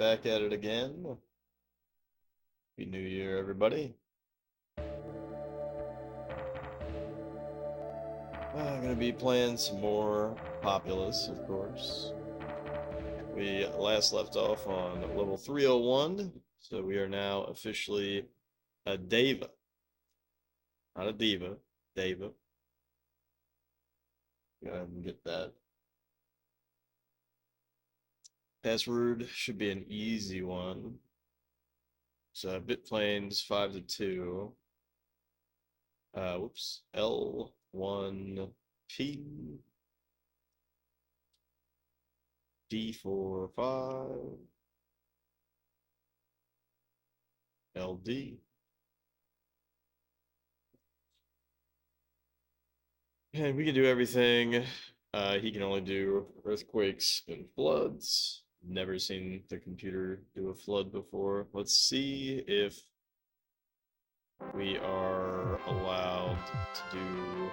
back at it again. Happy New Year, everybody. I'm gonna be playing some more Populous, of course. We last left off on level 301, so we are now officially a Deva. Not a Diva, Deva. Go ahead and get that. Password should be an easy one. So bit planes 5 to 2. Whoops. L1P D45 LD. And we can do everything. He can only do earthquakes and floods. Never seen the computer do a flood before. Let's see if we are allowed to do.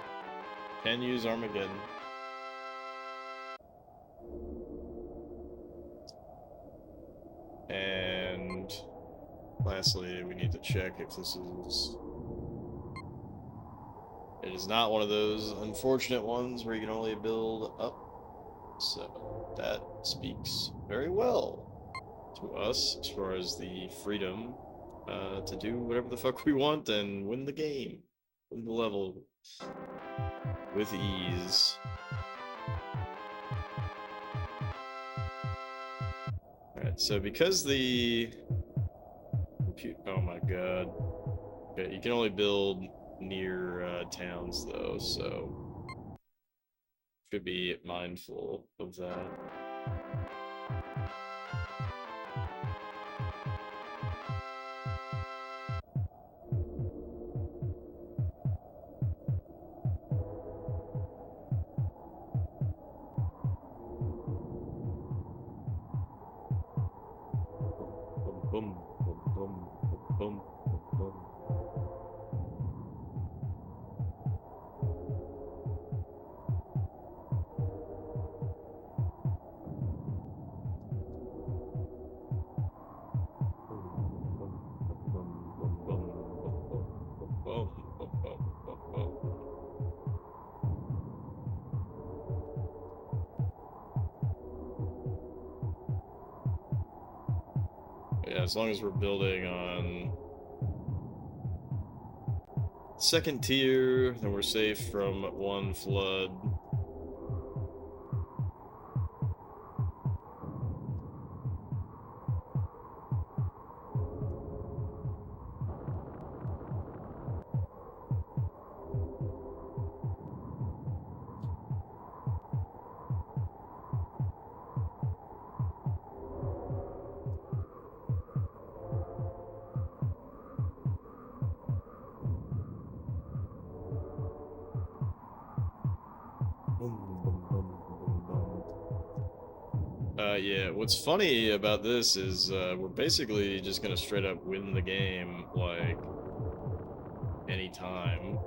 Can use Armageddon. And lastly, we need to check if this is. It is not one of those unfortunate ones where you can only build up. So that speaks very well to us as far as the freedom to do whatever the fuck we want and win the game, win the level with ease. Alright, so because the... Oh my god. Okay, you can only build near towns though, so should be mindful of that. Boom, boom, boom, boom, boom, boom. Yeah, as long as we're building on second tier, then we're safe from one flood. Yeah, what's funny about this is we're basically just gonna straight up win the game, like, anytime.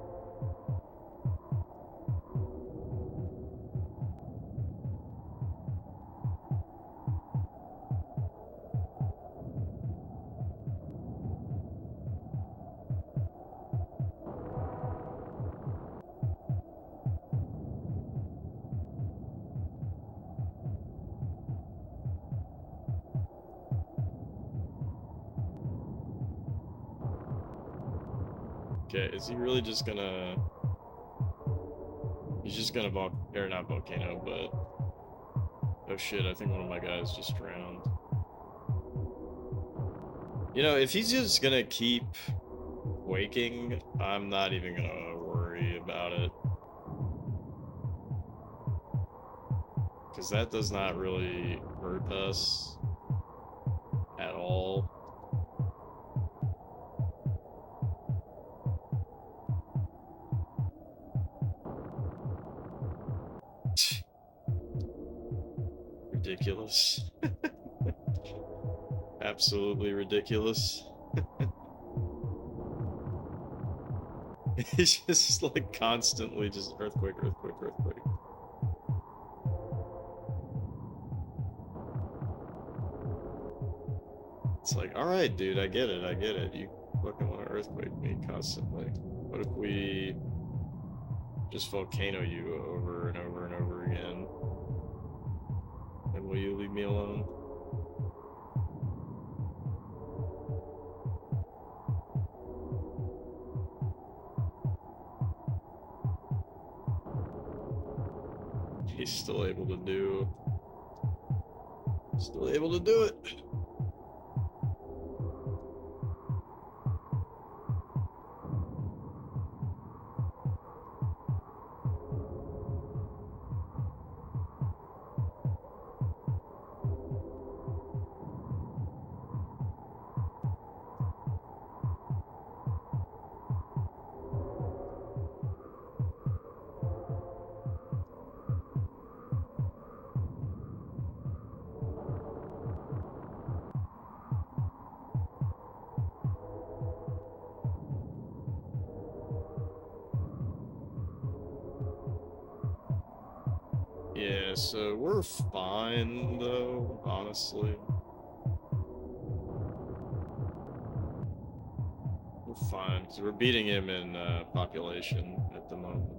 Okay, is he really just gonna... He's just gonna or not volcano, but... Oh shit, I think one of my guys just drowned. You know, if he's just gonna keep waking, I'm not even gonna worry about it. Because that does not really hurt us at all. Ridiculous. Absolutely ridiculous. He's just like constantly just earthquake, earthquake, earthquake. It's like, alright, dude, I get it, I get it. You fucking want to earthquake me constantly. What if we just volcano you over and over and over again? And will you leave me alone? He's still able to do it. Yeah, so we're fine, though, honestly. We're fine, because we're beating him in population at the moment.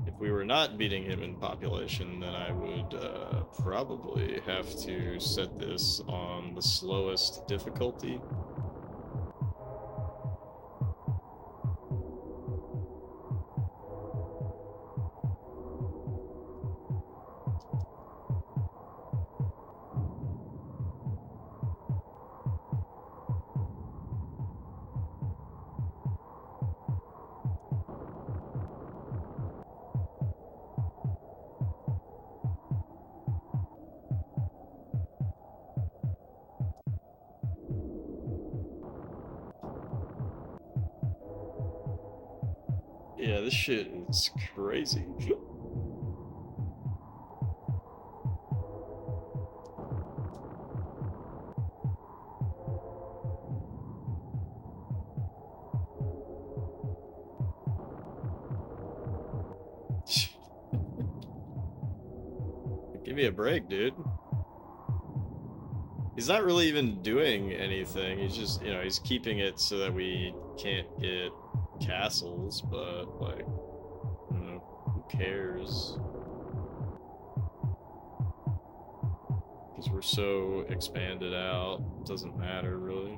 If we were not beating him in population, then I would probably have to set this on the slowest difficulty. Yeah, this shit is crazy. Give me a break, dude. He's not really even doing anything. He's just, he's keeping it so that we can't get castles, but, like, who cares? Because we're so expanded out, it doesn't matter, really.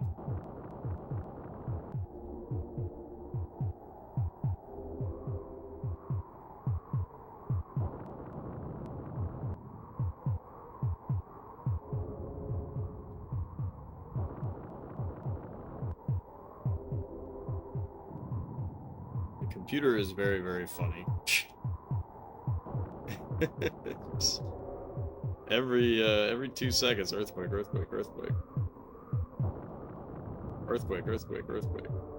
Computer is very, very funny. every 2 seconds, earthquake.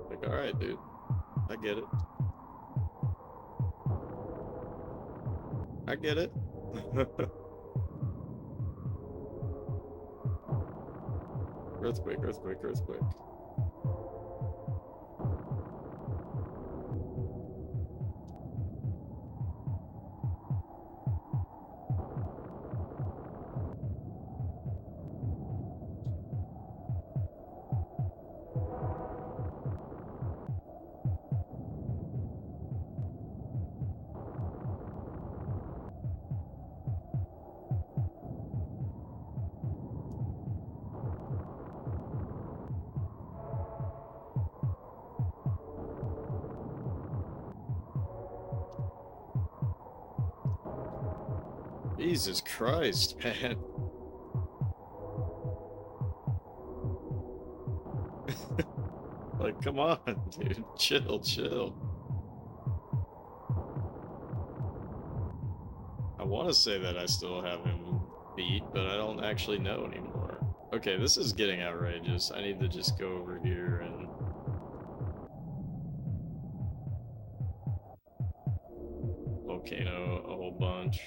Like, all right, dude, I get it. Earthquake. Jesus Christ, man. Like, come on, dude. Chill. I want to say that I still have him beat, but I don't actually know anymore. Okay, this is getting outrageous. I need to just go over here and... volcano a whole bunch.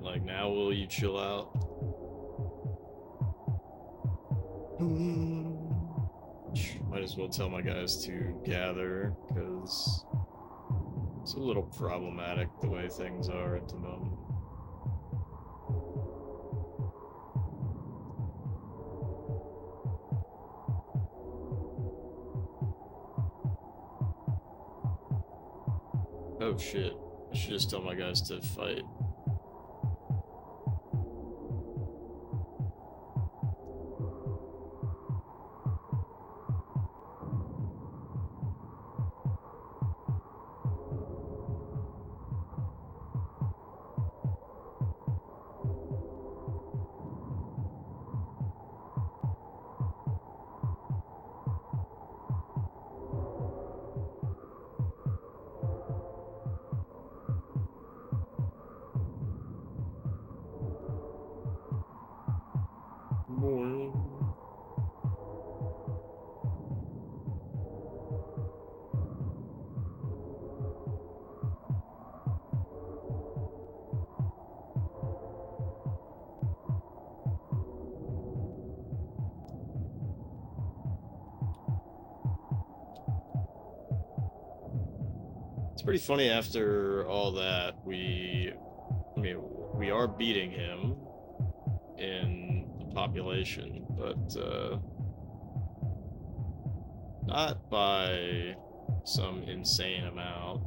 Alright, like, now will you chill out? Might as well tell my guys to gather, because it's a little problematic the way things are at the moment. Oh shit. I should just tell my guys to fight. It's pretty funny after all that, we are beating him in the population, but not by some insane amount.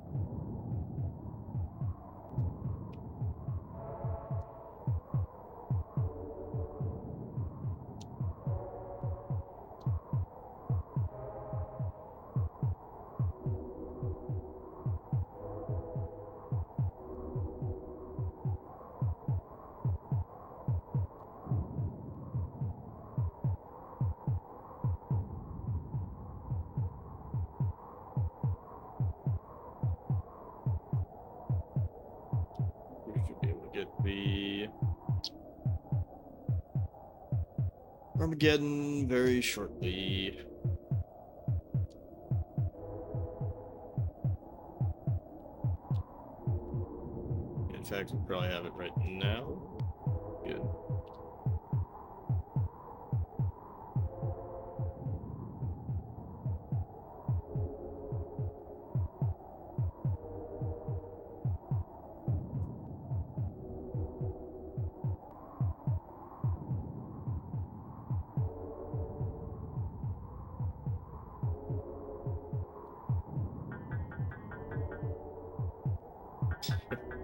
We should be able to get the Armageddon very shortly. In fact, we probably have it right now. Good.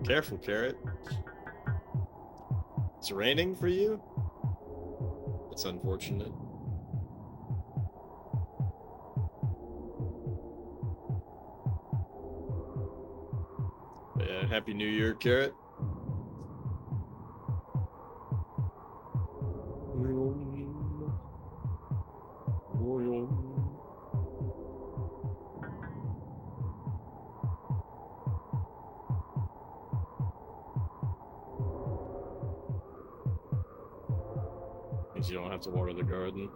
Careful, Carrot. It's raining for you? That's unfortunate. But yeah, Happy New Year, Carrot. Means you don't have to water the garden.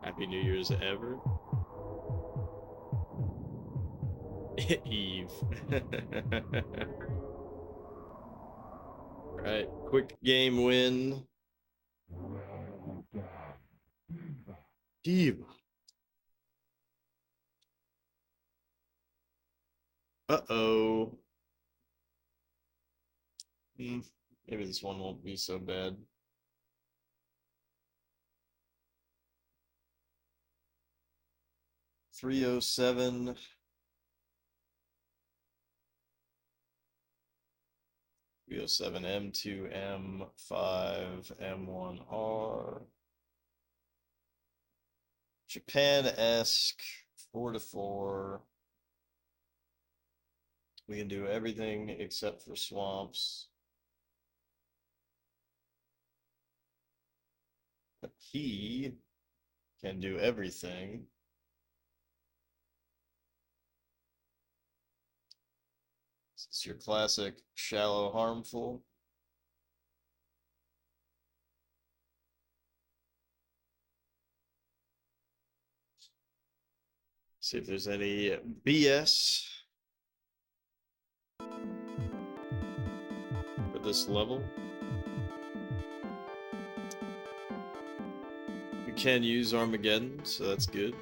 Happy New Year's ever. Eve. Alright, quick game win. Eve. Uh-oh. Maybe this one won't be so bad. $307. 307 M2 M5 M1R. Japan-esque 4-4. We can do everything except for swamps. But he can do everything. It's your classic shallow harmful. See if there's any BS. of this level. We can use Armageddon, so that's good.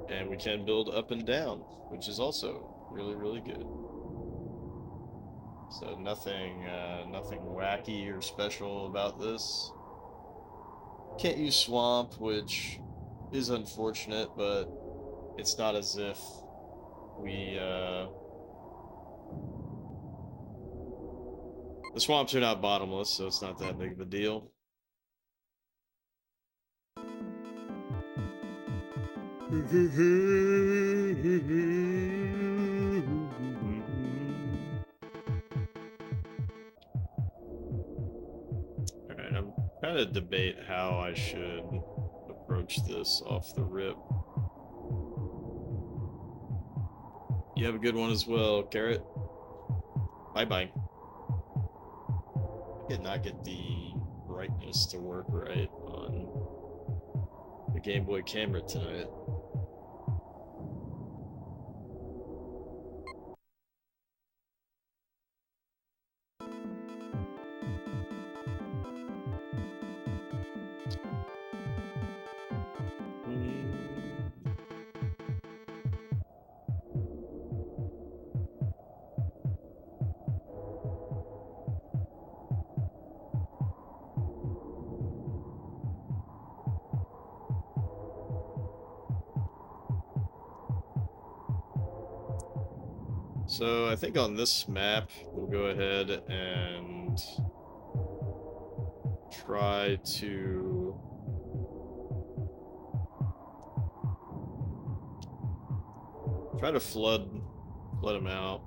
And we can build up and down, which is also really, really good. So nothing wacky or special about this. Can't use Swamp, which is unfortunate, but it's not as if we, the swamps are not bottomless, so it's not that big of a deal. Alright, I'm trying to debate how I should approach this off the rip. You have a good one as well, Carrot. Bye-bye. I did not get the brightness to work right on the Game Boy camera tonight. So I think on this map, we'll go ahead and try to flood them out.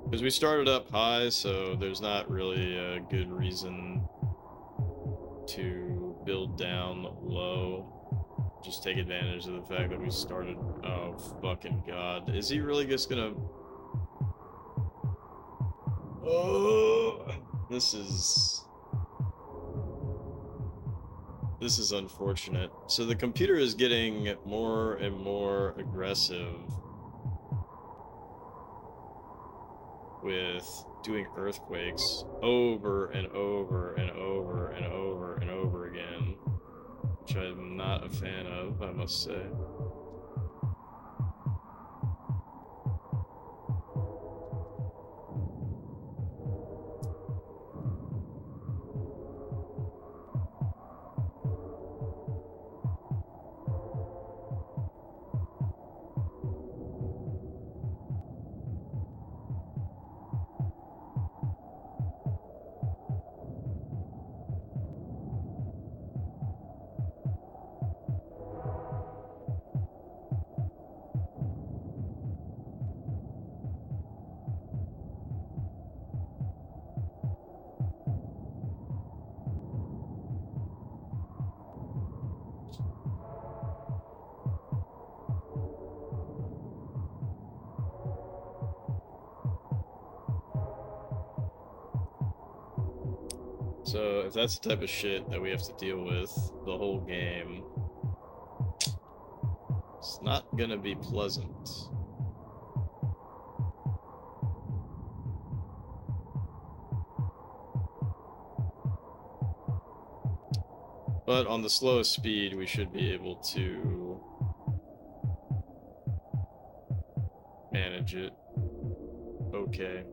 Because we started up high, so there's not really a good reason to build down low. Just take advantage of the fact that we started. Oh, fucking God. Is he really just gonna... Oh! This is unfortunate. So the computer is getting more and more aggressive with doing earthquakes over and over and over and over and over again, which I'm not a fan of, I must say. So if that's the type of shit that we have to deal with the whole game, it's not gonna be pleasant. But on the slowest speed, we should be able to manage it okay.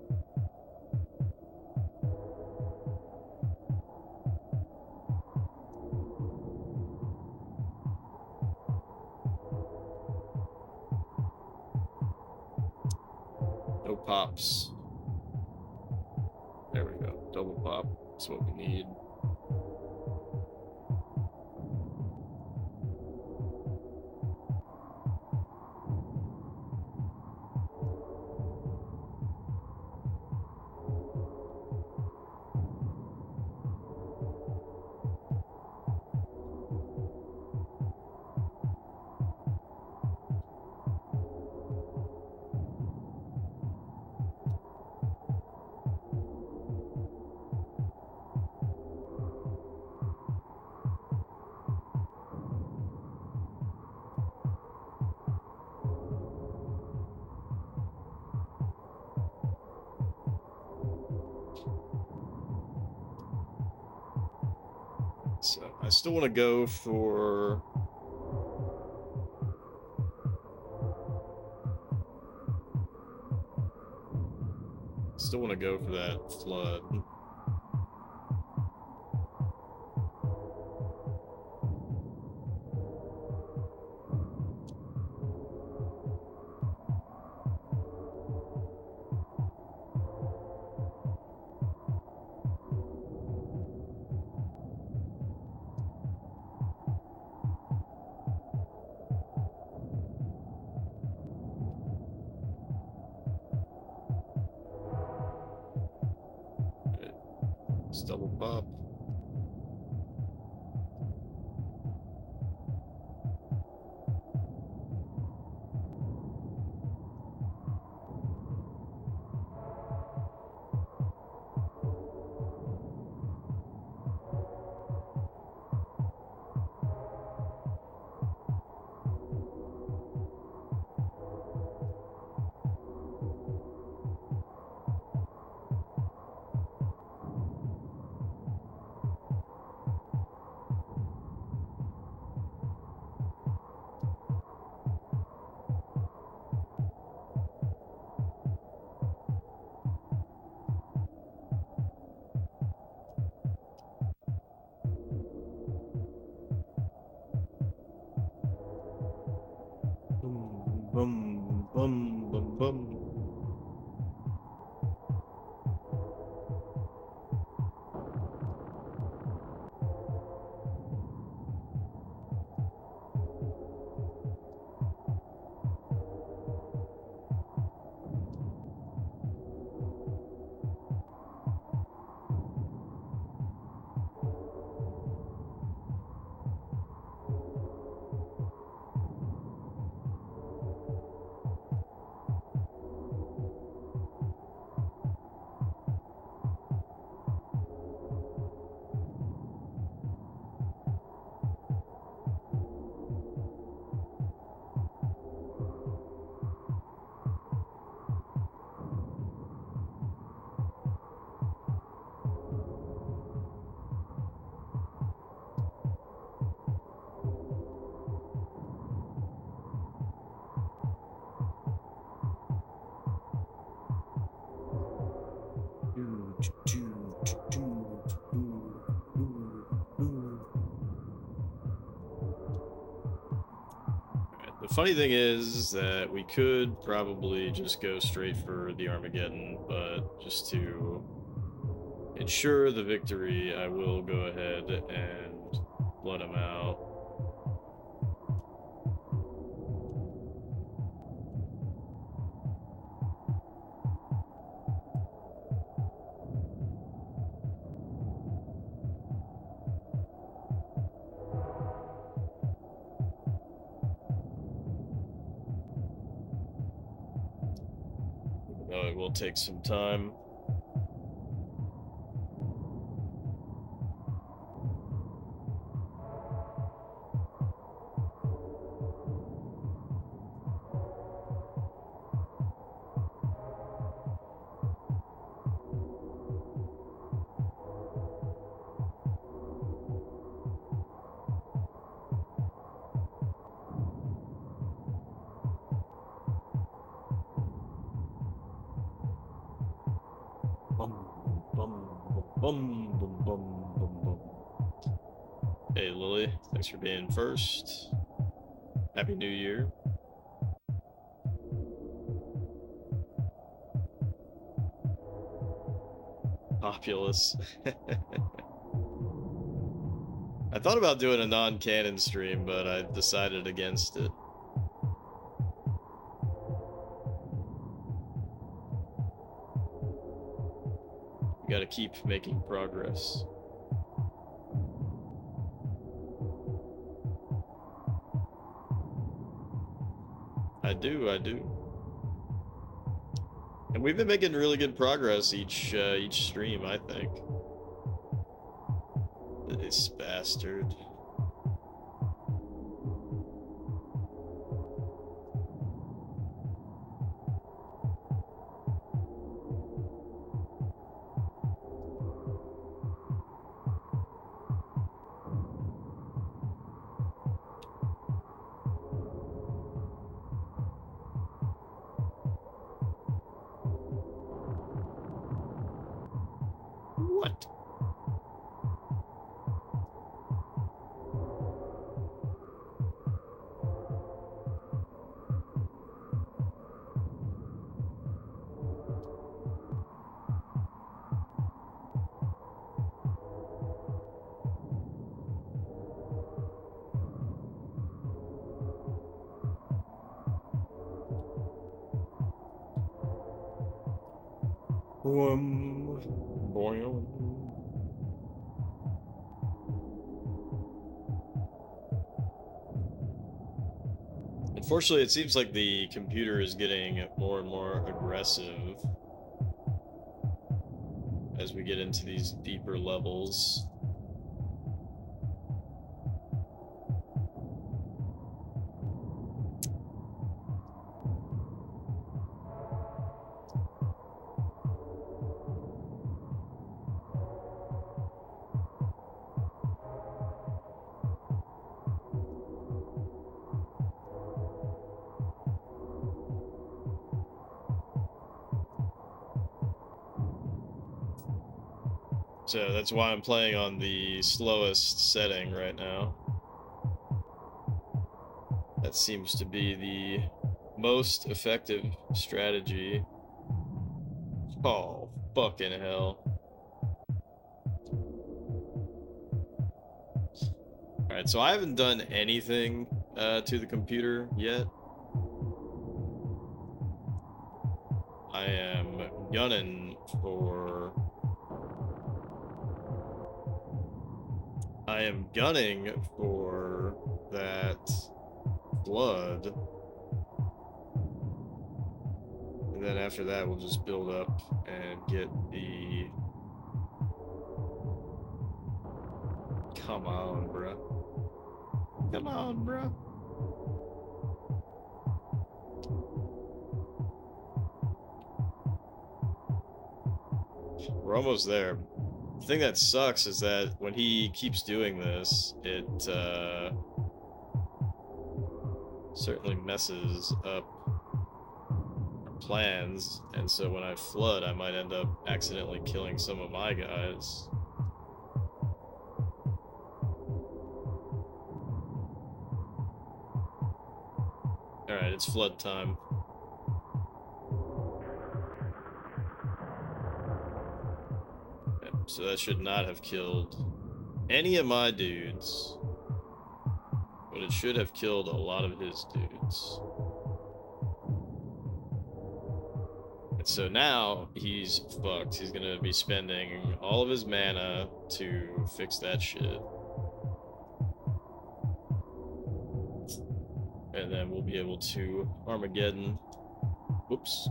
No pops. There we go. Double pop. That's what we need. I still want to go for... Still want to go for that flood. Let's double pop. Boom, boom, boom, boom, boom. The funny thing is that we could probably just go straight for the Armageddon, but just to ensure the victory, I will go ahead and let him out. It will take some time. Boom, boom, boom, boom, boom. Hey, Lily, thanks for being first. Happy New Year. Populous. I thought about doing a non-canon stream, but I decided against it. We gotta keep making progress. I do. And we've been making really good progress each stream, I think. This bastard. What? Boing. Unfortunately, it seems like the computer is getting more and more aggressive as we get into these deeper levels. So that's why I'm playing on the slowest setting right now. That seems to be the most effective strategy. Oh, fucking hell. Alright, so I haven't done anything to the computer yet. I am gunning for... I am gunning for that flood. And then after that, we'll just build up and get the... Come on, bruh. Come on, bruh. We're almost there. The thing that sucks is that when he keeps doing this, it certainly messes up our plans, and so when I flood, I might end up accidentally killing some of my guys. Alright, it's flood time. So that should not have killed any of my dudes. But it should have killed a lot of his dudes. And so now he's fucked. He's gonna be spending all of his mana to fix that shit. And then we'll be able to Armageddon. Whoops.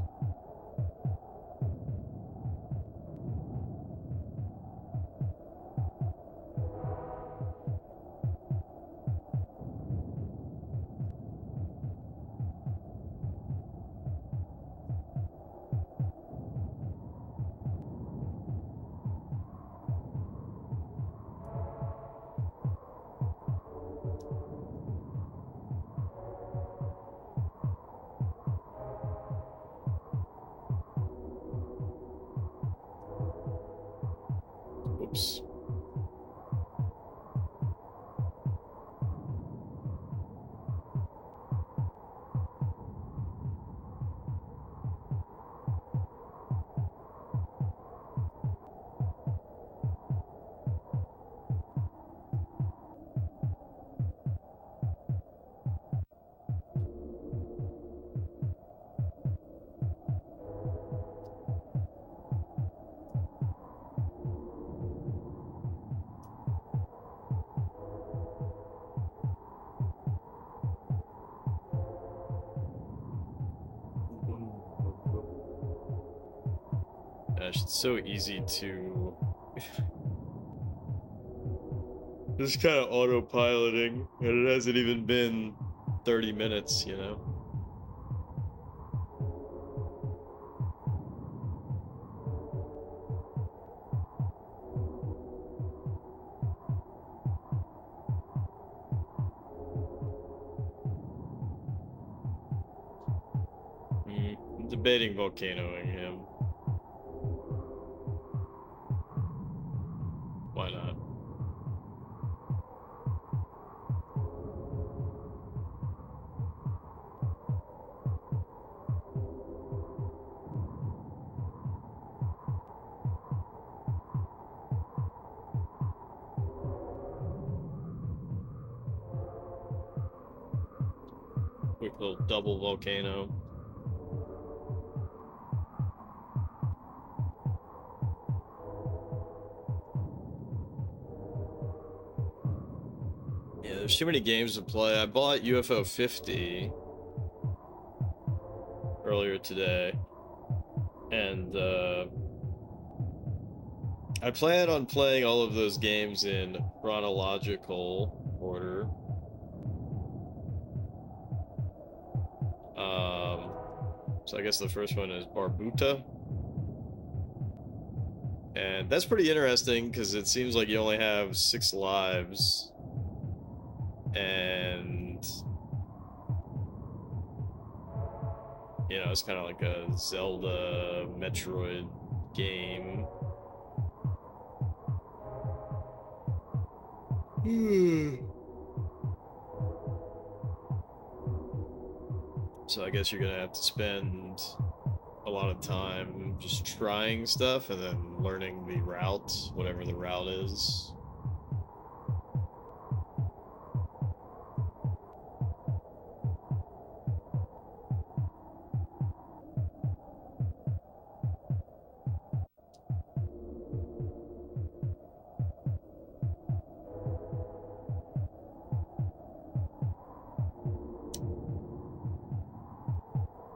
Oops. Gosh, it's so easy to just kind of autopiloting, and it hasn't even been 30 minutes, you know? I'm debating volcanoing him. Quick little double volcano. Yeah, there's too many games to play. I bought UFO 50 earlier today, and I plan on playing all of those games in chronological order. So I guess the first one is Barbuta. And that's pretty interesting because it seems like you only have 6 lives. And, you know, it's kind of like a Zelda Metroid game. So I guess you're gonna have to spend a lot of time just trying stuff and then learning the route, whatever the route is.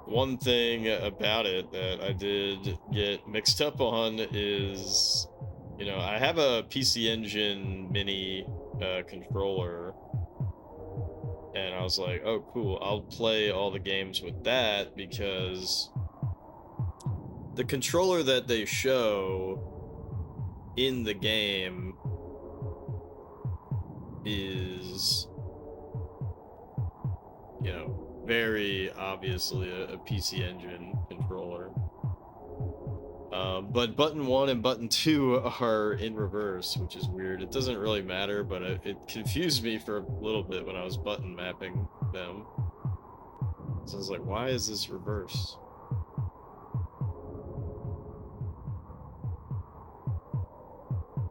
One thing about it that I did get mixed up on is, you know, I have a PC Engine mini controller, and I was like, oh, cool, I'll play all the games with that because the controller that they show in the game is, you know, very obviously a PC Engine controller. But button 1 and button 2 are in reverse, which is weird. It doesn't really matter, but it confused me for a little bit when I was button mapping them. So I was like, why is this reversed?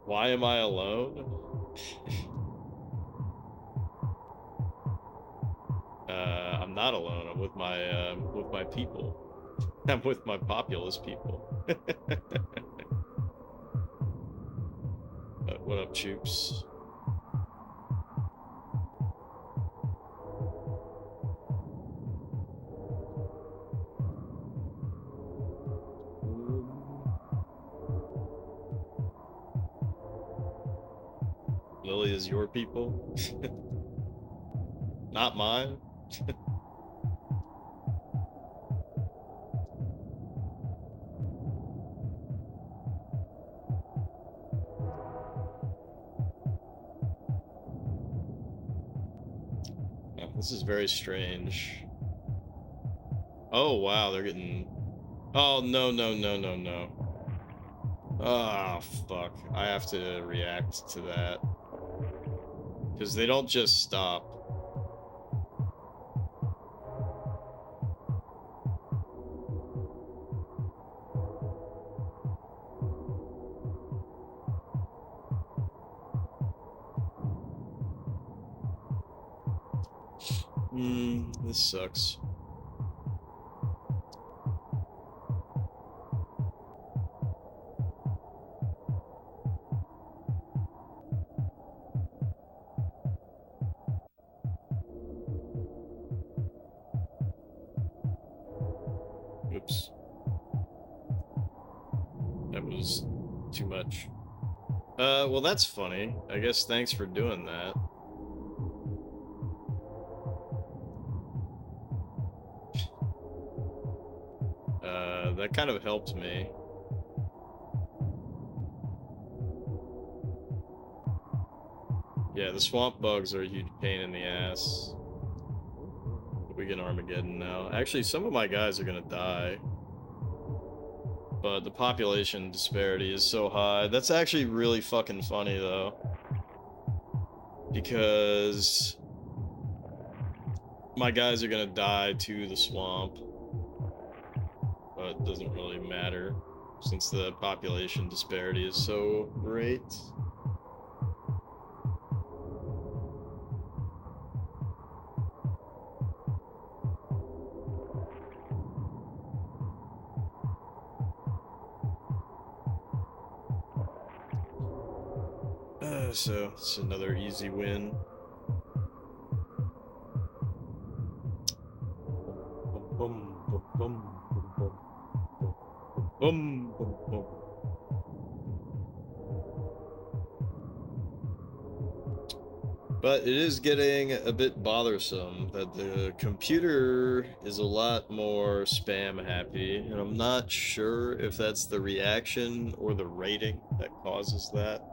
Why am I alone? I'm not alone. I'm with my people. I'm with my populous people. What up, Choops? Lily is your people? Not mine? This is very strange. Oh, wow, they're getting... Oh, no, no, no, no, no. Oh, fuck. I have to react to that. Because they don't just stop. This sucks. Oops. That was too much. Well, that's funny. I guess thanks for doing that. That kind of helped me. Yeah, the swamp bugs are a huge pain in the ass. We get Armageddon now. Actually, some of my guys are gonna die. But the population disparity is so high. That's actually really fucking funny, though. Because my guys are gonna die to the swamp. But it doesn't really matter, since the population disparity is so great. So it's another easy win. Boom, boom, boom, boom, boom, boom, boom, boom. But it is getting a bit bothersome that the computer is a lot more spam happy, and I'm not sure if that's the reaction or the rating that causes that.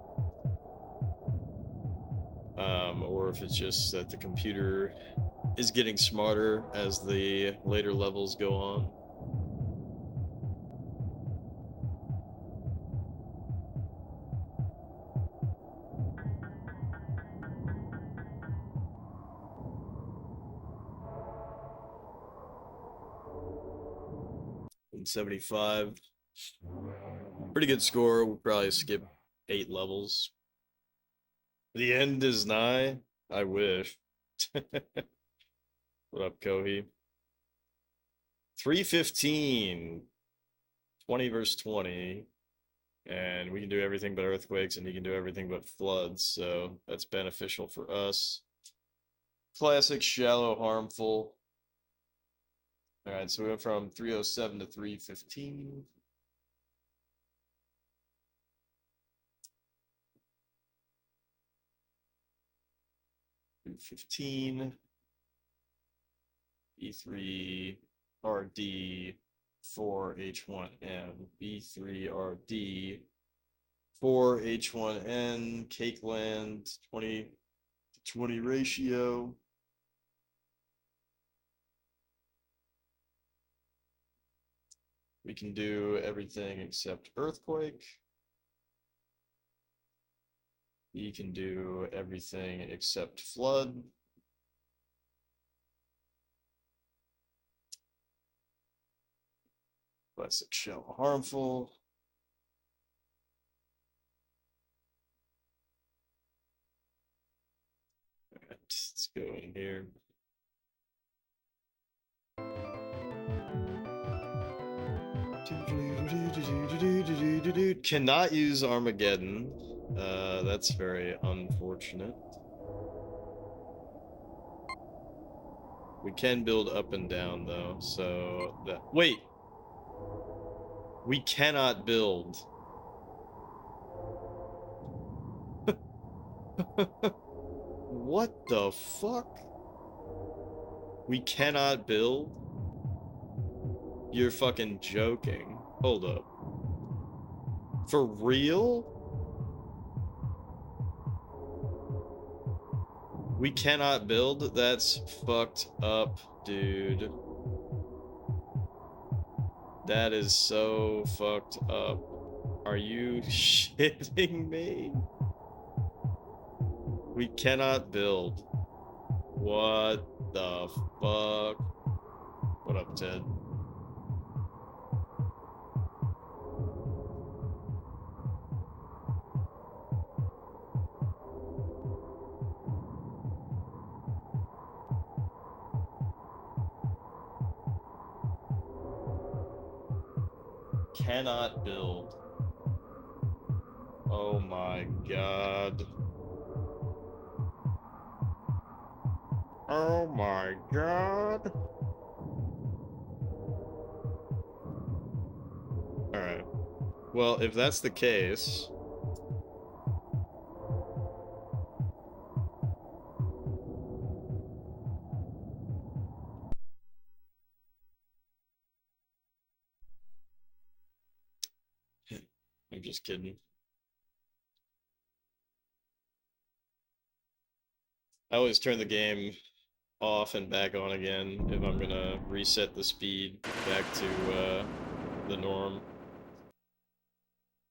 Or if it's just that the computer is getting smarter as the later levels go on. In 75. Pretty good score. We'll probably skip 8 levels. The end is nigh. I wish. What up, Kohi? 315. 20 versus 20. And we can do everything but earthquakes, and he can do everything but floods. So that's beneficial for us. Classic, shallow, harmful. All right, so we went from 307 to 315. B3 RD 4 H1M B3 RD 4 H1N Cakeland 20 ratio. We can do everything except earthquake. We can do everything except flood. Classic, shallow, harmful. All right, let's go in here. Cannot use Armageddon. That's very unfortunate. We can build up and down though, so that wait. We cannot build. What the fuck? We cannot build? You're fucking joking. Hold up. For real? We cannot build? That's fucked up, dude. That is so fucked up. Are you shitting me? We cannot build. What the fuck? What up, Ted? Cannot build. Oh my god. Oh my god. Alright. Well, if that's the case... I'm just kidding. I always turn the game off and back on again if I'm gonna reset the speed back to the norm.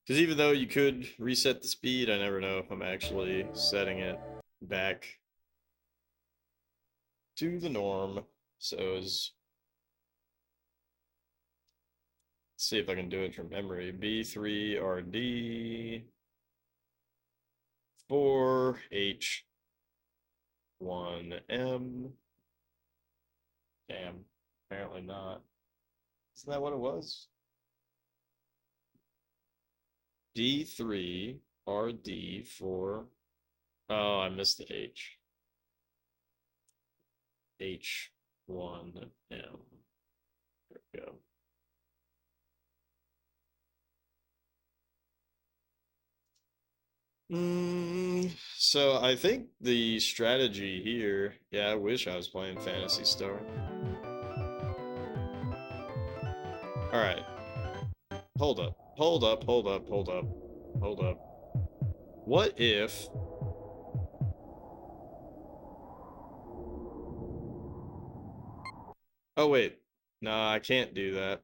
Because even though you could reset the speed, I never know if I'm actually setting it back to the norm. So let's see if I can do it from memory. B3RD 4H1M. Damn, apparently not. Isn't that what it was? D3 RD for... Oh, I missed the H. H1M. There we go. So I think the strategy here, yeah, I wish I was playing Phantasy Star. All right. Hold up. Hold up, hold up, hold up. Hold up. What if... Oh, wait. No, I can't do that.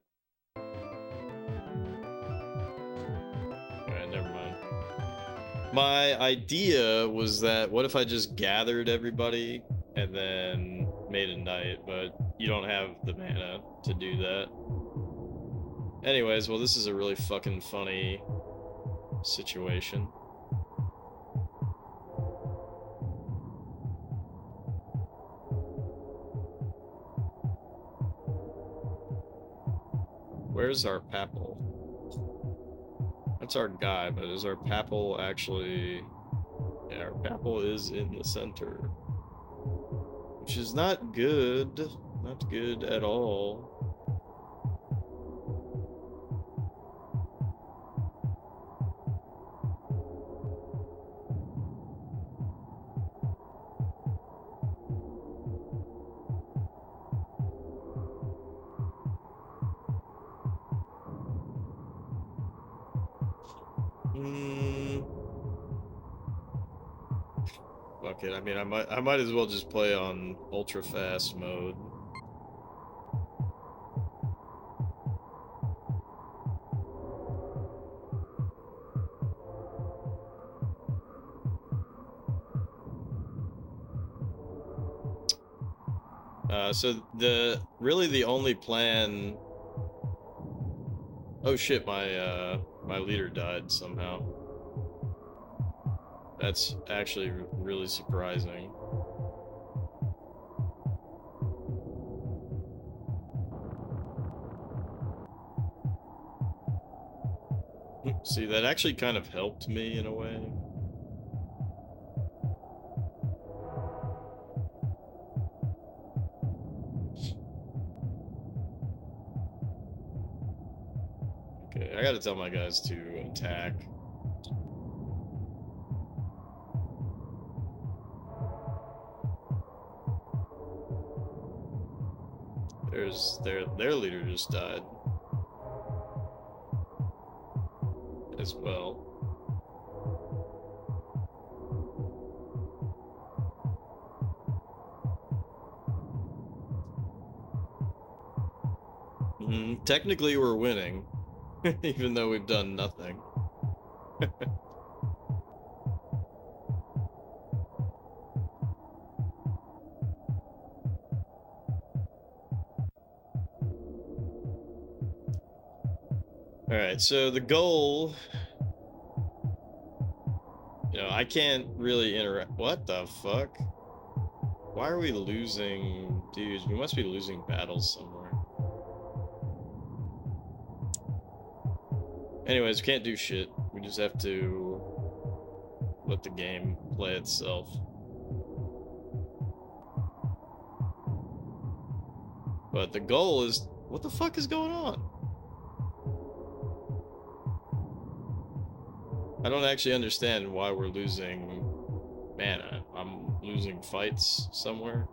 Alright, never mind. My idea was that, what if I just gathered everybody and then made a knight, but you don't have the mana to do that. Anyways, well, this is a really fucking funny situation. Where's our Papal? That's our guy, but is our Papal actually... Yeah, our Papal is in the center. Which is not good. Not good at all. Fuck it. I mean, I might as well just play on ultra fast mode. So really the only plan... Oh shit, my leader died somehow. That's actually really surprising. See, that actually kind of helped me in a way. Okay, I gotta tell my guys to attack. Their leader just died as well. Technically, we're winning, even though we've done nothing. Alright, so the goal... You know, I can't really interact... What the fuck? Why are we losing... Dude, we must be losing battles somewhere. Anyways, we can't do shit. We just have to let the game play itself. But the goal is... What the fuck is going on? I don't actually understand why we're losing mana. I'm losing fights somewhere.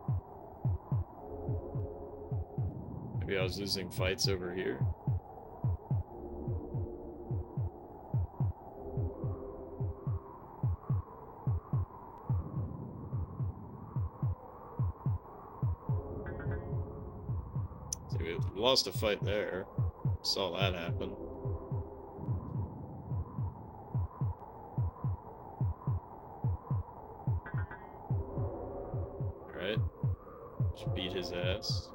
Maybe I was losing fights over here. See, we lost a fight there. Saw that happen. Alright. Just beat his ass.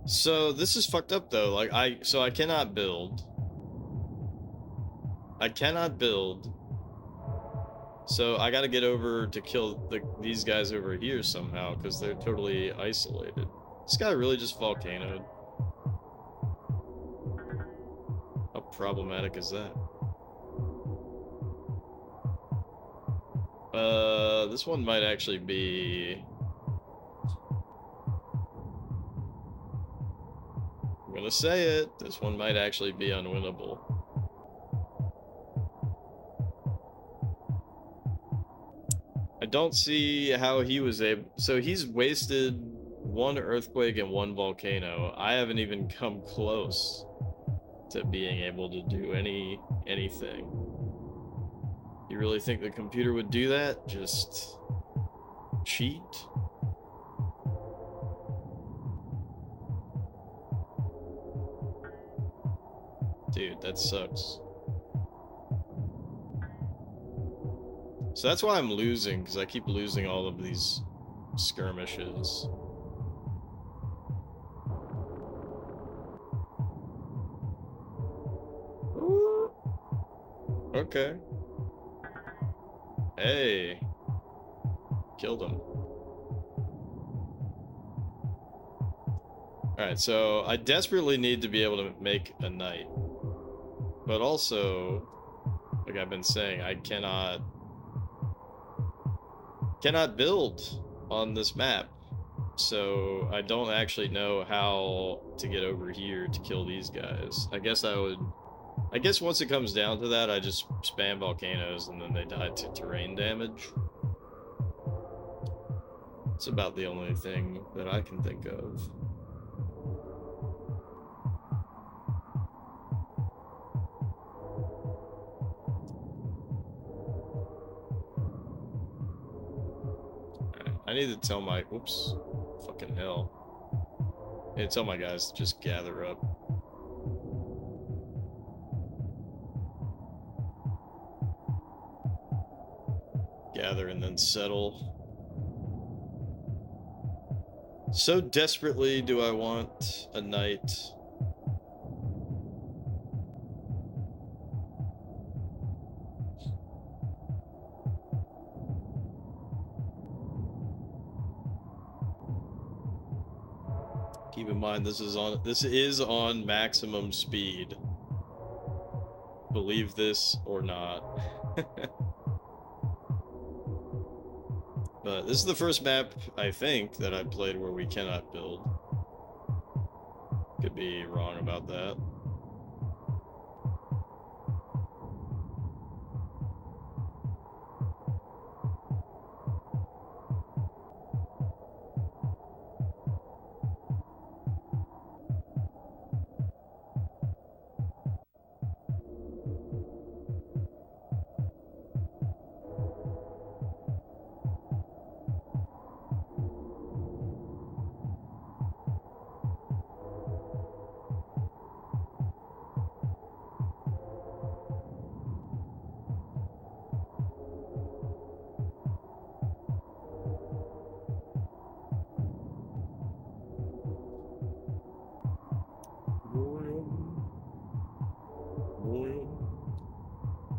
So this is fucked up though. Like I cannot build. I cannot build. So I gotta get over to kill these guys over here somehow because they're totally isolated. This guy really just volcanoed. How problematic is that? This one might actually be... I'm gonna say it. This one might actually be unwinnable. I don't see how he was able... So he's wasted one earthquake and one volcano. I haven't even come close to being able to do anything. You really think the computer would do that? Just cheat? Dude, that sucks. So that's why I'm losing, because I keep losing all of these skirmishes. Ooh. Okay. Hey. Killed him. Alright, so I desperately need to be able to make a knight. But also, like I've been saying, I cannot build on this map. So I don't actually know how to get over here to kill these guys. I guess once it comes down to that, I just spam volcanoes and then they die to terrain damage. It's about the only thing that I can think of. I need to tell my... Oops. Fucking hell. I need to tell my guys to just gather up. Gather and then settle. So desperately do I want a knight. Keep in mind this is on maximum speed. Believe this or not. But this is the first map, I think, that I've played where we cannot build. Could be wrong about that.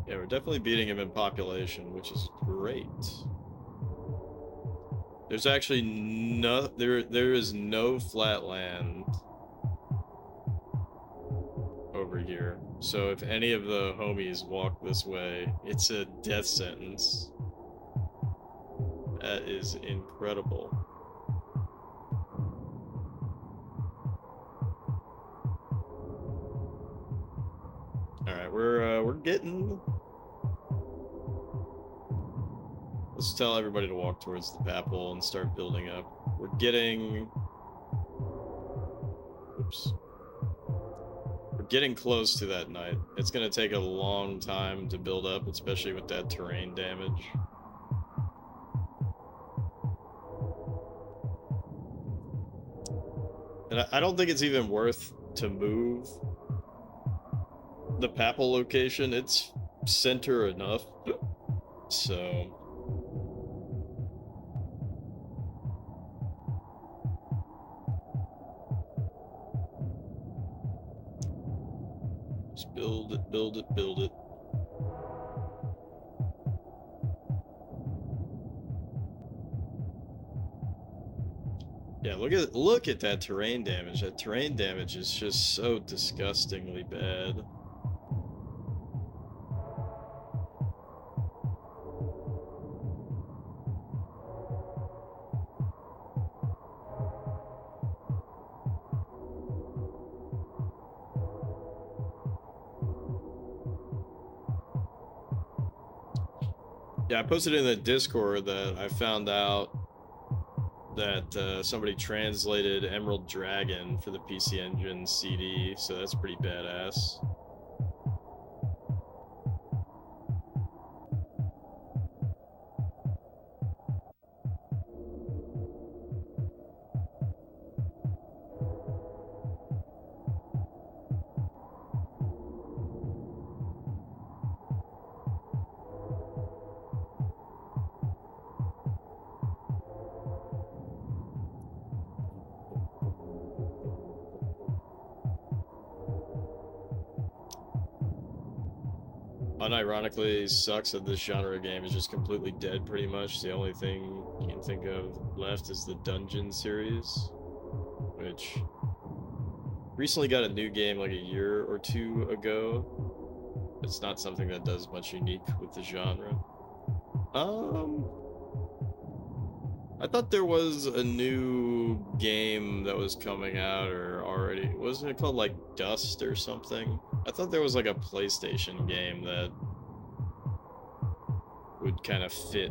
Yeah, we're definitely beating him in population, which is great. There's actually there is no flat land over here. So if any of the homies walk this way, it's a death sentence. That is incredible. All right, we're getting... Let's tell everybody to walk towards the papal and start building up. We're getting... Oops. We're getting close to that night. It's gonna take a long time to build up, especially with that terrain damage. And I don't think it's even worth to move the papal location. It's center enough. So... Build it, build it, build it. Yeah, look at that terrain damage. That terrain damage is just so disgustingly bad. Yeah, I posted in the Discord that I found out that somebody translated Emerald Dragon for the PC Engine CD, so that's pretty badass. Unironically, sucks that this genre game is just completely dead pretty much. The only thing you can think of left is the Dungeon series, which recently got a new game like a year or two ago. It's not something that does much unique with the genre. I thought there was a new game that was coming out, or already, wasn't it called like Dust or something? I thought there was like a PlayStation game that would kind of fit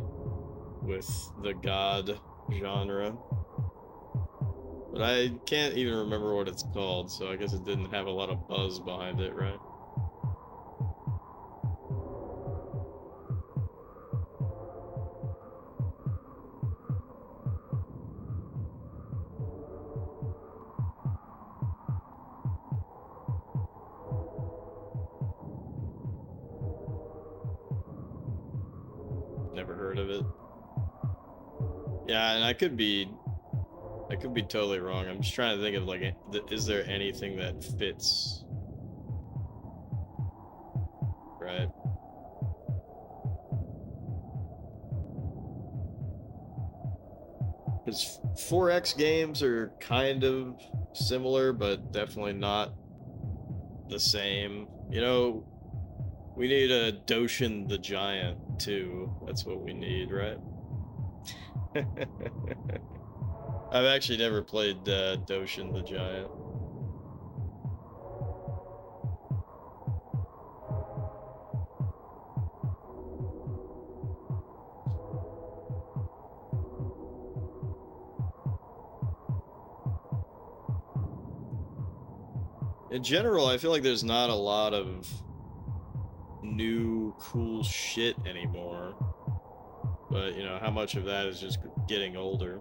with the God genre. But I can't even remember what it's called, so I guess it didn't have a lot of buzz behind it, right? Never heard of it. Yeah, and I could be totally wrong. I'm just trying to think of like, is there anything that fits? Right. Because 4X games are kind of similar, but definitely not the same. You know, we need a Doshin the Giant too. That's what we need, right? I've actually never played Doshin the Giant. In general, I feel like there's not a lot of new cool shit anymore. But, you know, how much of that is just getting older?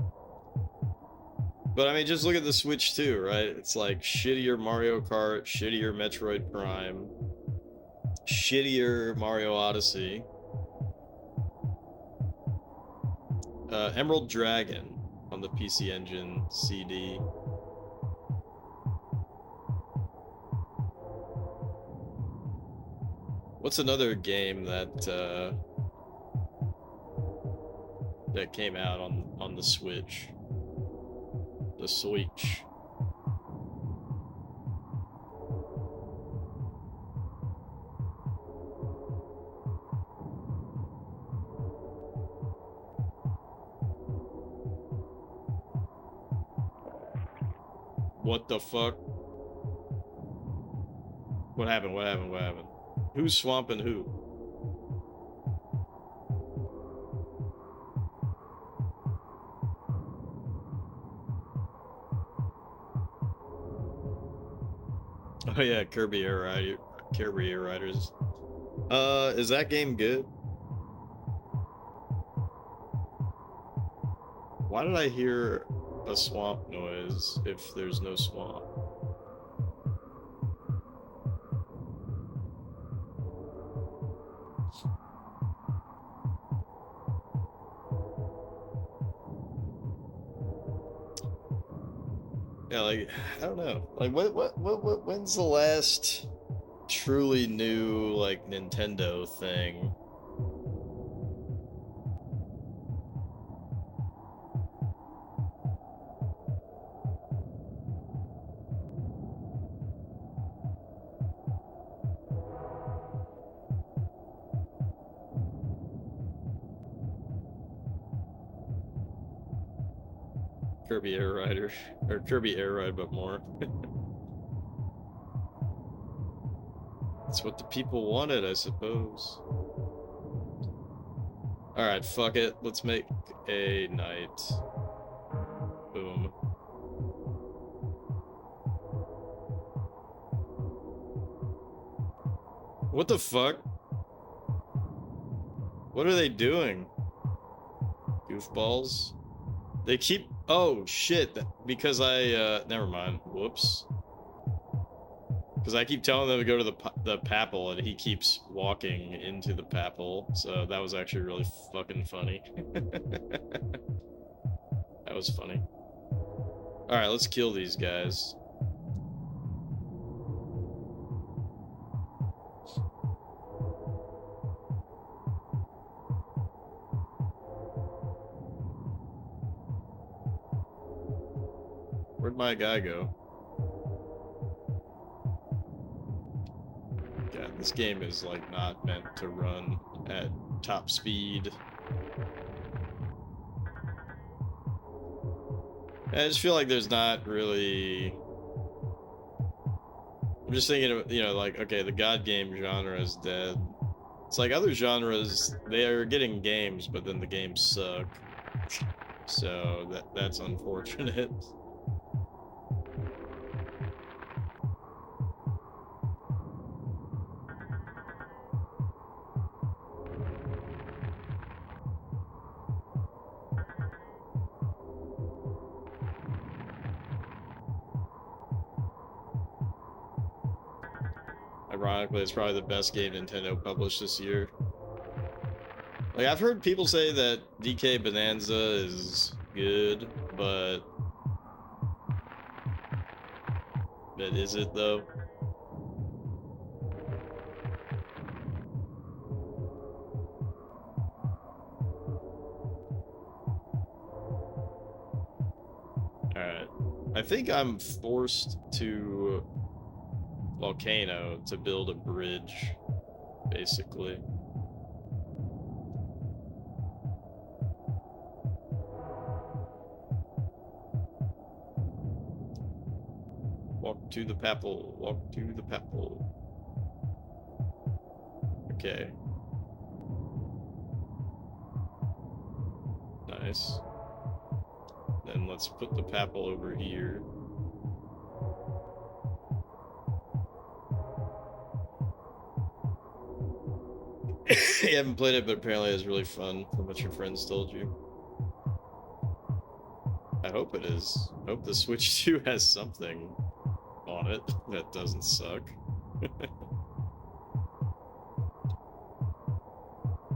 But, I mean, just look at the Switch too, right? It's like shittier Mario Kart, shittier Metroid Prime, shittier Mario Odyssey, Emerald Dragon on the PC Engine CD. What's another game that that came out on the Switch? The Switch. What the fuck? What happened? What happened? What happened? Who's swamping who? Oh yeah, Kirby Air Riders. Is that game good? Why did I hear a swamp noise if there's no swamp? Yeah, like, I don't know. Like, when's the last truly new, like, Nintendo thing. Kirby Air Rider, or Kirby Air Ride, but more. That's what the people wanted, I suppose. Alright, fuck it. Let's make a night. Boom. What the fuck? What are they doing? Goofballs? They keep... Oh, shit. Because never mind. Whoops. Because I keep telling them to go to the Papal, and he keeps walking into the Papal. So that was actually really fucking funny. That was funny. Alright, let's kill these guys. Where'd my guy go? God, this game is, like, not meant to run at top speed. I just feel like there's not really... I'm just thinking of, you know, like, okay, the God game genre is dead. It's like other genres, they are getting games, but then the games suck. So that's unfortunate. Ironically, it's probably the best game Nintendo published this year. Like, I've heard people say that DK Bonanza is good, but is it though? Alright. I think I'm forced to Volcano to build a bridge, basically. Walk to the Papal, walk to the Papal. Okay. Nice. Then let's put the Papal over here. You haven't played it, but apparently it's really fun from what your friends told you. I hope it is. I hope the Switch 2 has something on it that doesn't suck.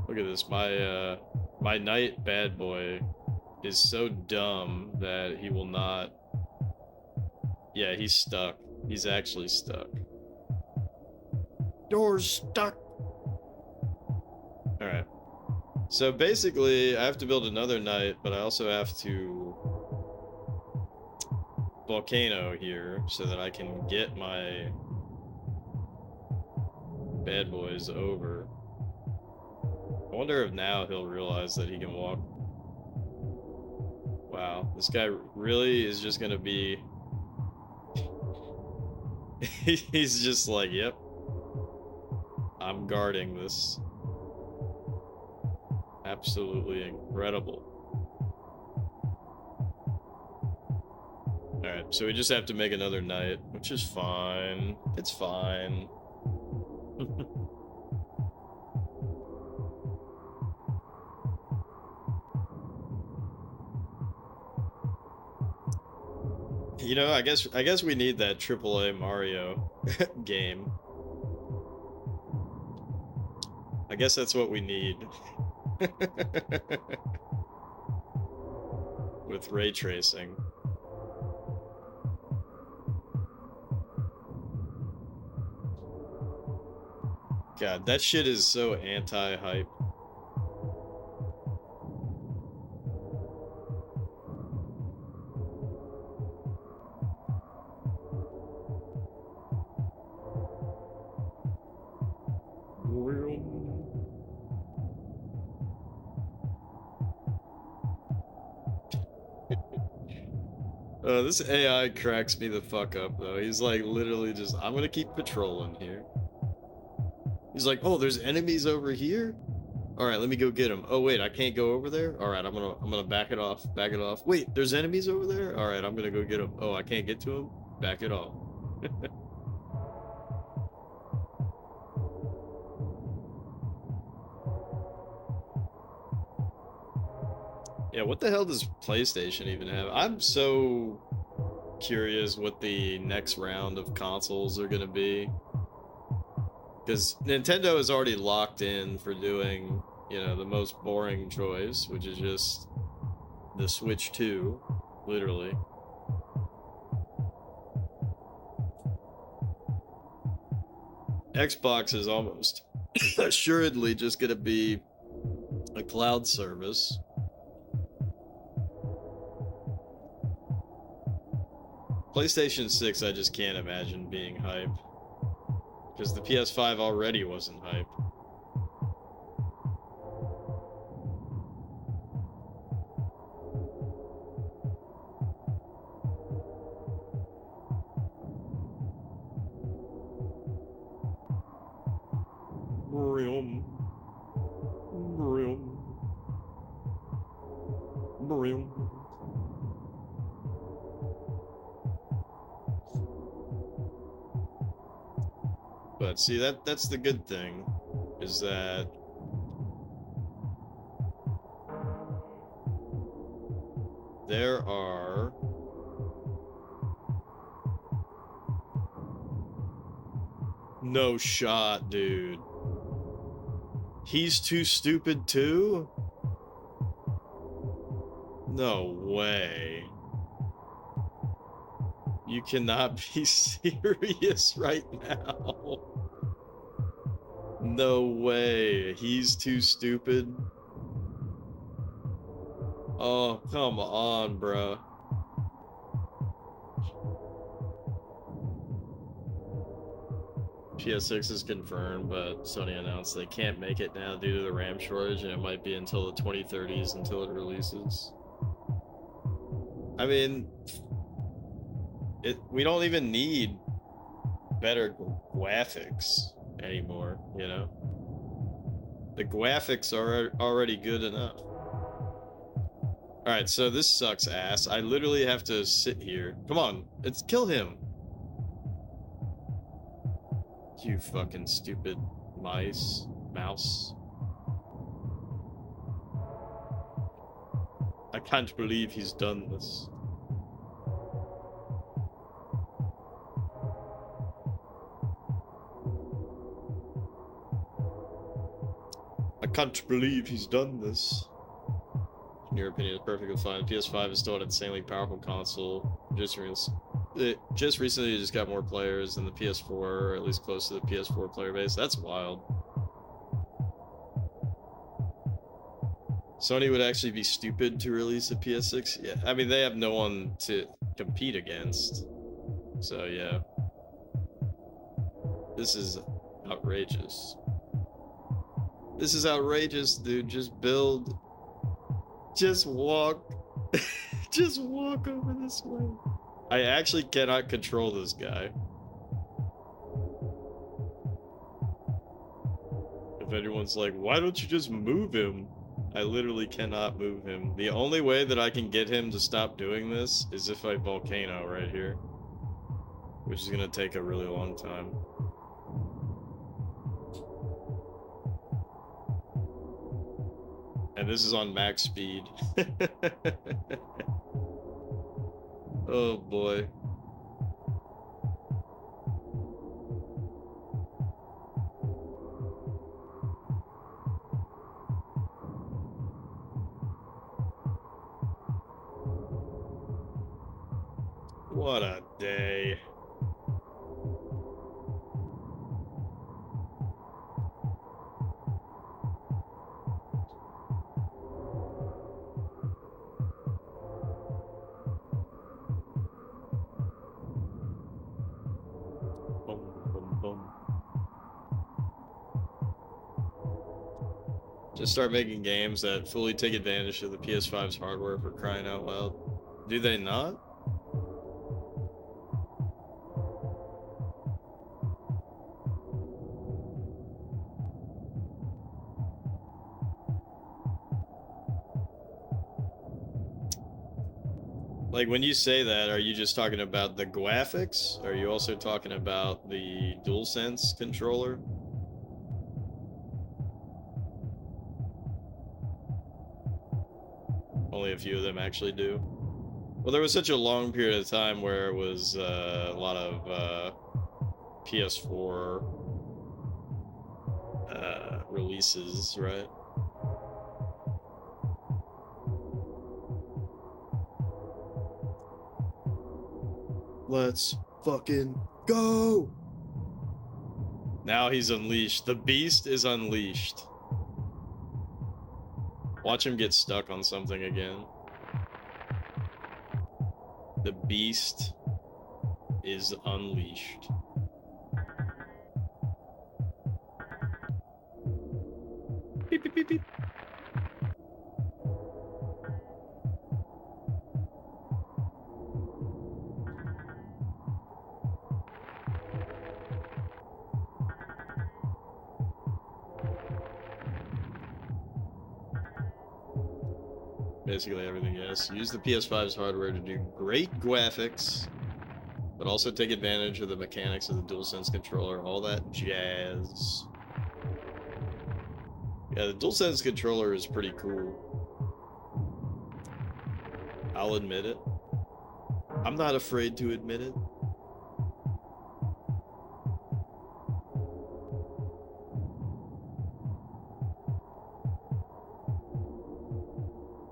Look at this. My knight bad boy is so dumb that he will not... Yeah, he's stuck. He's actually stuck. You're stuck! Alright. So basically, I have to build another knight, but I also have to volcano here so that I can get my bad boys over. I wonder if now he'll realize that he can walk. Wow, this guy really is just gonna be... He's just like, yep. I'm guarding this. Absolutely incredible. Alright, so we just have to make another knight, which is fine. It's fine. You know, I guess we need that AAA Mario game. I guess that's what we need. With ray tracing. God, that shit is so anti-hype. This AI cracks me the fuck up, though. He's like literally just, I'm gonna keep patrolling here. He's like, oh, there's enemies over here? Alright, let me go get them. Oh, wait, I can't go over there? Alright, I'm gonna back it off. Back it off. Wait, there's enemies over there? Alright, I'm gonna go get them. Oh, I can't get to them? Back it off. Yeah, what the hell does PlayStation even have? I'm so curious what the next round of consoles are gonna be. Because Nintendo is already locked in for doing, you know, the most boring choice, which is just the Switch 2, literally. Xbox is almost assuredly just gonna be a cloud service. PlayStation 6, I just can't imagine being hype. Because the PS5 already wasn't hype. Brim. Brim. Brim. But see, that's the good thing, is that there are no shot, dude. He's too stupid too? No way. You cannot be serious right now. No way. He's too stupid. Oh, come on, bro. PS6 is confirmed, but Sony announced they can't make it now due to the RAM shortage, and it might be until the 2030s until it releases. I mean, we don't even need better graphics anymore, you know? The graphics are already good enough. Alright, so this sucks ass. I literally have to sit here. Come on, let's kill him. You fucking stupid mouse. I can't believe he's done this. I can't believe he's done this. In your opinion, it's perfectly fine. The PS5 is still an insanely powerful console. Just recently it just got more players than the PS4, or at least close to the PS4 player base. That's wild. Sony would actually be stupid to release a PS6. Yeah, I mean, they have no one to compete against. So, yeah. This is outrageous. This is outrageous, dude. Just build. Just walk. Just walk over this way. I actually cannot control this guy. If anyone's like, why don't you just move him? I literally cannot move him. The only way that I can get him to stop doing this is if I volcano right here. Which is gonna take a really long time. And this is on max speed. Oh boy. What a day. Just start making games that fully take advantage of the PS5's hardware, for crying out loud. Do they not? Like, when you say that, are you just talking about the graphics? Are you also talking about the DualSense controller? Only a few of them actually do. Well, there was such a long period of time where it was a lot of PS4 releases, right? Let's fucking go! Now he's unleashed. The beast is unleashed. Watch him get stuck on something again. The beast is unleashed. Beep, beep, beep, beep. Basically everything, yes. Use the PS5's hardware to do great graphics, but also take advantage of the mechanics of the DualSense controller, all that jazz. Yeah, the DualSense controller is pretty cool. I'll admit it. I'm not afraid to admit it.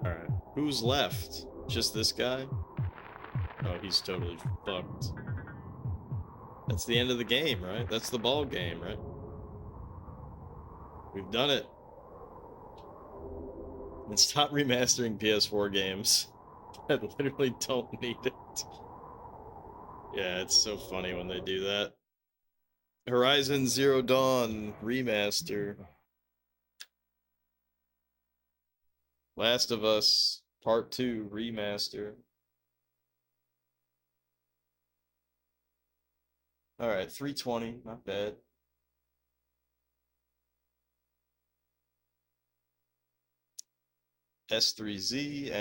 Alright, who's left? Just this guy? Oh, he's totally fucked. That's the end of the game, right? That's the ball game, right? We've done it. And stop remastering PS4 games that literally don't need it. Yeah, it's so funny when they do that. Horizon Zero Dawn remaster. Last of Us Part 2 remaster. Alright, 320, not bad. S3Z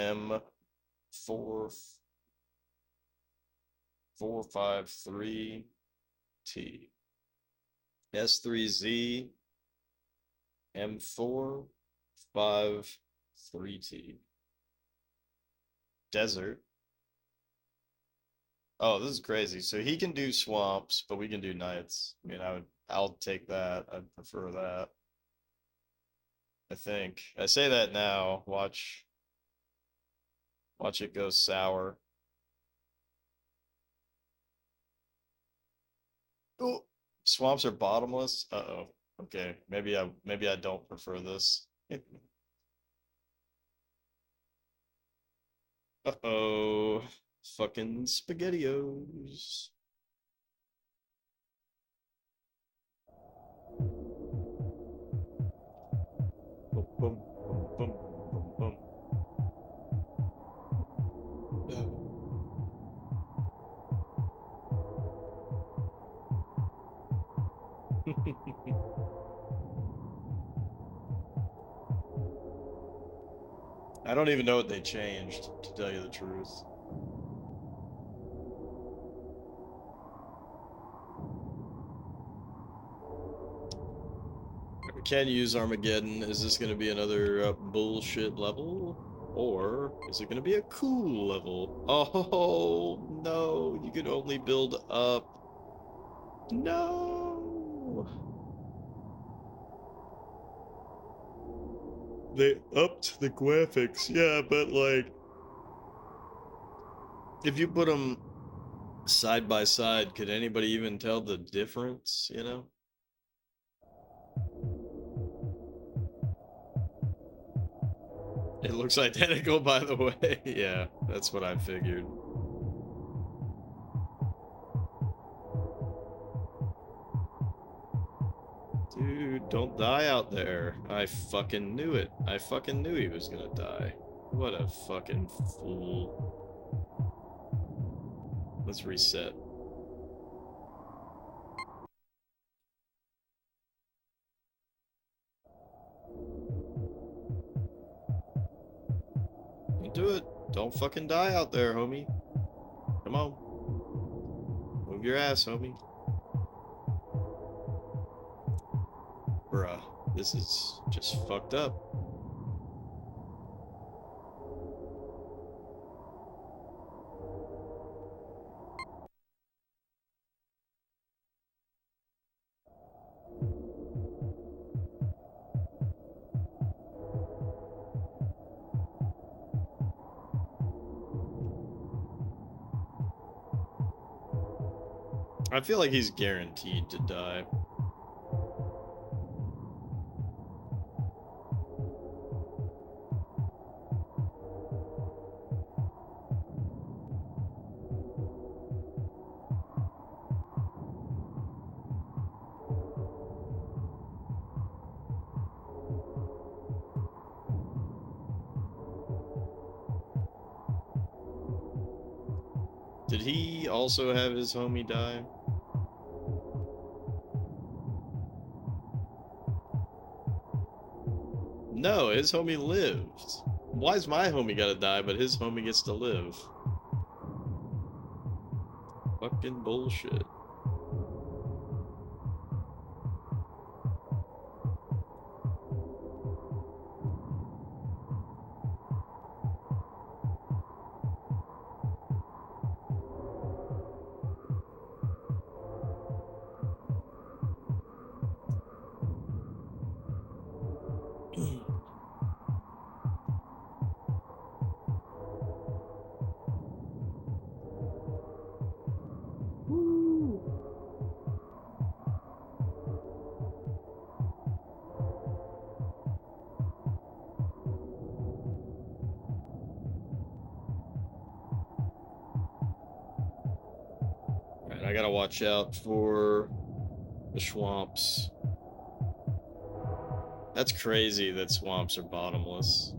M4453T. S3Z M453T. Desert. Oh, this is crazy. So he can do swamps, but we can do nights. I mean, I'll take that. I'd prefer that. I think. I say that now. Watch it go sour. Oh, swamps are bottomless. Uh-oh. Okay, maybe I don't prefer this. Uh-oh. Fucking SpaghettiOs. Boom, boom, boom, boom, boom, boom. I don't even know what they changed, to tell you the truth. We can use Armageddon. Is this going to be another bullshit level? Or is it going to be a cool level? Oh, no. You can only build up. No. They upped the graphics. Yeah, but like, if you put them side by side, could anybody even tell the difference, you know? It looks identical, by the way. Yeah, that's what I figured. Dude. Dude, don't die out there. I fucking knew it. I fucking knew he was gonna die. What a fucking fool. Let's reset. Don't do it. Don't fucking die out there, homie. Come on. Move your ass, homie. Bruh, this is just fucked up. I feel like he's guaranteed to die. Did he also have his homie die? No, his homie lived. Why's my homie gotta die, but his homie gets to live? Fucking bullshit. Alright, I gotta watch out for the swamps. That's crazy that swamps are bottomless.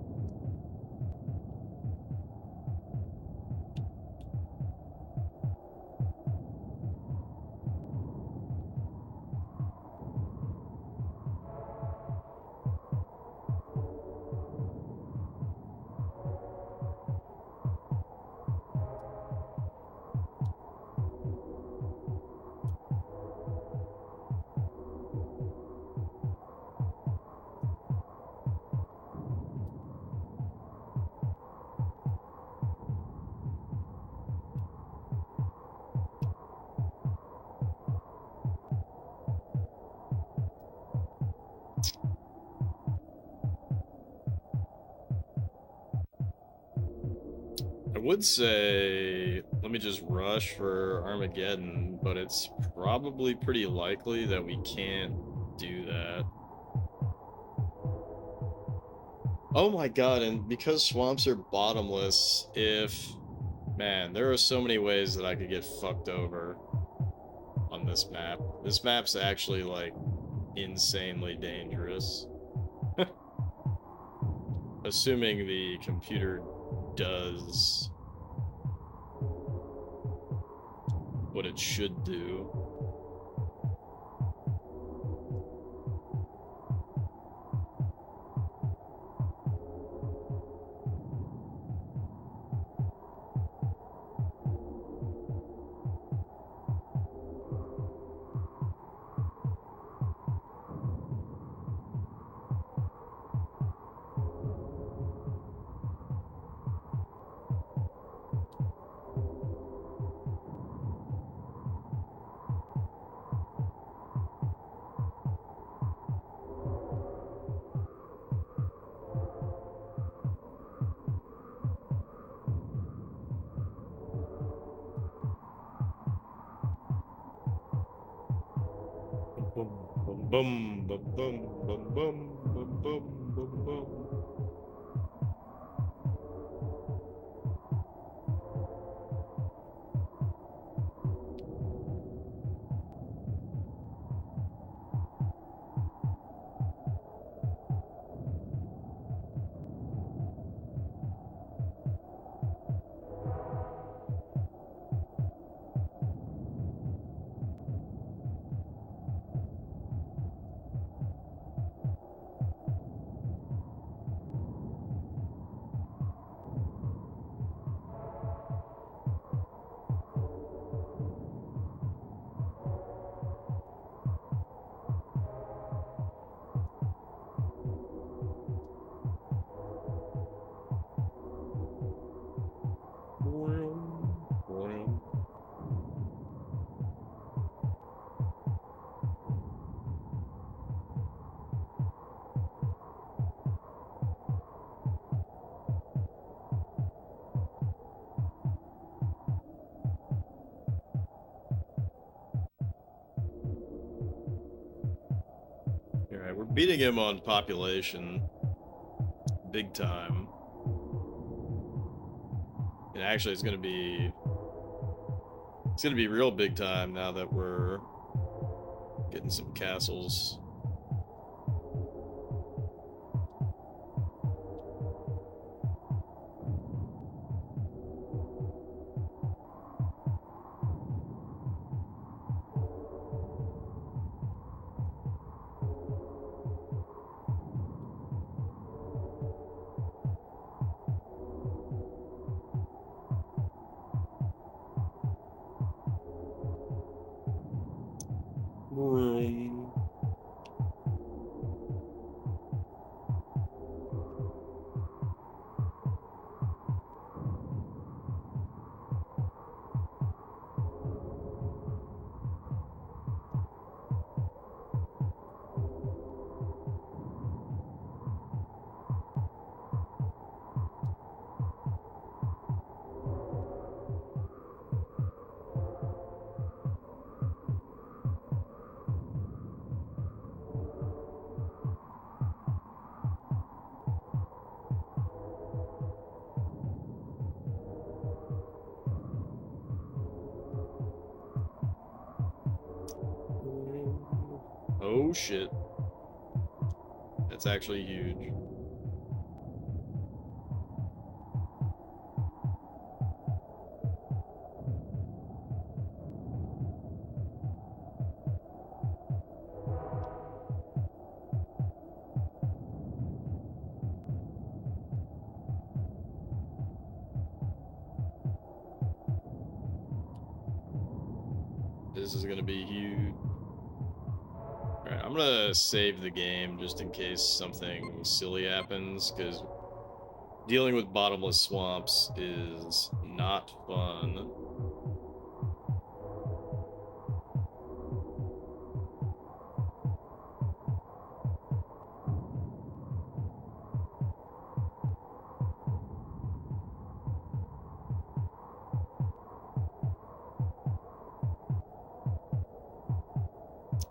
I would say, let me just rush for Armageddon, but it's probably pretty likely that we can't do that. Oh my god, and because swamps are bottomless, Man, there are so many ways that I could get fucked over on this map. This map's actually, like, insanely dangerous. Assuming the computer does what it should do. Boom, boom, boom, boom, boom, boom, boom, boom, boom, boom. Alright, we're beating him on population. Big time. And actually, it's gonna be real big time now that we're getting some castles. Oh shit. That's actually huge. This is gonna be huge. Alright, I'm gonna save the game just in case something silly happens, because dealing with bottomless swamps is not fun.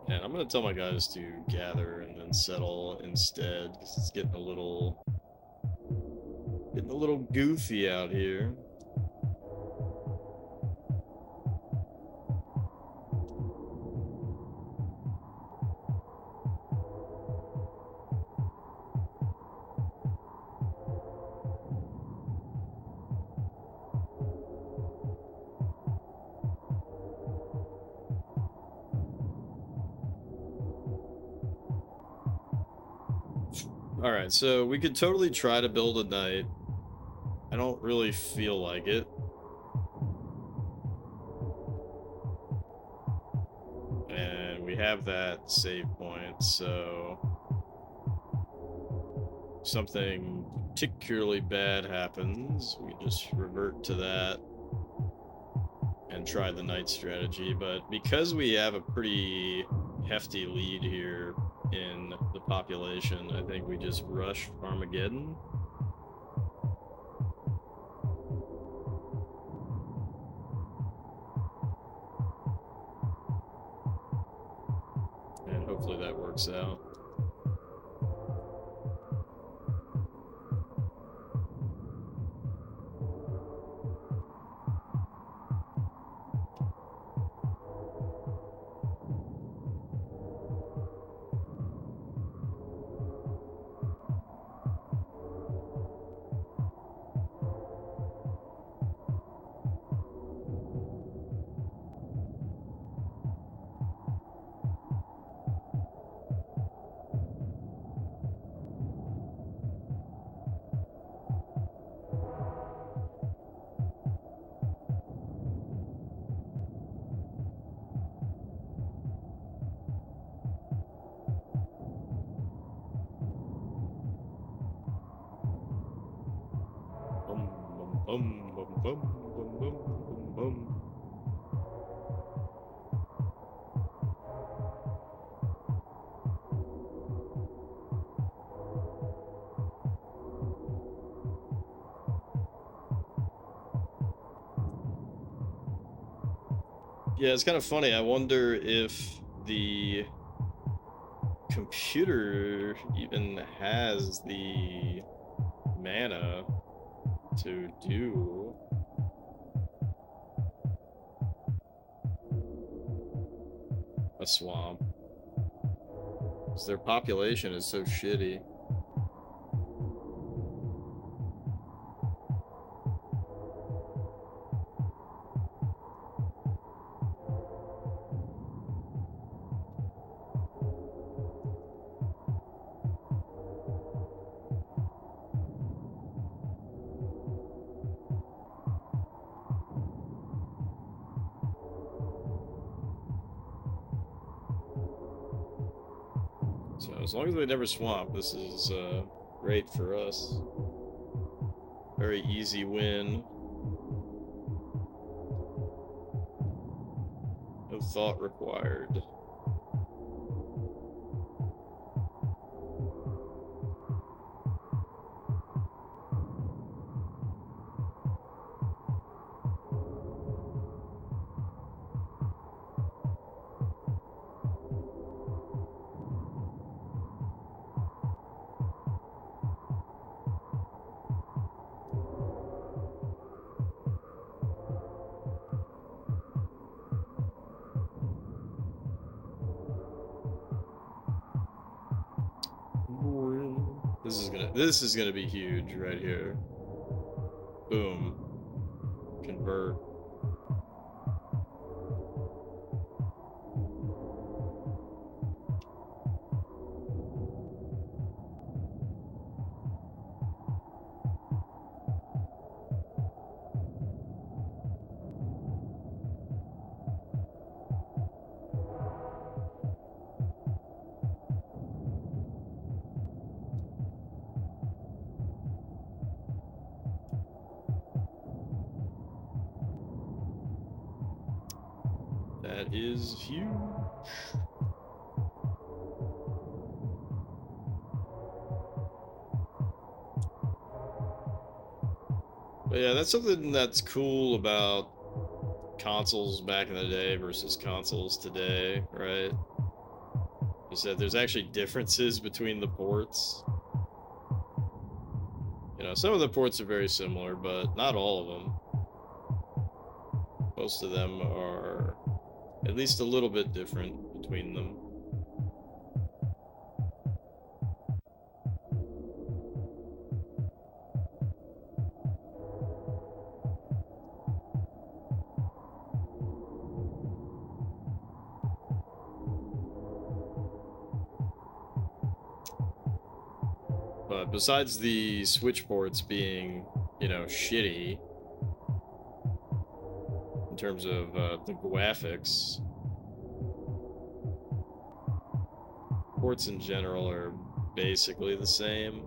And I'm gonna tell my guys to gather and then settle instead, because it's getting a little goofy out here. Alright, so we could totally try to build a knight. I don't really feel like it. And we have that save point, so something particularly bad happens, we just revert to that and try the knight strategy. But because we have a pretty hefty lead here in the population, I think we just rush Armageddon. And hopefully that works out. Bum, bum, bum, bum, bum, bum, bum. Yeah, it's kind of funny. I wonder if the computer even has the mana to do a swamp. Because their population is so shitty. So as long as they never swamp, this is great for us. Very easy win. No thought required. This is gonna be huge right here. Boom. Convert. That is huge. But yeah, that's something that's cool about consoles back in the day versus consoles today, right? Is that there's actually differences between the ports. You know, some of the ports are very similar, but not all of them. Most of them are at least a little bit different between them. But besides the Switch ports being, you know, shitty in terms of the graphics, ports in general are basically the same.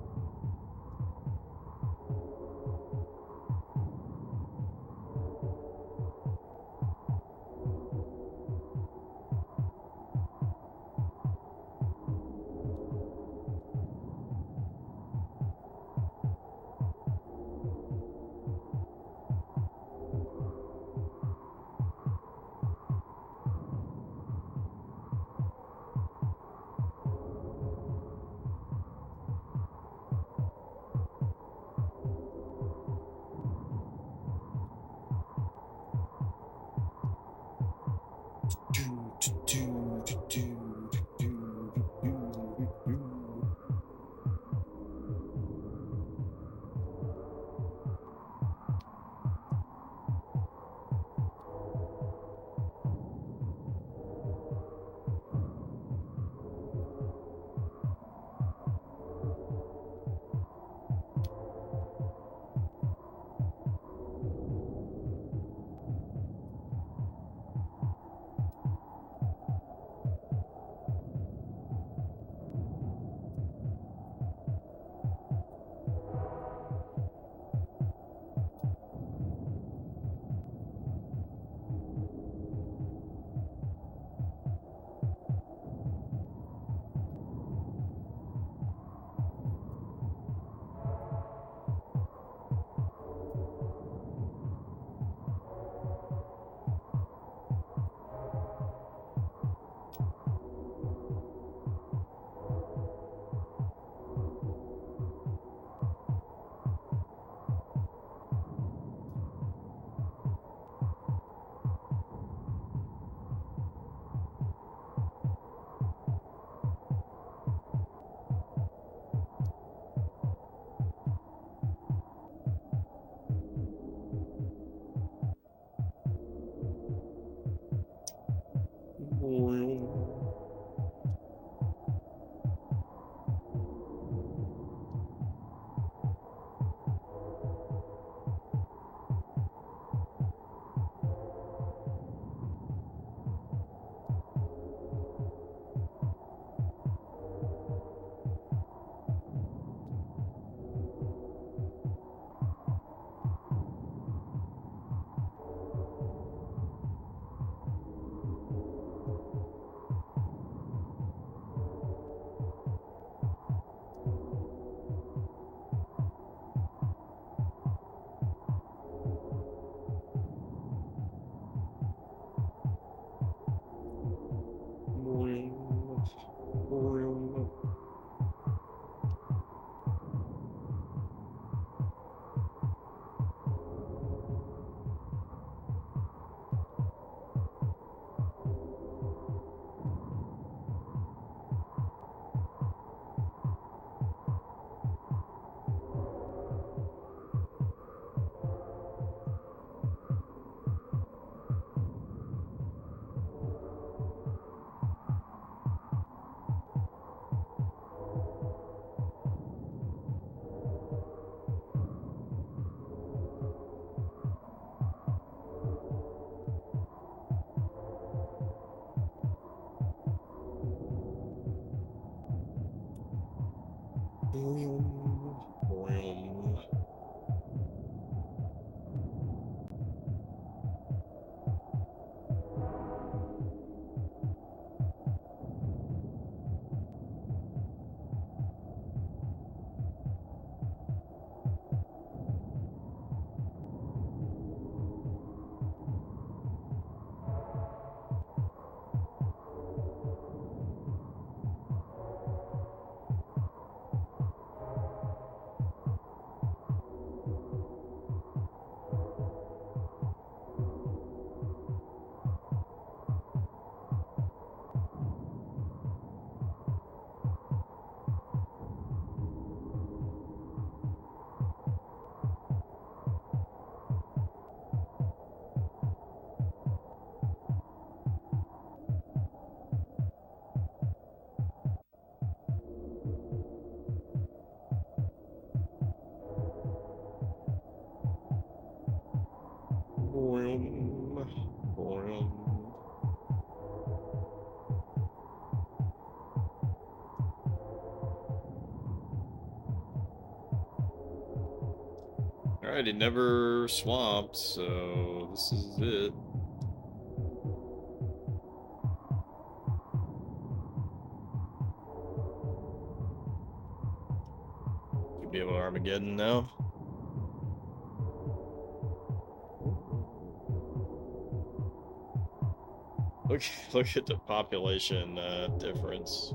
Alright, it never swamped, so this is it. Could be able to Armageddon now. Look at the population difference.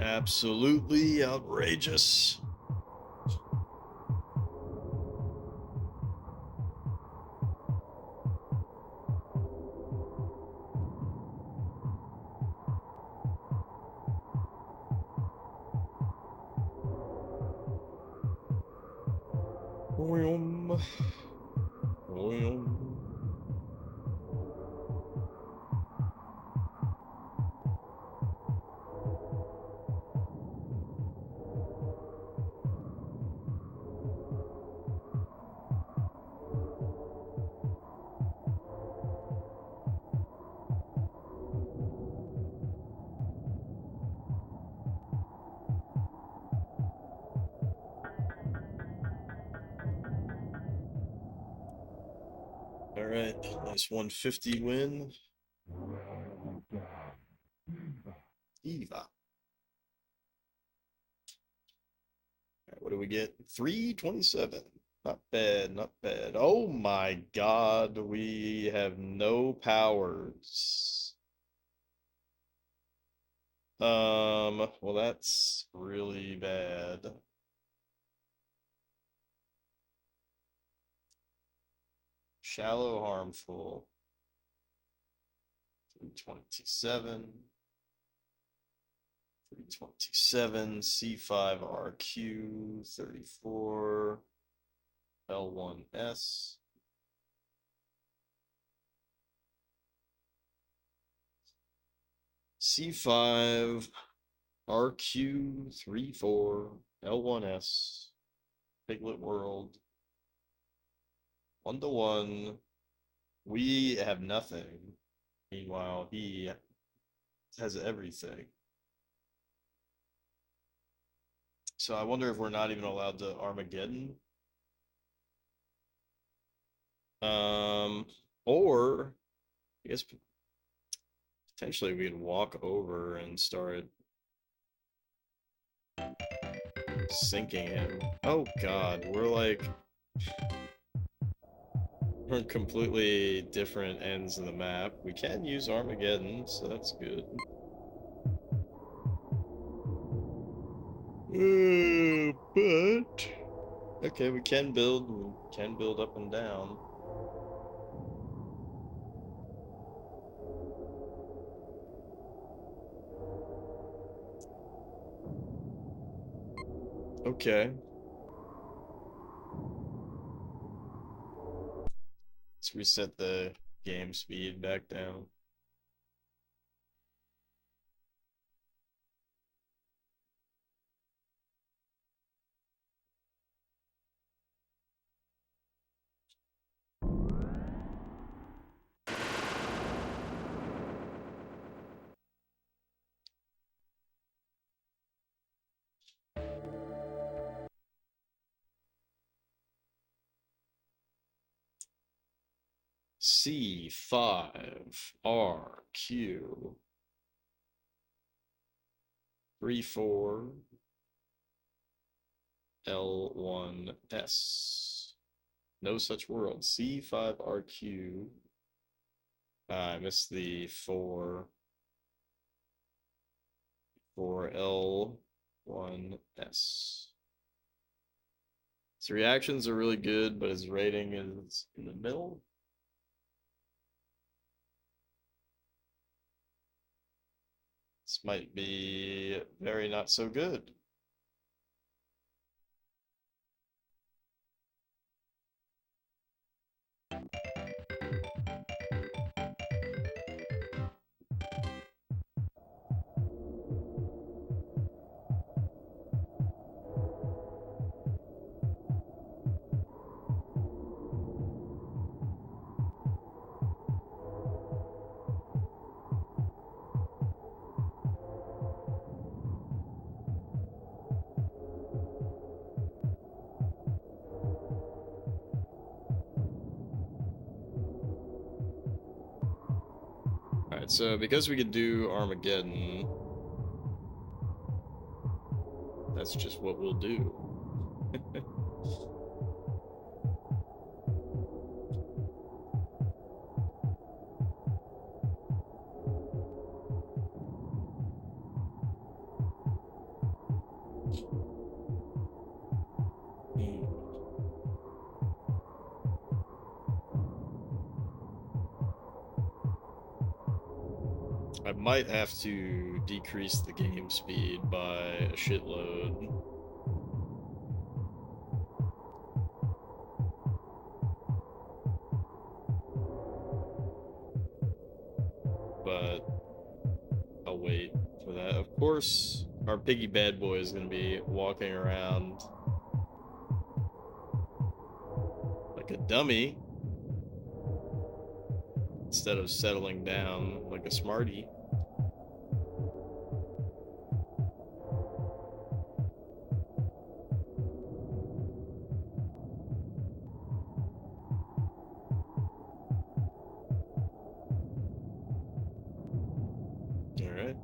Absolutely outrageous. Boom. Boom. All right, nice 150 win. Eva. All right, what do we get? 327. Not bad, not bad. Oh my God, we have no powers. Well, that's really bad. Shallow, harmful. 327. 327, C5RQ, 34, L1S. C5, RQ, 34, L1S, Piglet World. 1-1. We have nothing. Meanwhile, he has everything. So I wonder if we're not even allowed to Armageddon. Or I guess potentially we could walk over and start sinking him. Oh God, we're on completely different ends of the map. We can use Armageddon, so that's good. But okay, we can build up and down. Okay. Let's reset the game speed back down. C5RQ 34L1S. No such world. C5RQ. I missed the 4L1S. His reactions are really good, but his rating is in the middle. This might be very not so good. Alright, so because we could do Armageddon, that's just what we'll do. I might have to decrease the game speed by a shitload. But I'll wait for that. Of course, our piggy bad boy is going to be walking around like a dummy instead of settling down like a smarty. Alright.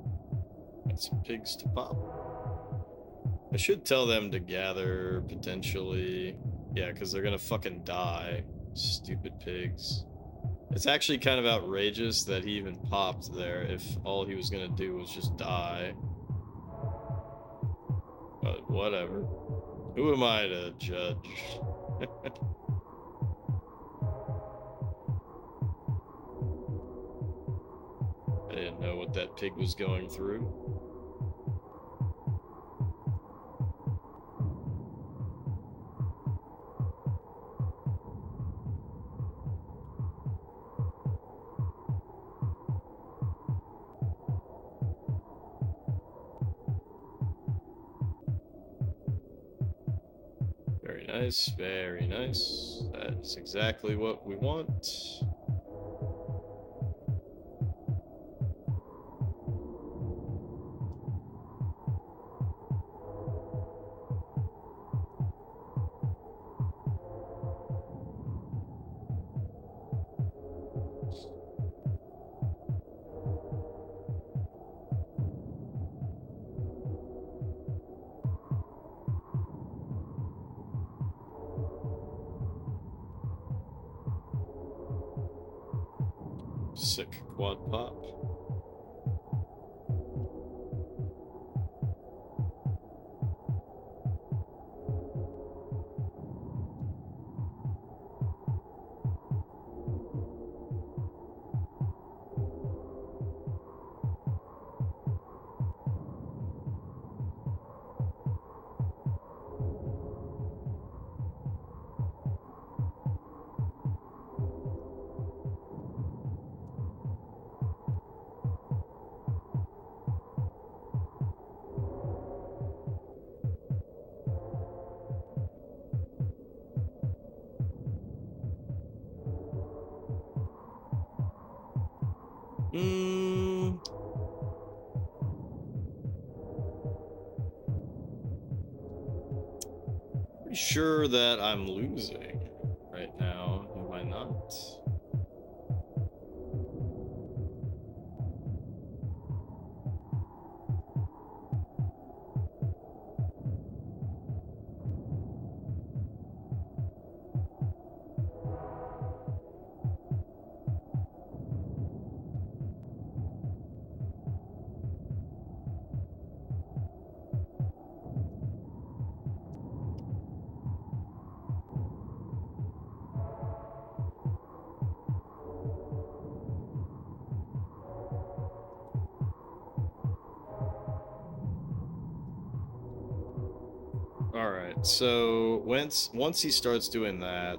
Got some pigs to pop. I should tell them to gather, potentially. Yeah, because they're gonna fucking die. Stupid pigs. It's actually kind of outrageous that he even popped there if all he was gonna do was just die. But whatever. Who am I to judge? I didn't know what that pig was going through. Very nice, very nice. That's exactly what we want. Sick quad pop. Pretty sure that I'm losing right now, am I not? Alright, so once he starts doing that,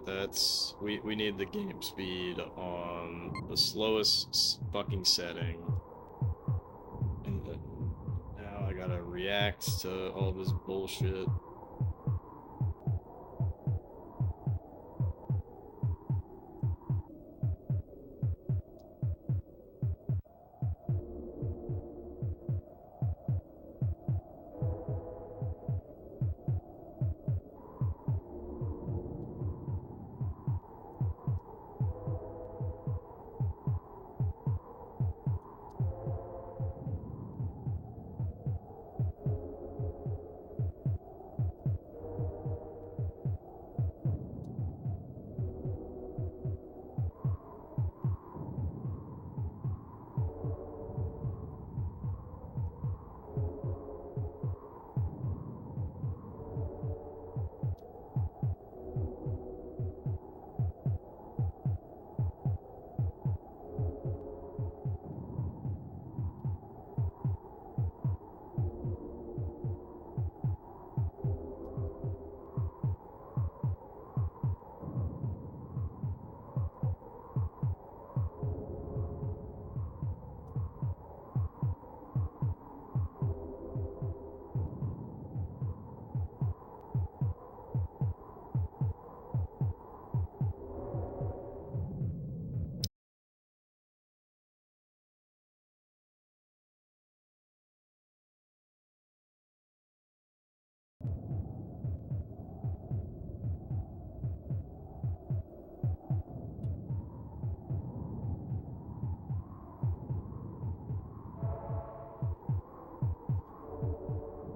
we need the game speed on the slowest fucking setting. And now I gotta react to all this bullshit.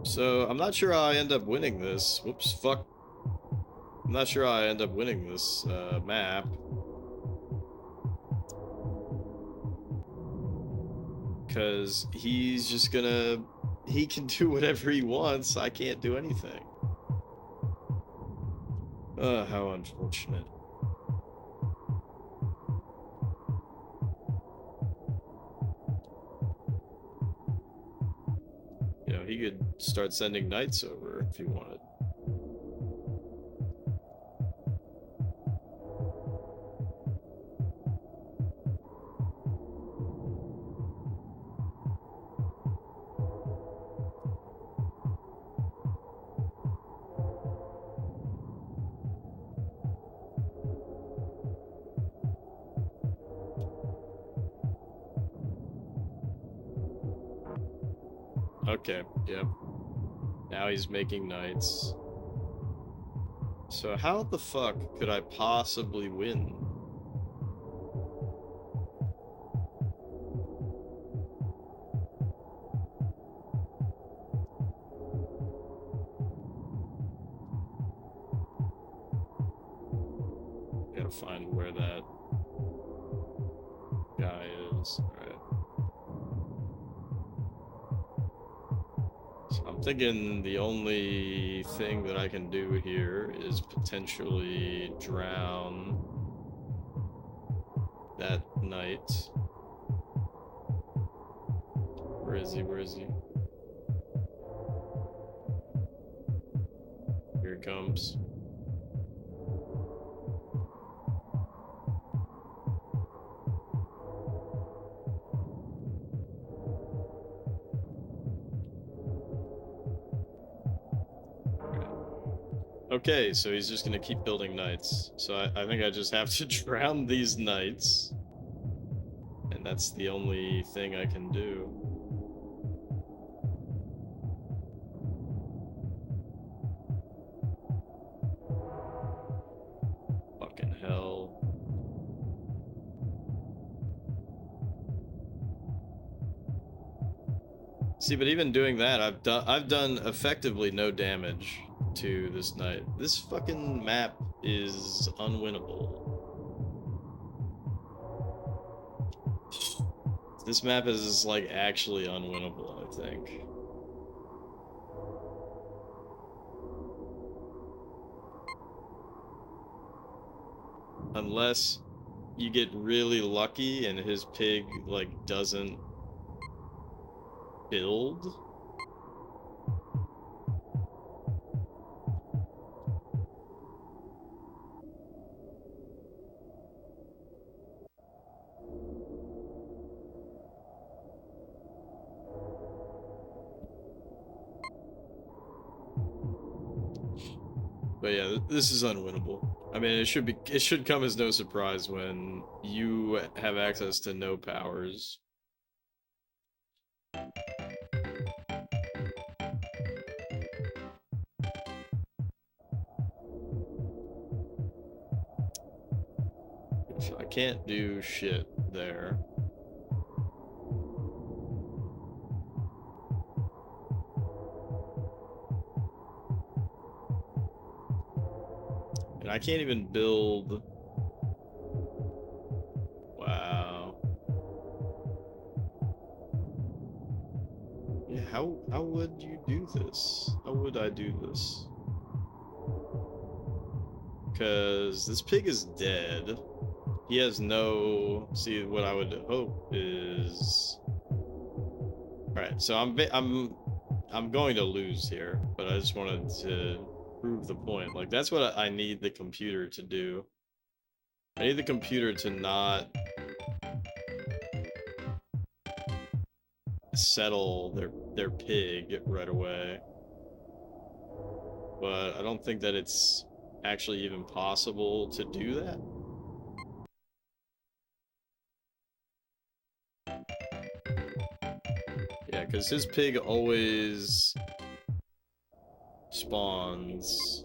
So, I'm not sure how I end up winning this. Whoops, fuck. I'm not sure how I end up winning this map. Because he's just gonna... He can do whatever he wants. I can't do anything. How unfortunate. You know, he could start sending knights over if he wanted. Okay, yep. Now he's making knights. So how the fuck could I possibly win? Gotta find where that guy is. Alright. So I'm thinking the only thing that I can do here is potentially drown that knight. Where is he? Where is he? Here he comes. Okay, so he's just gonna keep building knights. So I think I just have to drown these knights. And that's the only thing I can do. Fucking hell. See, but even doing that, I've done effectively no damage to this knight. This fucking map is unwinnable. This map is like actually unwinnable, I think. Unless you get really lucky and his pig like doesn't build. But yeah, this is unwinnable. I mean, it should come as no surprise when you have access to no powers. I can't do shit there. And I can't even build. Wow. Yeah, how would you do this? How would I do this? Because this pig is dead. He has no. See, what I would hope is. All right, so I'm going to lose here, but I just wanted to prove the point. Like that's what I need the computer to do. I need the computer to not settle their pig right away. But I don't think that it's actually even possible to do that. Yeah, because his pig always spawns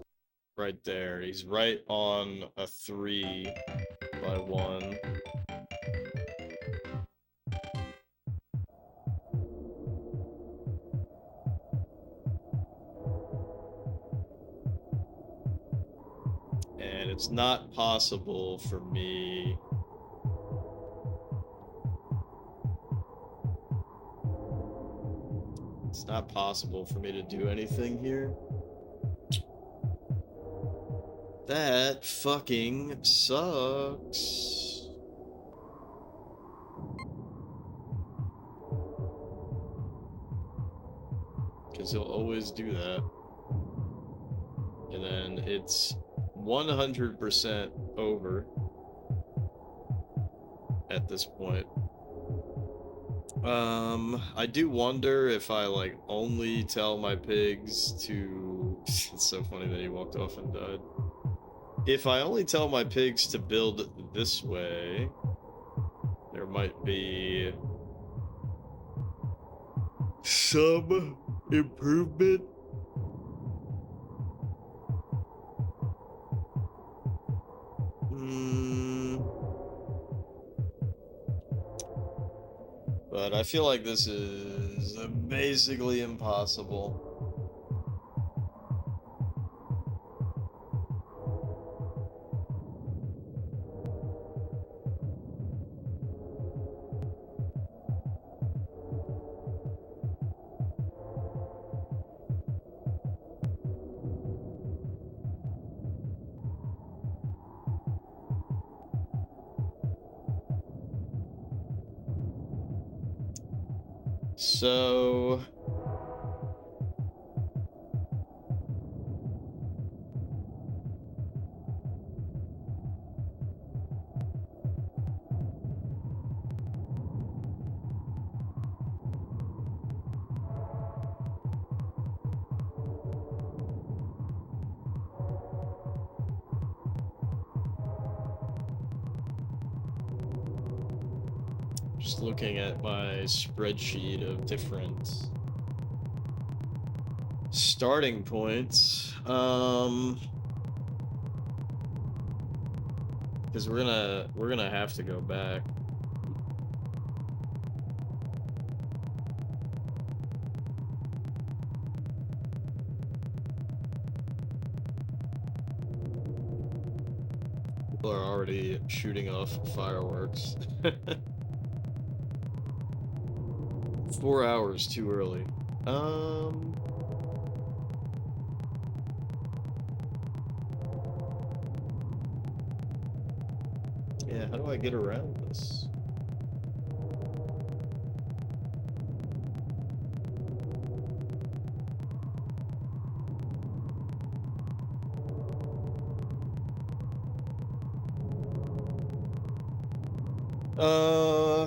right there. He's right on a 3x1. And it's not possible for me. It's not possible for me to do anything here. That fucking sucks. Because he'll always do that. And then it's 100% over at this point. I do wonder if I, like, only tell my pigs to... It's so funny that he walked off and died. If I only tell my pigs to build this way, there might be some improvement. But I feel like this is basically impossible. So just looking at my spreadsheet of different starting points, because we're gonna have to go back. People are already shooting off fireworks. 4 hours too early. Yeah, how do I get around this?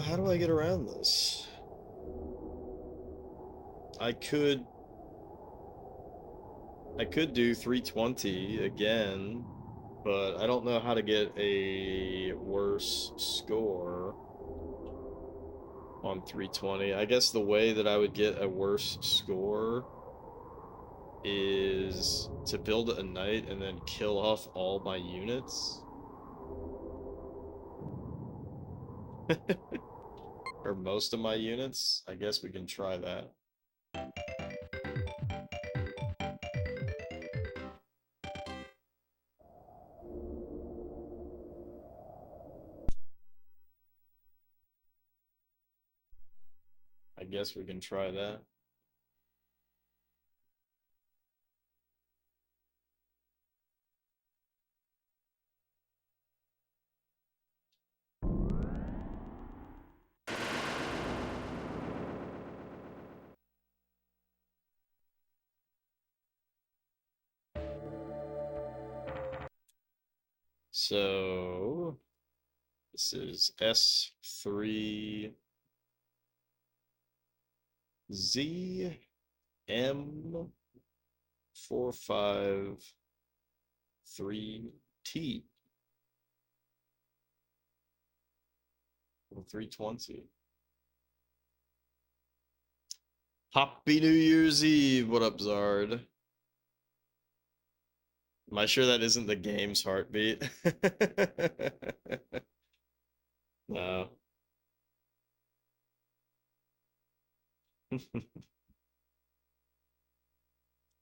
How do I get around this? I could I could do 320 again, but I don't know how to get a worse score on 320. I guess the way that I would get a worse score is to build a knight and then kill off all my units. Or most of my units. I guess we can try that. I guess we can try that. So this is S3 Z M 453T 320. Happy New Year's Eve. What up, Zard? Am I sure that isn't the game's heartbeat? No.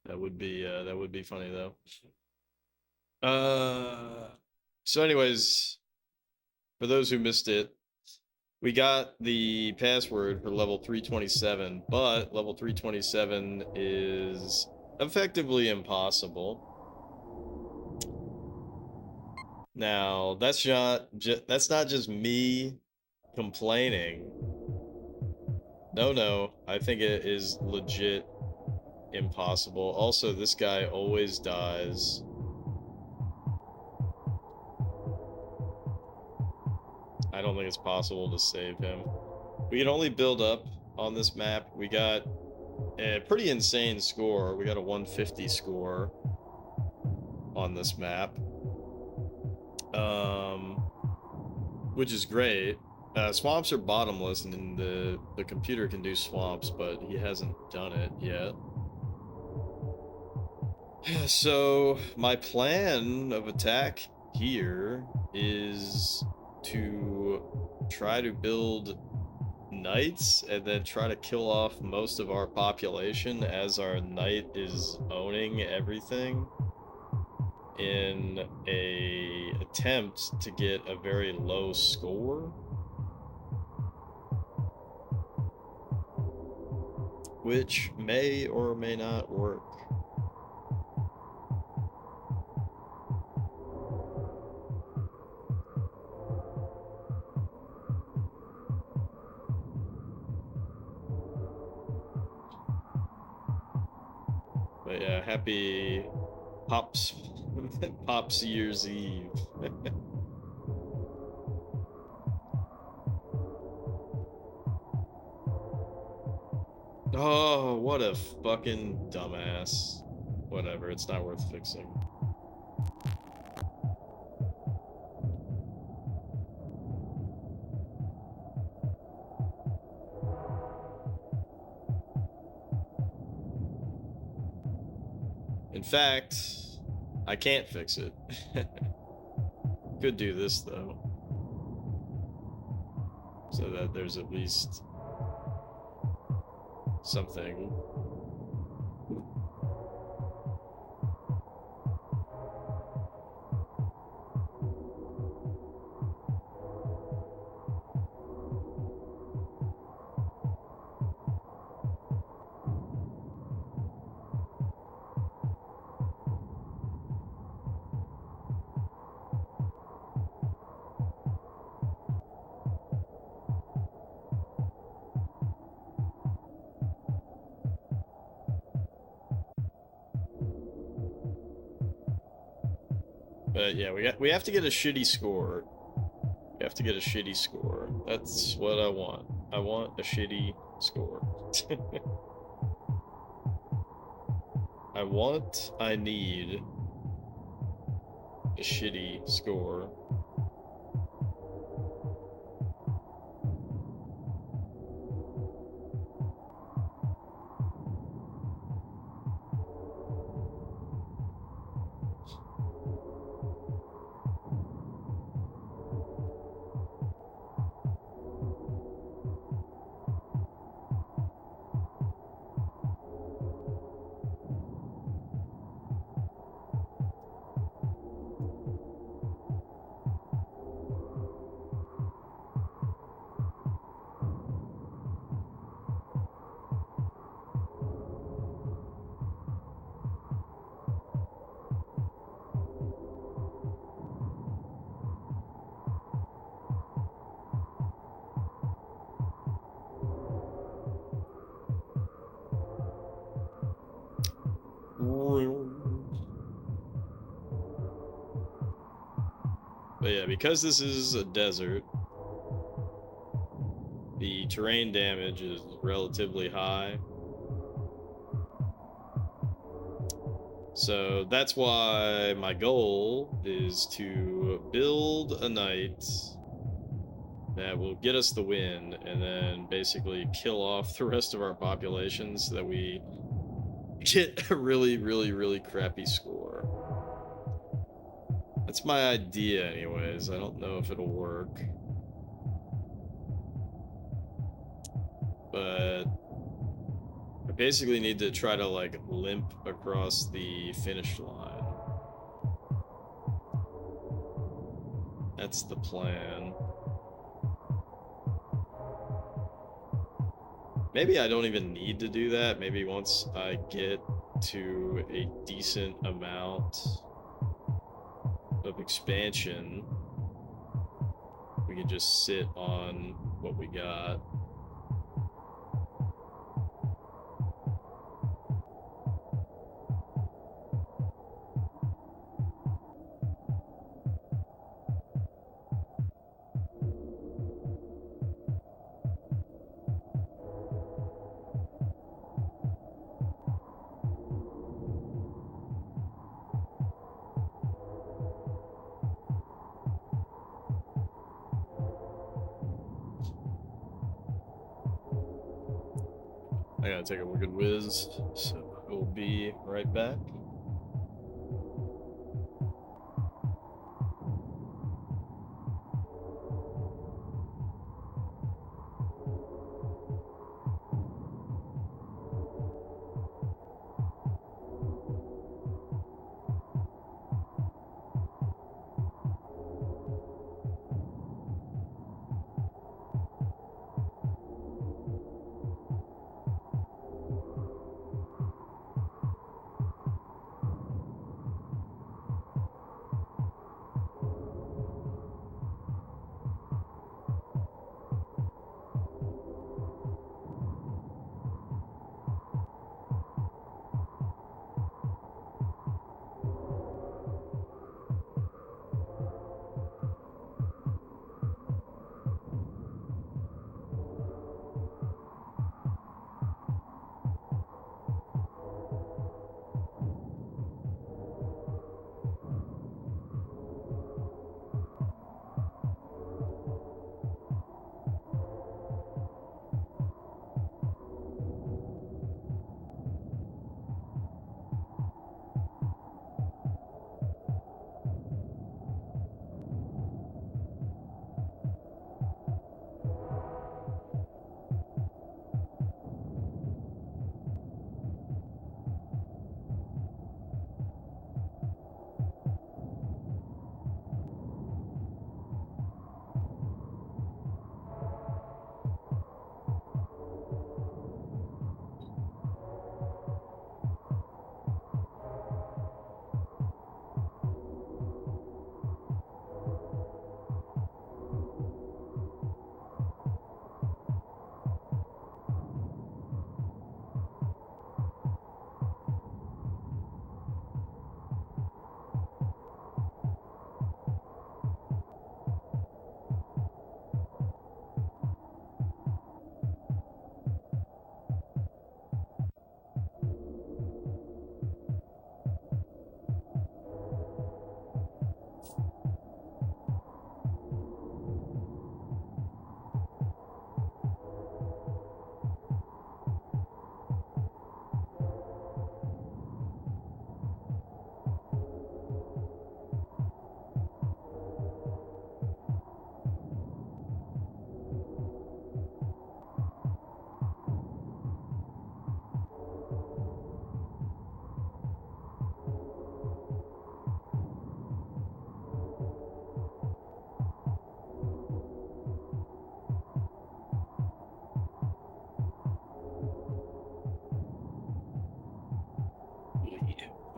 That would be funny though. So anyways, for those who missed it, we got the password for level 327, but level 327 is effectively impossible. Now, that's not just me complaining. No, I think it is legit impossible. Also, this guy always dies. I don't think it's possible to save him. We can only build up on this map. We got a pretty insane score. We got a 150 score on this map. Which is great. Swamps are bottomless, and the computer can do swamps, but he hasn't done it yet. So my plan of attack here is to try to build knights and then try to kill off most of our population as our knight is owning everything in a attempt to get a very low score, which may or may not work. But yeah, happy Pops Year's Eve. Oh, what a fucking dumbass. Whatever, it's not worth fixing. In fact, I can't fix it. Could do this though, so that there's at least something. But yeah, we have to get a shitty score. We have to get a shitty score. That's what I want. I want a shitty score. I need a shitty score. But yeah, because this is a desert, the terrain damage is relatively high. So that's why my goal is to build a knight that will get us the win and then basically kill off the rest of our population so that we get a really, really, really crappy score. That's my idea anyways. I don't know if it'll work. But I basically need to try to like limp across the finish line. That's the plan. Maybe I don't even need to do that. Maybe once I get to a decent amount of expansion, we can just sit on what we got. I gotta take a look at Wiz, so we'll be right back.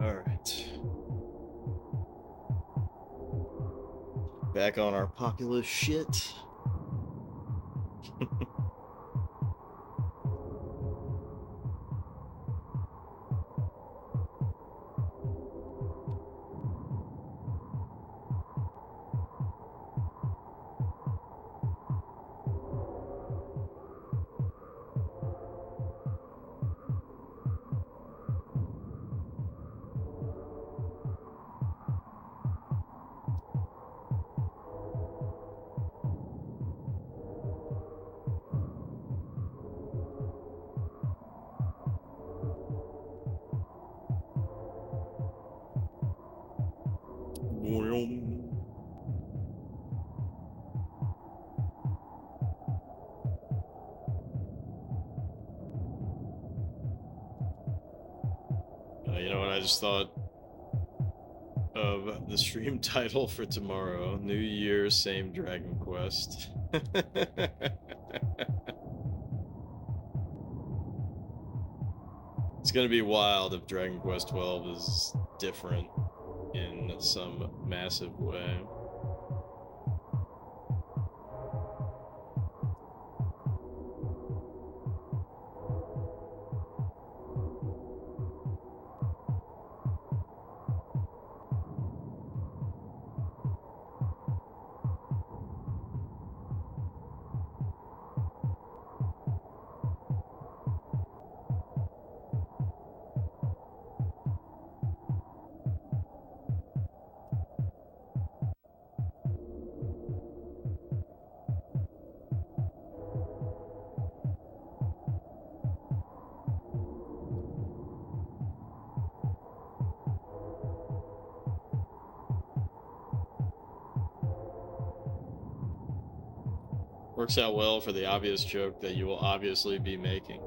Alright. Back on our Populous shit. You know what I just thought of the stream title for tomorrow? New Year, same Dragon Quest. It's gonna be wild if Dragon Quest 12 is different in some massive way. Works out well for the obvious joke that you will obviously be making.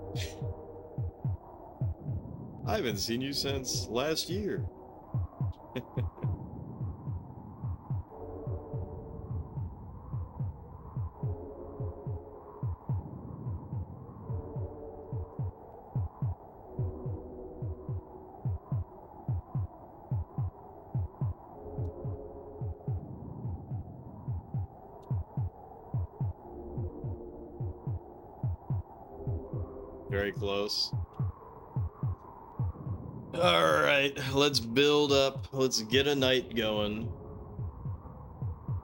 I haven't seen you since last year. Very close. Alright, let's build up. Let's get a night going.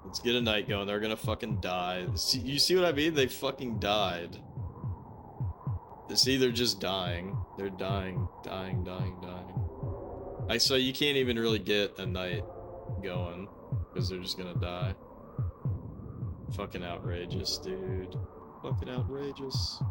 Let's get a night going. They're gonna fucking die. See, you see what I mean? They fucking died. See, they're just dying. They're dying, dying, dying, dying. So you can't even really get a night going because they're just gonna die. Fucking outrageous, dude. Fucking outrageous.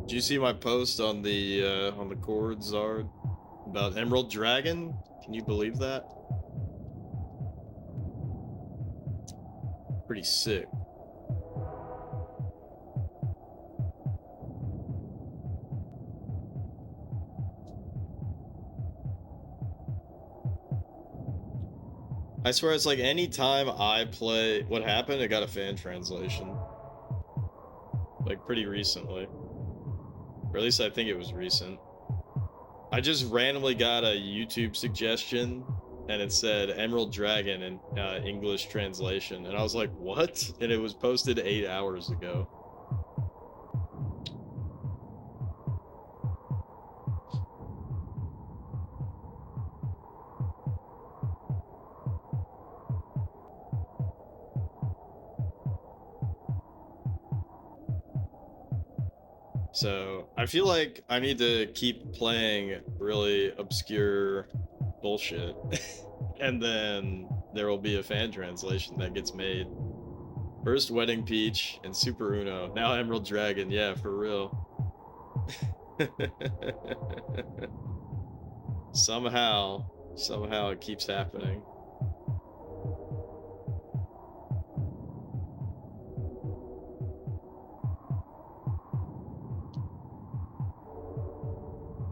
Did you see my post on the Cord Zard about Emerald Dragon? Can you believe that? Pretty sick. I swear it's like any time I play What Happened, it got a fan translation. Like pretty recently. Or at least I think it was recent. I just randomly got a YouTube suggestion and it said Emerald Dragon in English translation. And I was like, what? And it was posted 8 hours ago. So, I feel like I need to keep playing really obscure bullshit. And then there will be a fan translation that gets made. First Wedding Peach and Super Uno. Now Emerald Dragon. Yeah, for real. Somehow it keeps happening.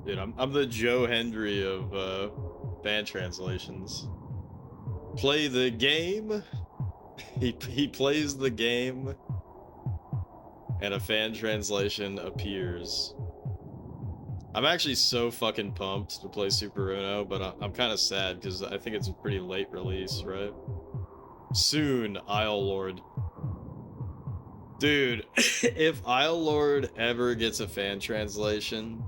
Dude, I'm the Joe Hendry of fan translations. Play the game. He plays the game, and a fan translation appears. I'm actually so fucking pumped to play Super Uno, but I'm kind of sad because I think it's a pretty late release, right? Soon, Isle Lord. Dude, if Isle Lord ever gets a fan translation,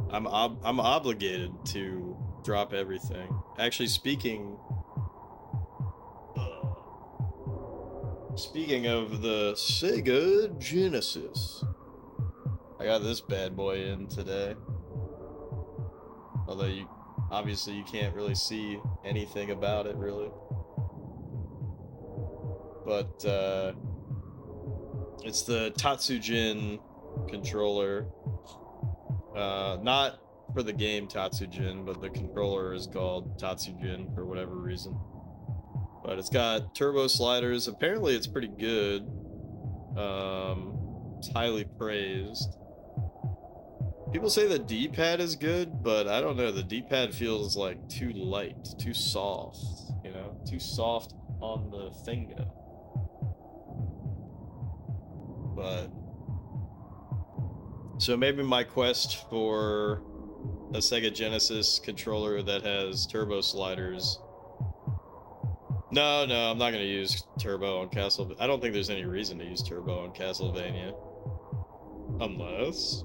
I'm obligated to drop everything. Actually, speaking of the Sega Genesis, I got this bad boy in today. Although obviously you can't really see anything about it, really. But it's the Tatsujin controller. Not for the game Tatsujin, but the controller is called Tatsujin for whatever reason. But it's got turbo sliders. Apparently it's pretty good. It's highly praised. People say the D-pad is good, but I don't know. The D-pad feels like too light, too soft, you know? Too soft on the finger. But so maybe my quest for a Sega Genesis controller that has turbo sliders. No, I'm not gonna use turbo on Castlevania. I don't think there's any reason to use turbo on Castlevania. Unless...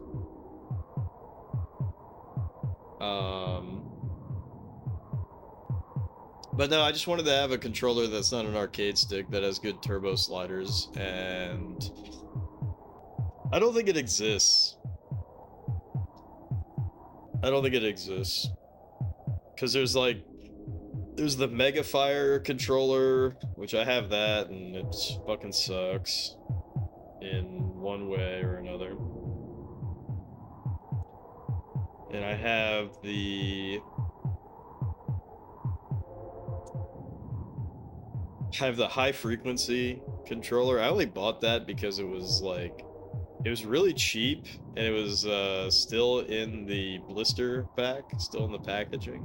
But no, I just wanted to have a controller that's not an arcade stick that has good turbo sliders, and I don't think it exists. Because there's the Mega Fire controller, which I have that, and it fucking sucks in one way or another. And I have the high frequency controller. I only bought that because it was really cheap, and it was still in the blister pack, still in the packaging.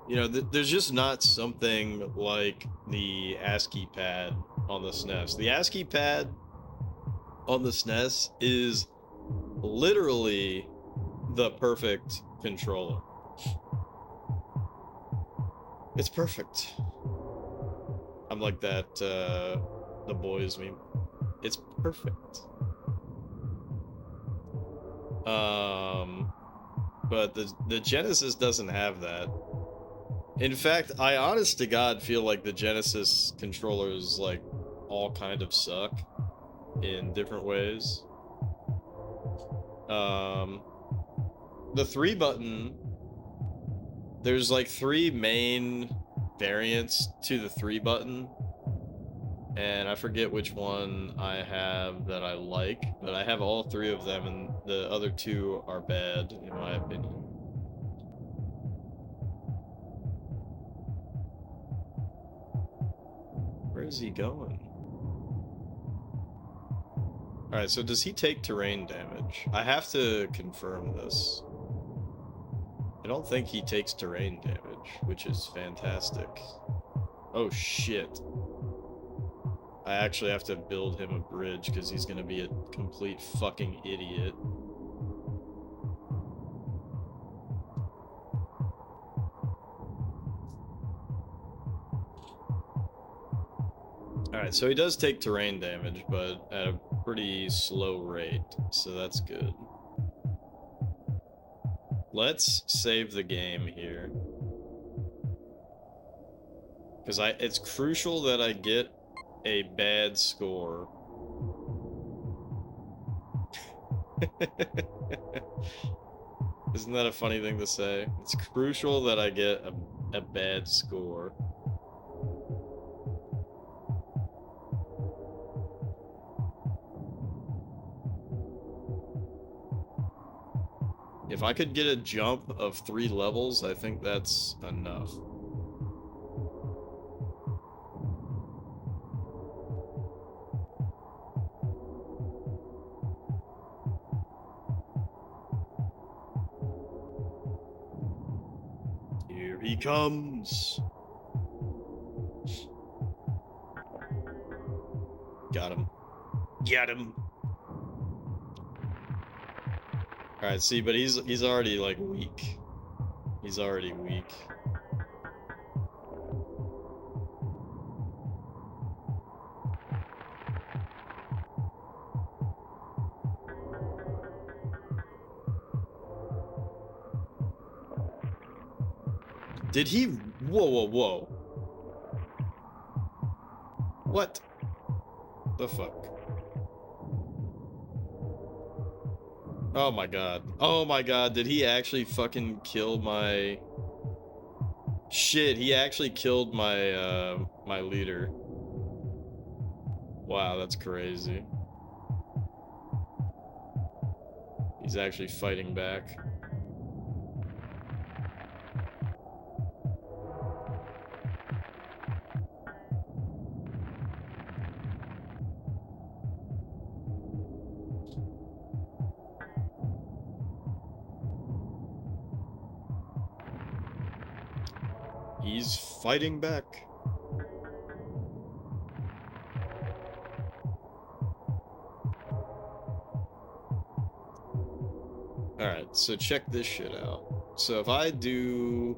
You know, there's just not something like the ASCII pad on the SNES. The ASCII pad on the SNES is literally the perfect controller. It's perfect. I'm like that, the boys meme. It's perfect. But the Genesis doesn't have that. In fact, I honest to God feel like the Genesis controllers all kind of suck in different ways. The 3-button, there's 3 main variants to the 3-button, and I forget which one I have that I like, but I have all 3 of them, and the other 2 are bad, in my opinion. Where is he going? Alright, so does he take terrain damage? I have to confirm this. I don't think he takes terrain damage, which is fantastic. Oh shit. I actually have to build him a bridge because he's gonna be a complete fucking idiot. Alright, so he does take terrain damage, but at a pretty slow rate, so that's good. Let's save the game here. Because it's crucial that I get a bad score. Isn't that a funny thing to say? It's crucial that I get a bad score. If I could get a jump of 3 levels, I think that's enough. Here he comes. Got him. Got him. Alright, see, but he's already, like, weak. He's already weak. Did he? Whoa, whoa, whoa. What the fuck? Oh my god. Oh my god, did he actually fucking kill my... Shit, he actually killed my, my leader. Wow, that's crazy. He's actually fighting back. He's fighting back. Alright, so check this shit out. So if I do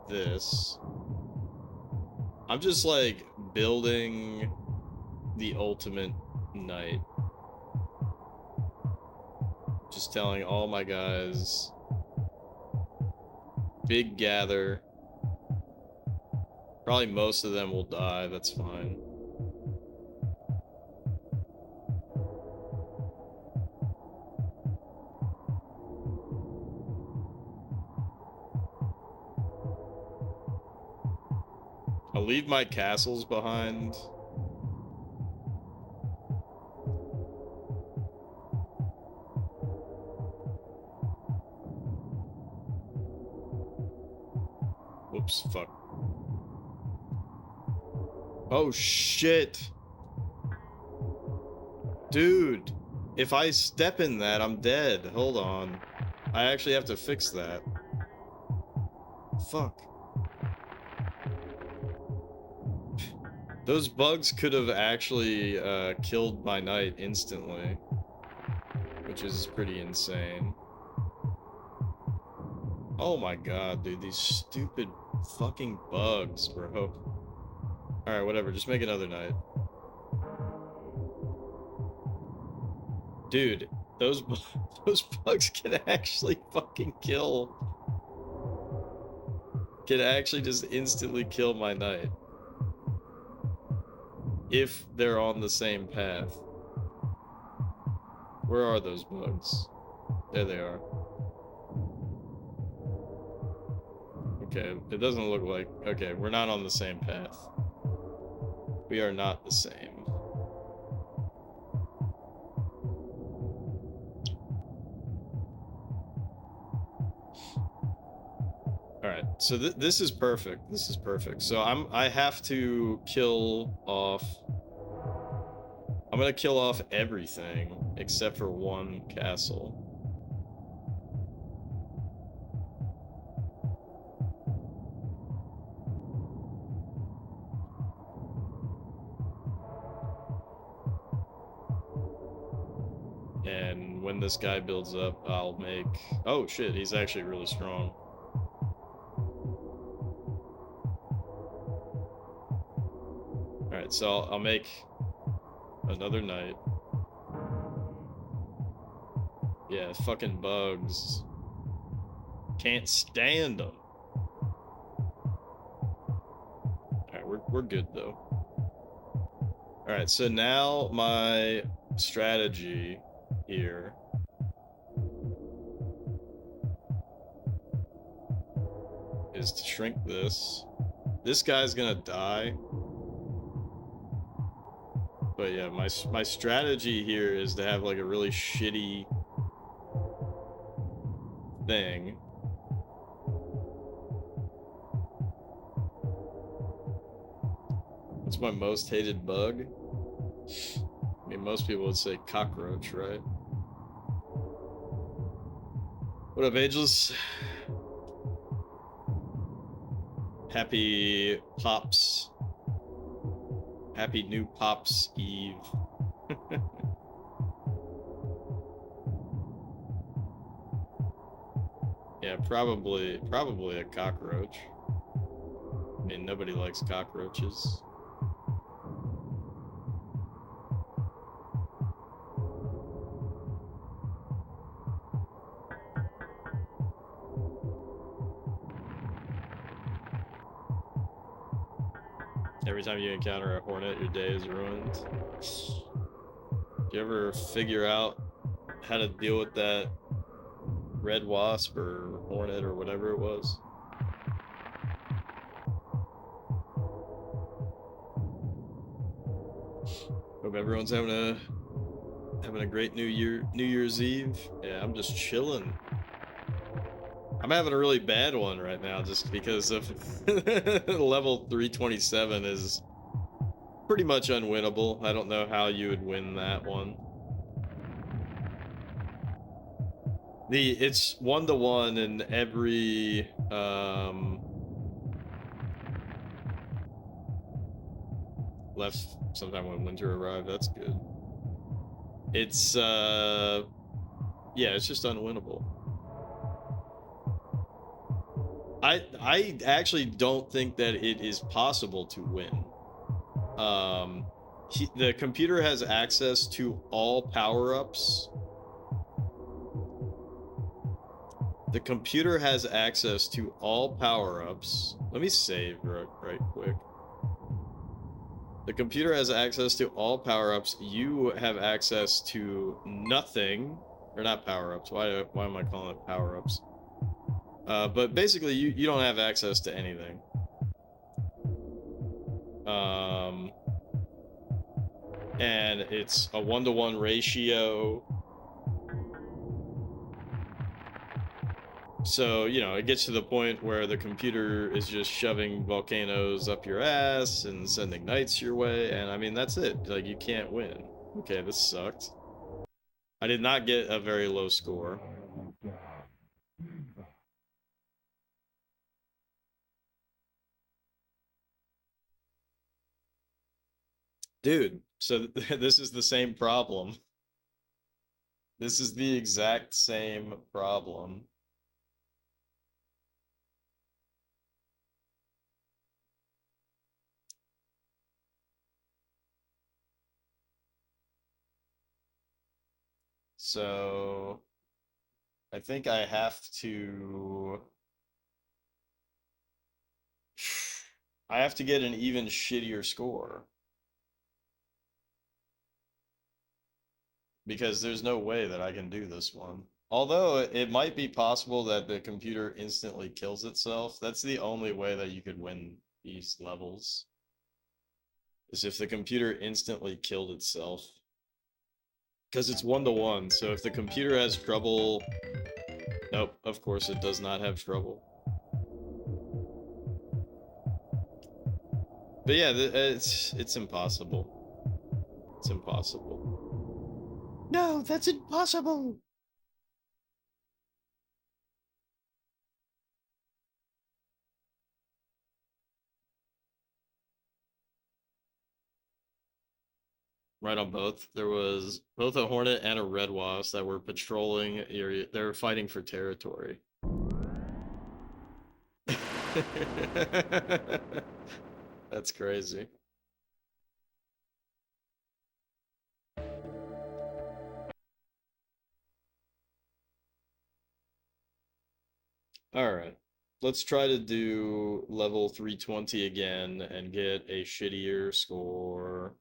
this, I'm just like building the ultimate knight. Just telling all my guys, big gather. Probably most of them will die, that's fine. I'll leave my castles behind. Whoops, fuck. Oh shit. Dude, if I step in that, I'm dead. Hold on. I actually have to fix that. Fuck. Those bugs could have actually killed my knight instantly, which is pretty insane. Oh my god, dude, these stupid fucking bugs, bro. Alright, whatever, just make another knight. Dude, those bugs can actually fucking kill. Can actually just instantly kill my knight. If they're on the same path. Where are those bugs? There they are. Okay, it doesn't look like... Okay, we're not on the same path. We are not the same. Alright, so this is perfect. This is perfect. So I have to kill off... I'm gonna kill off everything except for one castle. And when this guy builds up, I'll make... Oh shit, he's actually really strong. Alright, so I'll make another knight. Yeah, fucking bugs. Can't stand them. Alright, we're good though. Alright, so now my strategy here is to shrink this. This guy's gonna die. But yeah, my strategy here is to have like a really shitty thing. What's my most hated bug? I mean, most people would say cockroach, right? What up, Ageless? Happy Pops. Happy new Pops Eve. Yeah, probably a cockroach. I mean, nobody likes cockroaches. Every time you encounter a hornet, your day is ruined. Do you ever figure out how to deal with that red wasp or hornet or whatever it was? Hope everyone's having a great New Year's Eve. Yeah, I'm just chilling. I'm having a really bad one right now just because of level 327 is pretty much unwinnable. I don't know how you would win that one. It's 1-to-1 in every left sometime when winter arrived. That's good. It's yeah, it's just unwinnable. I actually don't think that it is possible to win. The computer has access to all power-ups. The computer has access to all power-ups. Let me save right quick. The computer has access to all power-ups. You have access to nothing. Or not power-ups. Why am I calling it power-ups? But basically, you don't have access to anything. And it's a 1-to-1 ratio. So, you know, it gets to the point where the computer is just shoving volcanoes up your ass and sending knights your way, and I mean, that's it. Like, you can't win. Okay, this sucked. I did not get a very low score. Dude, so this is the same problem. This is the exact same problem. So I think I have to get an even shittier score. Because there's no way that I can do this one. Although it might be possible that the computer instantly kills itself. That's the only way that you could win these levels. Is if the computer instantly killed itself. Because it's 1-to-1, so if the computer has trouble... Nope, of course it does not have trouble. But yeah, it's impossible. It's impossible. No, that's impossible! Right on both. There was both a hornet and a red wasp that were patrolling area. They were fighting for territory. That's crazy. Alright. Let's try to do level 320 again and get a shittier score.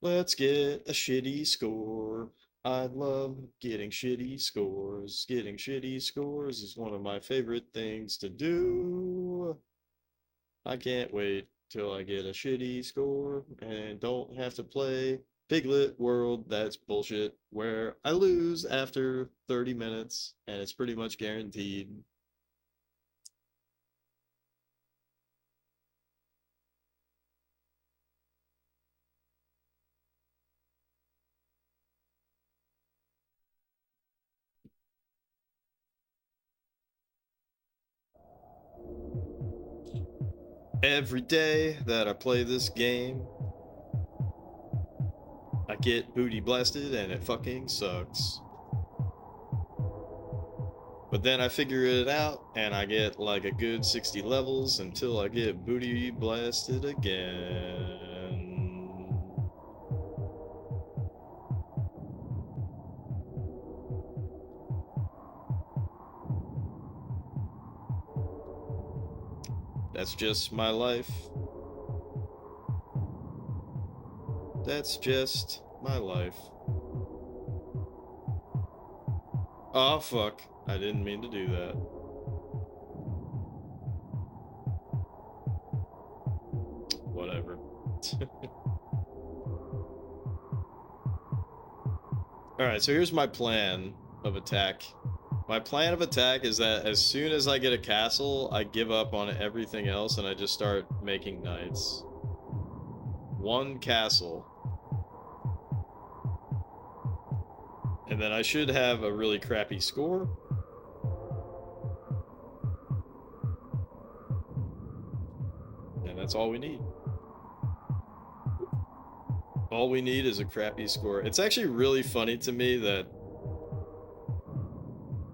Let's get a shitty score. I love getting shitty scores. Getting shitty scores is one of my favorite things to do. I can't wait till I get a shitty score and don't have to play Piglet world, that's bullshit, where I lose after 30 minutes and it's pretty much guaranteed. Every day that I play this game, I get booty blasted and it fucking sucks. But then I figure it out and I get like a good 60 levels until I get booty blasted again. That's just my life. That's just my life. Oh, fuck. I didn't mean to do that. Whatever. Alright, so here's my plan of attack. My plan of attack is that as soon as I get a castle, I give up on everything else and I just start making knights. One castle. And then I should have a really crappy score. And that's all we need. All we need is a crappy score. It's actually really funny to me that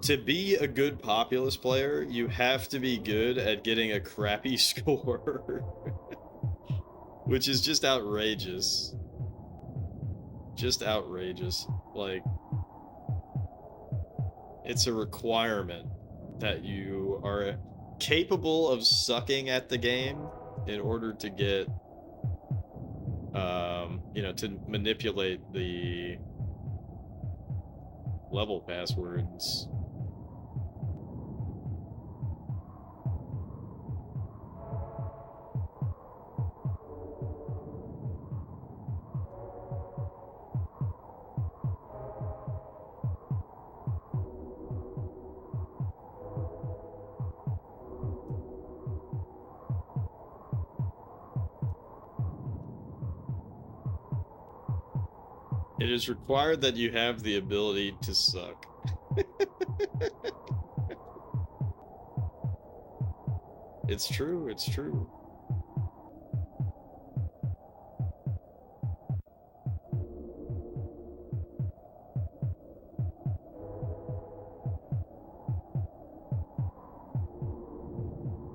to be a good Populous player, you have to be good at getting a crappy score. Which is just outrageous. Just outrageous. Like, it's a requirement that you are capable of sucking at the game in order to get, you know, to manipulate the level passwords. It is required that you have the ability to suck. It's true, it's true.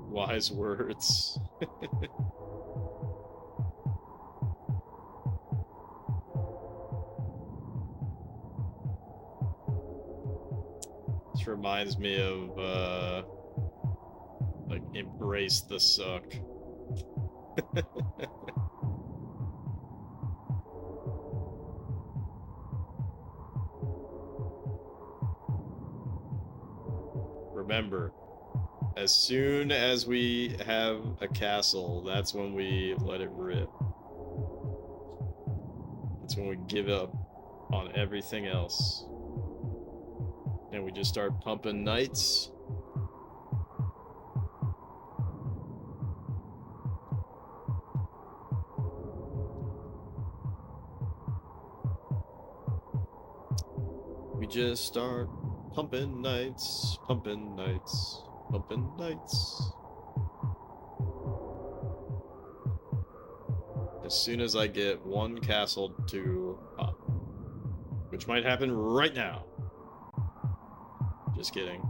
Wise words. This reminds me of, like, embrace the suck. Remember, as soon as we have a castle, that's when we let it rip. That's when we give up on everything else. And we just start pumping knights. We just start pumping knights, pumping knights, pumping knights. As soon as I get one castle to pop, which might happen right now. Just kidding.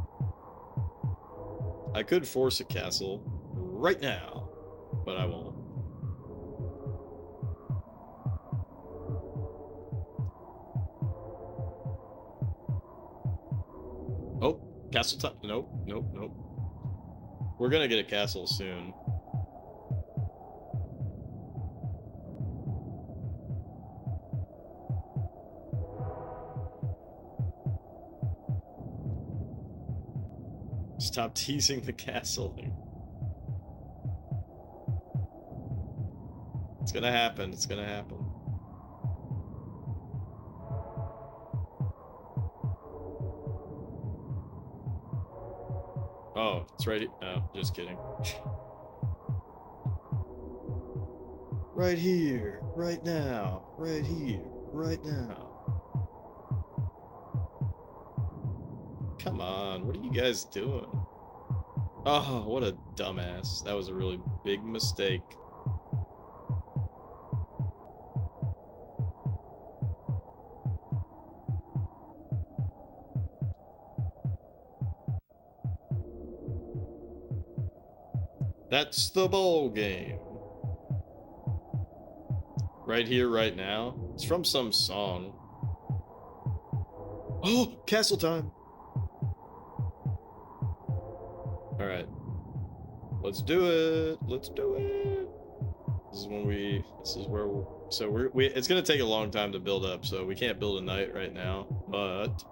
I could force a castle right now, but I won't. Oh, castle time. Nope, nope, nope. We're gonna get a castle soon. Stop teasing the castle. It's gonna happen. It's gonna happen. It's right. No, just kidding. Right here, right now, right here, right now. Come on, what are you guys doing? Oh, what a dumbass. That was a really big mistake. That's the ball game. Right here, right now. It's from some song. Oh, castle time. All right. Let's do it. Let's do it. This is when this is where it's going to take a long time to build up, so we can't build a knight right now. But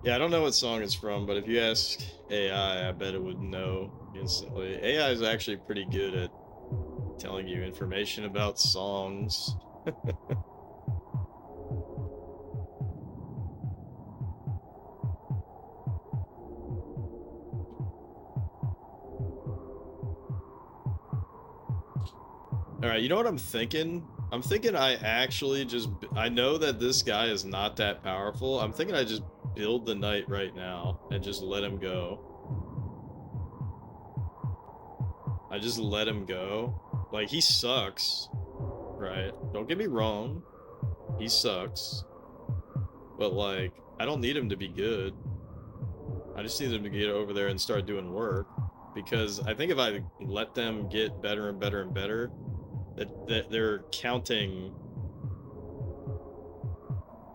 yeah, I don't know what song it's from, but if you ask AI, I bet it would know instantly. AI is actually pretty good at telling you information about songs. All right, you know what I'm thinking? I'm thinking I know that this guy is not that powerful. I'm thinking I just build the knight right now and just let him go. I just let him go. Like, he sucks, right? Don't get me wrong. He sucks. But, like, I don't need him to be good. I just need him to get over there and start doing work. Because I think if I let them get better and better and better, that they're counting,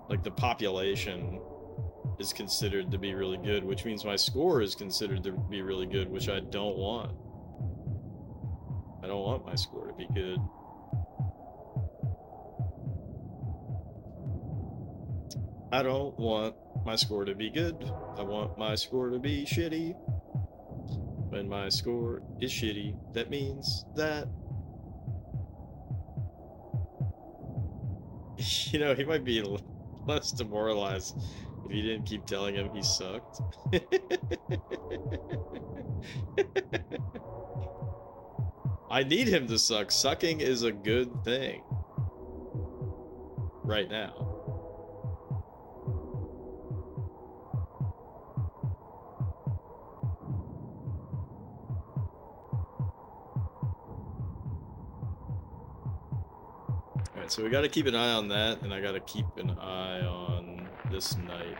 like, the population is considered to be really good, which means my score is considered to be really good, which I don't want. I don't want my score to be good. I don't want my score to be good. I want my score to be shitty. When my score is shitty, that means that you know, he might be less demoralized if you didn't keep telling him he sucked. I need him to suck. Sucking is a good thing. Right now. Alright, so we gotta keep an eye on that, and I gotta keep an eye on this knight.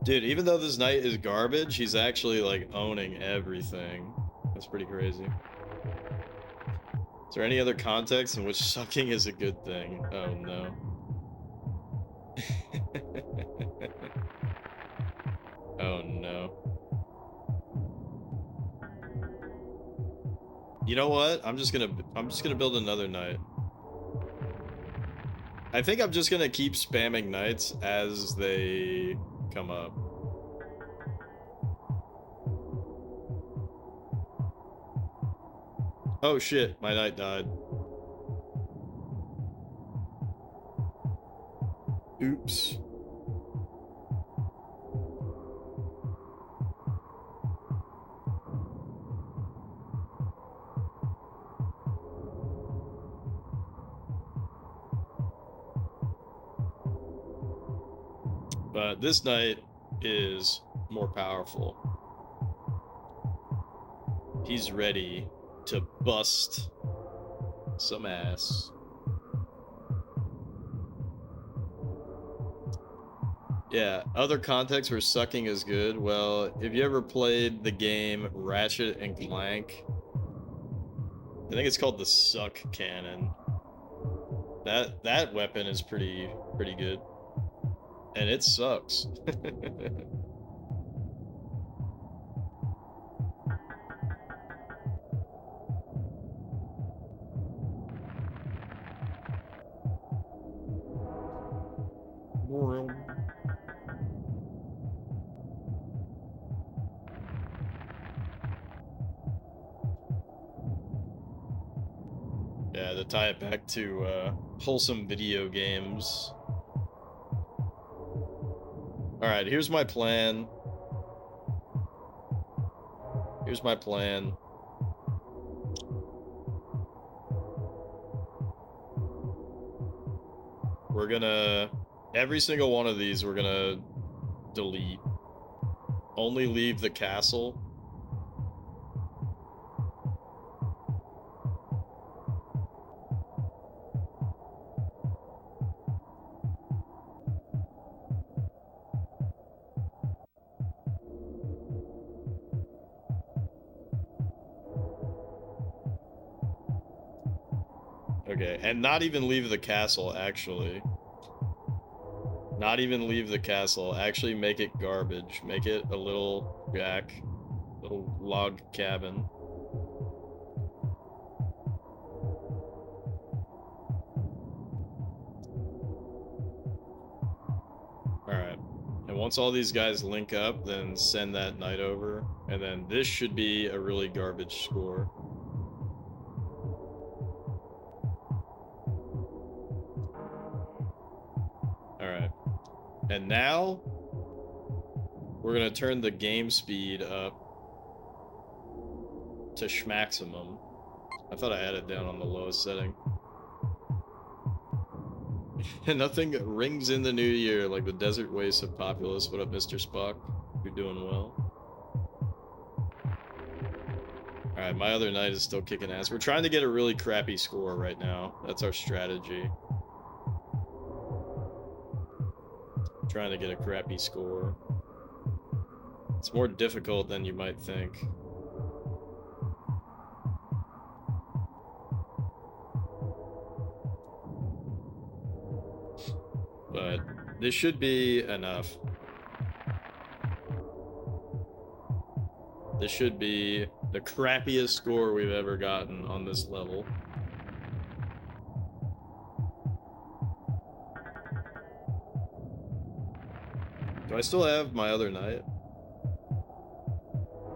Dude, even though this knight is garbage, he's actually, like, owning everything. That's pretty crazy. Is there any other context in which sucking is a good thing? Oh, no. Oh, no. You know what? I'm just gonna build another knight. I think I'm just gonna keep spamming knights as they come up. Oh shit, my knight died. Oops. But this knight is more powerful. He's ready to bust some ass. Yeah, other contexts where sucking is good. Well, if you ever played the game Ratchet and Clank, I think it's called the Suck Cannon. That weapon is pretty good. And it sucks. Yeah, to tie it back to wholesome video games. Alright, here's my plan. Here's my plan. We're gonna... Every single one of these we're gonna delete. Only leave the castle. Okay, and not even leave the castle, actually. Not even leave the castle. Actually make it garbage. Make it a little shack. Little log cabin. Alright. And once all these guys link up, then send that knight over. And then this should be a really garbage score. Alright. And now, we're gonna turn the game speed up to schmaximum. I thought I had it down on the lowest setting. Nothing rings in the new year like the desert wastes of Populous. What up, Mr. Spock? You're doing well. Alright, my other knight is still kicking ass. We're trying to get a really crappy score right now. That's our strategy. Trying to get a crappy score. It's more difficult than you might think. But this should be enough. This should be the crappiest score we've ever gotten on this level. Do I still have my other knight?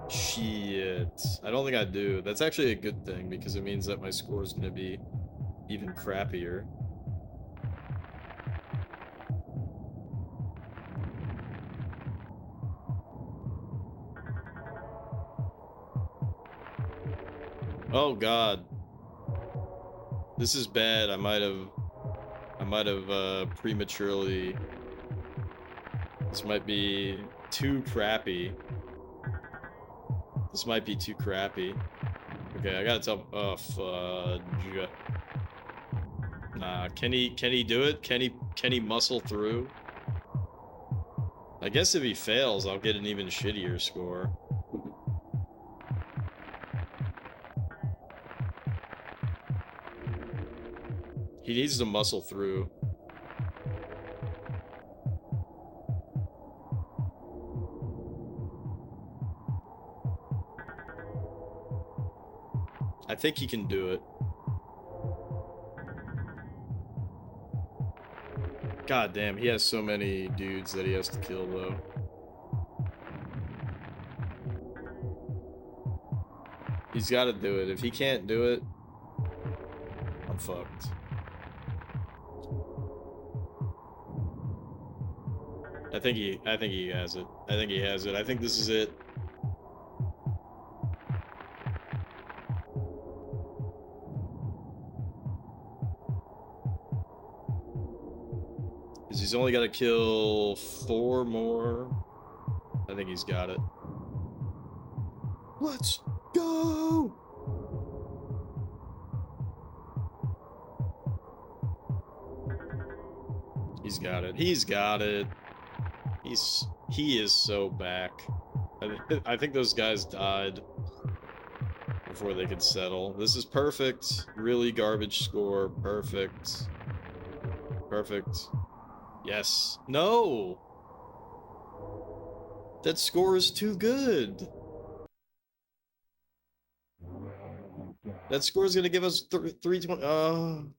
Shit. I don't think I do. That's actually a good thing, because it means that my score is going to be even crappier. Oh god. This is bad. I might have prematurely... This might be too crappy. This might be too crappy. Okay, I gotta tell... Oh, fudge. Nah, can he do it? Can he muscle through? I guess if he fails, I'll get an even shittier score. He needs to muscle through. I think he can do it. God damn, he has so many dudes that he has to kill, though. He's got to do it. If he can't do it, I'm fucked. I think he has it. I think he has it. I think this is it. Because he's only got to kill 4 more. I think he's got it. Let's go! He's got it. He's got it. He is so back. I think those guys died before they could settle. This is perfect. Really garbage score. Perfect. Perfect. Yes. No! That score is too good. That score is gonna give us 320.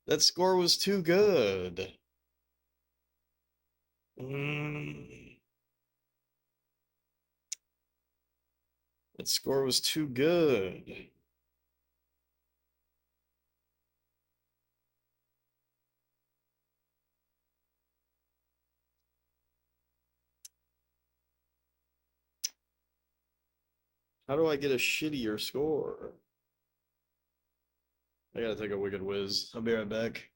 That score was too good. That score was too good. How do I get a shittier score? I gotta take a wicked whiz. I'll be right back.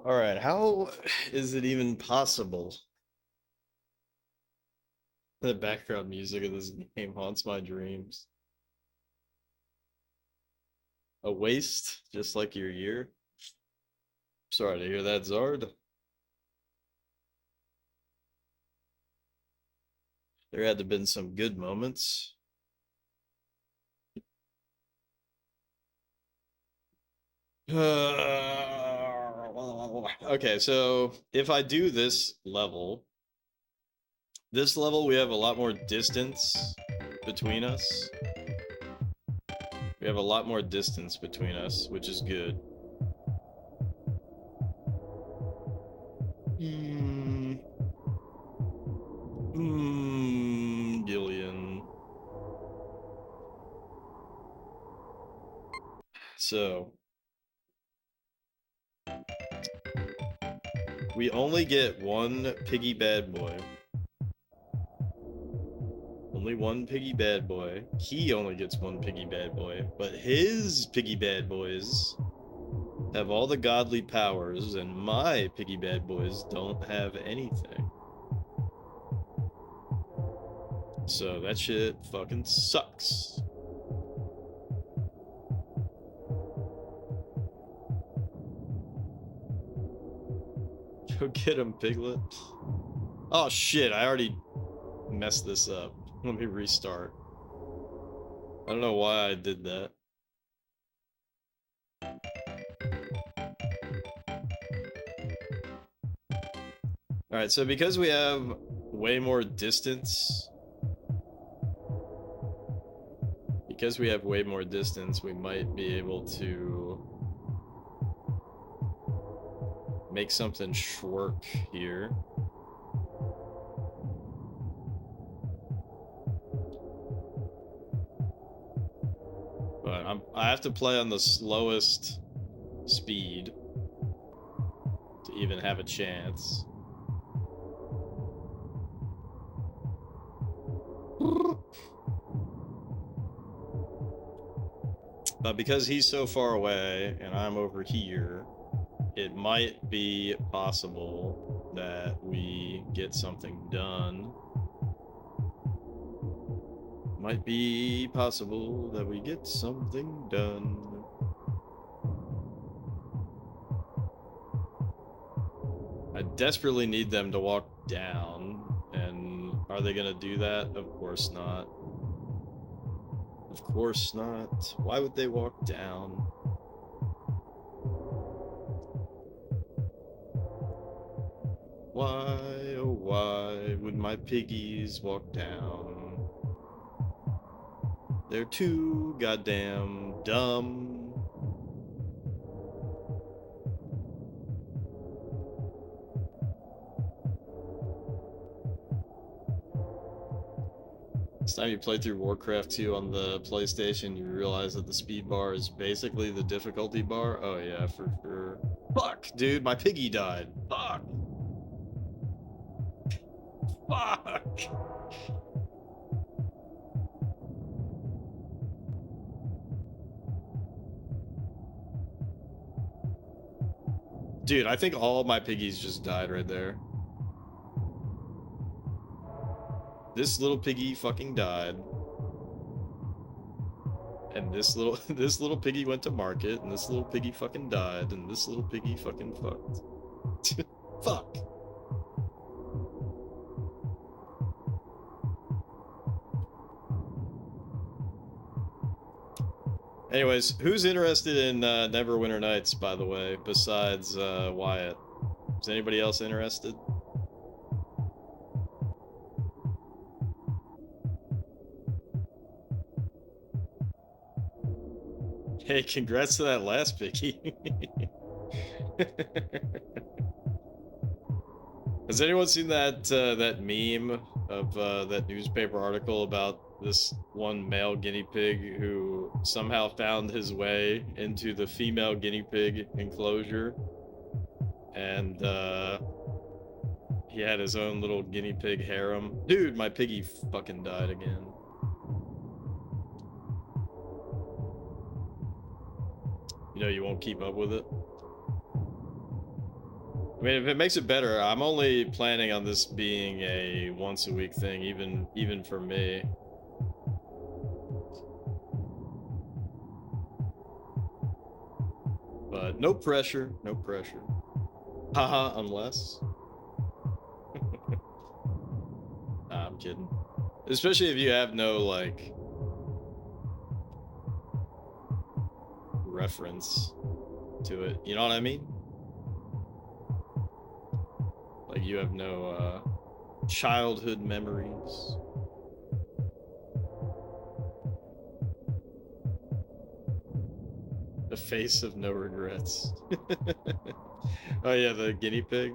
All right, how is it even possible? The background music of this game haunts my dreams. A waste, just like your year. Sorry to hear that, Zard. There had to have been some good moments. Okay, so if I do this level we have a lot more distance between us. We have a lot more distance between us, which is good. Gillian. So we only get one piggy bad boy. Only one piggy bad boy. He only gets one piggy bad boy. But his piggy bad boys have all the godly powers, and my piggy bad boys don't have anything. So that shit fucking sucks. Go get him, Piglet. Oh shit, I already messed this up. Let me restart. I don't know why I did that. Alright, so because we have way more distance... Because we have way more distance, we might be able to make something short here. But I have to play on the slowest speed to even have a chance. But because he's so far away and I'm over here, it might be possible that we get something done. Might be possible that we get something done. I desperately need them to walk down, and are they gonna do that? Of course not. Of course not. Why would they walk down? Why, oh why would my piggies walk down? They're too goddamn dumb. Next time you play through Warcraft 2 on the PlayStation, you realize that the speed bar is basically the difficulty bar. Oh yeah, for sure. Fuck, dude, my piggy died. Fuck. Fuck. Dude, I think all my piggies just died right there. This little piggy fucking died. And this little piggy went to market, and this little piggy fucking died, and this little piggy fucking fucked. Fuck. Anyways, who's interested in Neverwinter Nights, by the way, besides Wyatt? Is anybody else interested? Hey, congrats to that last piggy. Has anyone seen that that meme of that newspaper article about this one male guinea pig who somehow found his way into the female guinea pig enclosure, and he had his own little guinea pig harem? Dude, my piggy fucking died again. You know you won't keep up with it. I mean, if it makes it better, I'm only planning on this being a once-a-week thing, even for me. But no pressure, no pressure. Haha, unless. Nah, I'm kidding. Especially if you have no, like, reference to it. You know what I mean? Like, you have no childhood memories. The face of no regrets. Oh yeah, the guinea pig.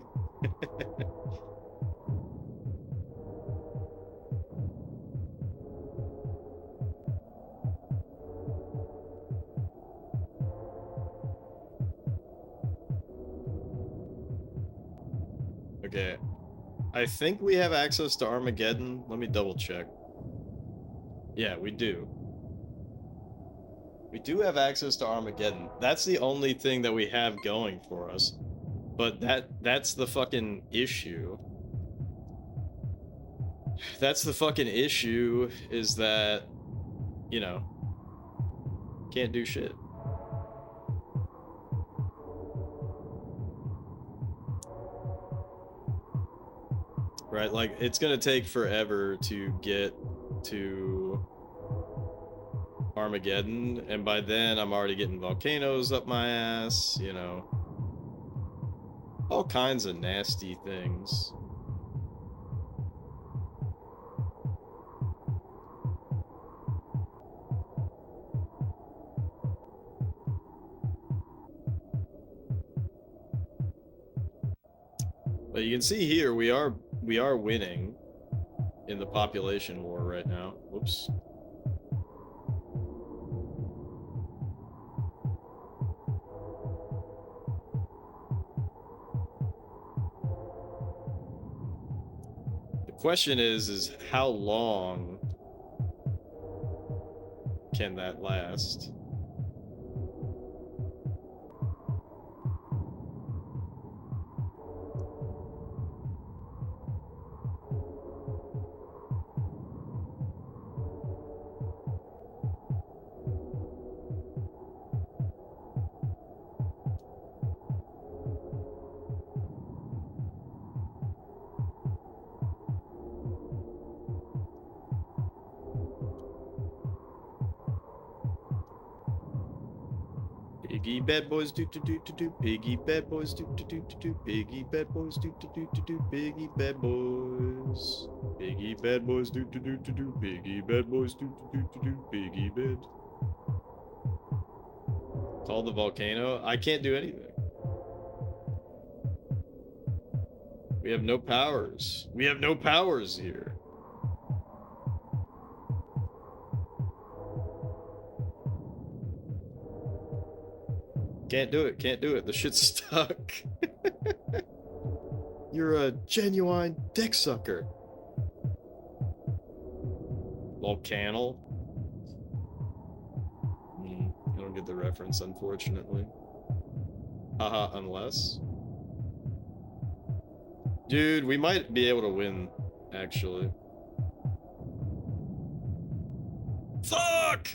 Okay, I think we have access to Armageddon. Let me double check. Yeah, we do. We do have access to Armageddon. That's the only thing that we have going for us. But that's the fucking issue. That's the fucking issue, is that, you know, can't do shit. Right, like, it's gonna take forever to get to Armageddon, and by then I'm already getting volcanoes up my ass, you know. All kinds of nasty things. But you can see here we are winning in the population war right now. Whoops. The question is how long can that last? Piggy bad boys do do do do do. Piggy bad boys do do do do do. Piggy bad boys do do do do do. Piggy bad boys. Piggy bad boys do do do do do. Piggy bad boys do do do do do. Piggy bad. Call the volcano. I can't do anything. We have no powers. We have no powers here. Can't do it, can't do it. The shit's stuck. You're a genuine dick sucker. Volcanal? I don't get the reference, unfortunately. Haha, unless. Dude, we might be able to win, actually. Fuck!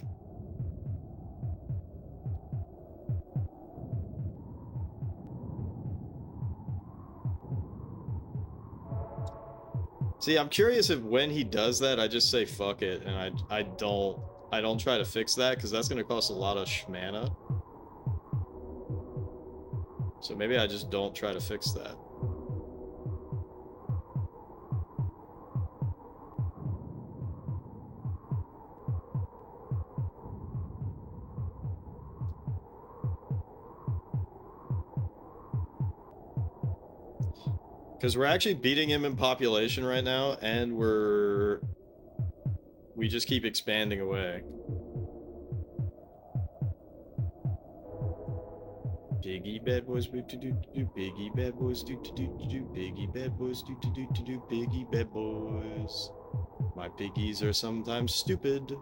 See, I'm curious if when he does that, I just say fuck it, and I don't try to fix that, because that's gonna cost a lot of shmana. So maybe I just don't try to fix that. Because we're actually beating him in population right now, and we just keep expanding away. Piggy bad boys do do do do. Piggy bad boys do do do do. Piggy bad boys do do do do. Piggy bad boys. My piggies are sometimes stupid,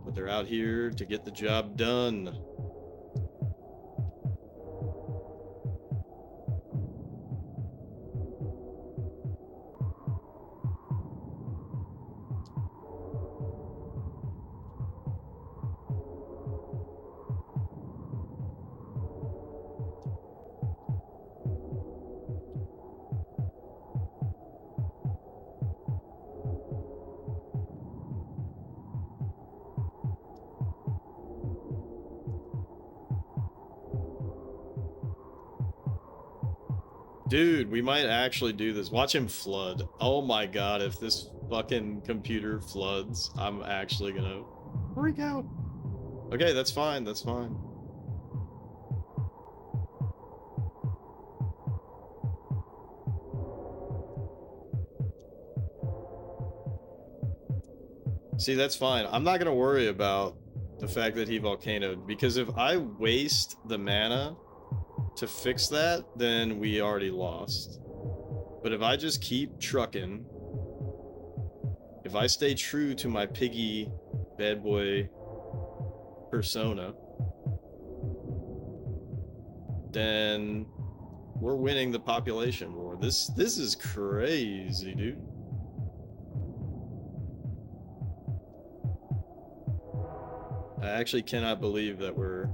but they're out here to get the job done. Dude, we might actually do this. Watch him flood. Oh my god, if this fucking computer floods, I'm actually gonna freak out. Okay, that's fine, that's fine. See, that's fine. I'm not gonna worry about the fact that he volcanoed, because if I waste the mana to fix that, then we already lost. But if I just keep trucking, if I stay true to my piggy bad boy persona, then we're winning the population war. This is crazy, dude. I actually cannot believe that we're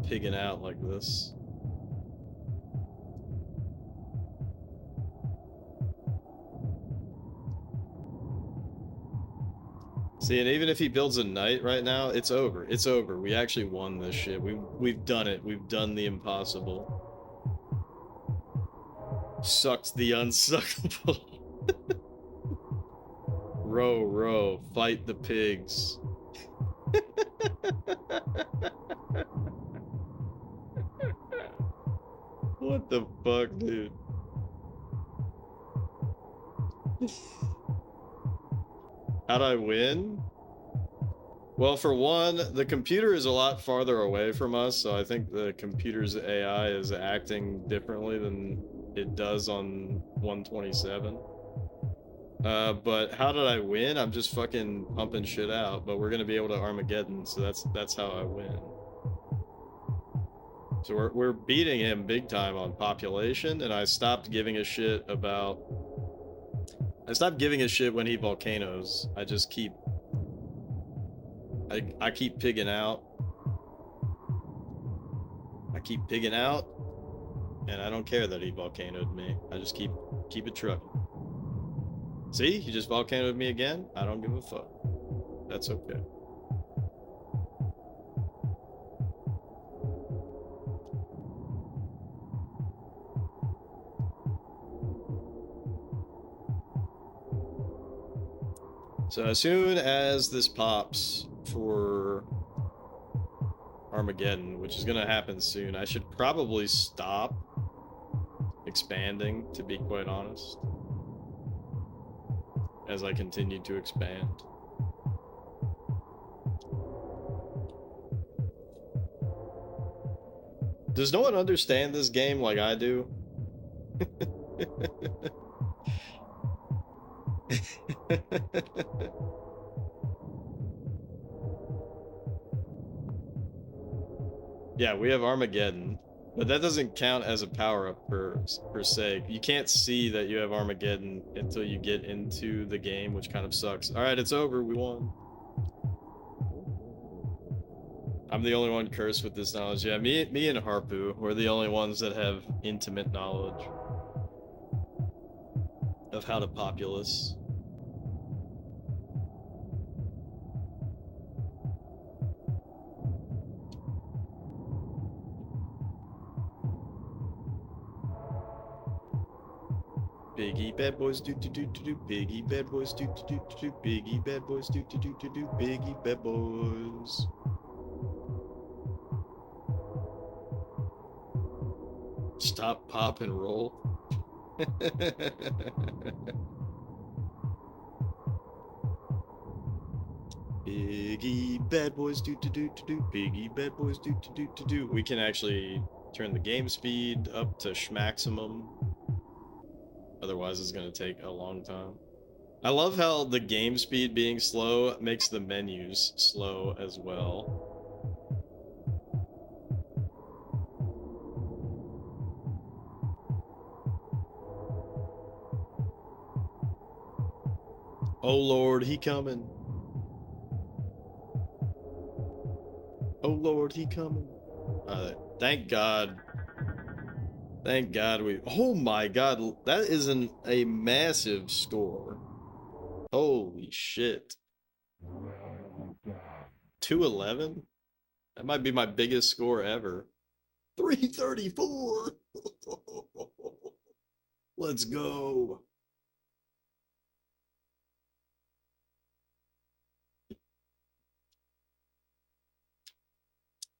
pigging out like this. See, and even if he builds a knight right now, it's over. It's over. We actually won this shit. We've done it. We've done the impossible. Sucked the unsuckable. Row, row, fight the pigs. What the fuck, dude? How'd I win? Well, for one, the computer is a lot farther away from us, so I think the computer's AI is acting differently than it does on 127. But how did I win? I'm just fucking pumping shit out, but we're gonna be able to Armageddon, so that's how I win. So we're beating him big time on population, and I stopped giving a shit about... I stopped giving a shit when he volcanoes. I just keep... I keep pigging out. I keep pigging out, and I don't care that he volcanoed me. I just keep it trucking. See? He just volcanoed me again? I don't give a fuck. That's okay. So as soon as this pops for Armageddon, which is gonna happen soon, I should probably stop expanding, to be quite honest, as I continue to expand. Does no one understand this game like I do? Yeah, we have Armageddon, but that doesn't count as a power-up per se. You can't see that you have Armageddon until you get into the game, which kind of sucks. Alright, it's over, we won. I'm the only one cursed with this knowledge. Yeah, me and Harpu, we're the only ones that have intimate knowledge of how to Populous. Biggie bad boys do do do do do. Biggie bad boys do do do do do. Biggie bad boys do do do do do. Biggie bad boys. Stop, pop, and roll. Biggie bad boys do do do do do. Biggie bad boys do do do do do. We can actually turn the game speed up to schmaximum. Otherwise, it's gonna take a long time. I love how the game speed being slow makes the menus slow as well. Oh Lord, he coming. Oh Lord, he coming. Thank God. Thank God we... Oh my God, that isn't a massive score. Holy shit. 211? That might be my biggest score ever. 334! Let's go.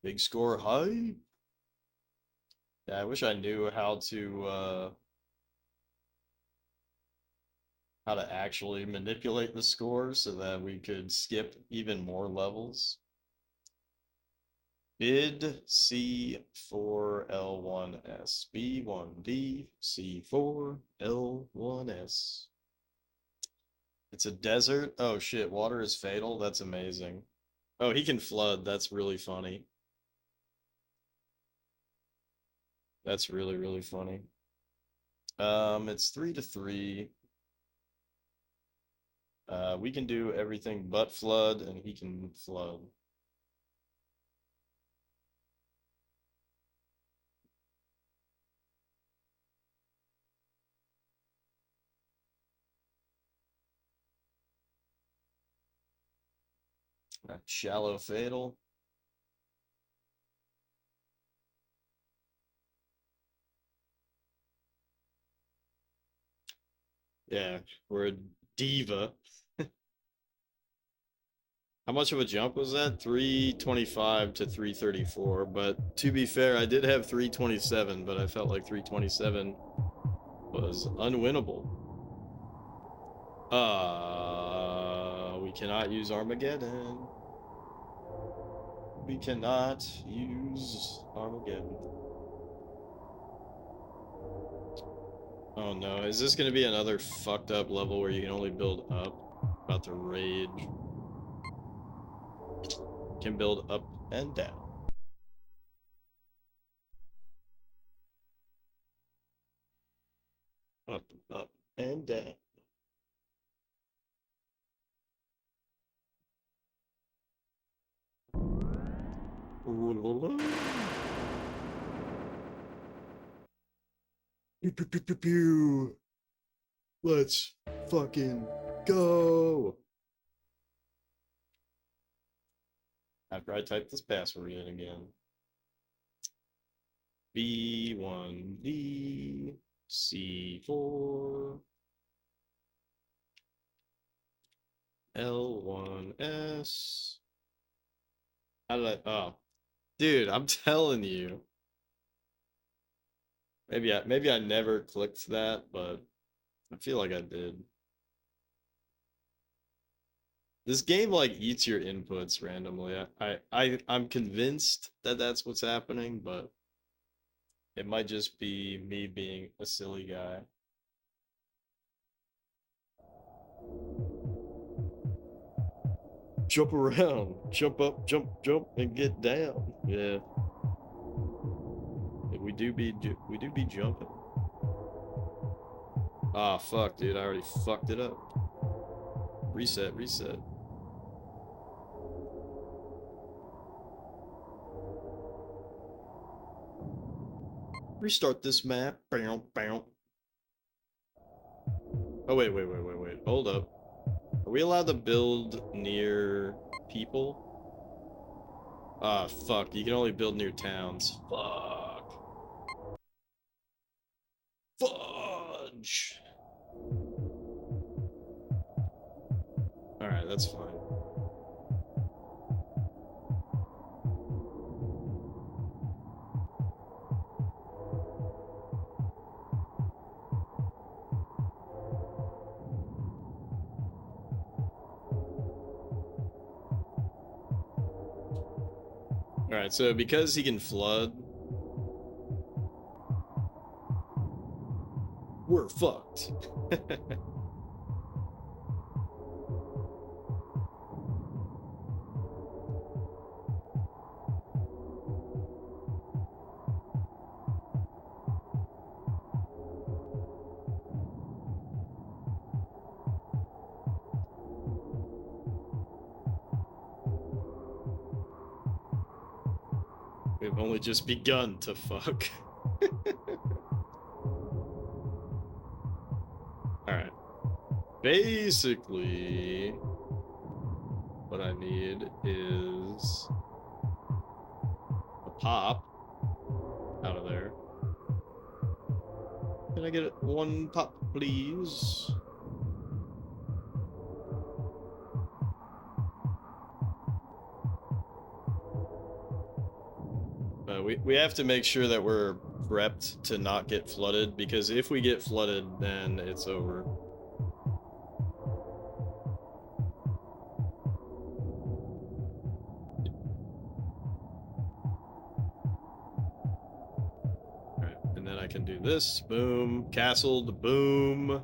Big score high. Yeah, I wish I knew how to actually manipulate the score so that we could skip even more levels. Bid C4L1S B1D C4L1S. It's a desert. Oh shit, water is fatal. That's amazing. Oh, he can flood. That's really funny. That's really, really funny. It's 3-3. We can do everything but flood, and he can flood. Shallow fatal. Yeah, we're a diva. How much of a jump was that? 325 to 334, but to be fair, I did have 327, but I felt like 327 was unwinnable. We cannot use Armageddon. We cannot use Armageddon. Oh no, is this gonna be another fucked up level where you can only build up? About to rage. Can build up and down. Up and down. Pew, pew, pew, pew, pew. Let's fucking go. After I type this password in again. B1D C4 L1S. How did I? Oh, dude, I'm telling you. Maybe I never clicked that, but I feel like I did. This game like eats your inputs randomly. I'm convinced that that's what's happening, but it might just be me being a silly guy. Jump around, jump up, jump, and get down. Yeah, we do be jumping. Ah, fuck, dude, I already fucked it up. Reset. Restart this map. Bow, bow. Oh, wait. Hold up. Are we allowed to build near people? Ah, fuck. You can only build near towns. Fuck. Fudge. Alright, that's fine. Alright, so because he can flood, we're fucked. We've only just begun to fuck. Alright. Basically, what I need is a pop out of there. Can I get one pop, please? We have to make sure that we're prepped to not get flooded, because if we get flooded, then it's over. Alright, and then I can do this. Boom. Castled. Boom.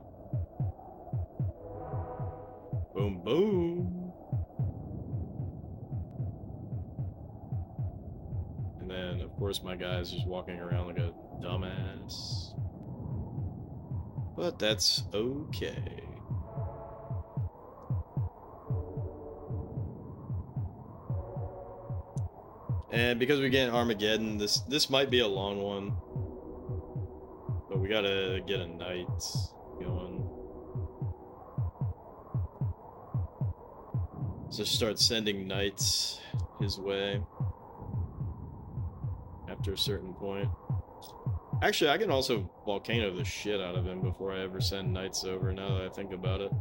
Boom, boom. And then, of course, my guy's just walking around like a dumbass. But that's okay. And because we get Armageddon, this might be a long one. But we gotta get a knight going. So start sending knights his way after a certain point. Actually, I can also volcano the shit out of him before I ever send knights over, now that I think about it.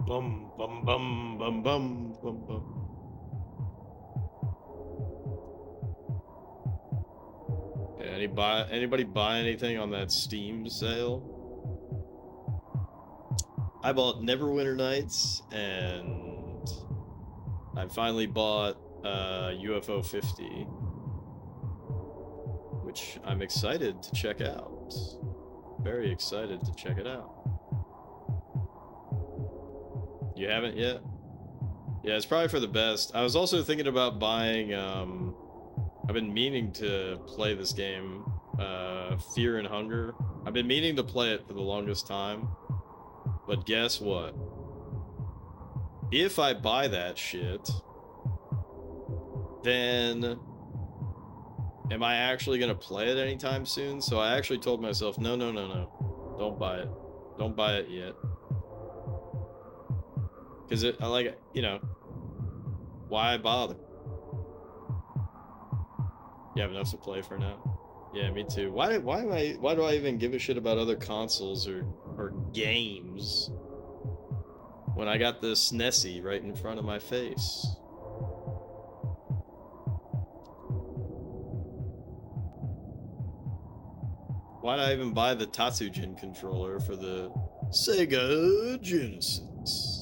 bum bum bum bum bum bum bum. Yeah, anybody buy anything on that Steam sale? I bought Neverwinter Nights, and I finally bought UFO 50, which I'm excited to check out. Very excited to check it out. You haven't yet? Yeah, it's probably for the best. I was also thinking about buying, I've been meaning to play this game, Fear and Hunger. I've been meaning to play it for the longest time, but guess what? If I buy that shit, then am I actually going to play it anytime soon? So I actually told myself, no. Don't buy it. Don't buy it yet. Because I like, you know, why bother? You have enough to play for now? Yeah, me too. Why do I even give a shit about other consoles or games when I got the SNESy right in front of my face? Why'd I even buy the Tatsujin controller for the Sega Genesis?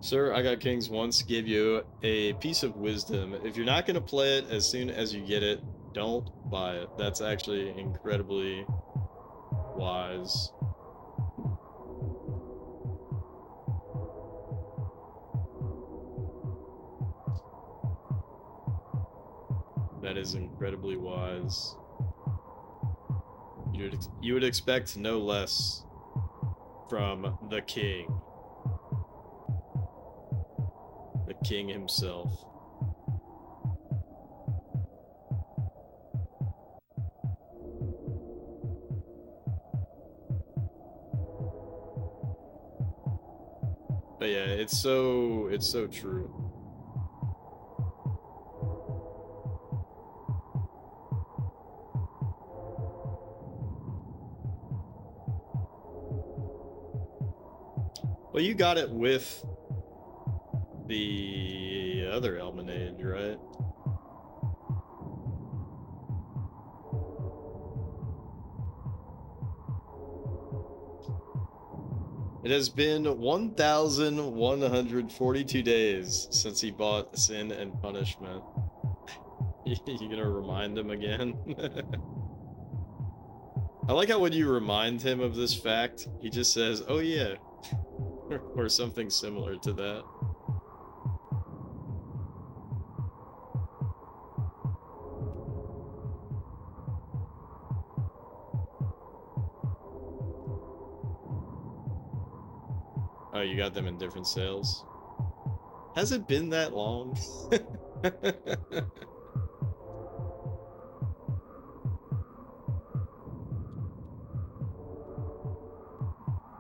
Sir, I Got Kings once gave you a piece of wisdom. If you're not going to play it as soon as you get it, don't buy it. That's actually incredibly wise. That is incredibly wise. You would expect no less from the king. The king himself. But yeah, it's so true. Well, you got it with the other Almanage, right? It has been 1,142 days since he bought Sin and Punishment. You gonna remind him again? I like how when you remind him of this fact, he just says, "Oh yeah," or something similar to that. Oh, you got them in different sales? Has it been that long?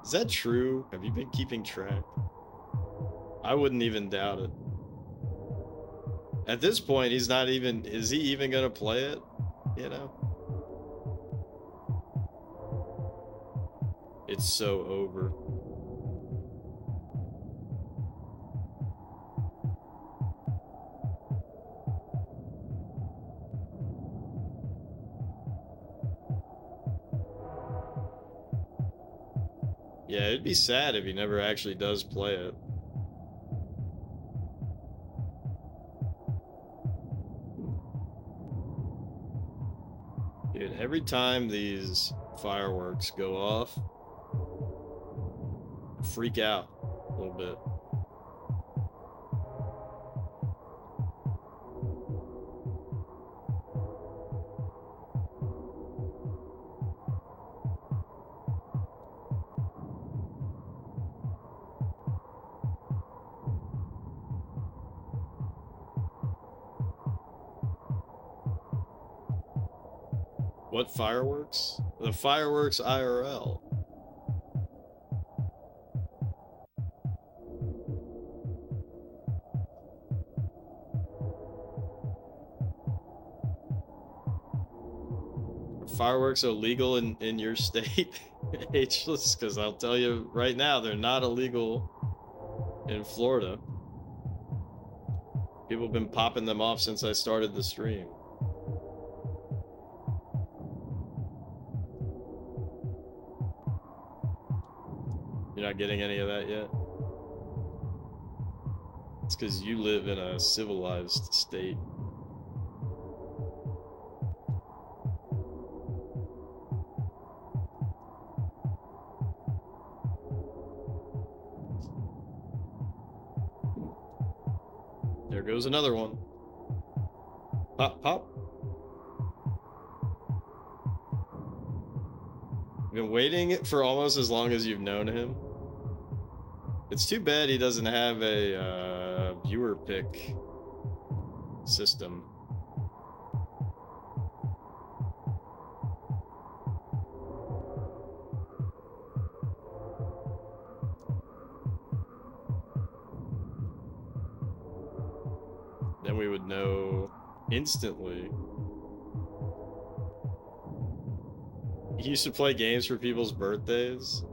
Is that true? Have you been keeping track? I wouldn't even doubt it. At this point, is he even gonna play it? You know? It's so over. Yeah, it'd be sad if he never actually does play it. Dude, every time these fireworks go off, I freak out a little bit. What fireworks? The fireworks IRL. fireworks illegal in your state, Ageless? Because I'll tell you right now, they're not illegal in Florida. People have been popping them off since I started the stream. You're not getting any of that yet? It's because you live in a civilized state. There goes another one. Pop, pop. I've been waiting for almost as long as you've known him. It's too bad he doesn't have a viewer pick system. Then we would know instantly. He used to play games for people's birthdays.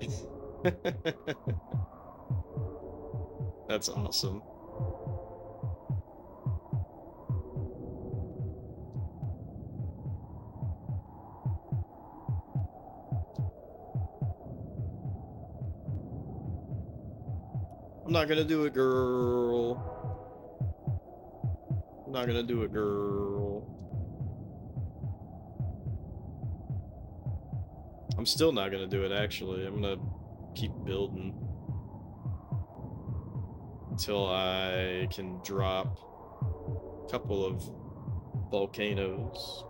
That's awesome. I'm not gonna do it, girl. I'm not gonna do it, girl. I'm still not gonna do it, actually. I'm gonna keep building until I can drop a couple of volcanoes.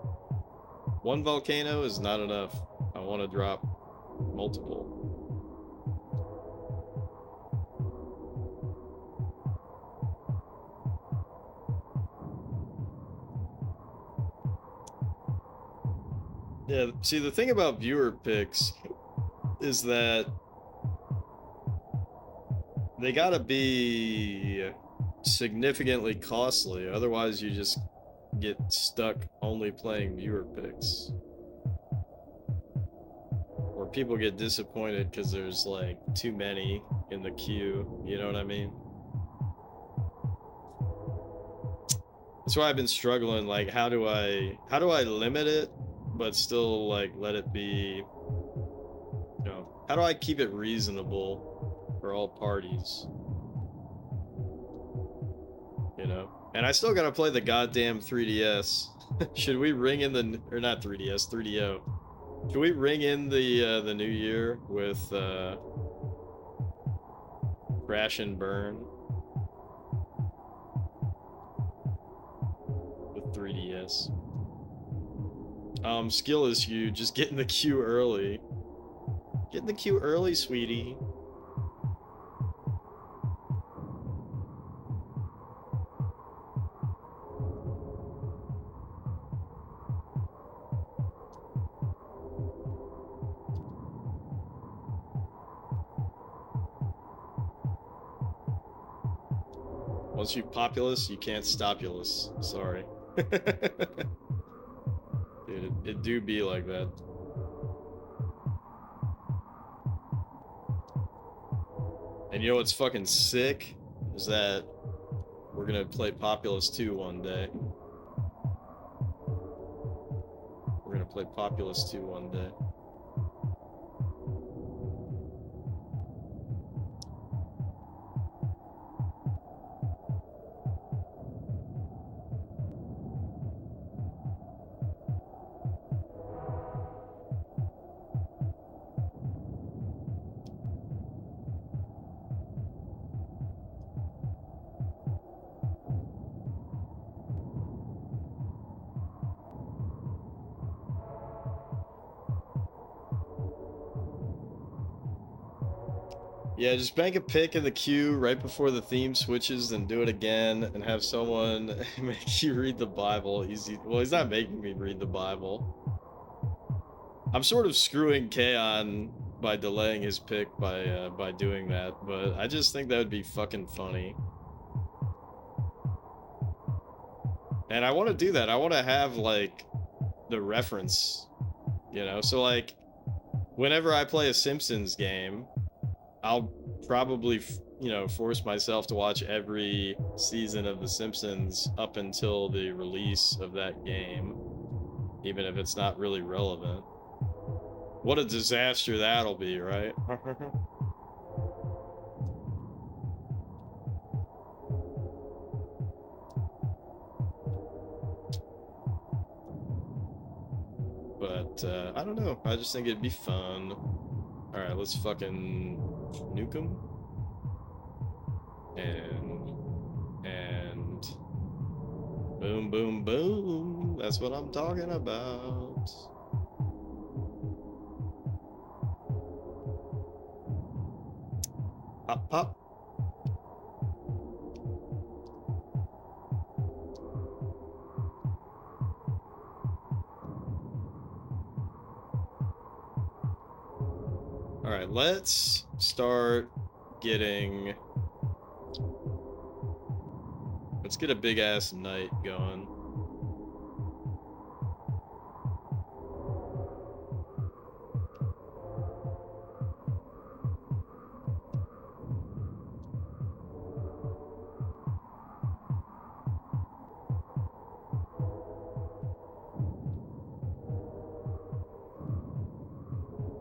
One volcano is not enough. I want to drop multiple. Yeah, see, the thing about viewer picks is that they gotta be significantly costly, otherwise you just get stuck only playing viewer picks. Or people get disappointed because there's like too many in the queue, you know what I mean? That's why I've been struggling, like how do I limit it but still like let it be, you know, how do I keep it reasonable for all parties? You know? And I still gotta play the goddamn 3DS. Should we ring in the, or not 3DS, 3DO. Should we ring in the new year with Crash and Burn? With 3DS. Skill is huge. Just get in the queue early. Get in the queue early, sweetie. Once you populous, you can't stopulous. Sorry. Dude, it do be like that. And you know what's fucking sick? Is that we're gonna play Populous 2 one day. We're gonna play Populous 2 one day. Yeah, just bank a pick in the queue right before the theme switches, then do it again, and have someone make you read the Bible. Well, he's not making me read the Bible. I'm sort of screwing Kaon by delaying his pick by doing that, but I just think that would be fucking funny. And I want to do that. I want to have, like, the reference You know, so like whenever I play a Simpsons game, I'll probably, you know, force myself to watch every season of The Simpsons up until the release of that game, even if it's not really relevant. What a disaster that'll be, right? But, I don't know. I just think it'd be fun. Alright, let's fucking nuke them. And boom, boom, boom. That's what I'm talking about. Pop, pop. Alright, let's start getting... Let's get a big-ass night going.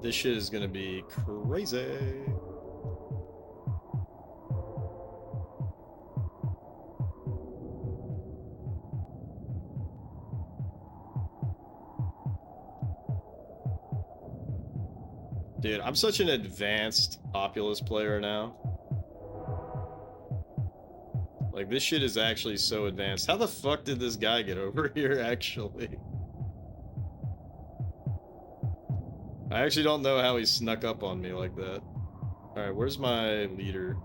This shit is gonna be crazy. Dude, I'm such an advanced Populous player now. Like, this shit is actually so advanced. How the fuck did this guy get over here, actually? I actually don't know how he snuck up on me like that. Alright, where's my leader?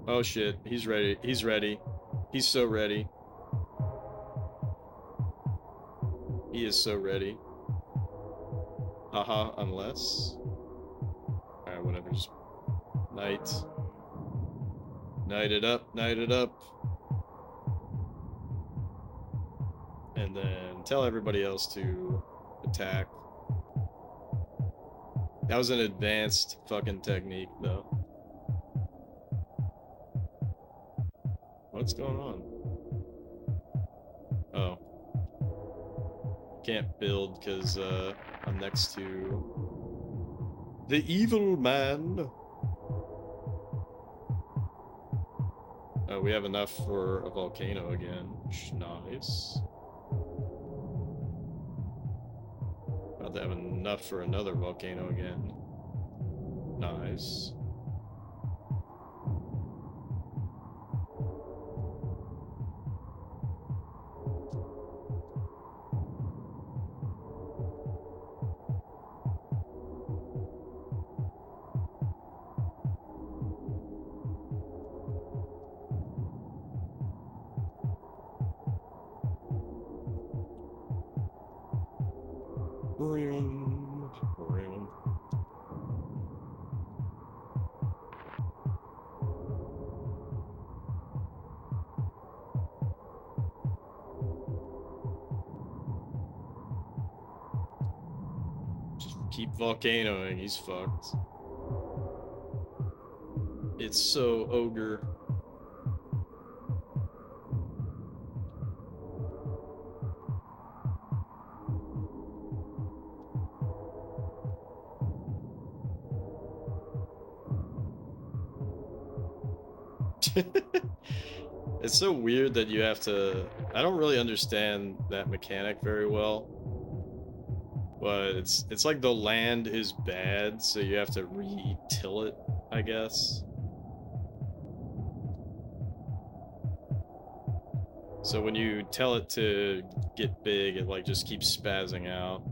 Oh shit, he's ready. He's ready. He's so ready. He is so ready. Haha, unless... Alright, whatever, just... Night. Night it up, night it up. And then tell everybody else to attack. That was an advanced fucking technique, though. What's going on? Oh. Can't build because I'm next to the evil man. Oh, we have enough for a volcano again. Nice. About to have enough for another volcano again. Nice. Just keep volcanoing, he's fucked. It's so ogre. It's so weird that you have to... I don't really understand that mechanic very well. But it's like the land is bad, so you have to re-till it, I guess. So when you tell it to get big, it like just keeps spazzing out.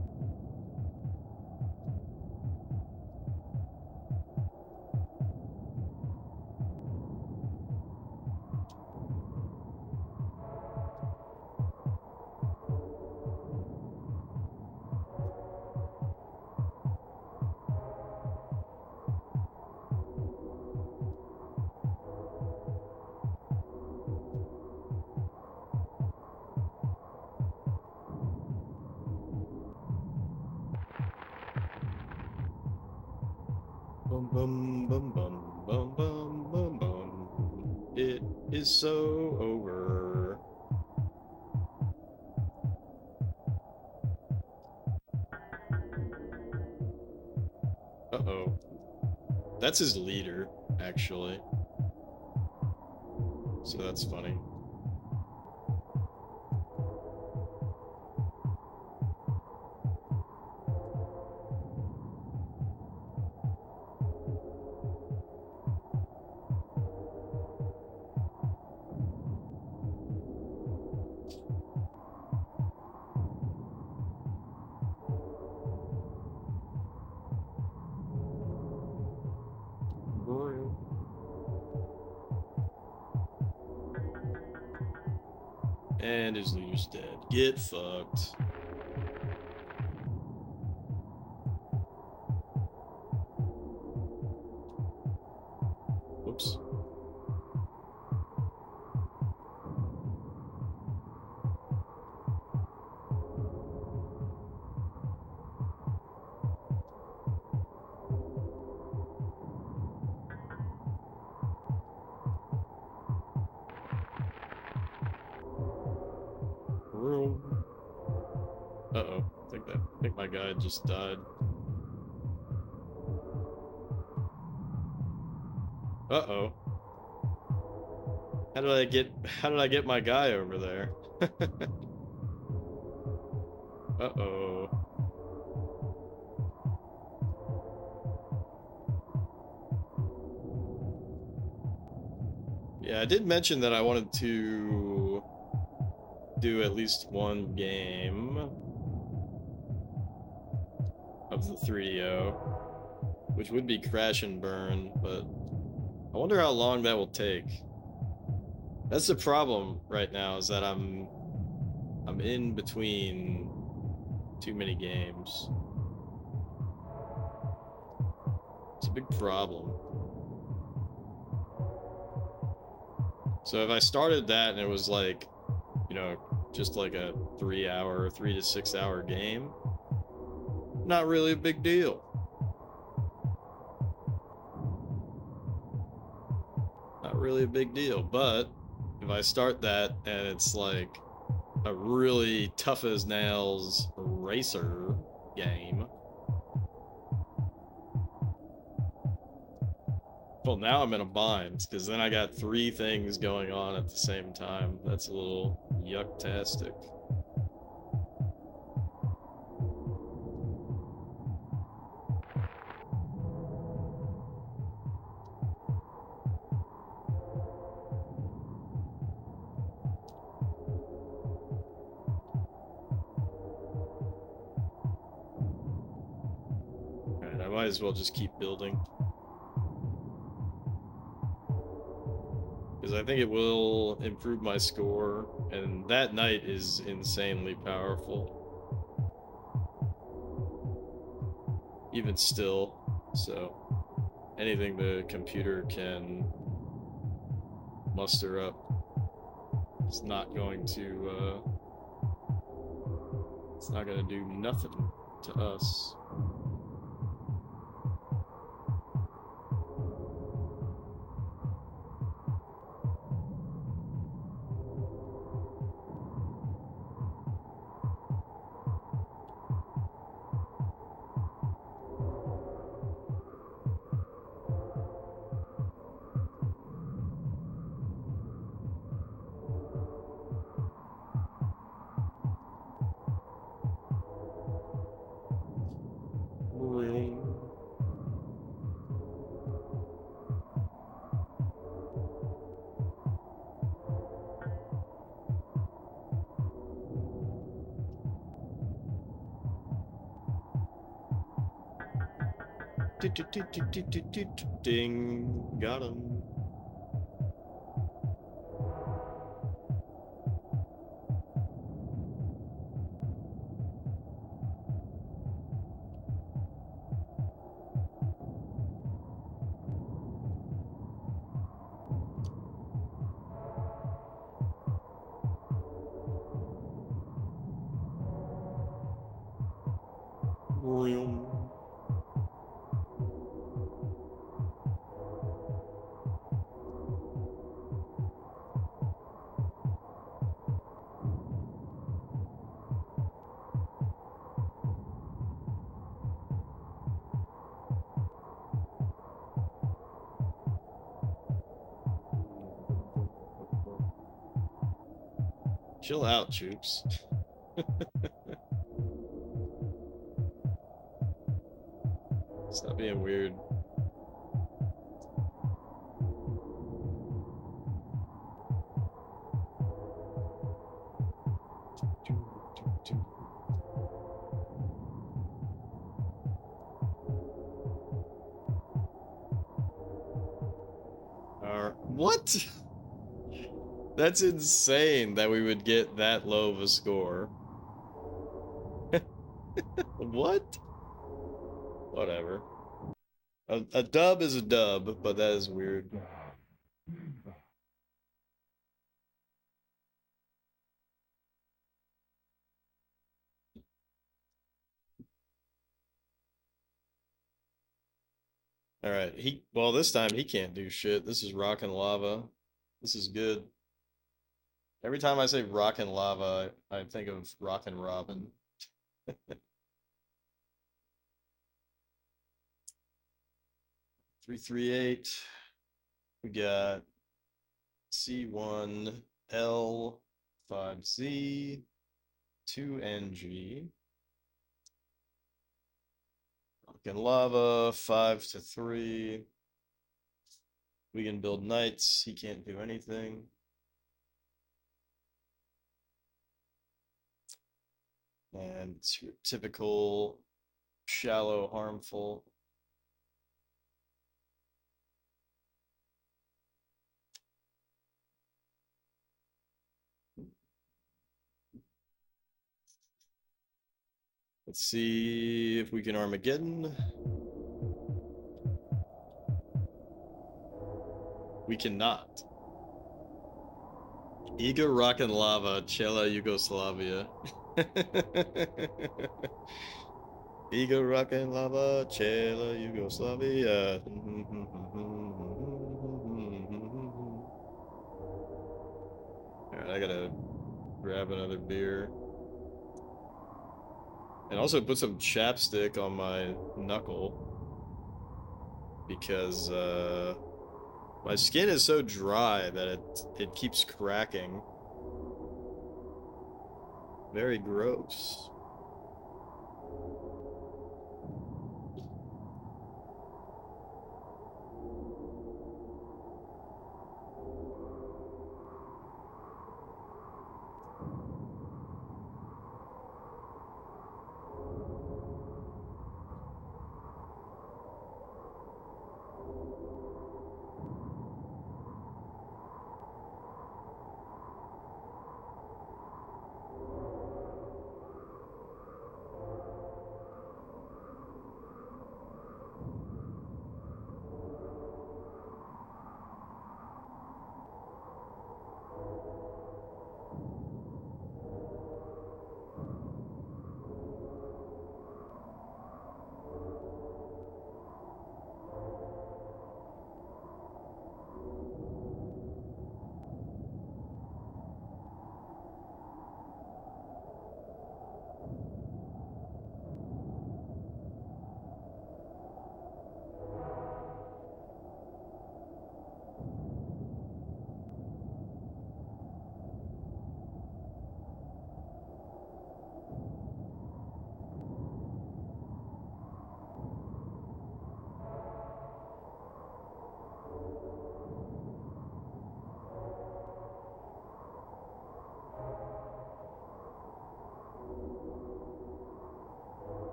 Bum bum bum bum bum bum bum bum. It is so over. Uh-oh. That's his leader, actually. So that's funny. And his leader's dead. Get fucked. Whoops. Uh-oh. I think my guy just died. Uh-oh. How did I get my guy over there? Uh-oh. Yeah, I did mention that I wanted to do at least one game of the 3DO, which would be Crash and Burn, but I wonder how long that will take. That's the problem right now, is that I'm in between too many games. It's a big problem. So if I started that and it was like, you know, just like a 3 to 6 hour game, not really a big deal. Not really a big deal, but if I start that and it's like a really tough as nails racer game, well, now I'm in a bind, because then I got 3 things going on at the same time. That's a little yucktastic. Alright, I might as well just keep building. Because I think it will improve my score, and that knight is insanely powerful. Even still, so anything the computer can muster up is not going to, it's not going to do nothing to us. Ding, got him. Chill out, troops. Stop being weird. What? That's insane that we would get that low of a score. What? Whatever. A dub is a dub, but that is weird. Alright, well, this time he can't do shit. This is rock and lava. This is good. Every time I say rock and lava, I think of Rock and Robin. 338. We got C1, L, 5Z, 2NG. Rock and lava, 5 to 3. We can build knights. He can't do anything. And it's your typical shallow, harmful. Let's see if we can Armageddon. We cannot. Ego Rock and Lava, Cella Yugoslavia. Ego Rock and Lava, Cella Yugoslavia. Alright, I gotta grab another beer. And also put some chapstick on my knuckle. Because, my skin is so dry that it keeps cracking. Very gross.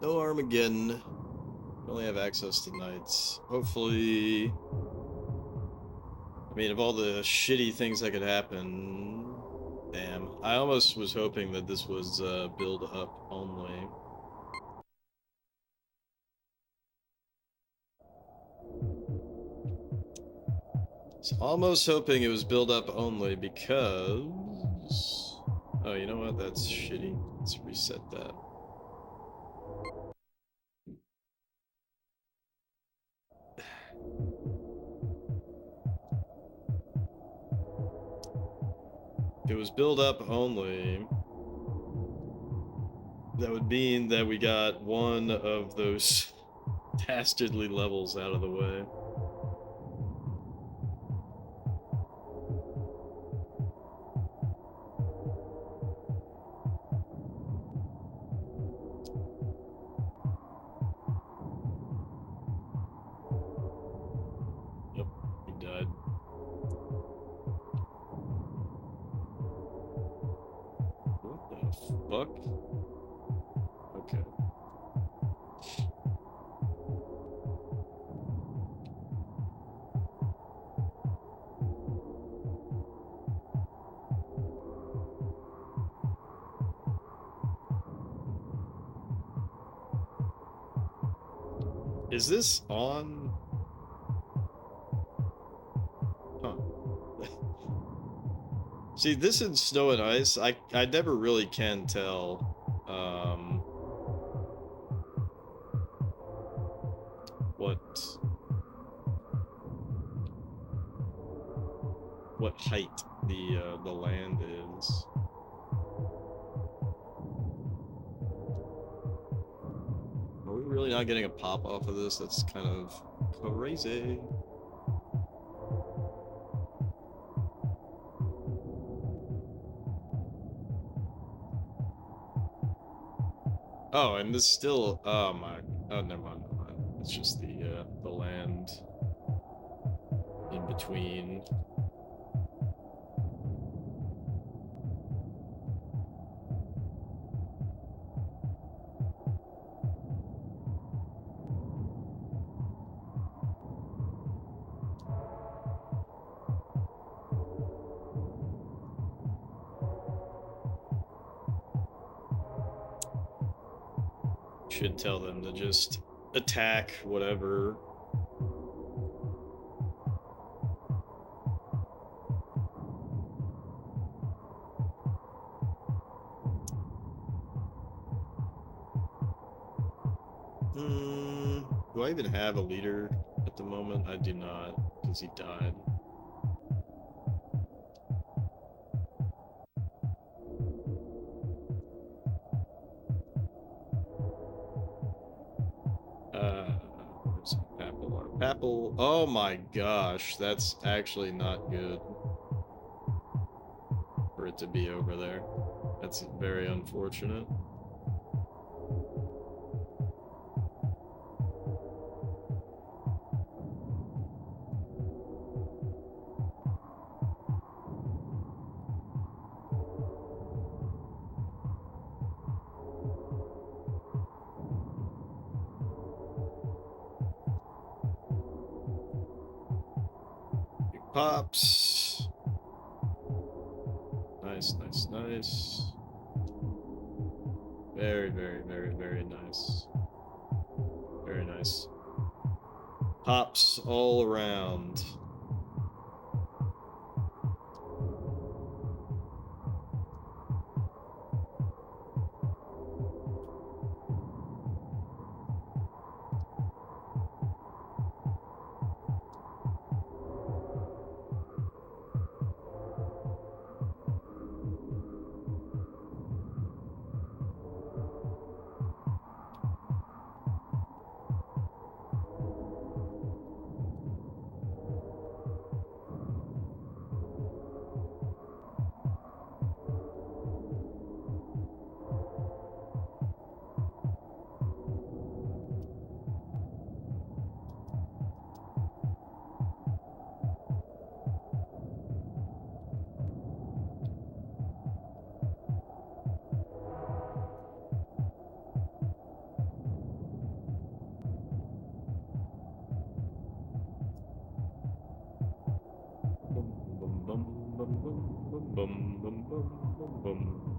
No Armageddon. Only have access to nights. Hopefully... I mean, of all the shitty things that could happen... Damn. I almost was hoping that this was build up only. So almost hoping it was build up only because... Oh, you know what? That's shitty. Let's reset that. If it was build up only, that would mean that we got one of those dastardly levels out of the way. Yep, he died. What the fuck? Okay. Is this on? Huh. See, this in Snow and Ice, I never really can tell. What height the land is. Are we really not getting a pop off of this? That's kind of crazy. Oh, and this still. Oh my. Oh, never mind. Never mind. It's just the land in between. Should tell them to just attack whatever. Do I even have a leader at the moment? I do not, because he died. Where's Papal? Papal. Oh my gosh, that's actually not good for it to be over there. That's very unfortunate. Pops. Nice, nice, nice. Very, very, very, very nice. Very nice. Pops all around. bum, bum, bum, bum, bum.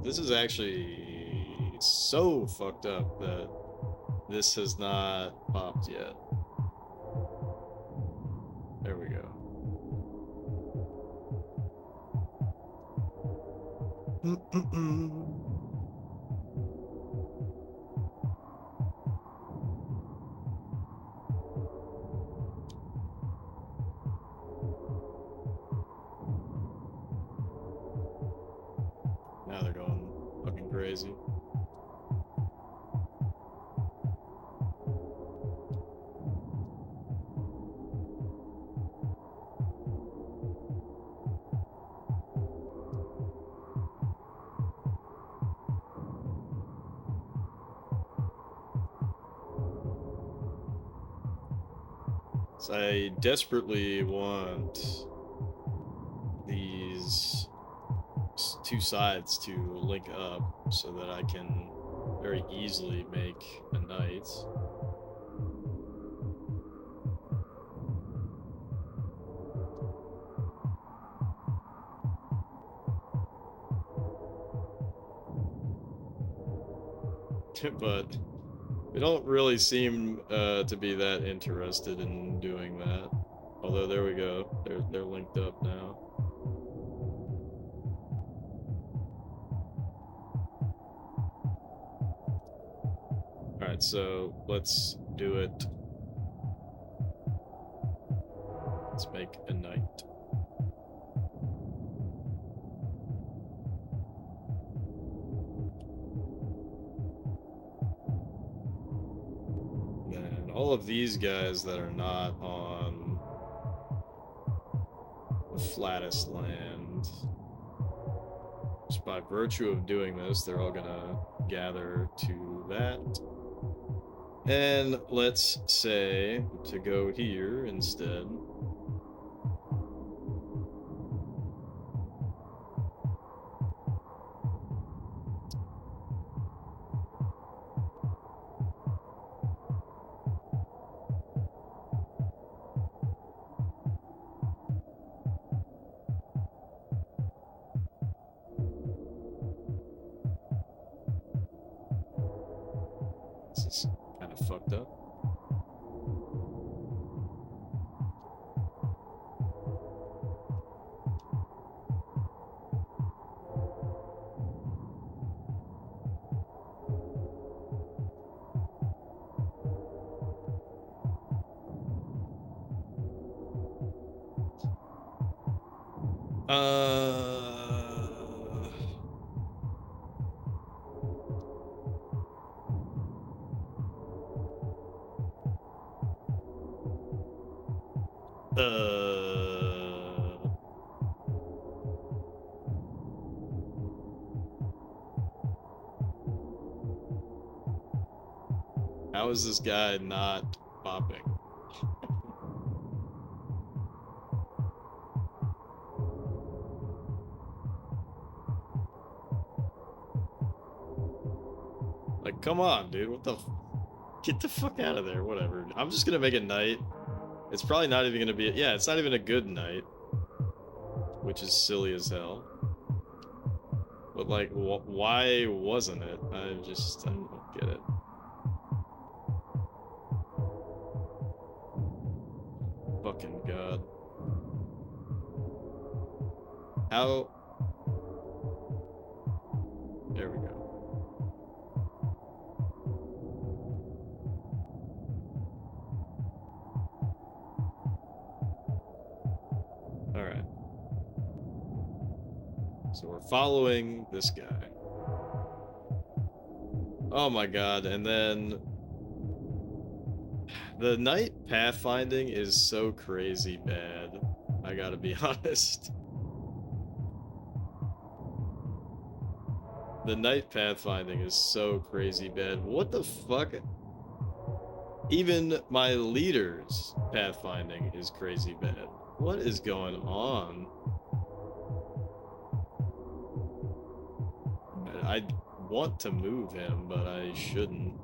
This is actually so fucked up that this has not popped yet. There we go. Now they're going fucking crazy. So I desperately want these two sides to link up so that I can very easily make a night. But they don't really seem to be that interested in doing that. Although there we go, they're linked up now. All right, so let's do it. Let's make a night. And all of these guys that are not on the flattest land, just by virtue of doing this, they're all gonna gather to that. And let's say to go here instead. This is kind of fucked up. How is this guy not popping? Like, come on, dude. What the? Get the fuck out of there. Whatever. I'm just gonna make a night. It's probably not even gonna be. Yeah, it's not even a good night, which is silly as hell. But like, why wasn't it? I don't get it. Fucking god. How? There we go. So we're following this guy. Oh my god, and then the night pathfinding is so crazy bad. I gotta be honest. The night pathfinding is so crazy bad. What the fuck? Even my leader's pathfinding is crazy bad. What is going on? I want to move him, but I shouldn't.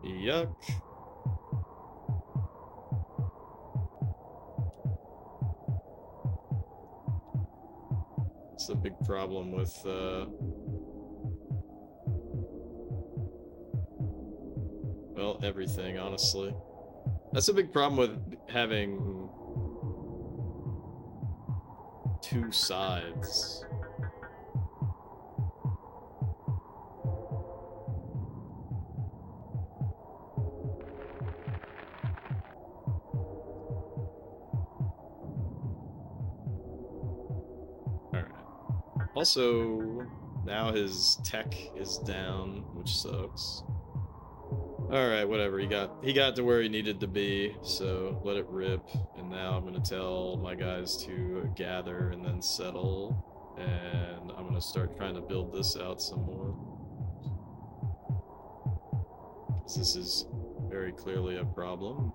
Yuck. It's a big problem with, well, everything, honestly. That's a big problem with having two sides. Alright. Also, now his tech is down, which sucks. Alright, whatever. He got to where he needed to be, so let it rip. And now I'm gonna tell my guys to gather and then settle. And I'm gonna start trying to build this out some more. This is very clearly a problem.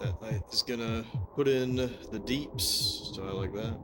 That knight is gonna put in the deeps, so I like that.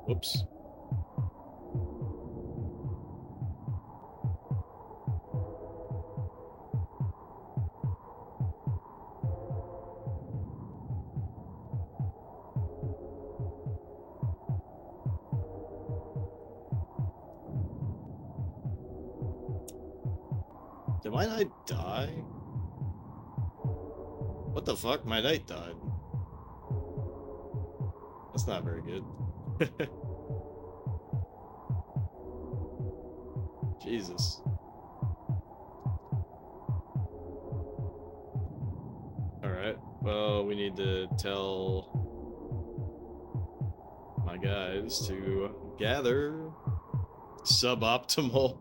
Whoops. Did my knight die? What the fuck? My knight died. That's not very good. Jesus. Alright, well, we need to tell my guys to gather. Suboptimal.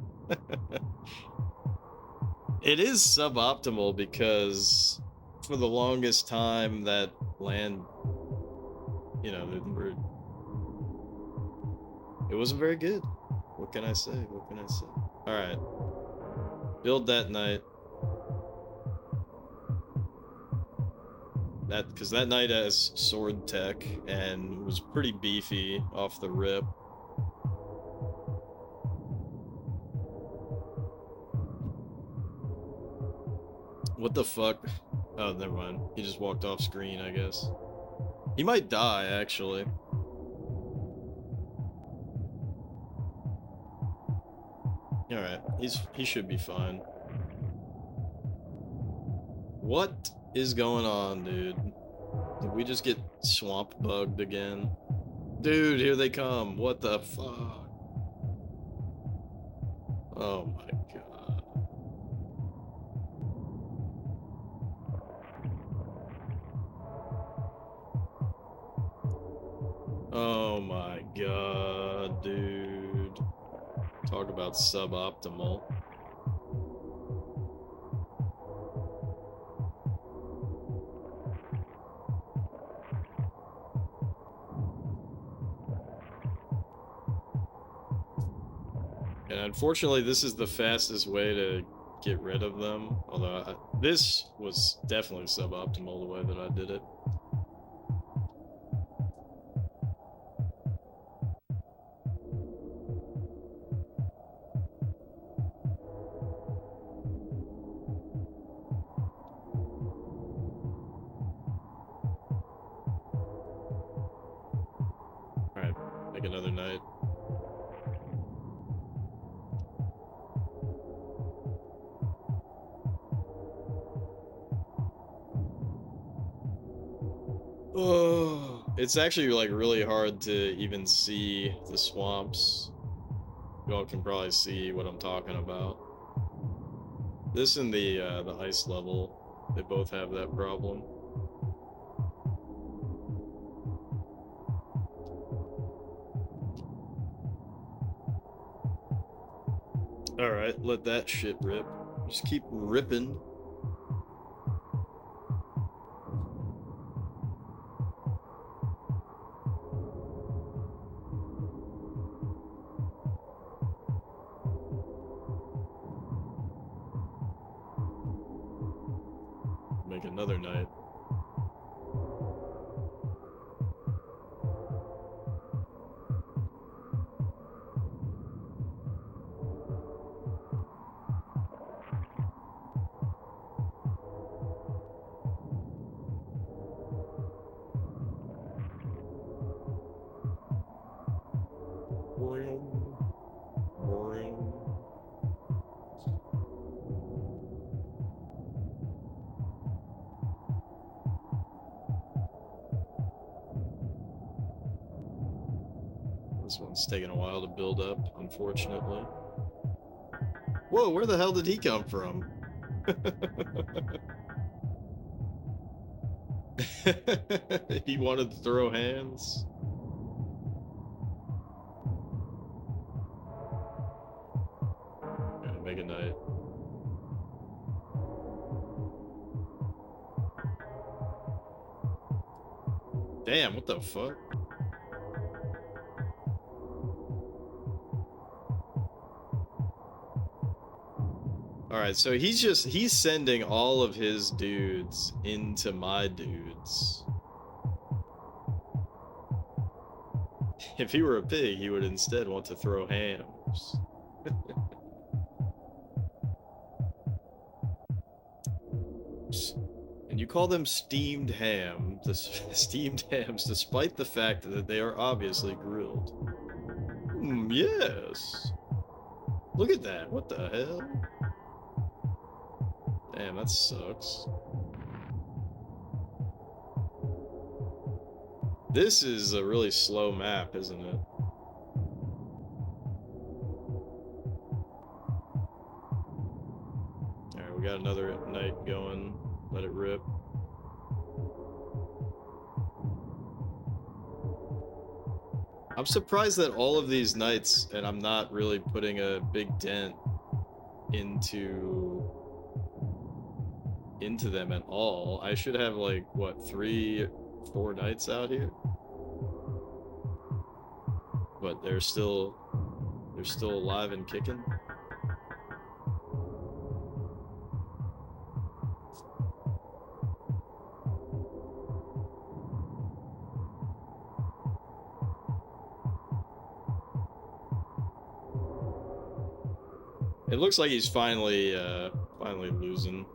It is suboptimal because for the longest time that land, you know, it wasn't very good. What can I say? What can I say? Alright. Build that knight. Because that knight has sword tech and was pretty beefy off the rip. What the fuck? Oh, never mind. He just walked off screen, I guess. He might die, actually. Alright, he should be fine. What is going on, dude? Did we just get swamp bugged again? Dude, here they come. What the fuck? Oh my god. Oh my god, dude. Talk about suboptimal. And unfortunately, this is the fastest way to get rid of them. Although this was definitely suboptimal the way that I did it. Alright, make another night. Oh, it's actually like really hard to even see the swamps. You all can probably see what I'm talking about. This and the ice level, they both have that problem. Alright, let that shit rip. Just keep ripping. Make another night. This one's taking a while to build up, unfortunately. Whoa, where the hell did he come from? He wanted to throw hands. Gotta make a night. Damn, what the fuck? Alright, so he's sending all of his dudes into my dudes. If he were a pig, he would instead want to throw hams. And you call them steamed ham, steamed hams, despite the fact that they are obviously grilled. Yes. Look at that, what the hell? Damn, that sucks. This is a really slow map, isn't it? Alright, we got another night going. Let it rip. I'm surprised that all of these nights, and I'm not really putting a big dent into them at all. I should have like, what, 3, 4 nights out here? But they're still alive and kicking. It looks like he's finally losing.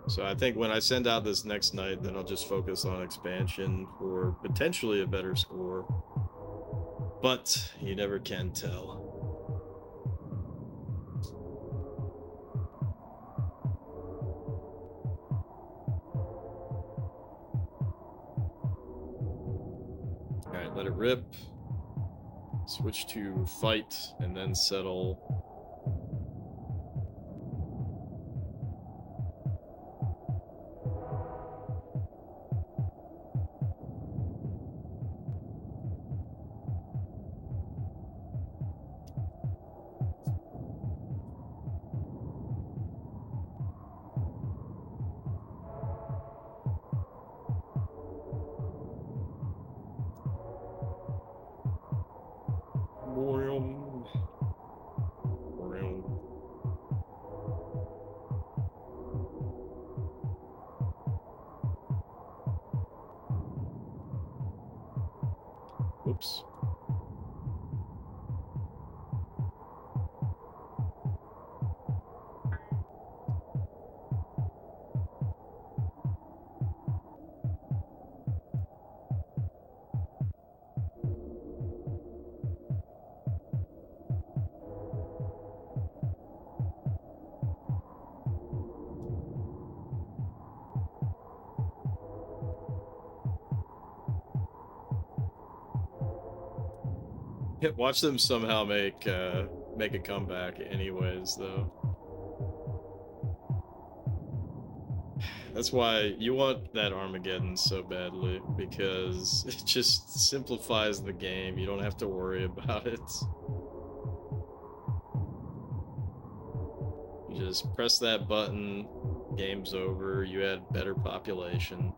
So I think when I send out this next night, then I'll just focus on expansion for potentially a better score. But you never can tell. Alright, let it rip. Switch to fight and then settle. Whoops. Watch them somehow make a comeback anyways, though. That's why you want that Armageddon so badly, because it just simplifies the game. You don't have to worry about it. You just press that button, game's over, you had better population.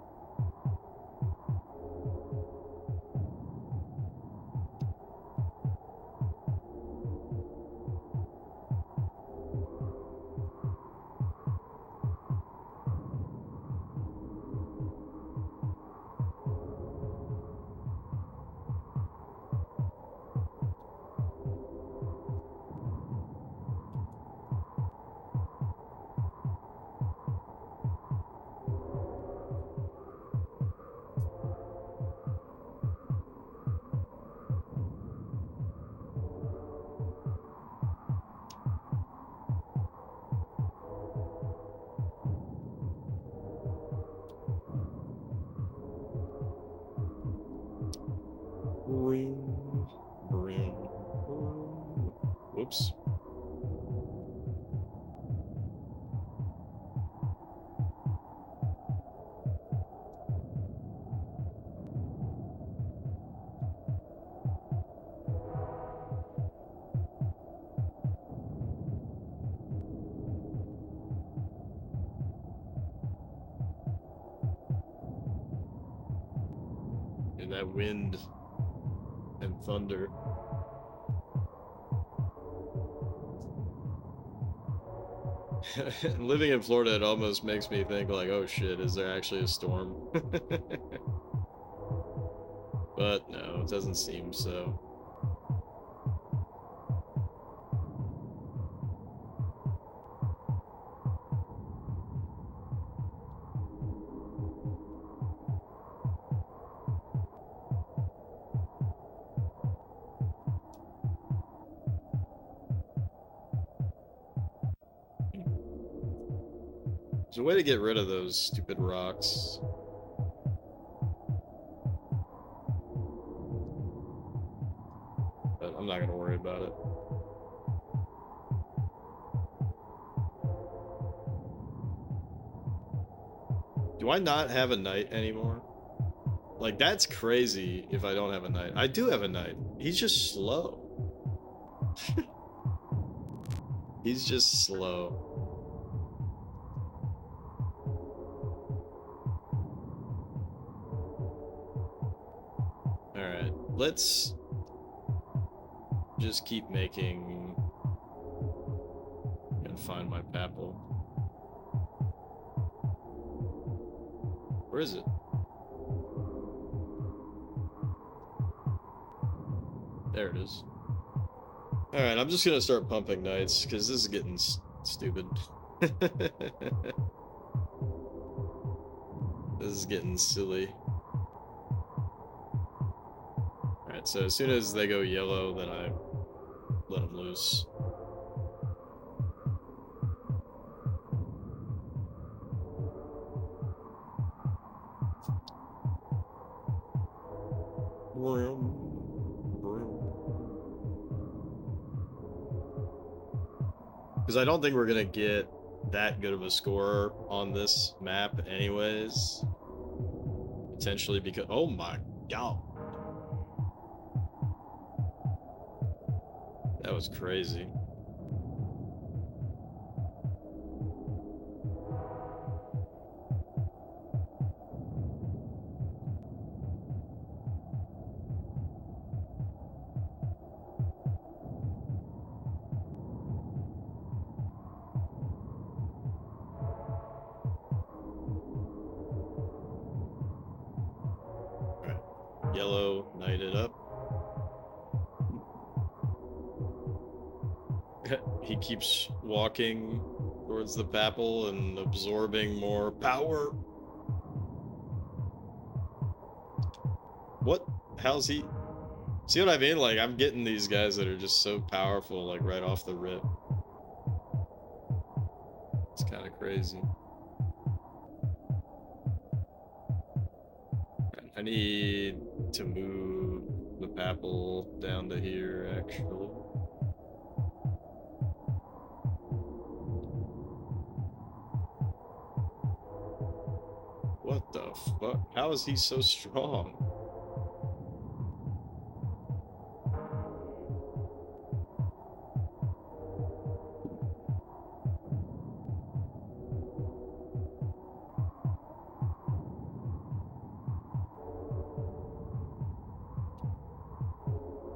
Whoops. And that wind and thunder. Living in Florida, it almost makes me think like, oh shit, is there actually a storm? But no, it doesn't seem so. There's a way to get rid of those stupid rocks. But I'm not gonna worry about it. Do I not have a knight anymore? Like, that's crazy if I don't have a knight. I do have a knight. He's just slow. He's just slow. Alright, let's just keep making... I'm gonna find my papal. Where is it? There it is. Alright, I'm just gonna start pumping knights, because this is getting stupid. This is getting silly. Alright, so as soon as they go yellow, then I let them loose. Because I don't think we're gonna get that good of a score on this map anyways. Potentially because... Oh my god. That was crazy. Yellow, knight it up. He keeps walking towards the Papal and absorbing more power. What? How's he? See what I mean? Like, I'm getting these guys that are just so powerful, like, right off the rip. It's kind of crazy. I need to move the Papal down to here, actually. What the fuck? How is he so strong?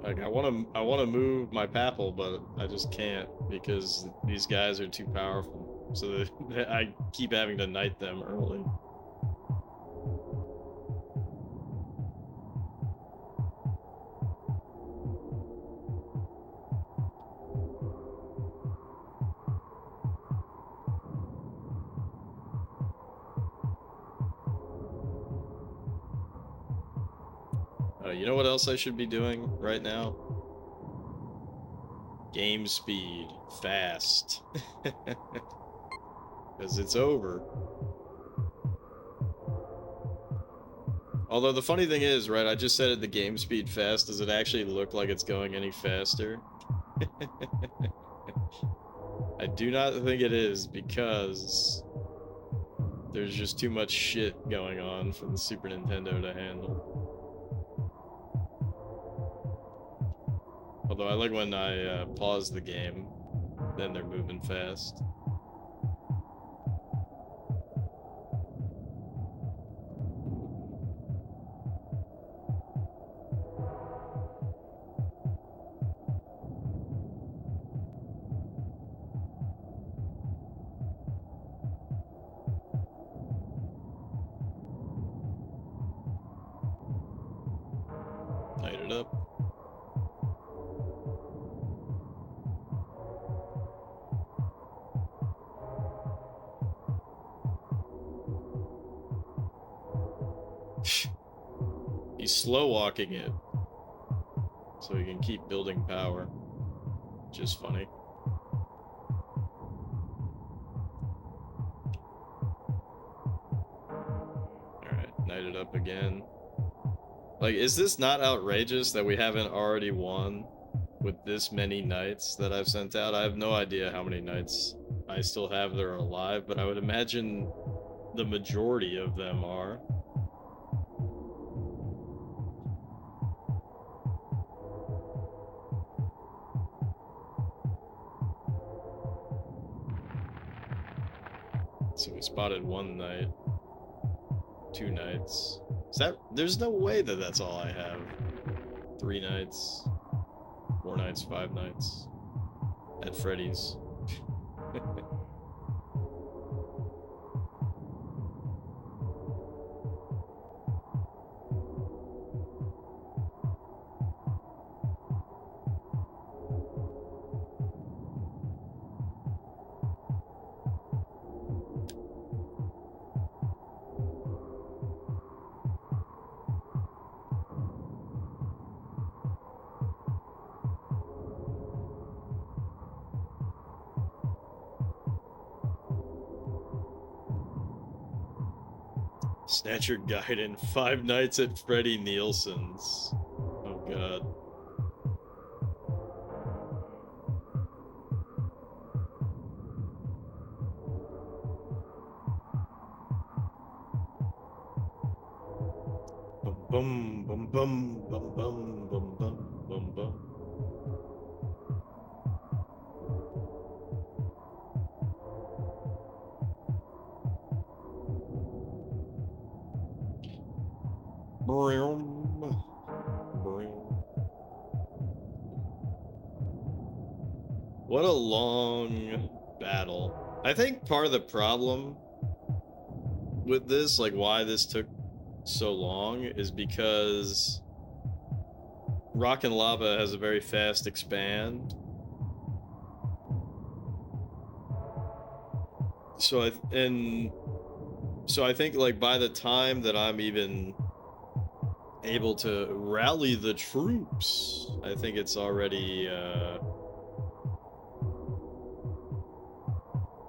Like, I want to move my Papal, but I just can't because these guys are too powerful. So I keep having to knight them early. You know what else I should be doing right now? Game speed. Fast. Because it's over. Although the funny thing is, right, I just said it the game speed fast. Does it actually look like it's going any faster? I do not think it is because there's just too much shit going on for the Super Nintendo to handle. Although I like when I pause the game, then they're moving fast. Light it up. He's slow walking it so he can keep building power, which is funny. Alright, knight it up again. Like, is this not outrageous that we haven't already won with this many knights that I've sent out? I have no idea how many knights I still have that are alive, but I would imagine the majority of them are. So we spotted one knight, 2 knights. Is that? There's no way that that's all I have. 3 knights, 4 knights, 5 knights at Freddy's. Snatcher Gaiden, Five Nights at Freddy Nielsen's. Oh god. Bum bum bum bum bum bum bum bum bum. Broom. Broom. What a long battle. I think part of the problem with this, like why this took so long, is because Rock and Lava has a very fast expand. So I think like by the time that I'm even able to rally the troops, I think it's already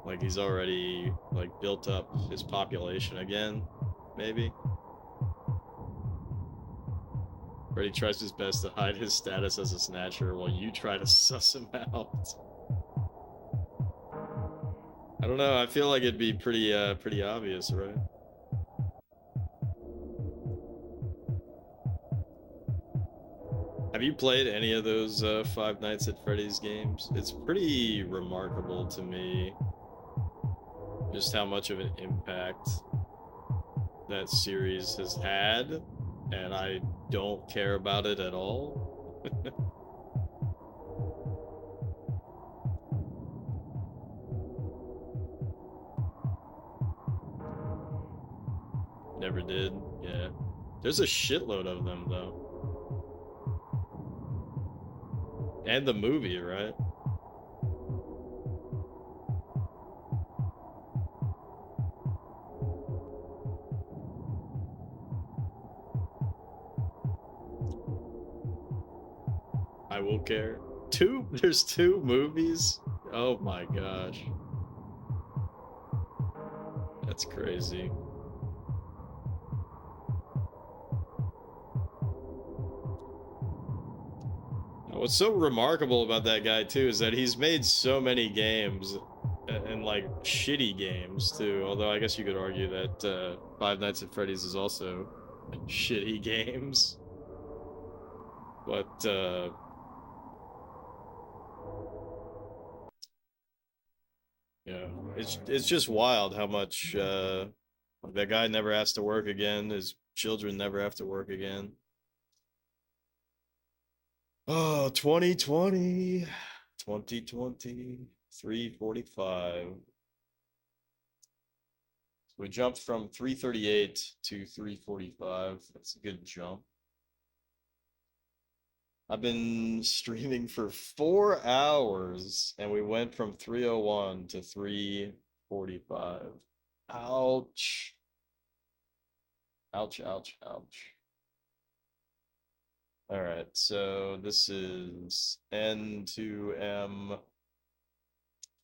like he's already like built up his population again, maybe. Freddy tries his best to hide his status as a snatcher while you try to suss him out. I don't know, I feel like it'd be pretty obvious, right? Have you played any of those Five Nights at Freddy's games? It's pretty remarkable to me just how much of an impact that series has had, and I don't care about it at all. Never did, yeah. There's a shitload of them, though. And the movie, right? I will care. There's two movies? Oh my gosh. That's crazy. What's so remarkable about that guy too is that he's made so many games and like shitty games too. Although I guess you could argue that Five Nights at Freddy's is also shitty games. But yeah, it's just wild how much that guy never has to work again. His children never have to work again. Oh, 2020, 2020, 345. So we jumped from 338 to 345. That's a good jump. I've been streaming for 4 hours and we went from 301 to 345. Ouch. Ouch, ouch, ouch. All right, so this is N2M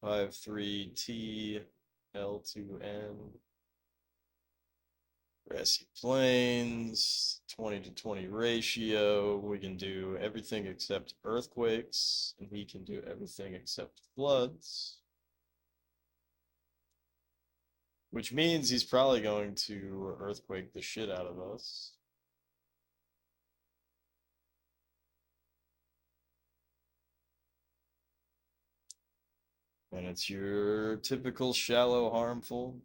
53T L2N. Grassy Plains, 20 to 20 ratio. We can do everything except earthquakes, and he can do everything except floods. Which means he's probably going to earthquake the shit out of us. And it's your typical shallow harmful.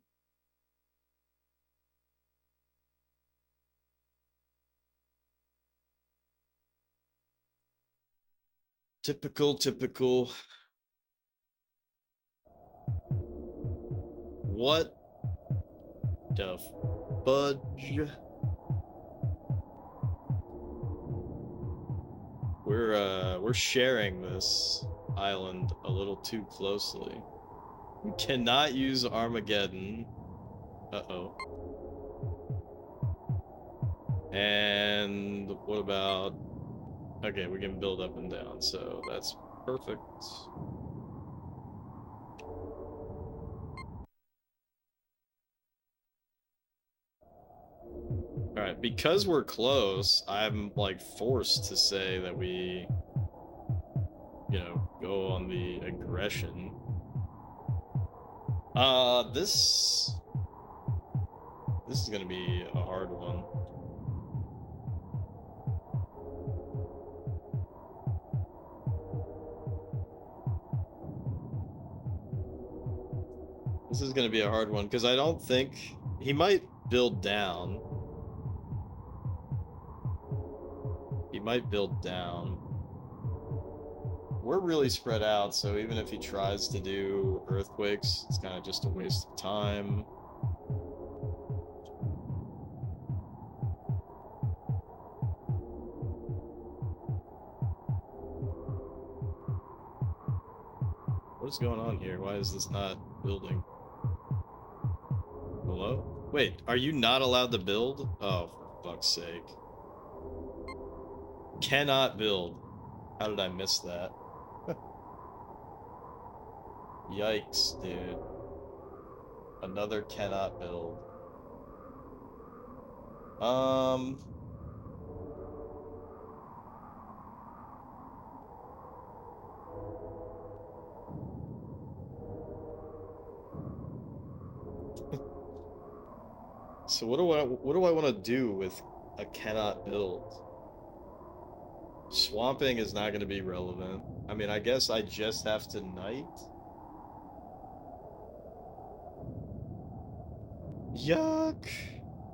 Typical. What the fudge? We're sharing this island a little too closely. We cannot use Armageddon. Uh-oh. And what about... Okay, we can build up and down, so that's perfect. Alright, because we're close, I'm, like, forced to say that we, you know, go on the aggression. This is gonna be a hard one. This is gonna be a hard one, because I don't think... He might build down. He might build down. We're really spread out, so even if he tries to do earthquakes, it's kind of just a waste of time. What is going on here? Why is this not building? Hello? Wait, are you not allowed to build? Oh, for fuck's sake. Cannot build. How did I miss that? Yikes, dude. Another cannot build. So what do I want to do with a cannot build? Swamping is not going to be relevant. I mean, I guess I just have to knight. Yuck!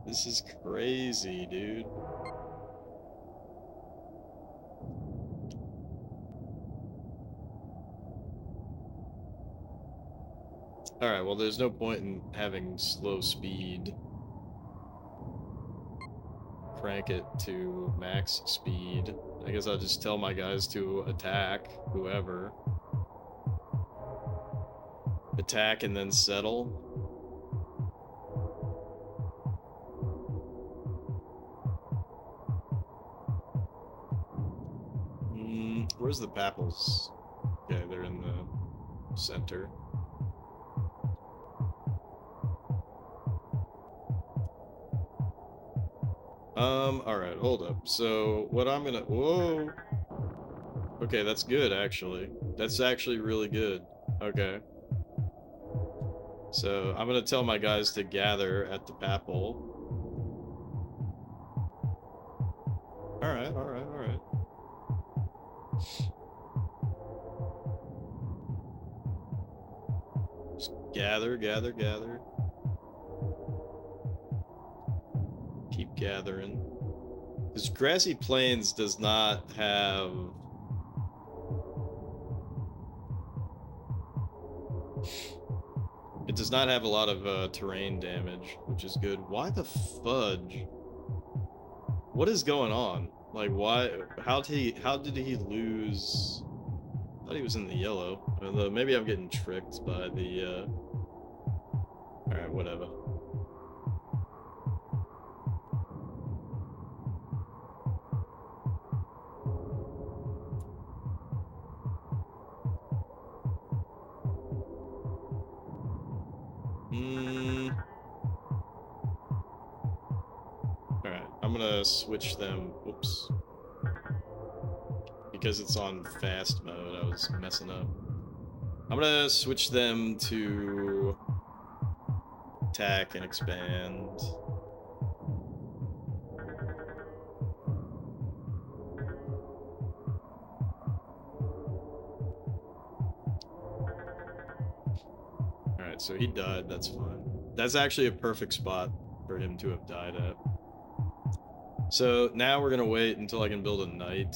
This is crazy, dude. Alright, well, there's no point in having slow speed. Crank it to max speed. I guess I'll just tell my guys to attack whoever. Attack and then settle. Where's the Papples? Okay, they're in the center. Alright, hold up. So, what I'm gonna... Whoa! Okay, that's good, actually. That's actually really good. Okay. So, I'm gonna tell my guys to gather at the Papple. Alright, alright, alright. Just gather, gather, gather. Keep gathering. Because Grassy Plains does not have... It does not have a lot of terrain damage, which is good. Why the fudge? What is going on? Like, why? How did he lose? I thought he was in the yellow. Although maybe I'm getting tricked by the. All right, whatever. Alright, I'm gonna switch them. Whoops. Because it's on fast mode, I was messing up. I'm gonna switch them to attack and expand. Alright, so he died, that's fine. That's actually a perfect spot for him to have died at. So now we're gonna wait until I can build a knight.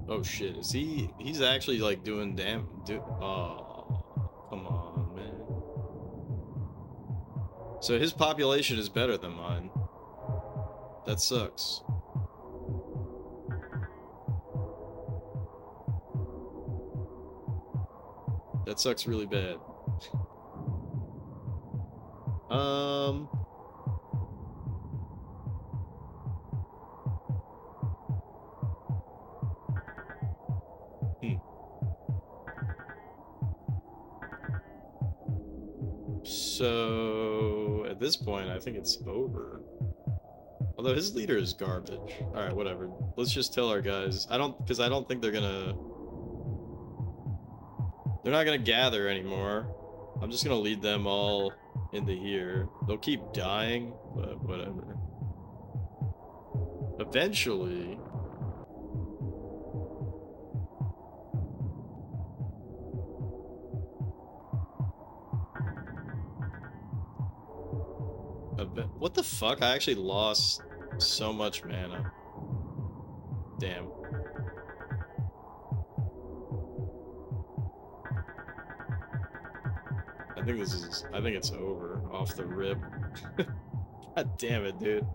Oh shit, is he's actually like doing oh, come on, man. So his population is better than mine. That sucks. That sucks really bad. So at this point, I think it's over. Although his leader is garbage. All right, whatever. Let's just tell our guys. Because I don't think they're not gonna gather anymore. I'm just gonna lead them all into here. They'll keep dying, but whatever. Eventually. What the fuck? I actually lost so much mana. Damn. I think it's over off the rip. God damn it, dude.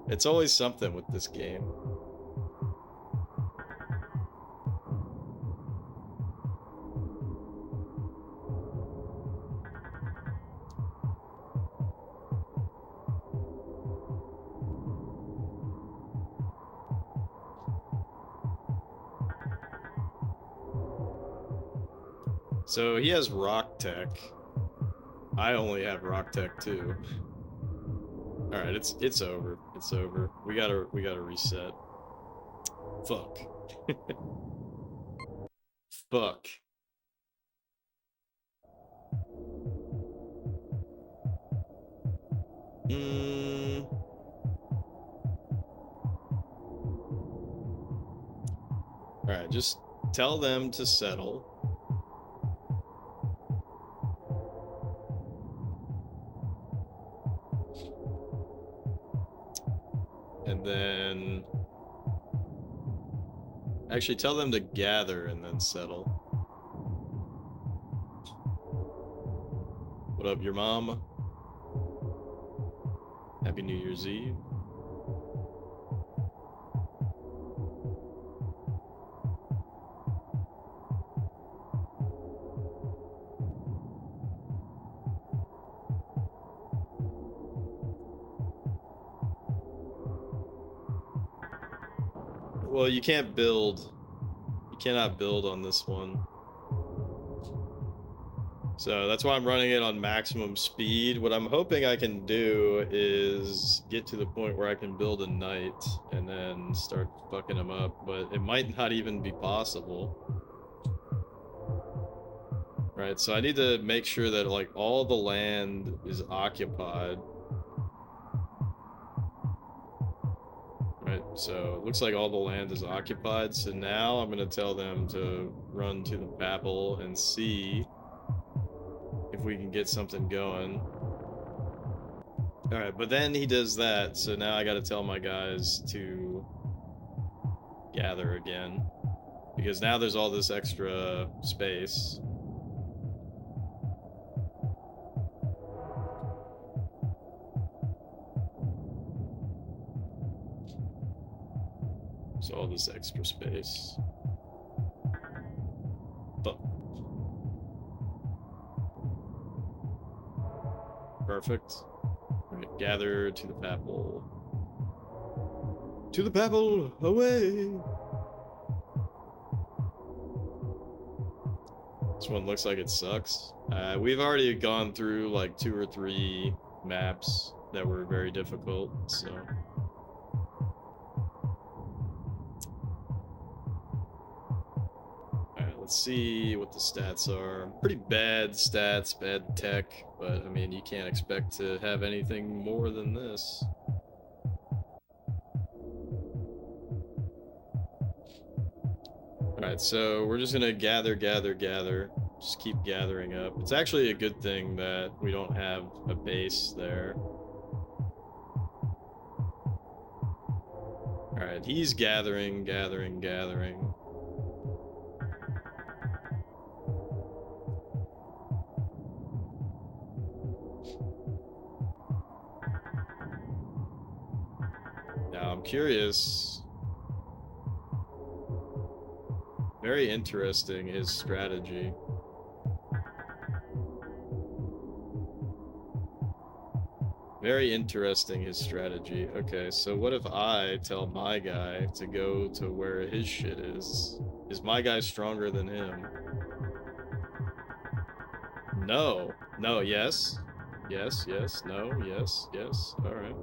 It's always something with this game. So he has rock tech. I only have rock tech too. All right, it's over. It's over. We gotta reset. Fuck. Fuck. All right, just tell them to settle. And then actually tell them to gather and then settle. What up, your mom? Happy New Year's Eve. Well, you can't build. You cannot build on this one. So that's why I'm running it on maximum speed. What I'm hoping I can do is get to the point where I can build a knight and then start fucking them up, but it might not even be possible. Right, so I need to make sure that like all the land is occupied. Right, so it looks like all the land is occupied, so now I'm gonna tell them to run to the Babel and see if we can get something going. Alright, but then he does that, so now I gotta tell my guys to gather again. Because now there's all this extra space. So all this extra space. But perfect. Right, gather to the Babel. To the Babel, away! This one looks like it sucks. We've already gone through like 2 or 3 maps that were very difficult, so... Let's see what the stats are. Pretty bad stats, bad tech, but I mean, you can't expect to have anything more than this. Alright, so we're just gonna gather. Just keep gathering up. It's actually a good thing that we don't have a base there. Alright, he's gathering. Now, I'm curious. Very interesting, his strategy. Very interesting, his strategy. Okay, so what if I tell my guy to go to where his shit is? Is my guy stronger than him? No. No, yes. Yes, yes, no, yes, yes. Alright.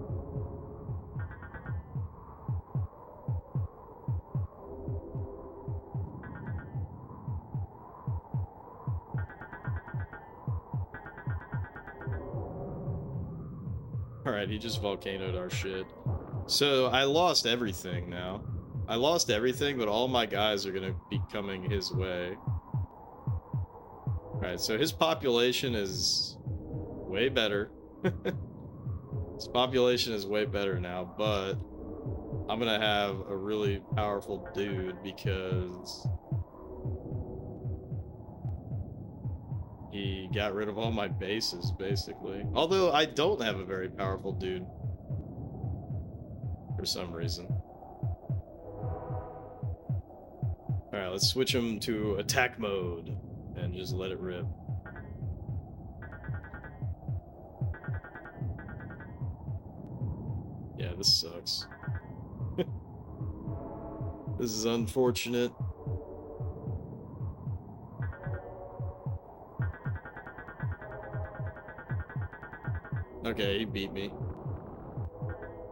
Alright, he just volcanoed our shit. So I lost everything now. I lost everything, but all my guys are gonna be coming his way. Alright, so his population is way better. His population is way better now, but I'm gonna have a really powerful dude because he got rid of all my bases, basically. Although I don't have a very powerful dude. For some reason. Alright, let's switch him to attack mode. And just let it rip. Yeah, this sucks. This is unfortunate. Okay, he beat me.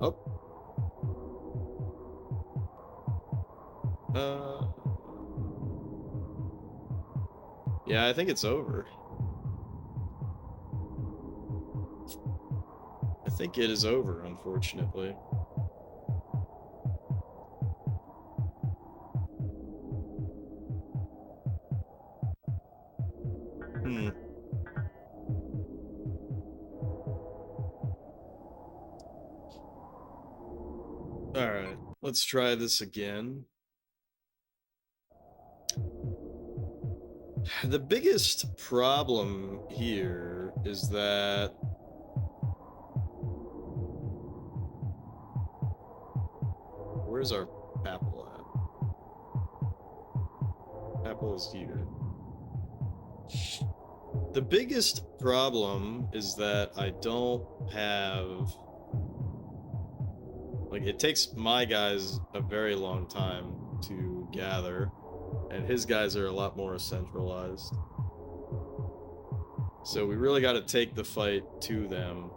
Oh. Yeah, I think it's over. I think it is over, unfortunately. Alright, let's try this again. The biggest problem here is that where's our Papal at? Papal is here. The biggest problem is that I don't have... Like, it takes my guys a very long time to gather, and his guys are a lot more centralized. So we really got to take the fight to them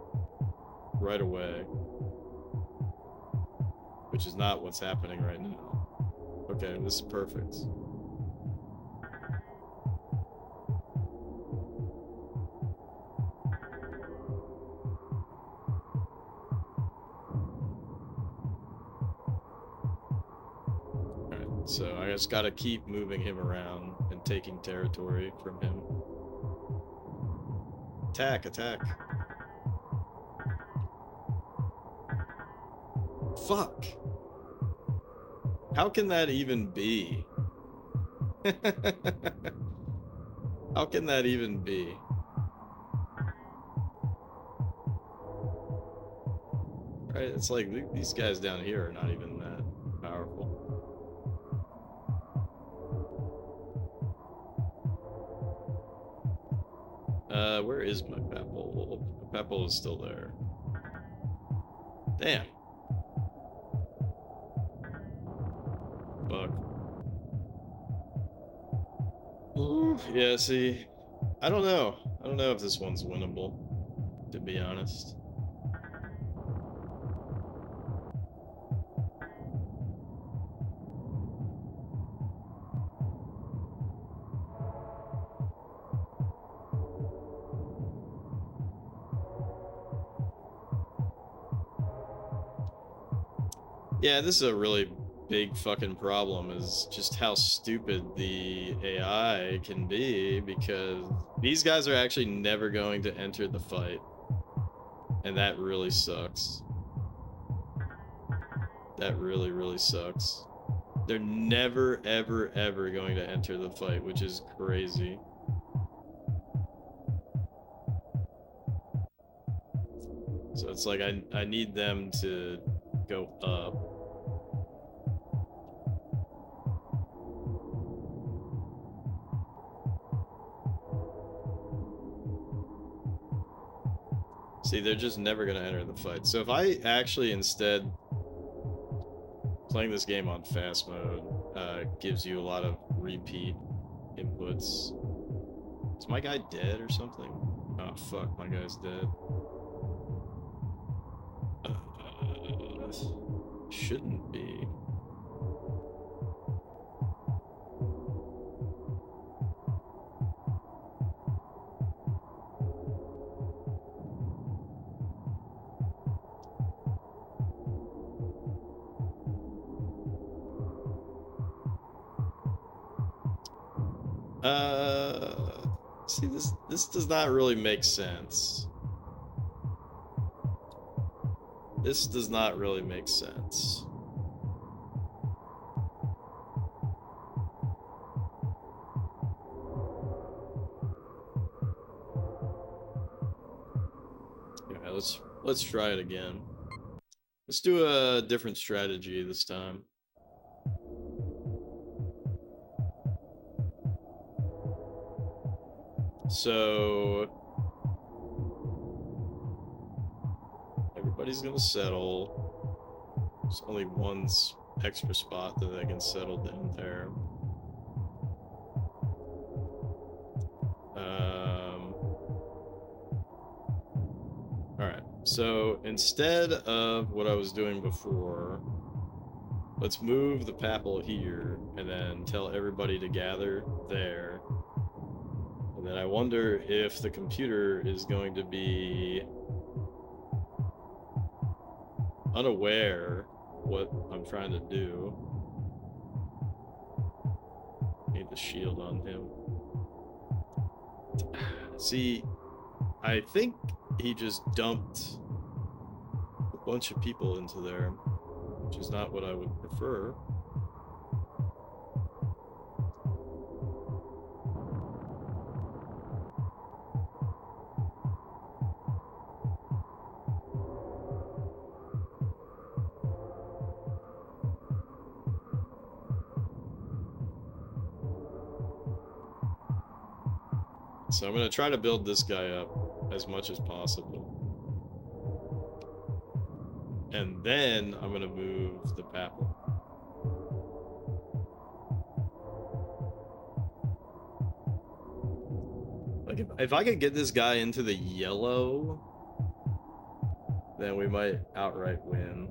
right away. Which is not what's happening right now. Okay, this is perfect. Alright, so I just gotta keep moving him around and taking territory from him. Attack, attack. Fuck! How can that even be? How can that even be? Right, it's like these guys down here are not even that powerful. Where is my Papal? My Papal is still there. Damn. Fuck. Ooh, yeah, see, I don't know. I don't know if this one's winnable, to be honest. Yeah, this is a really big fucking problem, is just how stupid the AI can be, because these guys are actually never going to enter the fight. And that really sucks. That really, really sucks. They're never, ever, ever going to enter the fight, which is crazy. So it's like I need them to go up. See, they're just never gonna enter the fight. So if I actually instead playing this game on fast mode gives you a lot of repeat inputs. Is my guy dead or something? Oh, fuck, my guy's dead. Shouldn't be. See, this does not really make sense. This does not really make sense. Yeah, let's try it again. Let's do a different strategy this time. So everybody's gonna settle. There's only one extra spot that they can settle down there. Alright, so instead of what I was doing before, let's move the papal here and then tell everybody to gather there. And then I wonder if the computer is going to be unaware what I'm trying to do. Need the shield on him. See, I think he just dumped a bunch of people into there, which is not what I would prefer. So I'm going to try to build this guy up as much as possible. And then I'm going to move the papal. Like, if I could get this guy into the yellow, then we might outright win.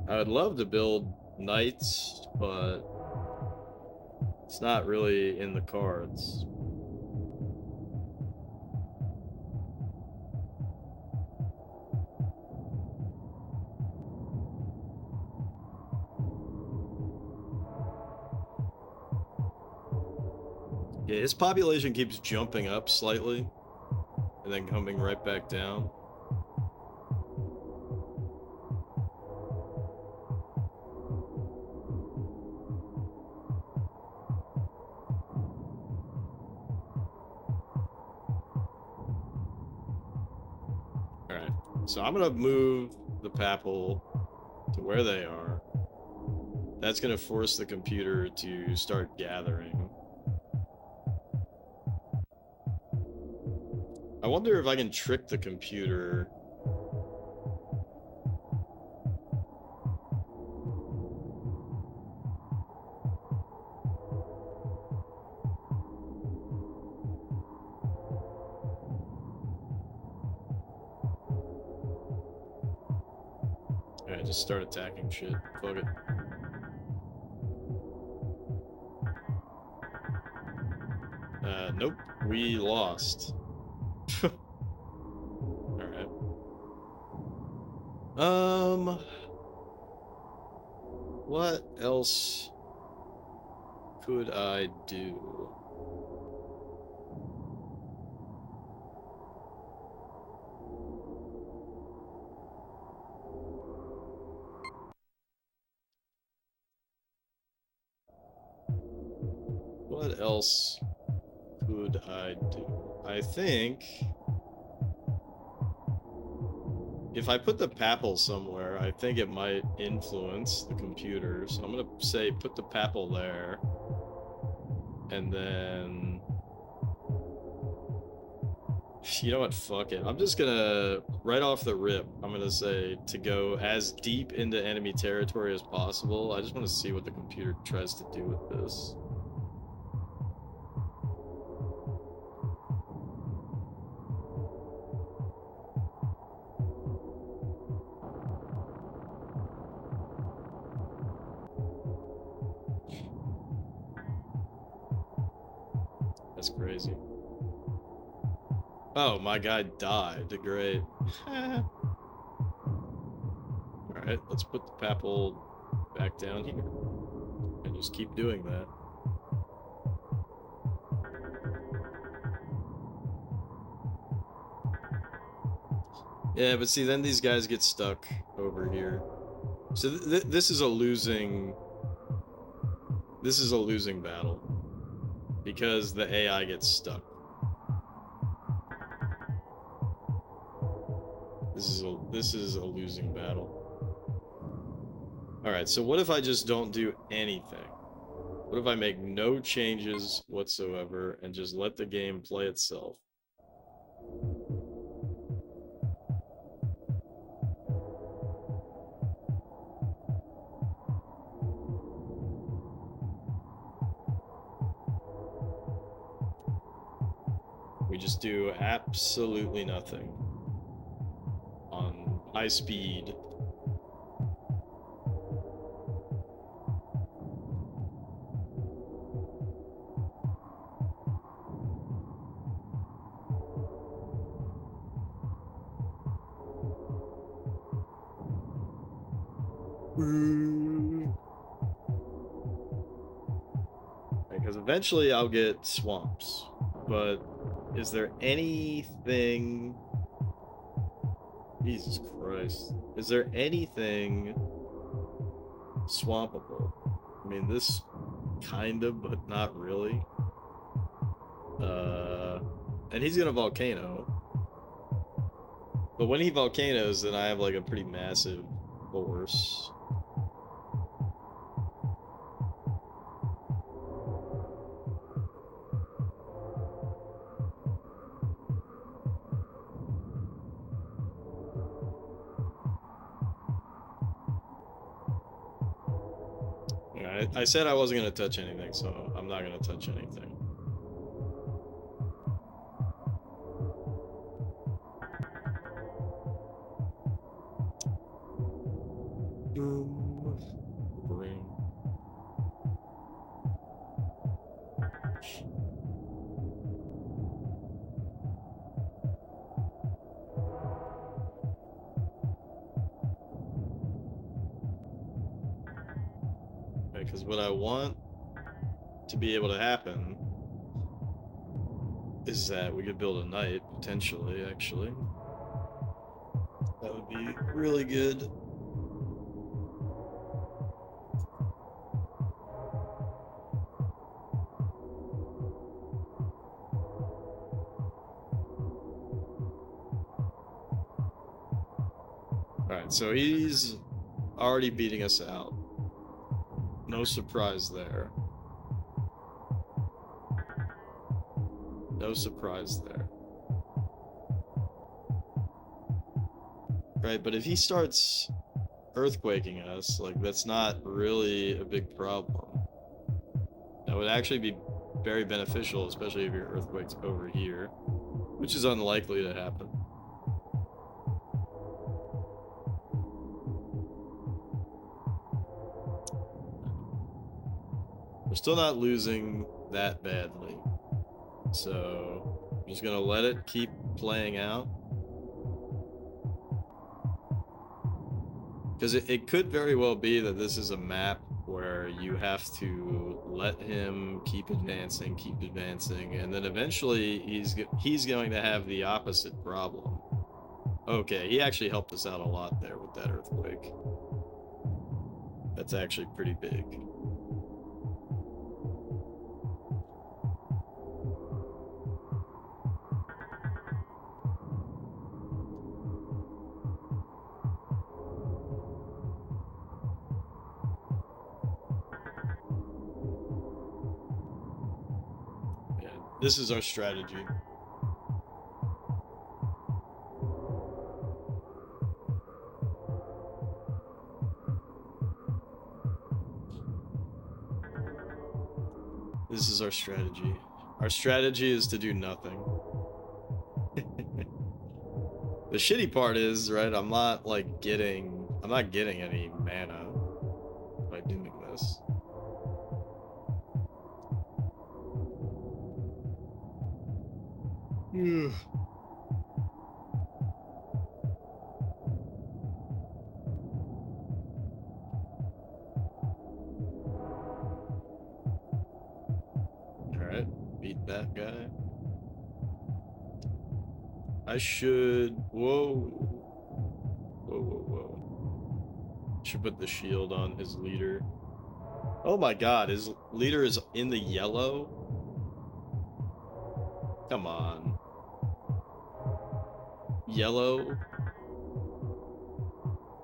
I would love to build knights, but it's not really in the cards. Yeah, his population keeps jumping up slightly and then coming right back down. Alright, so I'm gonna move the papal to where they are. That's gonna force the computer to start gathering. I wonder if I can trick the computer. Alright, just start attacking shit. Fuck it. Nope. We lost. Alright. What else could I do? What else could I do? I think if I put the papal somewhere, I think it might influence the computer. So I'm gonna say put the papal there. And then... You know what? Fuck it. I'm just gonna, right off the rip, I'm gonna say to go as deep into enemy territory as possible. I just want to see what the computer tries to do with this. That's crazy. Oh, my guy died. Great. Alright, let's put the papal back down here. And just keep doing that. Yeah, but see, then these guys get stuck over here. So this is a losing... This is a losing battle. Because the AI gets stuck. This is a losing battle. Alright, so what if I just don't do anything? What if I make no changes whatsoever and just let the game play itself? We just do absolutely nothing. On high speed. Because eventually I'll get swamps. But is there anything... Jesus Christ. Is there anything swampable? I mean, this kind of, but not really. And he's gonna volcano. But when he volcanoes, then I have like a pretty massive force. I said I wasn't going to touch anything, so I'm not going to touch anything. Boom. Because what I want to be able to happen is that we could build a knight, potentially, actually. That would be really good. Alright, so he's already beating us out. No surprise there. No surprise there. Right, but if he starts earthquaking us, like, that's not really a big problem. That would actually be very beneficial, especially if your earthquake's over here, which is unlikely to happen. We're still not losing that badly. So, I'm just gonna let it keep playing out. Because it could very well be that this is a map where you have to let him keep advancing, and then eventually he's going to have the opposite problem. Okay, he actually helped us out a lot there with that earthquake. That's actually pretty big. This is our strategy. This is our strategy. Our strategy is to do nothing. The shitty part is, right, I'm not getting any mana by doing this. Ugh. Alright, beat that guy. I should... Whoa. Whoa, whoa, whoa. Should put the shield on his leader. Oh my god, his leader is in the yellow? Come on. Yellow?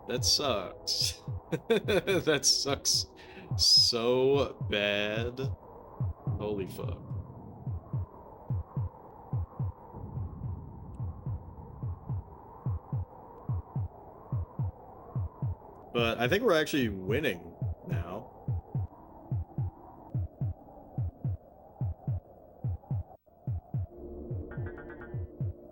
That sucks. That sucks so bad. Holy fuck. But I think we're actually winning now.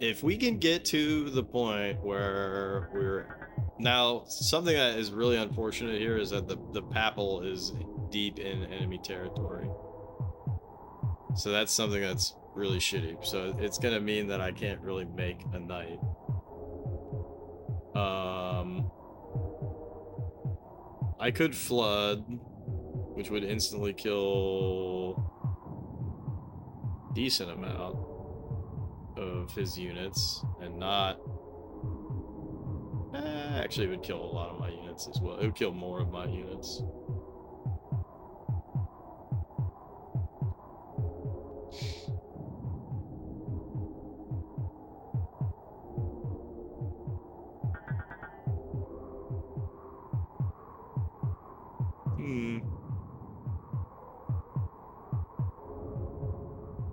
If we can get to the point where we're... Now, something that is really unfortunate here is that the Papal is deep in enemy territory. So that's something that's really shitty. So it's gonna mean that I can't really make a knight. I could flood, which would instantly kill decent amount of his units, and not... actually, it would kill a lot of my units as well. It would kill more of my units.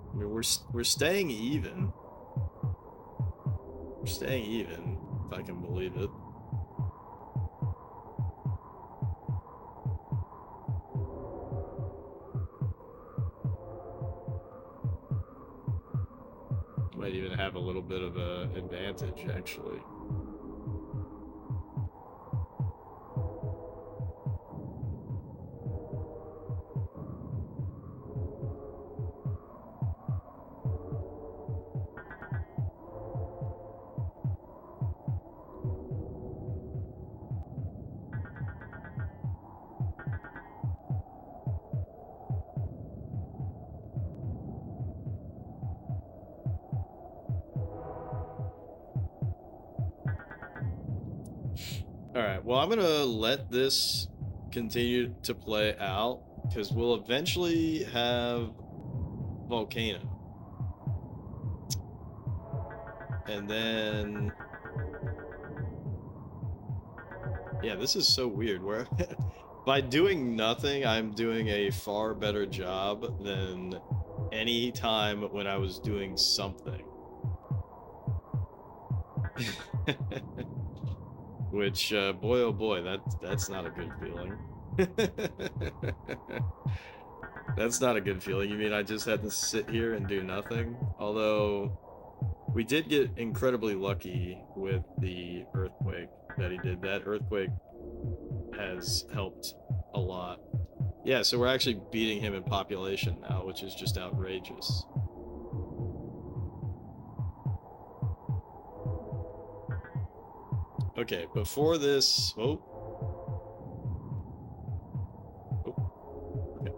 I mean, we're staying even. We're staying even, if I can believe it. Might even have a little bit of an advantage, actually. Alright, well, I'm gonna let this continue to play out, because we'll eventually have Volcano. And then... Yeah, this is so weird, where by doing nothing, I'm doing a far better job than any time when I was doing something. Which, boy oh boy, that's not a good feeling. That's not a good feeling. You mean I just had to sit here and do nothing? Although, we did get incredibly lucky with the earthquake that he did. That earthquake has helped a lot. Yeah, so we're actually beating him in population now, which is just outrageous. Okay, before this... Oh. Okay.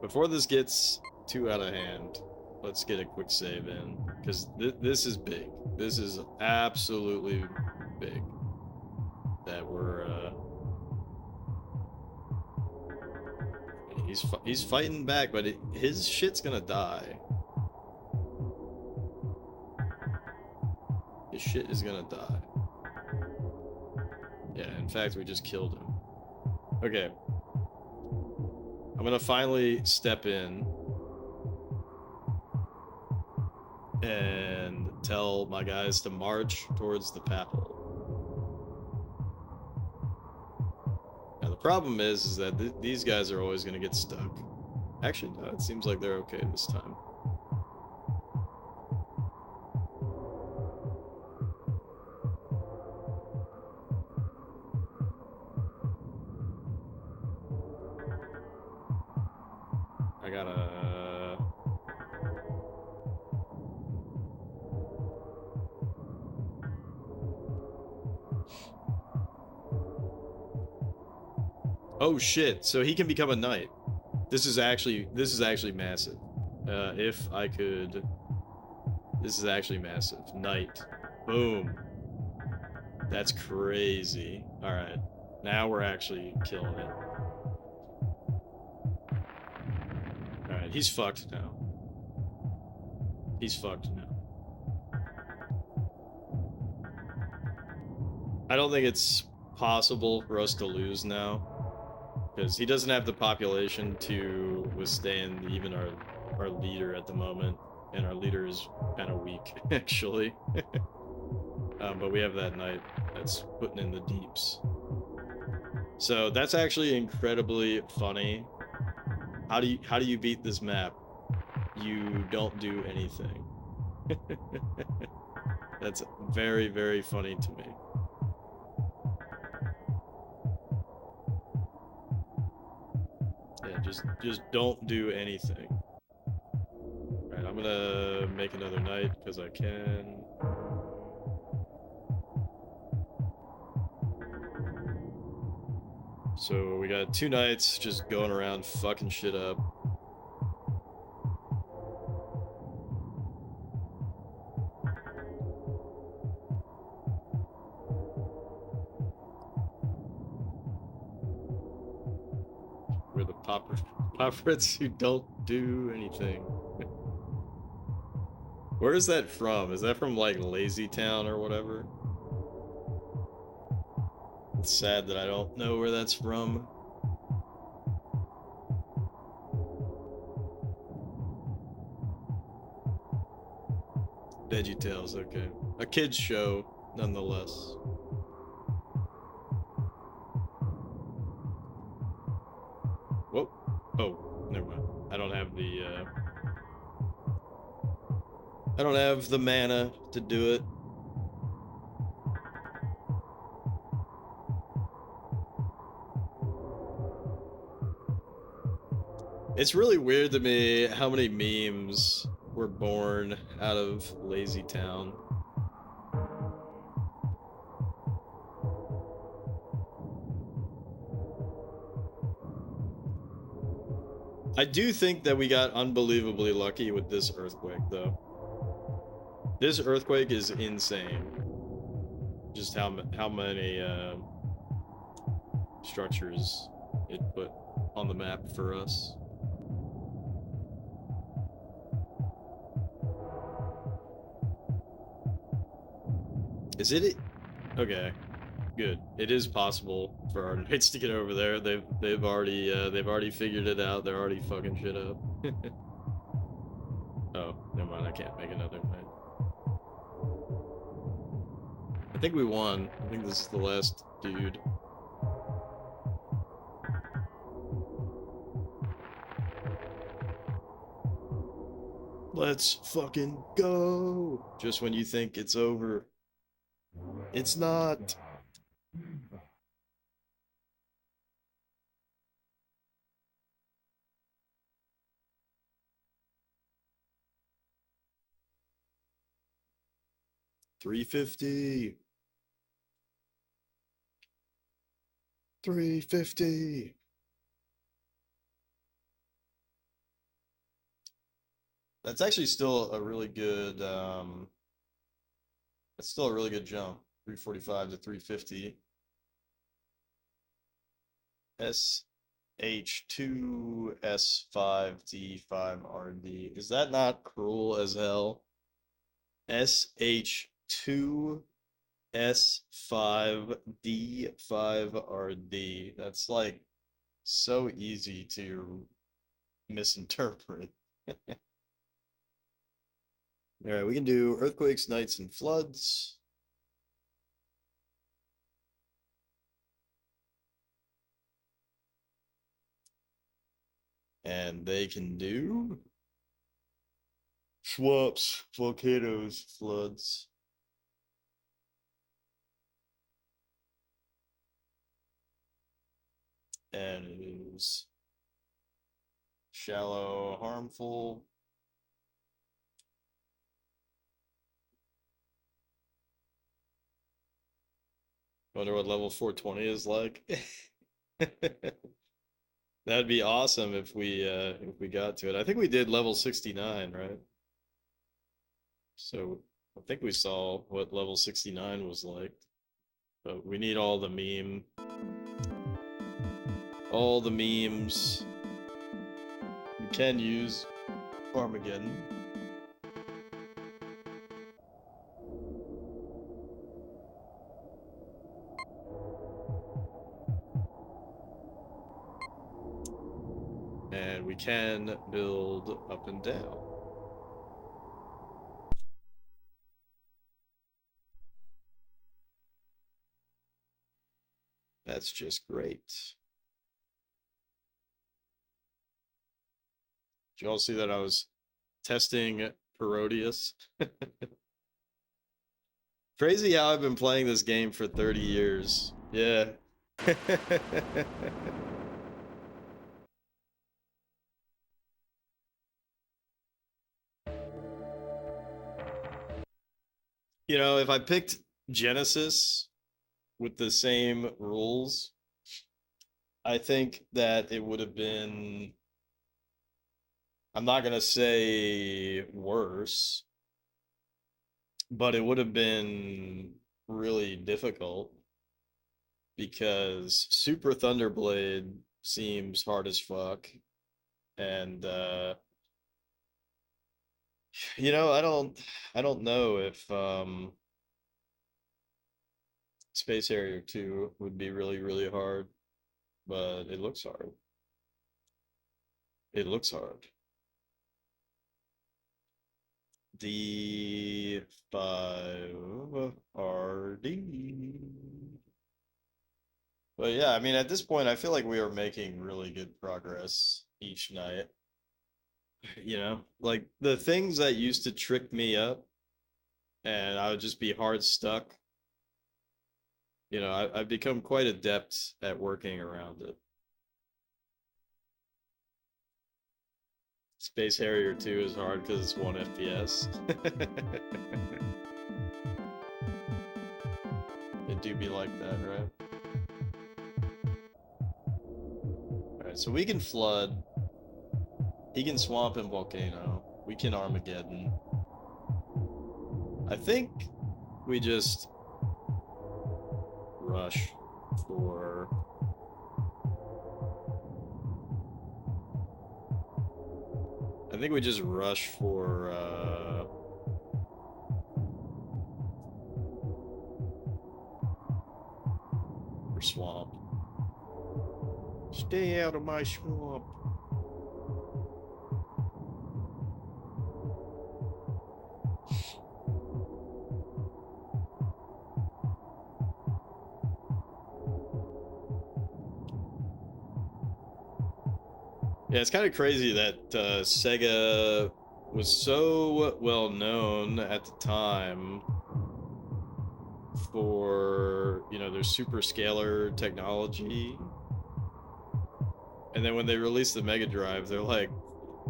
Before this gets too out of hand, let's get a quick save in, because this is big. This is absolutely big. That we're, He's fighting back, but his shit's gonna die. His shit is gonna die. Yeah, in fact, we just killed him. Okay. I'm gonna finally step in and tell my guys to march towards the Papal. Now, the problem is that these guys are always gonna get stuck. Actually, no, it seems like they're okay this time. I gotta... Oh shit! So he can become a knight. This is actually massive. If I could, this is actually massive. Knight, boom. That's crazy. All right, now we're actually killing it. All right, he's fucked now. He's fucked now. I don't think it's possible for us to lose now because he doesn't have the population to withstand even our leader at the moment, and our leader is kind of weak actually. But we have that knight that's putting in the deeps. So that's actually incredibly funny. How do you beat this map? You don't do anything. That's very, very funny to me. Yeah, just don't do anything. Alright, I'm gonna make another knight because I can. So we got two knights just going around fucking shit up. We're the poppers who don't do anything. Where is that from? Is that from like Lazy Town or whatever? It's sad that I don't know where that's from. VeggieTales, okay. A kid's show, nonetheless. Whoa. Oh, never mind. I don't have the mana to do it. It's really weird to me how many memes were born out of Lazy Town. I do think that we got unbelievably lucky with this earthquake, though. This earthquake is insane. Just how many structures it put on the map for us. Is it? Okay, good. It is possible for our knights to get over there. They've already figured it out. They're already fucking shit up. Oh, never mind. I can't make another knight. I think we won. I think this is the last dude. Let's fucking go! Just when you think it's over, it's not. $350. $350. That's actually still a really good. That's still a really good jump. 345 to 350. SH2 S5 D5 RD. Is that not cruel as hell? SH2 S5 D5 RD. That's like so easy to misinterpret. All right, we can do earthquakes, nights, and floods. And they can do swamps, volcanoes, floods. And it is shallow, harmful. Wonder what level 420 is like. That'd be awesome if we got to it. I think we did level 69, right? So I think we saw what level 69 was like. But we need all the memes. We can use Armageddon. And we can build up and down. That's just great. Did you all see that I was testing Parodius? Crazy how I've been playing this game for 30 years. Yeah. You know, if I picked Genesis with the same rules, I think that it would have been, I'm not going to say worse, but it would have been really difficult because Super Thunderblade seems hard as fuck. And you know, I don't know if Space Harrier 2 would be really, really hard, but it looks hard. It looks hard. D5 RD. But yeah, I mean, at this point, I feel like we are making really good progress each night. You know, like the things that used to trick me up and I would just be hard stuck. You know, I've become quite adept at working around it. Space Harrier 2 is hard because it's 1 FPS. It do be like that, right? Alright, so we can flood. He can swamp and volcano. We can Armageddon. I think we just rush for... I think we just rush for swamp. Stay out of my swamp. Yeah, it's kind of crazy that Sega was so well known at the time for, you know, their super scalar technology. And then when they released the Mega Drive, they're like,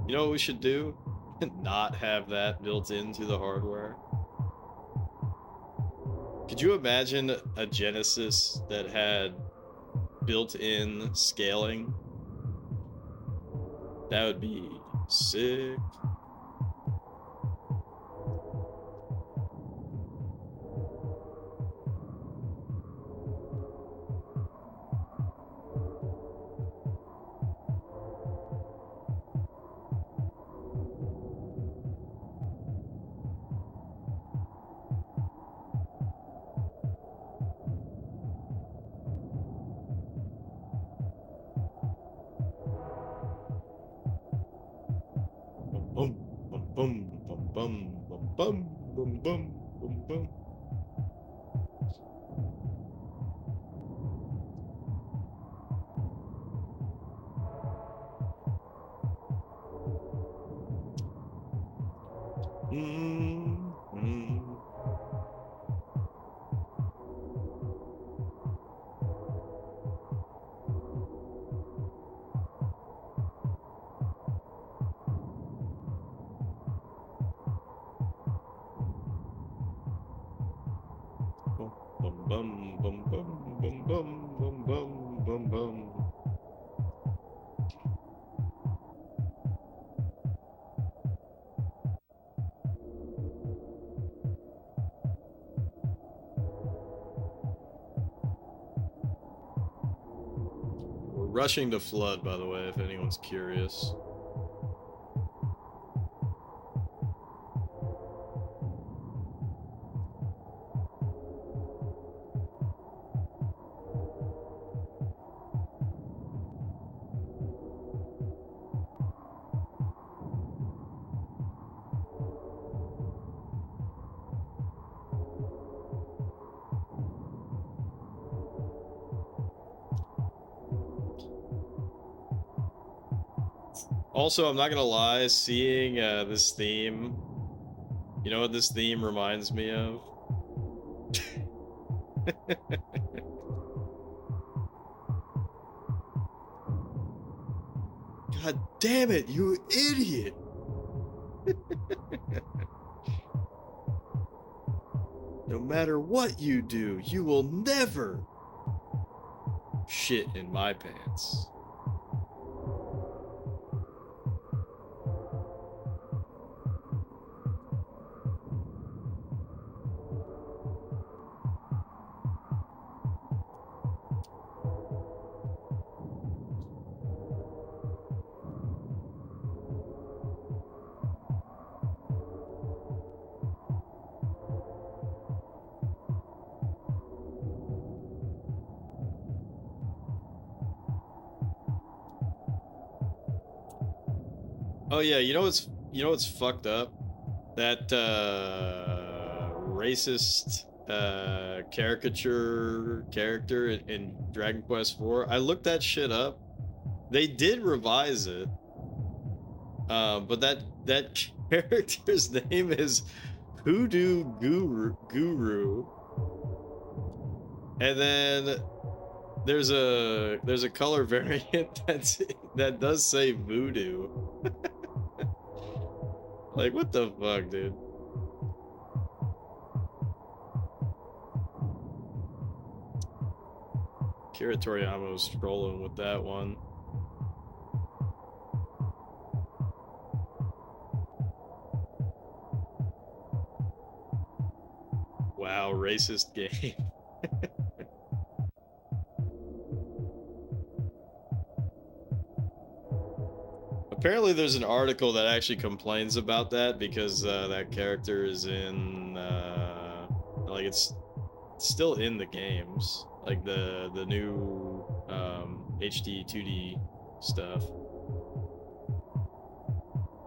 you know what we should do? Not have that built into the hardware. Could you imagine a Genesis that had built-in scaling? That would be sick. Boom, boom, boom, boom, boom, boom, boom, boom, boom, boom, boom. Mm-hmm. Boom, boom, boom, boom, boom, boom, boom, boom, boom, boom, boom. We're rushing to flood, by the way, if anyone's curious. Also, I'm not gonna lie, seeing this theme, you know what this theme reminds me of? God damn it, you idiot! No matter what you do, you will never shit in my pants. Oh yeah, you know what's fucked up? That racist caricature character in Dragon Quest IV. I looked that shit up. They did revise it. But that character's name is Hoodoo Guru. And then there's a color variant that does say voodoo. Like, what the fuck, dude? Kira Toriyama's trolling with that one. Wow, racist game. Apparently there's an article that actually complains about that because that character is in like it's still in the games, like the new HD 2D stuff.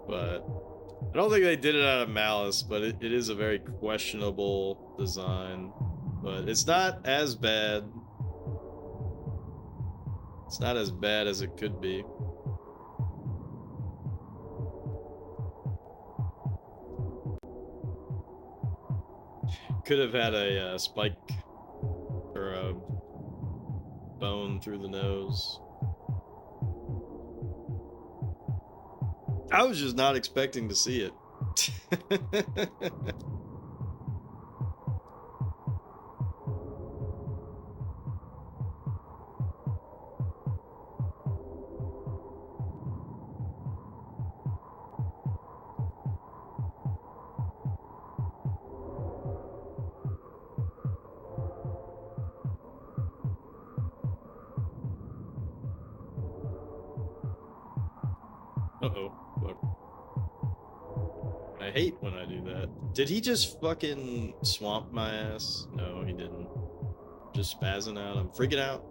But I don't think they did it out of malice, but it is a very questionable design. But it's not as bad. It's not as bad as it could be. Could have had a spike or a bone through the nose. I was just not expecting to see it. Uh-oh. Look. I hate when I do that. Did he just fucking swamp my ass? No, he didn't. Just spazzing out. I'm freaking out.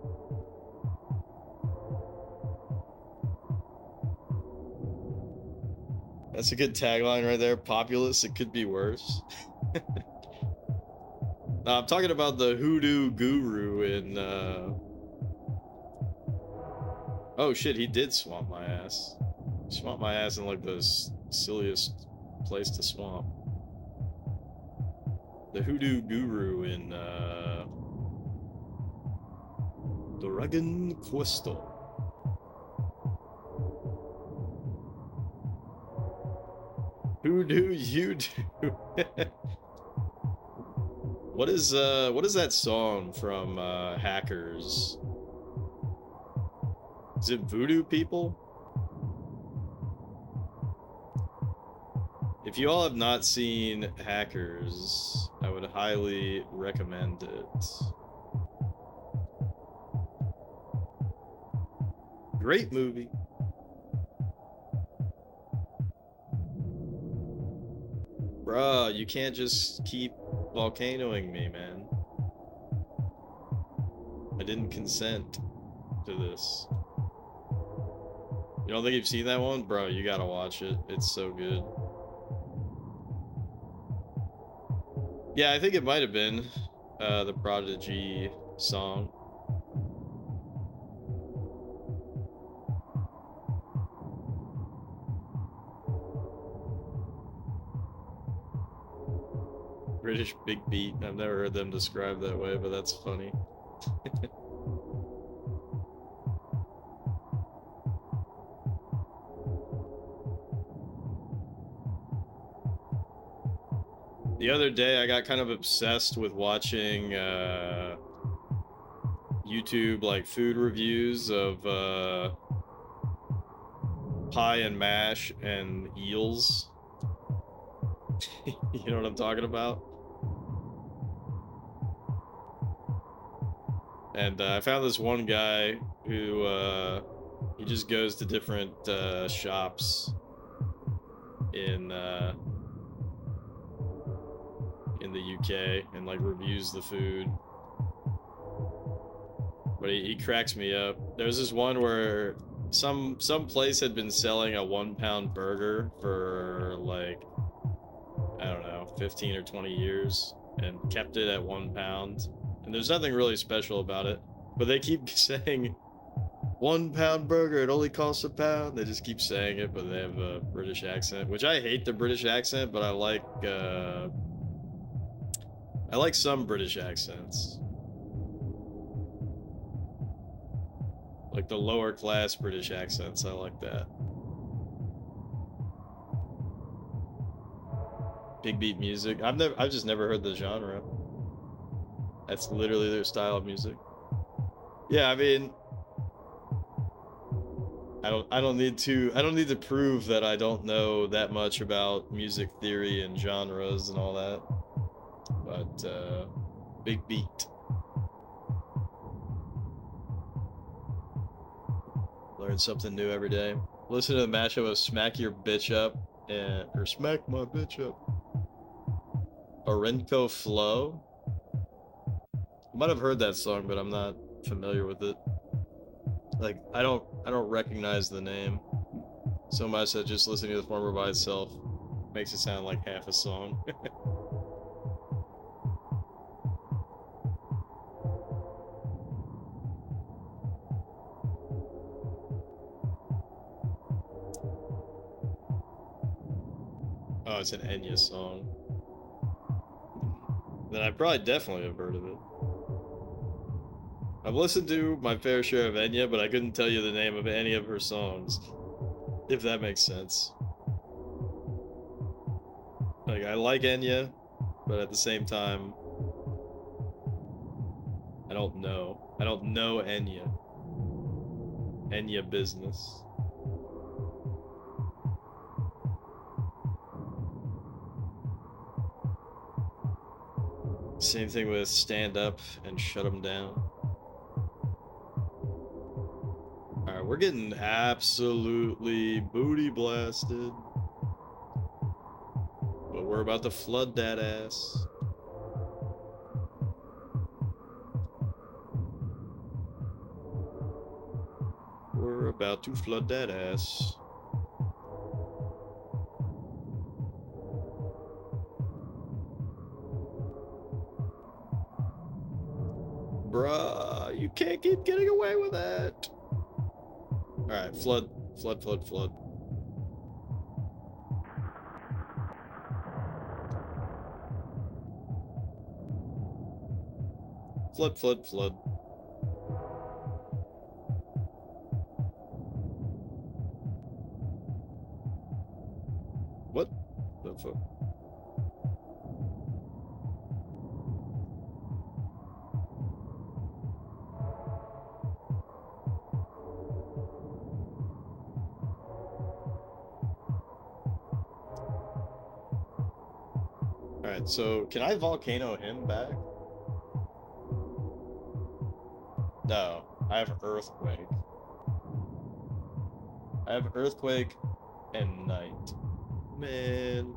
That's a good tagline right there. Populous, it could be worse. No, I'm talking about the Hoodoo Guru in, Oh shit, he did swamp my ass. Swamp my ass in like the silliest place to swamp. The Hoodoo Guru in Dragon Quest. Hoodoo you do? What is that song from Hackers? Is it Voodoo People? If you all have not seen Hackers, I would highly recommend it. Great movie. Bruh, you can't just keep volcanoing me, man. I didn't consent to this. You don't think you've seen that one? Bro, you gotta watch it. It's so good. Yeah, I think it might have been the Prodigy song. British Big Beat. I've never heard them described that way, but that's funny. The other day, I got kind of obsessed with watching YouTube like food reviews of pie and mash and eels. You know what I'm talking about? And I found this one guy who he just goes to different shops in the UK and like reviews the food. But he cracks me up. There's this one where some place had been selling a 1-pound burger for like, I don't know, 15 or 20 years and kept it at 1 pound. And there's nothing really special about it, but they keep saying 1 pound burger, it only costs a pound. They just keep saying it, but they have a British accent, which I hate the British accent, but I like some British accents. Like the lower class British accents, I like that. Big beat music. I've just never heard the genre. That's literally their style of music. Yeah, I mean, I don't need to prove that I don't know that much about music theory and genres and all that. But big beat. Learn something new every day. Listen to the mashup of Smack Your Bitch Up or Smack My Bitch Up. Orenco Flow. I might have heard that song, but I'm not familiar with it. Like I don't recognize the name so much that just listening to the former by itself makes it sound like half a song. Oh, it's an Enya song. Then I probably definitely have heard of it. I've listened to my fair share of Enya, but I couldn't tell you the name of any of her songs, if that makes sense. Like, I like Enya, but at the same time, I don't know. I don't know Enya. Enya business. Same thing with Stand Up and Shut 'Em Down. Alright, we're getting absolutely booty blasted. But we're about to flood that ass. We're about to flood that ass. Bruh, you can't keep getting away with that. Alright, flood, flood, flood, flood. Flood, flood, flood. What the fuck? Alright, so can I volcano him back? No, I have earthquake. I have earthquake and night. Man.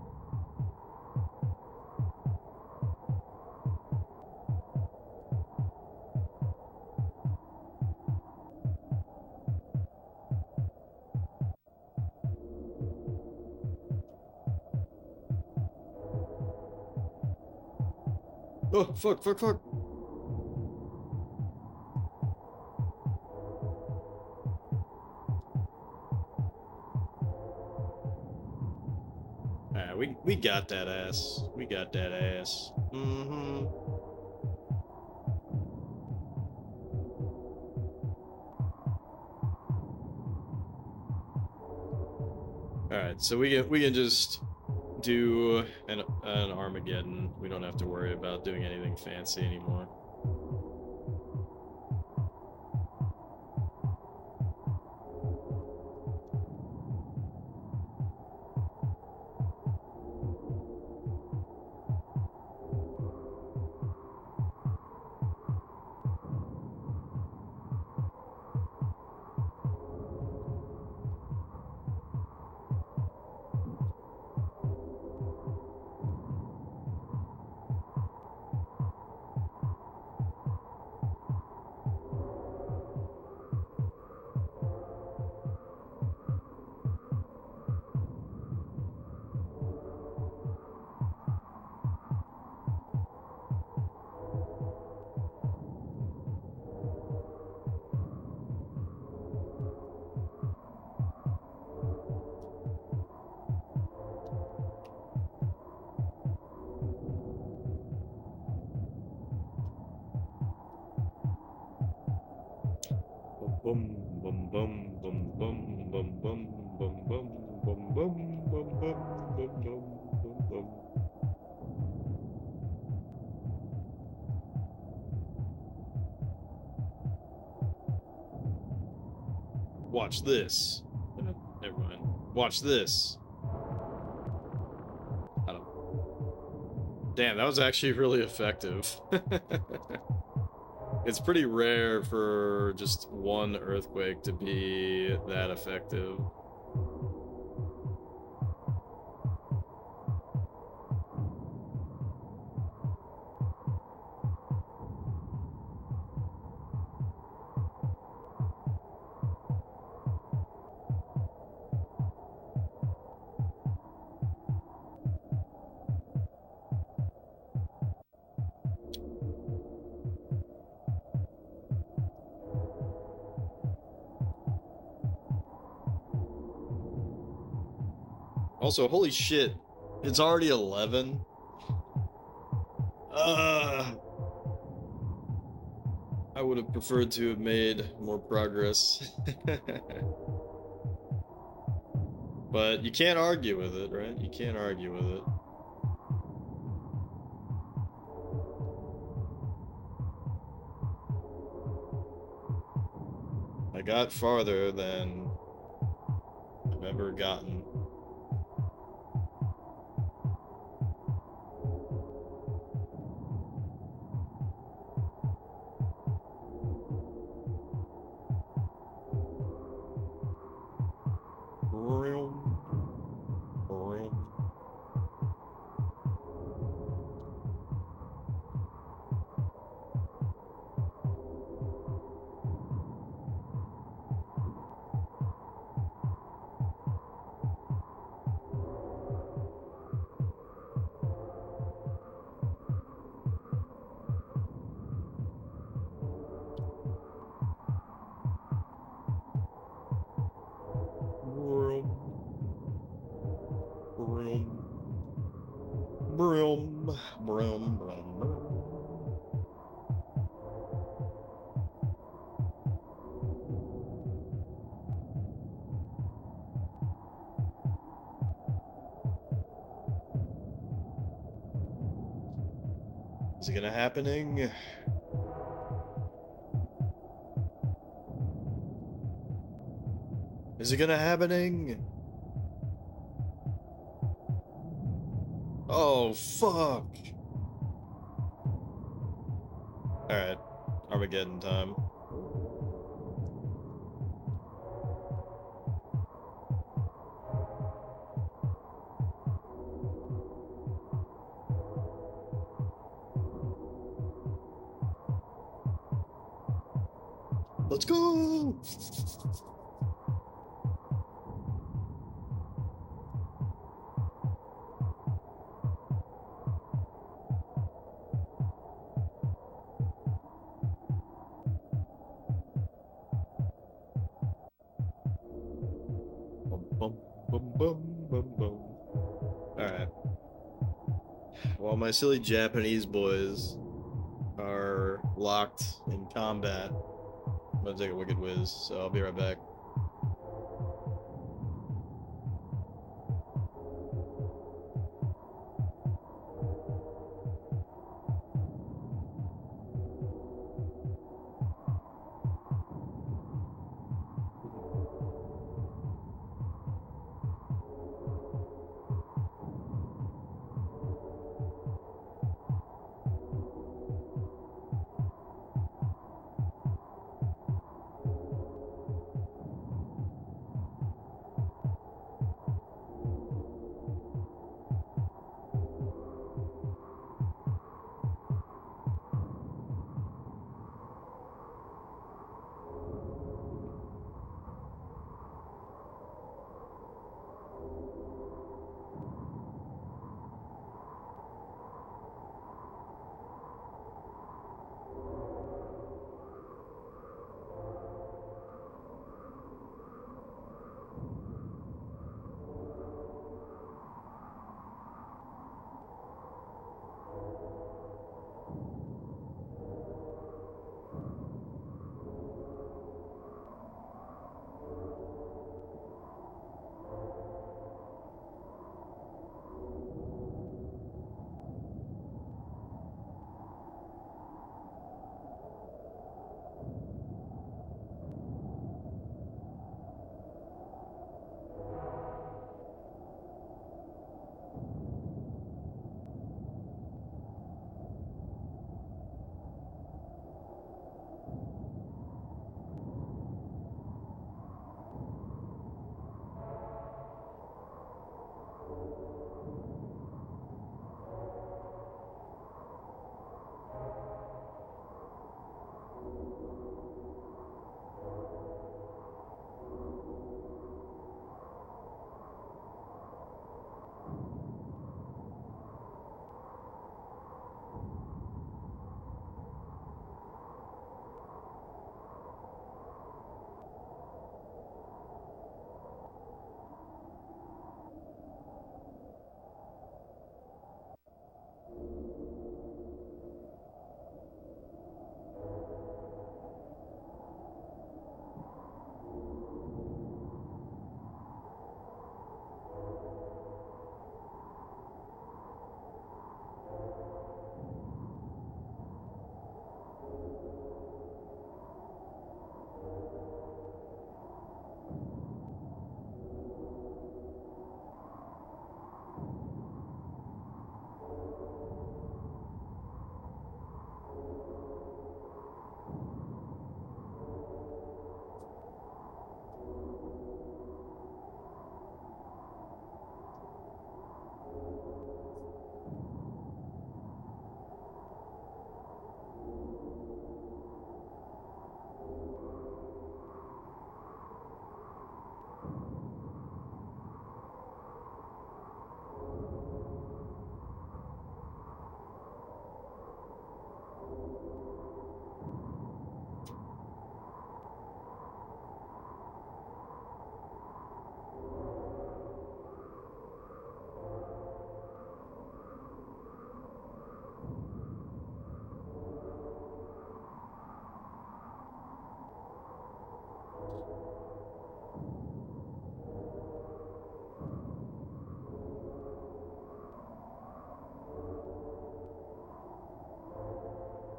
Oh, fuck, fuck, fuck. Alright, we got that ass. We got that ass. Mm-hmm. Alright, so we can just do an Armageddon. We don't have to worry about doing anything fancy anymore. Bum bum bum bum bum bum bum bum bum bum bum bum bum bum bum bum. Watch this. Never mind. Watch this. I don't. Damn, that was actually really effective. It's pretty rare for just one earthquake to be that effective. Also, holy shit, it's already 11. I would have preferred to have made more progress. But you can't argue with it, right? You can't argue with it. I got farther than I've ever gotten. Broom, broom, broom, broom. Is it gonna happening? Is it gonna happening? Oh, fuck. Alright. Armageddon time. Let's go! Bum, bum, bum, bum, bum, bum. Alright. While my silly Japanese boys are locked in combat, I'm gonna take a wicked whiz, so I'll be right back.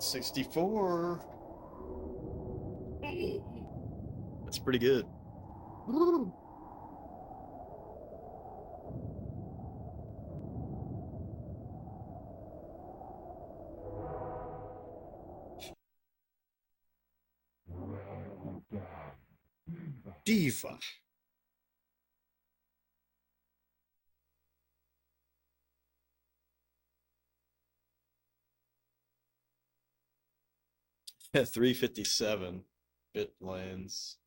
$64. That's pretty good. Diva. Yeah, 357 bit lanes.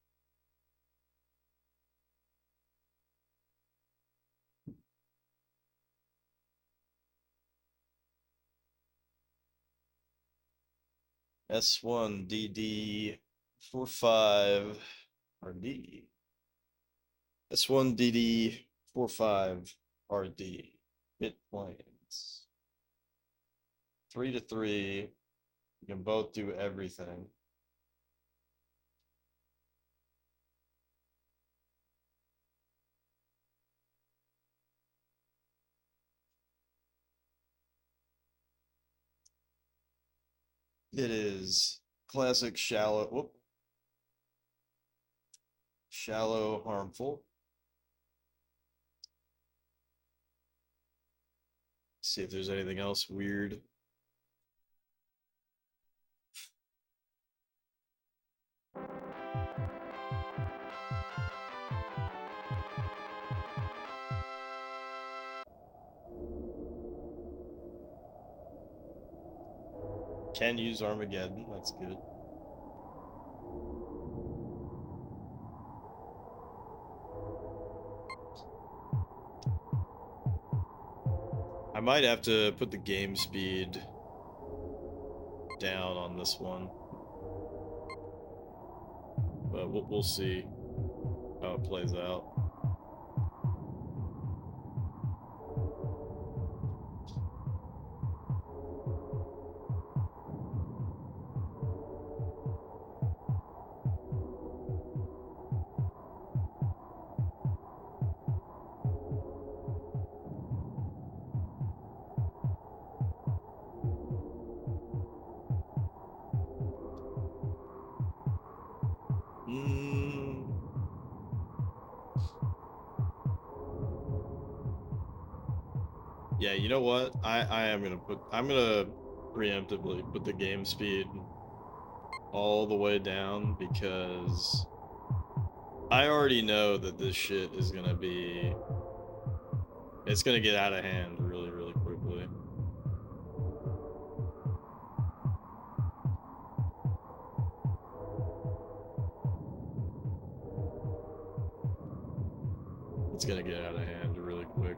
S1DD 45 RD. S1DD 45 RD. Bit lanes. 3 to 3. You can both do everything. It is classic shallow. Whoop. Shallow, harmful. See if there's anything else weird. Can use Armageddon. That's good. I might have to put the game speed down on this one. But we'll see how it plays out. Yeah, you know what? I'm gonna preemptively put the game speed all the way down because I already know that this shit is gonna be, it's gonna get out of hand really, really quickly. It's gonna get out of hand really quick.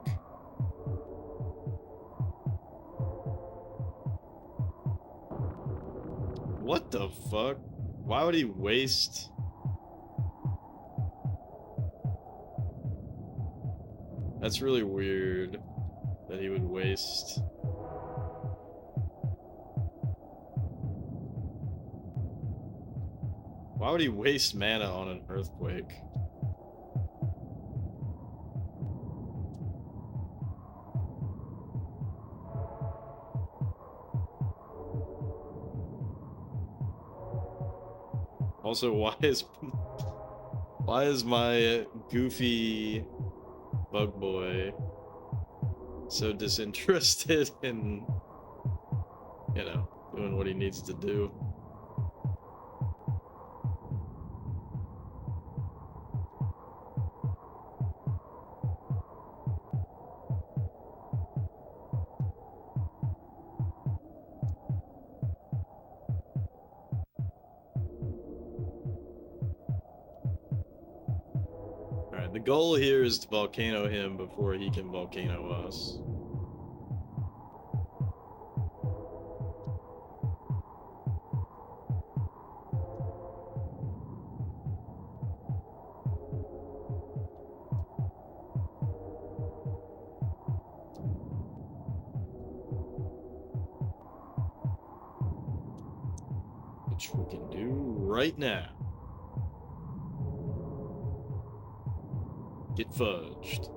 What the fuck? Why would he waste? That's really weird that he would waste. Why would he waste mana on an earthquake? Also, why is my goofy bug boy so disinterested in, you know, doing what he needs to do? Alright, the goal here is to volcano him before he can volcano us. Which we can do right now. Get fudged.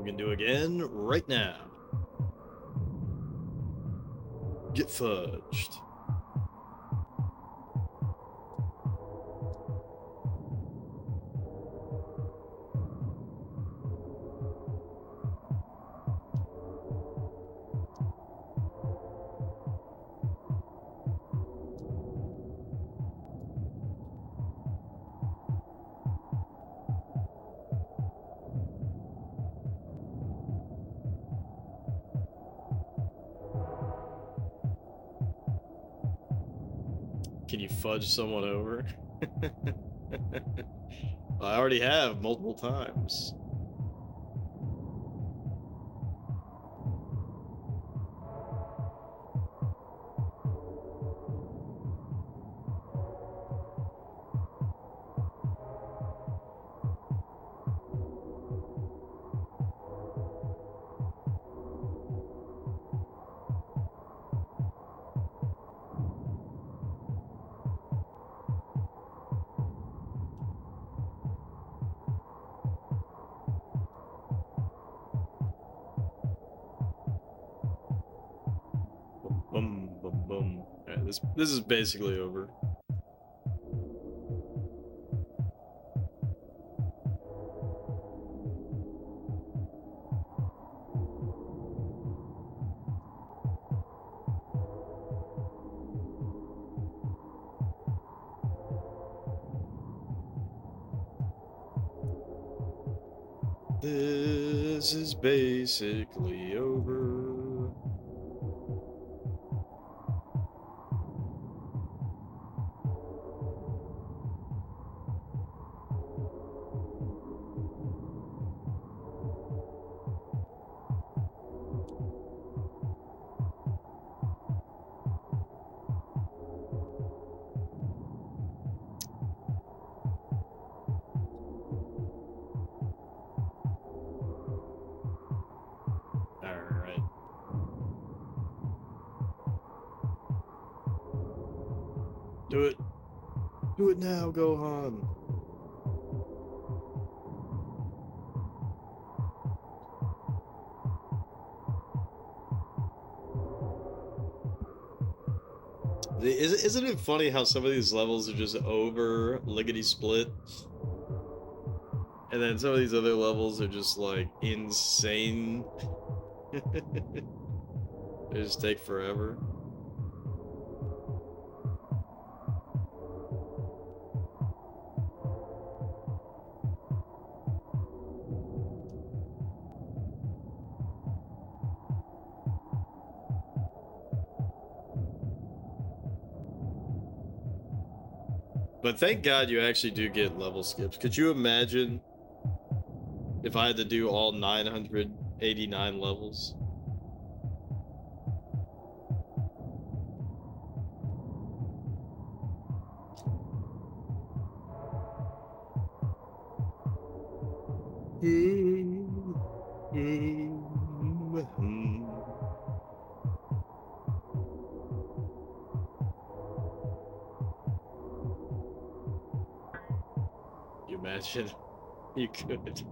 can do again right now. Get fudged. Can you fudge someone over? I already have multiple times. Boom, boom, boom. Alright, this is basically over. This is basically over. Alright. Do it. Do it now, Gohan. Isn't it funny how some of these levels are just over lickety split? And then some of these other levels are just like insane. They just take forever. But thank God you actually do get level skips. Could you imagine if I had to do all 989 levels? You imagine you could.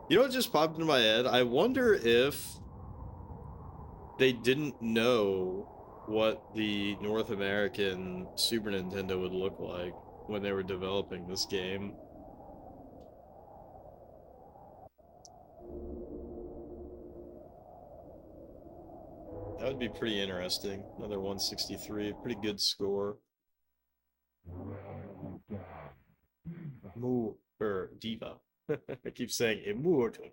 You know what just popped into my head? I wonder if they didn't know what the North American Super Nintendo would look like when they were developing this game. That would be pretty interesting. Another 163, pretty good score. Diva. I keep saying immortal.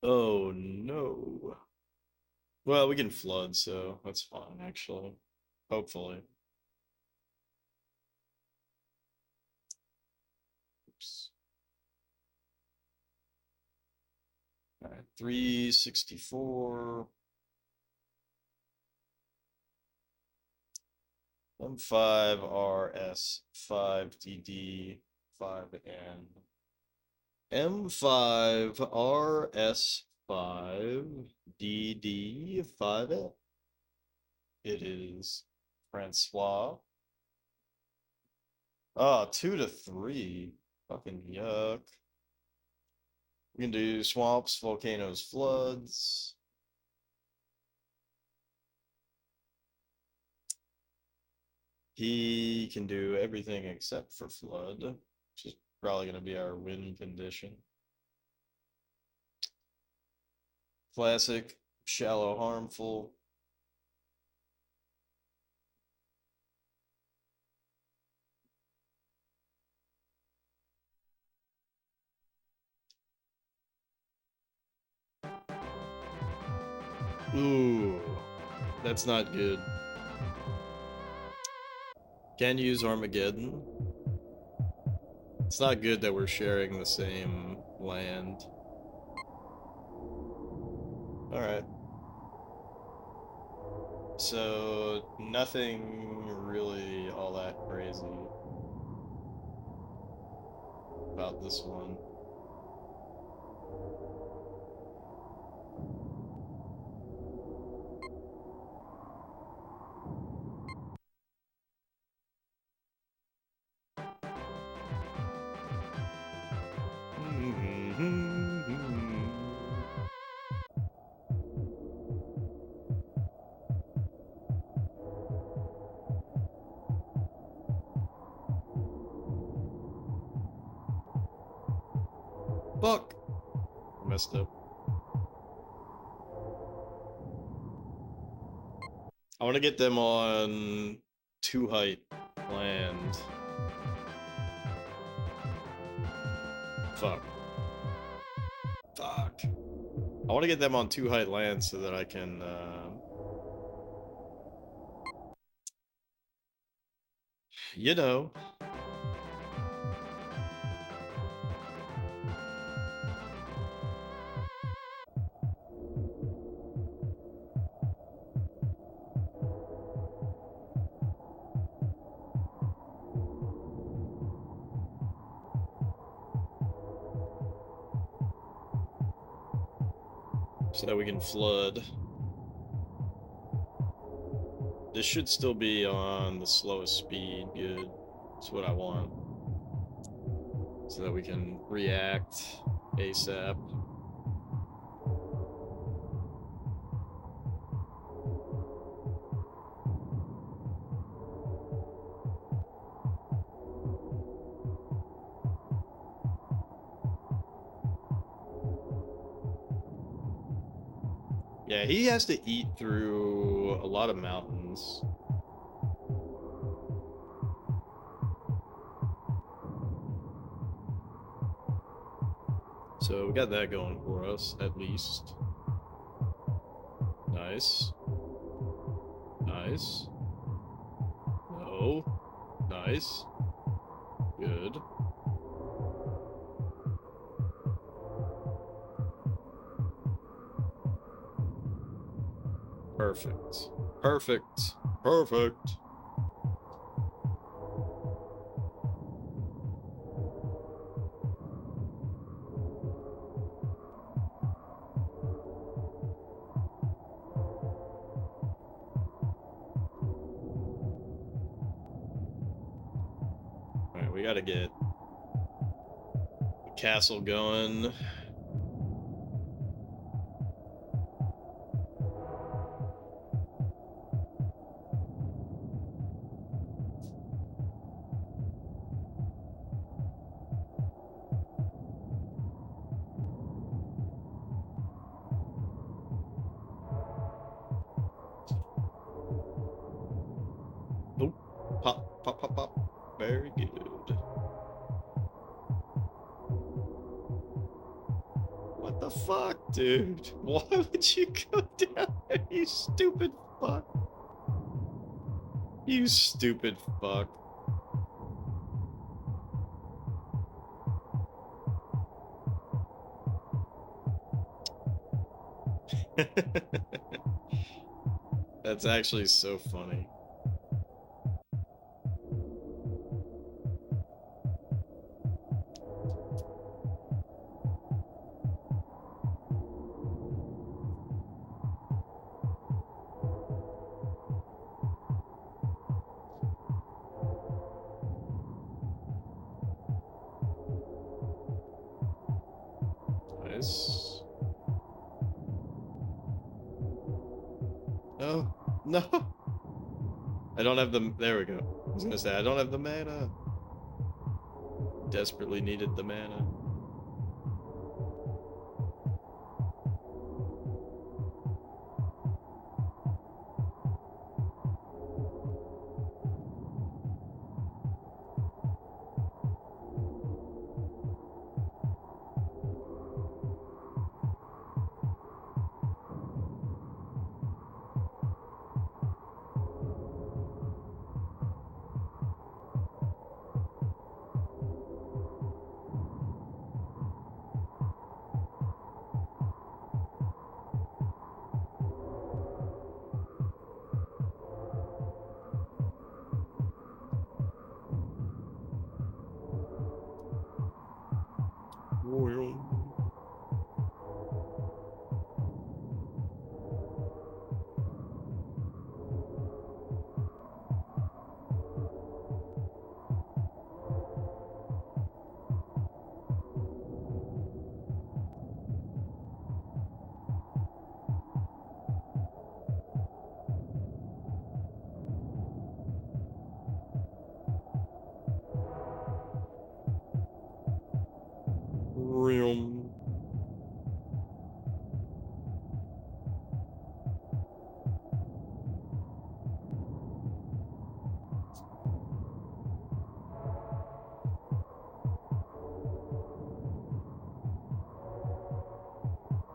Oh no. Well, we can flood, so that's fine, actually. Hopefully. Oops. Alright, 364. M5RS 5DD 5N. M5RS 5DD 5N. It is Francois. Oh, 2 to 3. Fucking yuck. We can do swamps, volcanoes, floods. He can do everything except for flood, which is probably going to be our win condition. Classic, shallow, harmful. Ooh, that's not good. Can use Armageddon. It's not good that we're sharing the same land. Alright. So, nothing really all that crazy about this one. Fuck! Messed up. I want to get them on 2 height land. Fuck. Fuck. I want to get them on 2 height land so that I can, you know. So that we can flood. This should still be on the slowest speed. Good. That's what I want. So that we can react ASAP. Yeah, he has to eat through a lot of mountains. So we got that going for us, at least. Nice. Nice. No. Nice. Good. Perfect. Perfect. Perfect. Alright, we gotta get the castle going. Oh, pop, pop, pop, pop. Very good. What the fuck, dude? Why would you go down there, you stupid fuck? You stupid fuck. That's actually so funny. Yes. No. No. I don't have the... There we go. I was gonna say, I don't have the mana. Desperately needed the mana.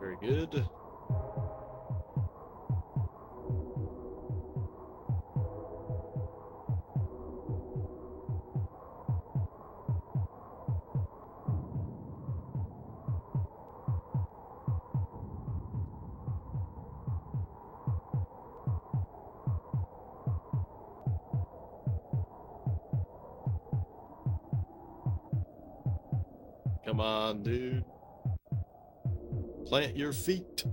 Very good. Come on, dude. Plant your feet.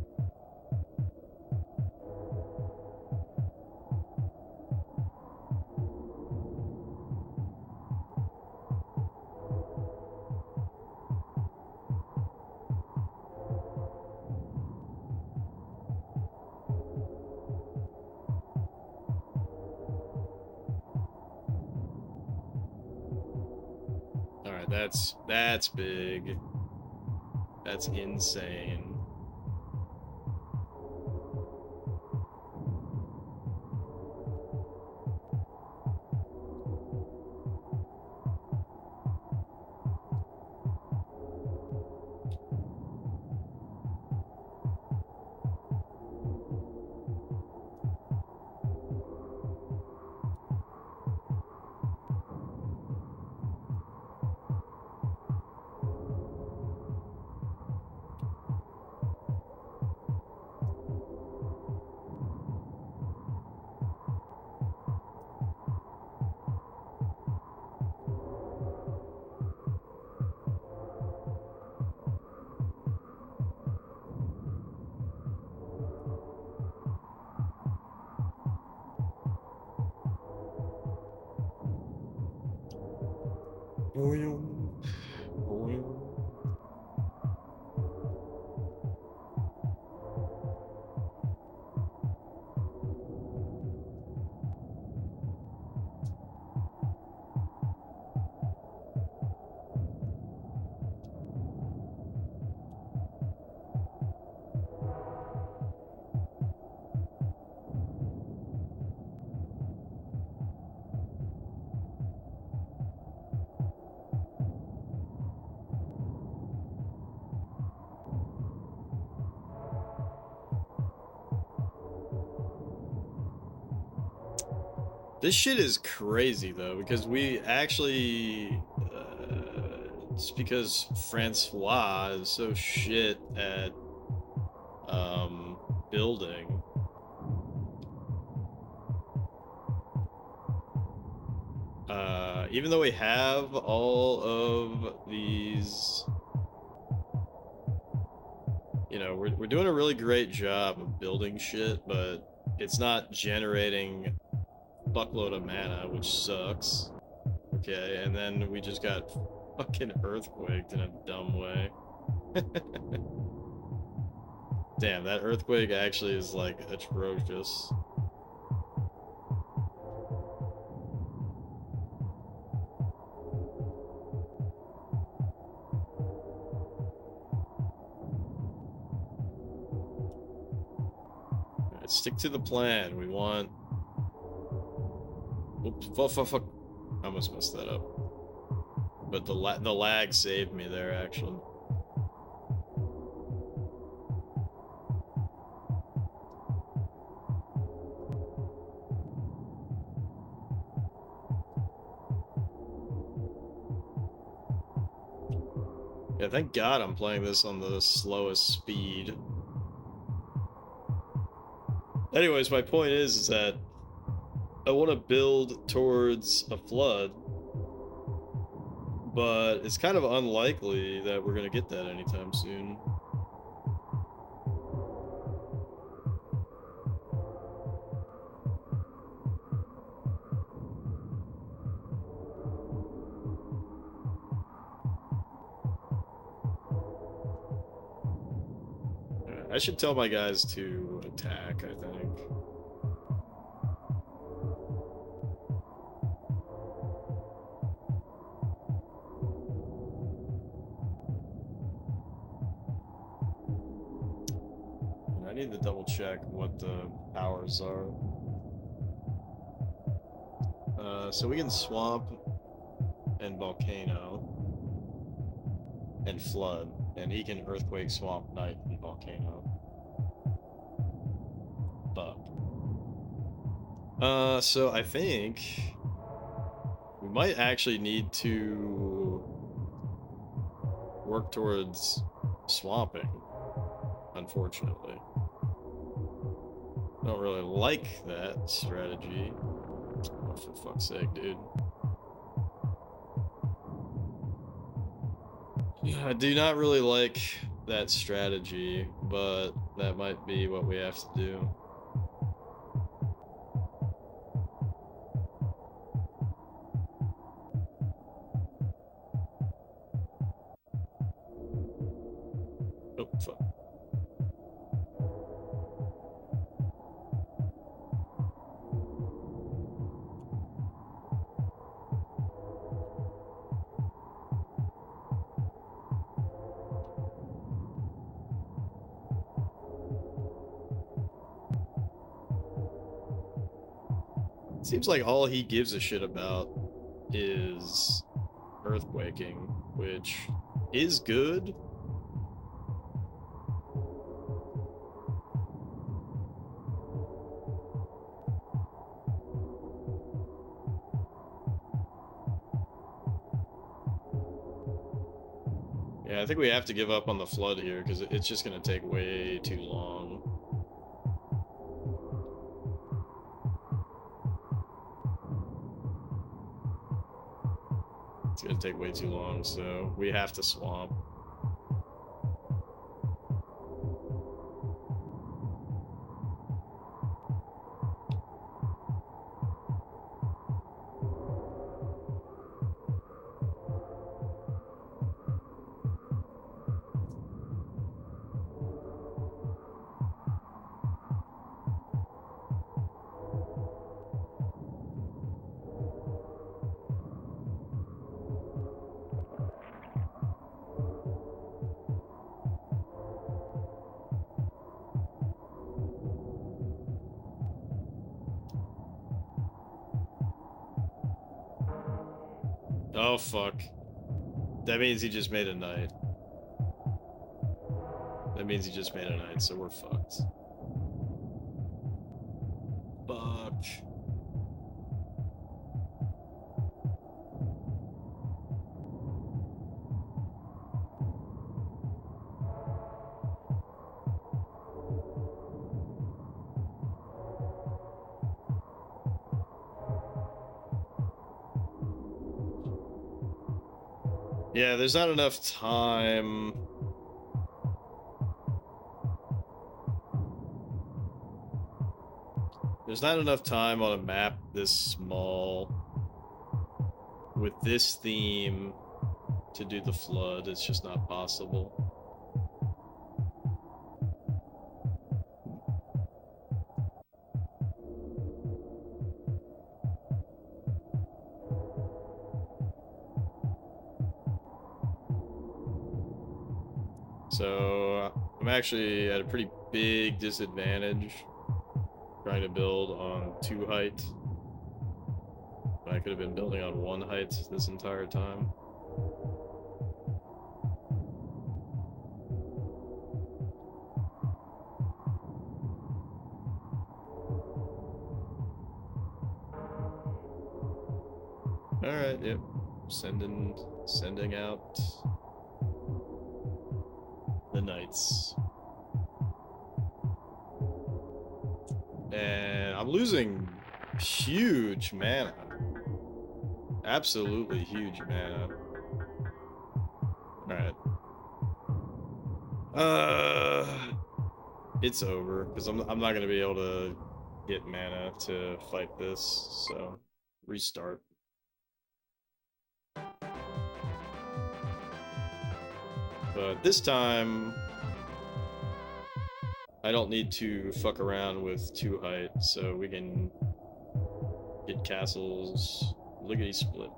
All right, that's big. That's insane. This shit is crazy though, because we actually, it's because Francois is so shit at, building. Even though we have all of these, you know, we're doing a really great job of building shit, but it's not generating buckload of mana, which sucks. Okay, and then we just got fucking earthquaked in a dumb way. Damn, that earthquake actually is like atrocious. Alright, stick to the plan. We want... Oops, fuck. I almost messed that up. But the lag saved me there, actually. Yeah, thank God I'm playing this on the slowest speed. Anyways, my point is that I want to build towards a flood, but it's kind of unlikely that we're going to get that anytime soon. I should tell my guys to attack, I think. I need to double check what the powers are. So we can swamp and volcano and flood, and he can earthquake, swamp, night, and volcano. Fuck. So I think we might actually need to work towards swamping, unfortunately. I don't really like that strategy. Oh, for fuck's sake, dude. I do not really like that strategy, but that might be what we have to do. Oh, fuck. Seems like all he gives a shit about is earthquaking, which is good. Yeah, I think we have to give up on the flood here because it's just going to take way too long. It's going to take way too long, so we have to swamp. Oh, fuck. That means he just made a knight. That means he just made a knight, so we're fucked. Fuck. Yeah, there's not enough time. There's not enough time on a map this small with this theme to do the flood. It's just not possible. So I'm actually at a pretty big disadvantage trying to build on 2 height. I could have been building on 1 height this entire time. Alright, yep. Sending out the knights. And I'm losing huge mana. Absolutely huge mana. Alright. It's over, because I'm not gonna be able to get mana to fight this, so restart. But this time I don't need to fuck around with 2 height, so we can get castles lickety split.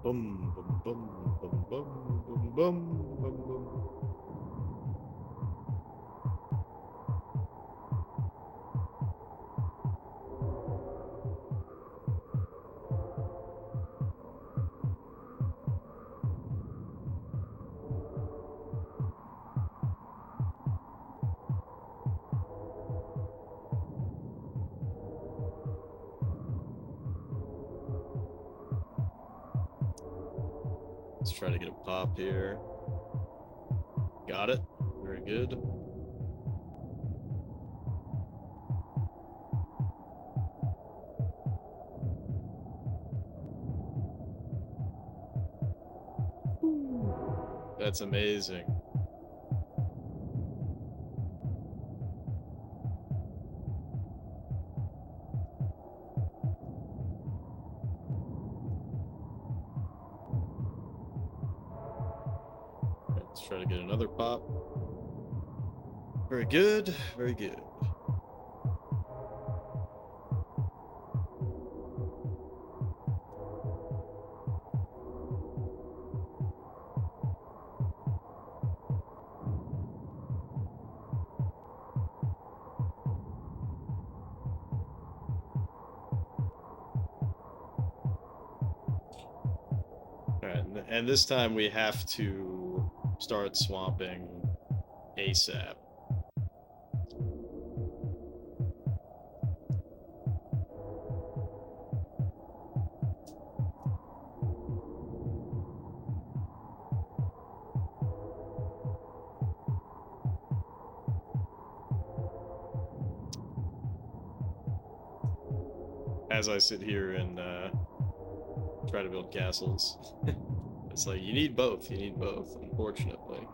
Boom, boom, boom, boom, boom, boom, boom, boom, boom. Let's try to get a pop here. Got it. Very good. That's amazing. Let's try to get another pop. Very good, very good. Alright, and this time we have to start swamping ASAP. As I sit here and try to build castles. It's like, you need both, unfortunately.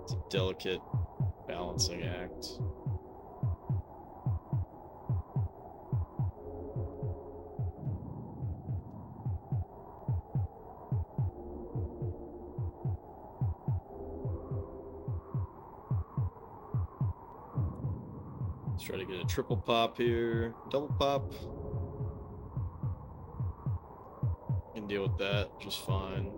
It's a delicate balancing act. Let's try to get a triple pop here. Double pop. Can deal with that just fine.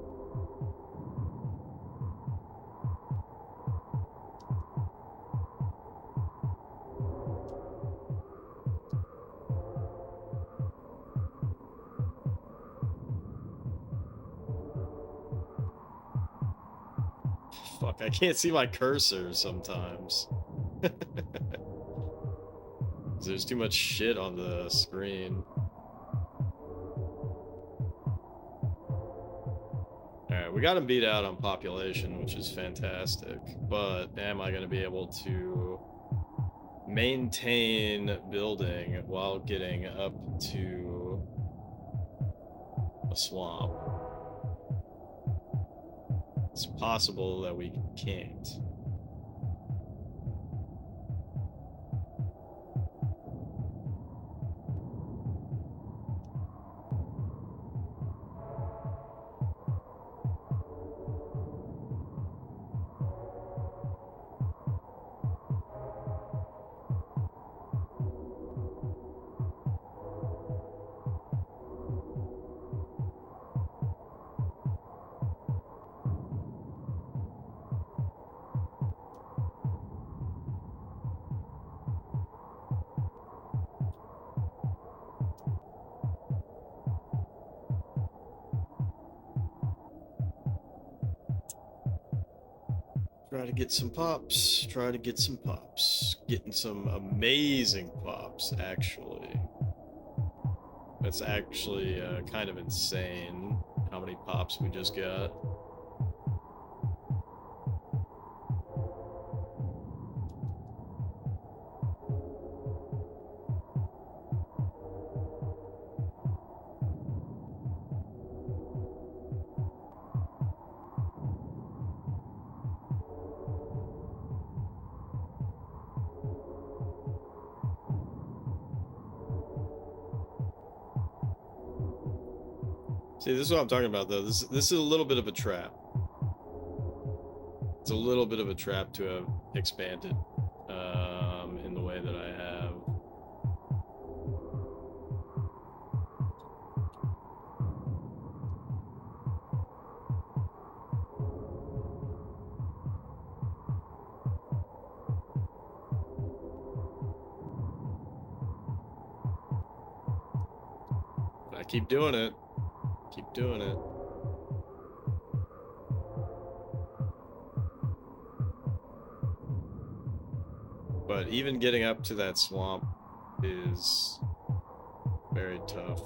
Fuck, I can't see my cursor sometimes. There's too much shit on the screen. Alright, we got him beat out on population, which is fantastic. But am I going to be able to maintain building while getting up to a swamp? It's possible that we can't. Try to get some pops. Try to get some pops. Getting some amazing pops, actually. That's actually kind of insane how many pops we just got. See, this is what I'm talking about, though. This is a little bit of a trap. It's a little bit of a trap to have expanded in the way that I have. But I keep doing it. Keep doing it. But even getting up to that swamp is very tough.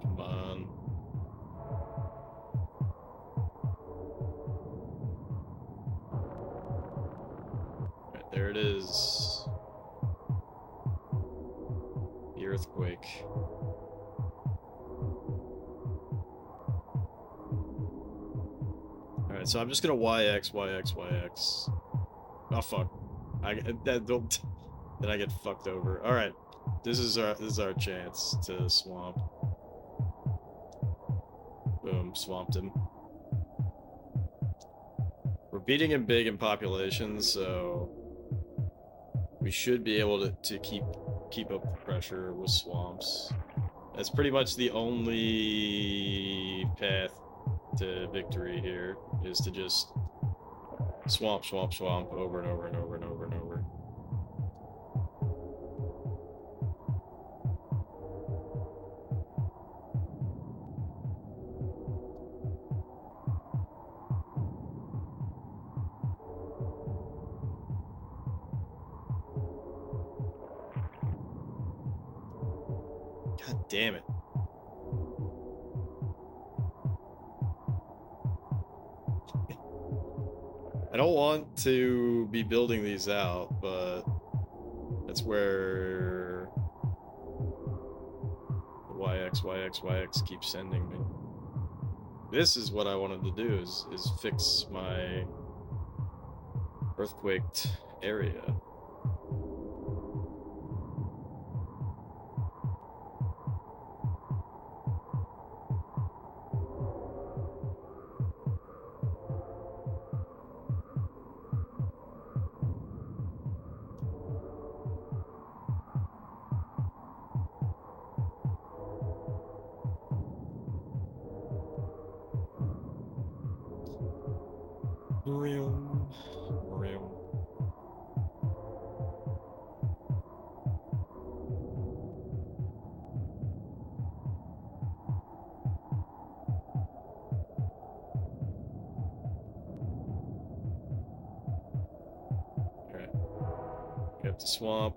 Come on. Right, there it is. The earthquake. Alright, so I'm just gonna YX, YX, YX. Oh fuck. Don't then I get fucked over. Alright. This is our chance to swamp. Boom, swamped him. We're beating him big in population, so we should be able to keep up the pressure with swamps. That's pretty much the only path to victory here, is to just swamp, swamp, swamp over and over and over and over and over. God damn it. I don't want to be building these out, but that's where the YX, YX, YX keeps sending me. This is what I wanted to do, is fix my earthquaked area. Real. Alright. Got the swamp.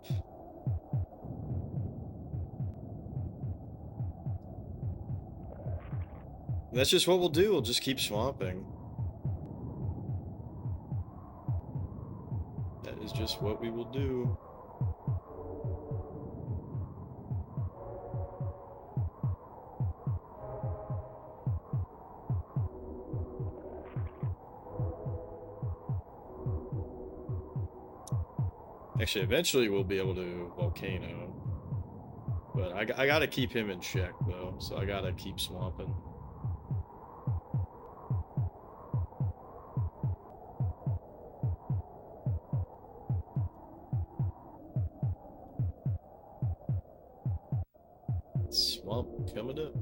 And that's just what we'll do. We'll just keep swamping. That is just what we will do. Actually, eventually we'll be able to volcano. But I gotta keep him in check, though. So I gotta keep swamping. Swamp coming up.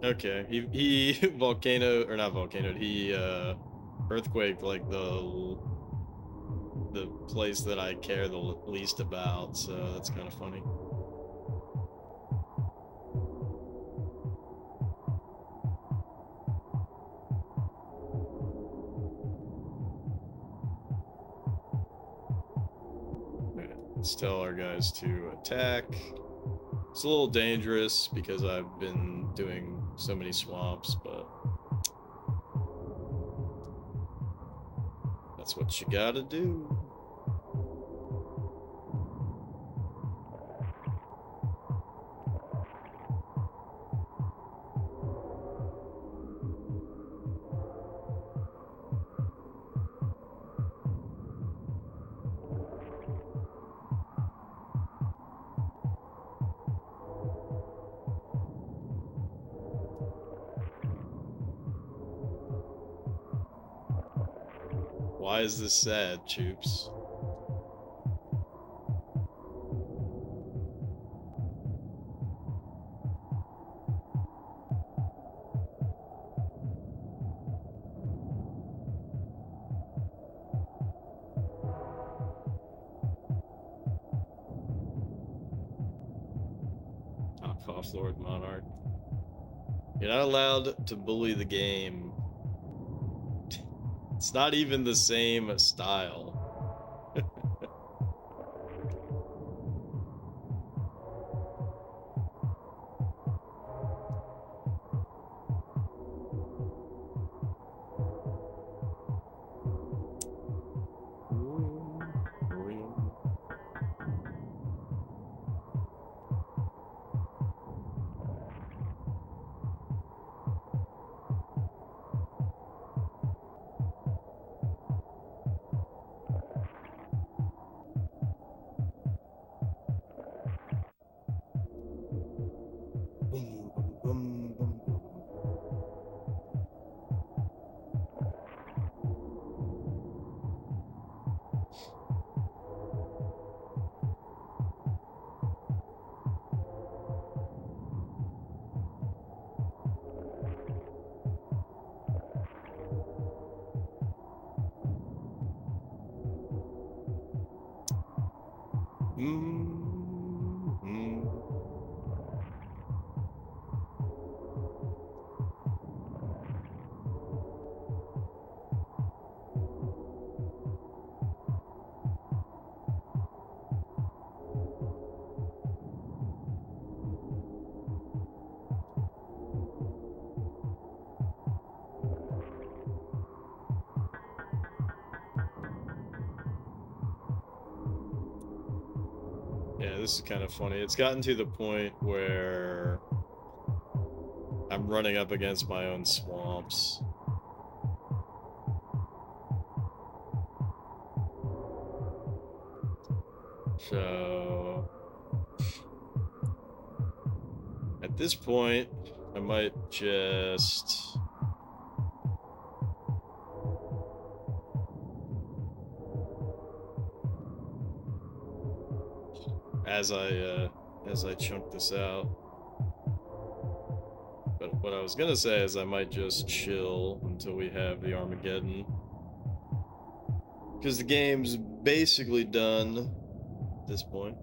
Okay, he volcano or not volcanoed. He earthquake like the place that I care the least about. So that's kind of funny. Let's tell our guys to attack. It's a little dangerous because I've been doing so many swamps, but that's what you gotta do. Why is this sad, Choops? Top off, Lord Monarch. You're not allowed to bully the game. It's not even the same style. Yeah, this is kind of funny. It's gotten to the point where I'm running up against my own swamps. So At this point, I might just... as I chunk this out. But what I was gonna say is I might just chill until we have the Armageddon. Because the game's basically done at this point.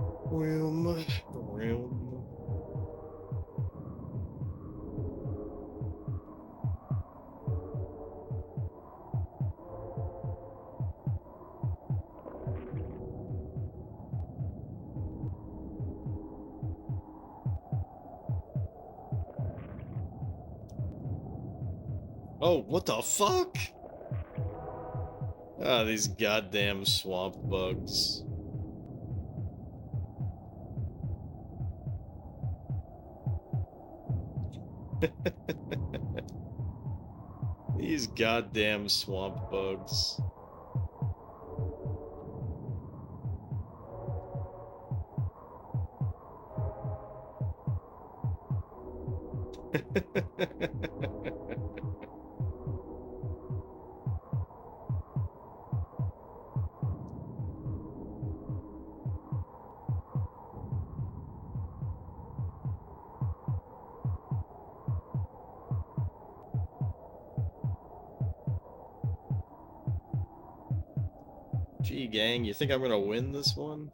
Realm. Oh, what the fuck? Ah, these goddamn swamp bugs. These goddamn swamp bugs. Gee, gang, you think I'm gonna win this one?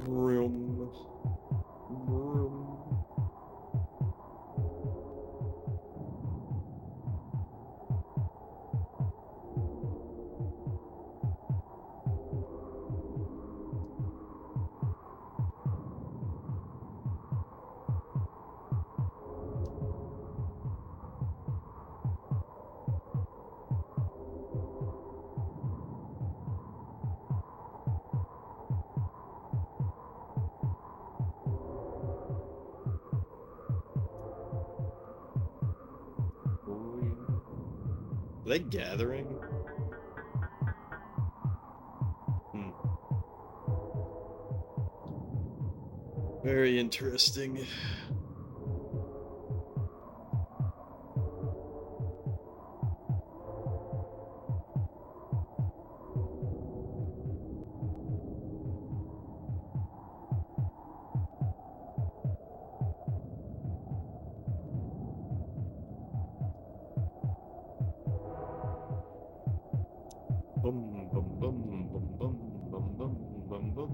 Room. they gathering? Hmm. Very interesting. Boom, boom, boom, boom, boom, boom, boom, boom, boom, boom.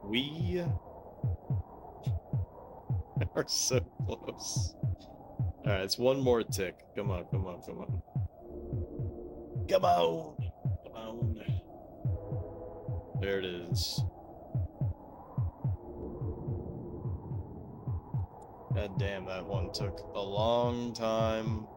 We are so close. Alright, it's one more tick. Come on, come on, come on. Come on! Come on. There it is. God damn, that one took a long time.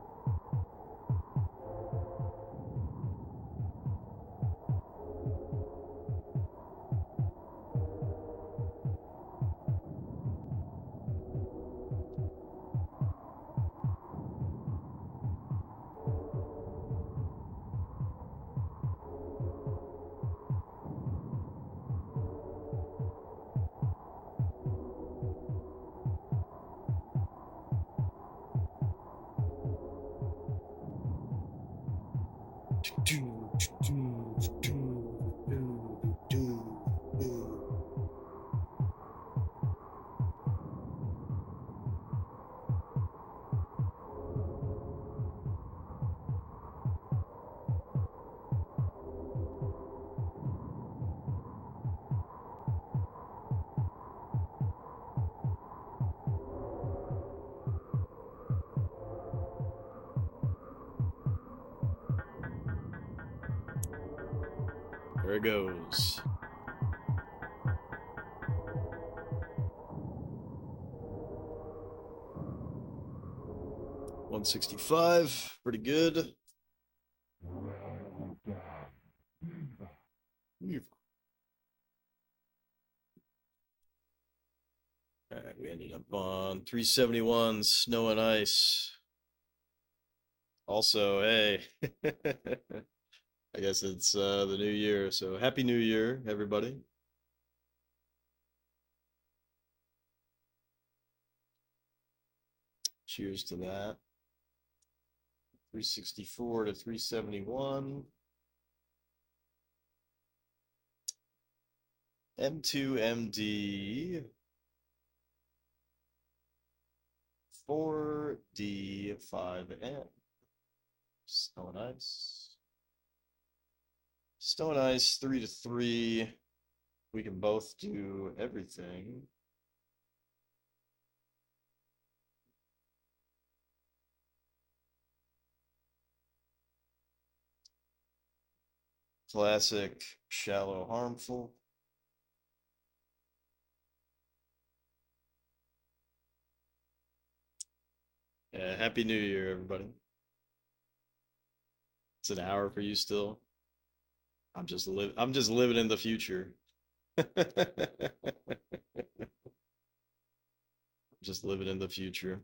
There it goes. $165, pretty good. Alright, we ended up on 371, snow and ice. Also, hey, I guess it's the new year, so happy new year, everybody. Cheers to that. 364 to 371. M2MD. 4D5N. Snow and ice. Snow and ice, 3 to 3. We can both do everything. Classic, shallow, harmful. Yeah, happy new year, everybody. It's an hour for you still. I'm just living in the future. Just living in the future.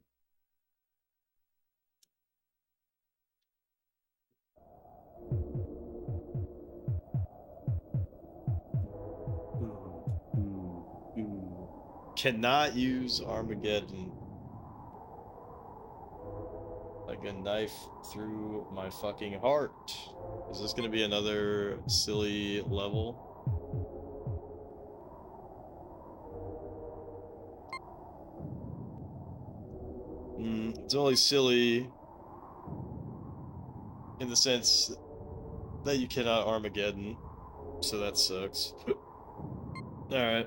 Cannot use Armageddon. Like a knife through my fucking heart. Is this gonna be another silly level? It's only silly in the sense that you cannot Armageddon, so that sucks. Alright.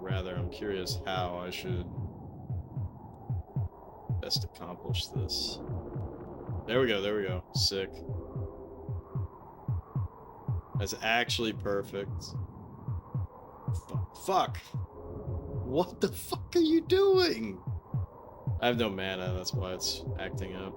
curious how I should best accomplish this. There we go, there we go. Sick. That's actually perfect. Fuck! What the fuck are you doing? I have no mana, that's why it's acting up.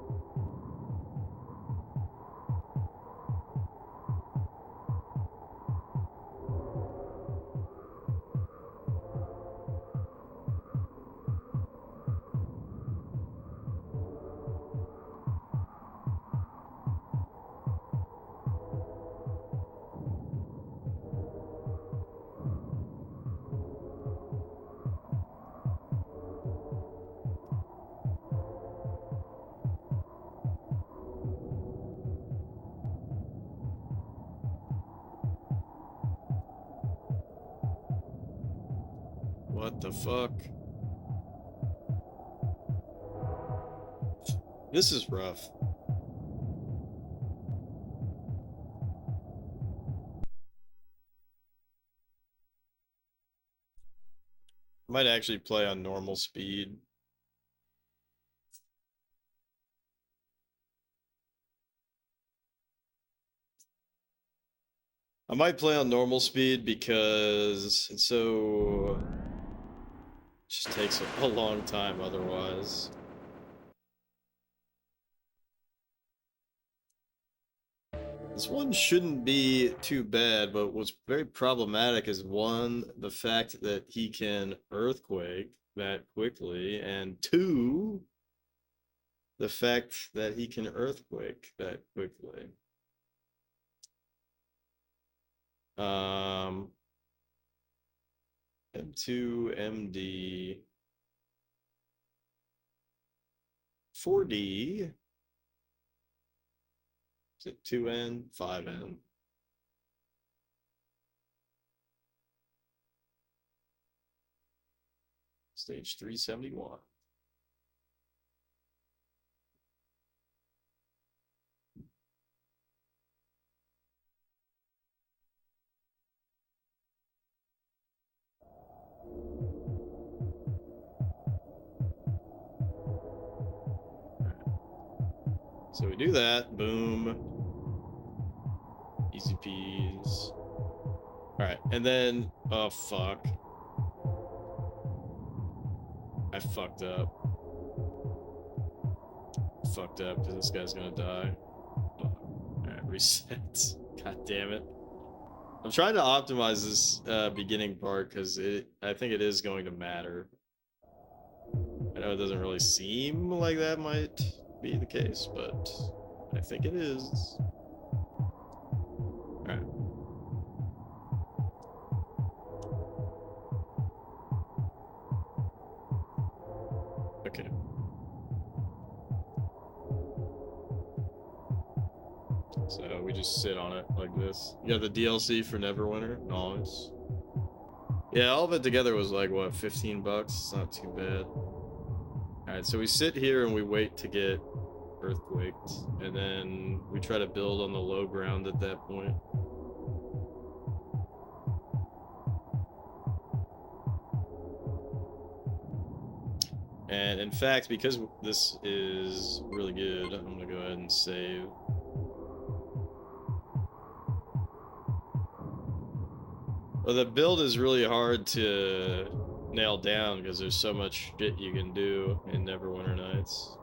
What the fuck? This is rough. I might actually play on normal speed. I might play on normal speed because it's so... It just takes a long time otherwise. This one shouldn't be too bad, but what's very problematic is one, the fact that he can earthquake that quickly, and two, the fact that he can earthquake that quickly. M2, MD, 4D. Is it 2N, 5N? Stage 371. So we do that, boom. Easy peas. Alright, and then, oh fuck. I fucked up. Fucked up because this guy's gonna die. Alright, reset. God damn it. I'm trying to optimize this beginning part because I think it is going to matter. I know it doesn't really seem like that might be the case, but I think it is. Alright. Okay. So we just sit on it like this. You got the DLC for Neverwinter? Nice. Yeah, all of it together was like, what, 15 bucks? It's not too bad. Alright, so we sit here and we wait to get earthquaked. And then we try to build on the low ground at that point. And in fact, because this is really good, I'm gonna go ahead and save. Well, the build is really hard to nail down because there's so much shit you can do in Neverwinter Nights.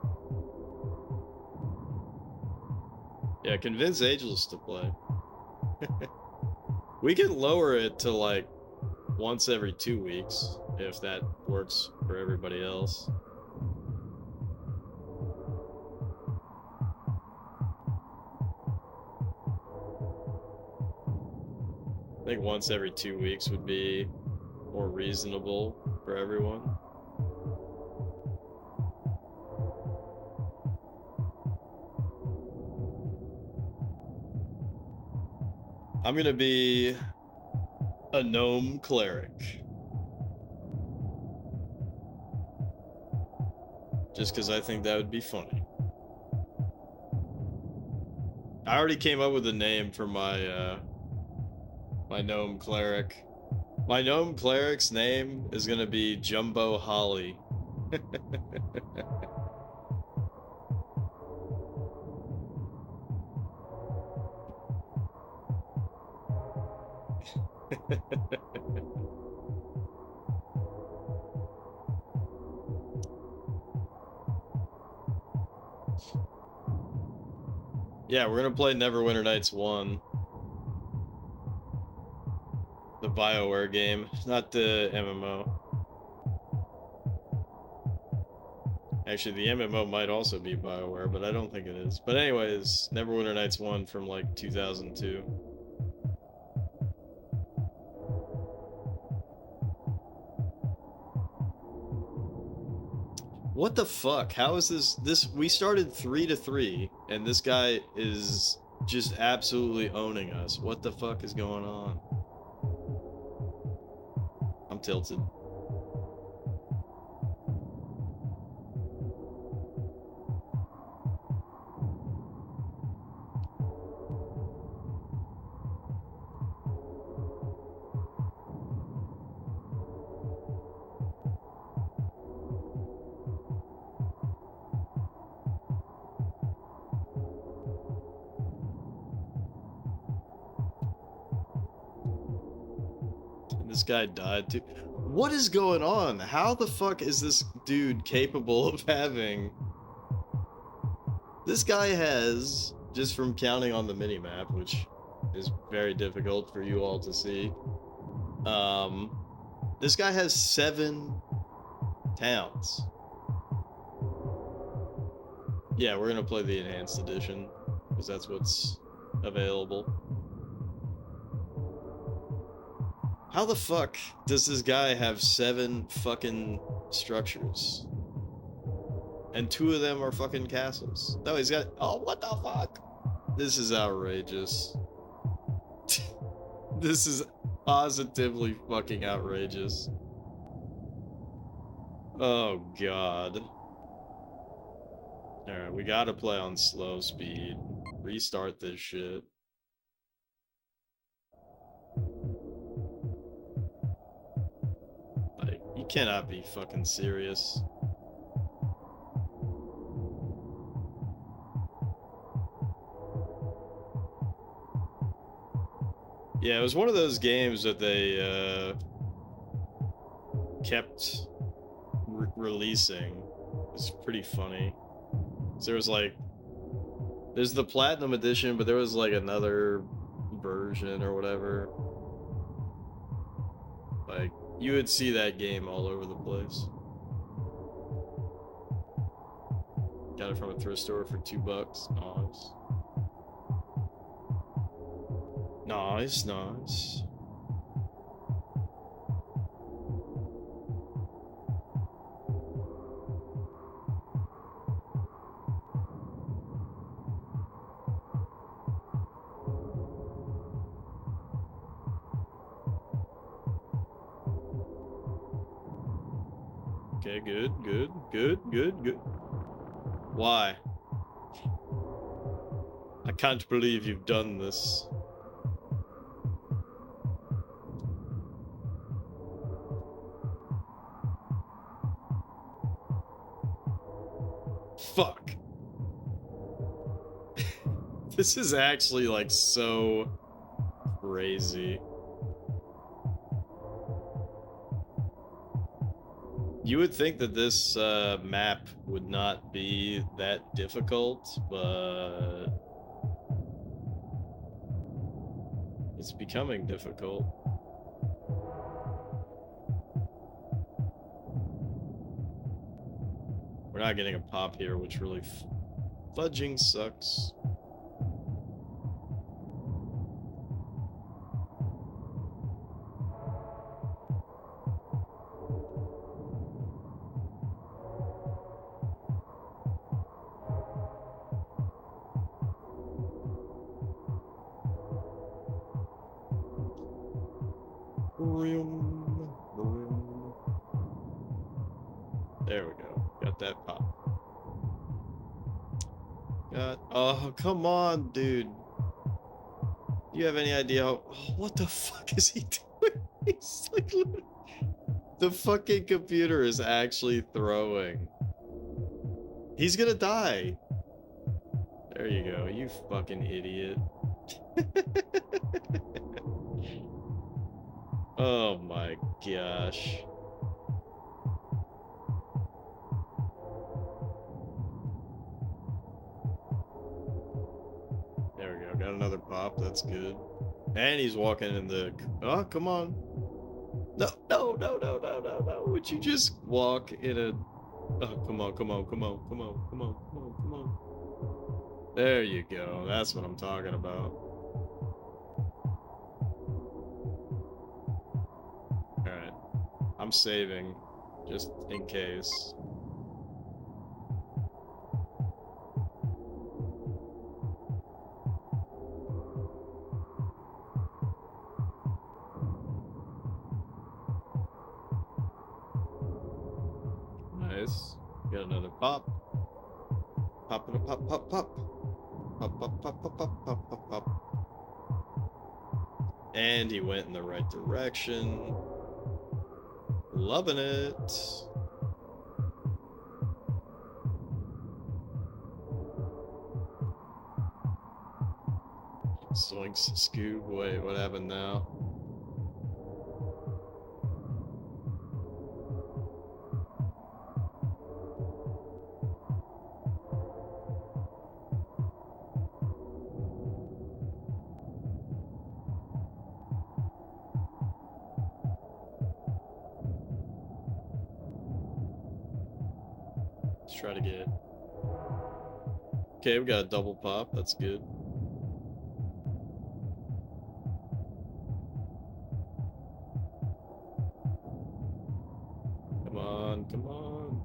Yeah, convince Ageless to play. We can lower it to like once every 2 weeks if that works for everybody else. I think once every 2 weeks would be more reasonable for everyone. I'm gonna be a gnome cleric. Just because I think that would be funny. I already came up with a name for my my gnome cleric. My gnome cleric's name is gonna be Jumbo Holly. Yeah, we're gonna play Neverwinter Nights 1. The BioWare game, not the MMO. Actually, the MMO might also be BioWare, but I don't think it is. But anyways, Neverwinter Nights 1 from like 2002. What the fuck? How is this we started 3-3 and this guy is just absolutely owning us. What the fuck is going on? I'm tilted. This guy died too. What is going on? How the fuck is this dude capable of having... This guy has, just from counting on the minimap, which is very difficult for you all to see, this guy has 7 towns. Yeah, we're gonna play the enhanced edition, because that's what's available. How the fuck does this guy have 7 fucking structures? And 2 of them are fucking castles. No, he's got... Oh, what the fuck? This is outrageous. This is positively fucking outrageous. Oh, God. Alright, we gotta play on slow speed. Restart this shit. Like, you cannot be fucking serious. Yeah, it was one of those games that they kept releasing. It's pretty funny. So there was like, there's the Platinum Edition, but there was like another version or whatever. Like, you would see that game all over the place. Got it from a thrift store for $2. Nice. Nice, nice. Okay, good, good, good, good, good. Why? I can't believe you've done this. Fuck. This is actually like so crazy. You would think that this map would not be that difficult, but it's becoming difficult. We're not getting a pop here, which really fudging sucks. There we go. Got that pop. Oh, come on, dude. Do you have any idea how... Oh, what the fuck is he doing? He's like, the fucking computer is actually throwing. He's gonna die. There you go, you fucking idiot. Oh my gosh. There we go, got another pop, that's good. And he's walking in the... Oh, come on. No, no, no, no, no, no, no. Would you just walk in a... Oh, come on, come on, come on, come on, come on, come on, come on. There you go. That's what I'm talking about. Alright. I'm saving, just in case. Nice. Got another pop. Pop, pop, pop, pop, pop. Pop, pop, pop, pop, pop, pop, pop, pop. And he went in the right direction. Loving it. Zoinks, Scoob. Wait, what happened now? Let's try to get... Okay, we got a double pop. That's good. Come on, come on.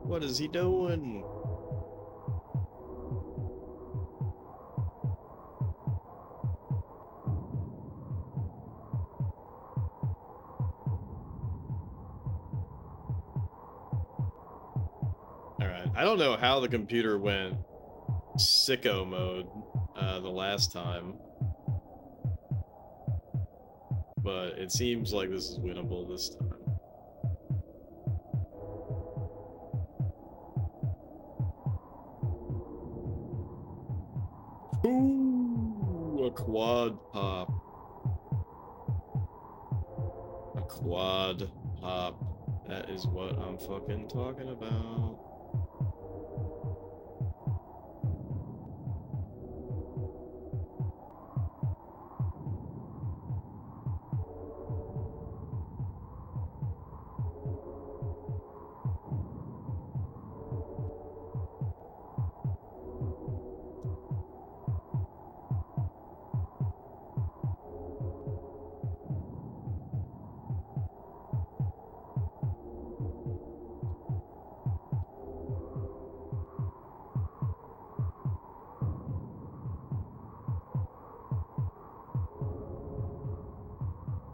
What is he doing? Alright, I don't know how the computer went sicko mode the last time, but it seems like this is winnable this time. Ooh, a quad pop. A quad pop. That is what I'm fucking talking about.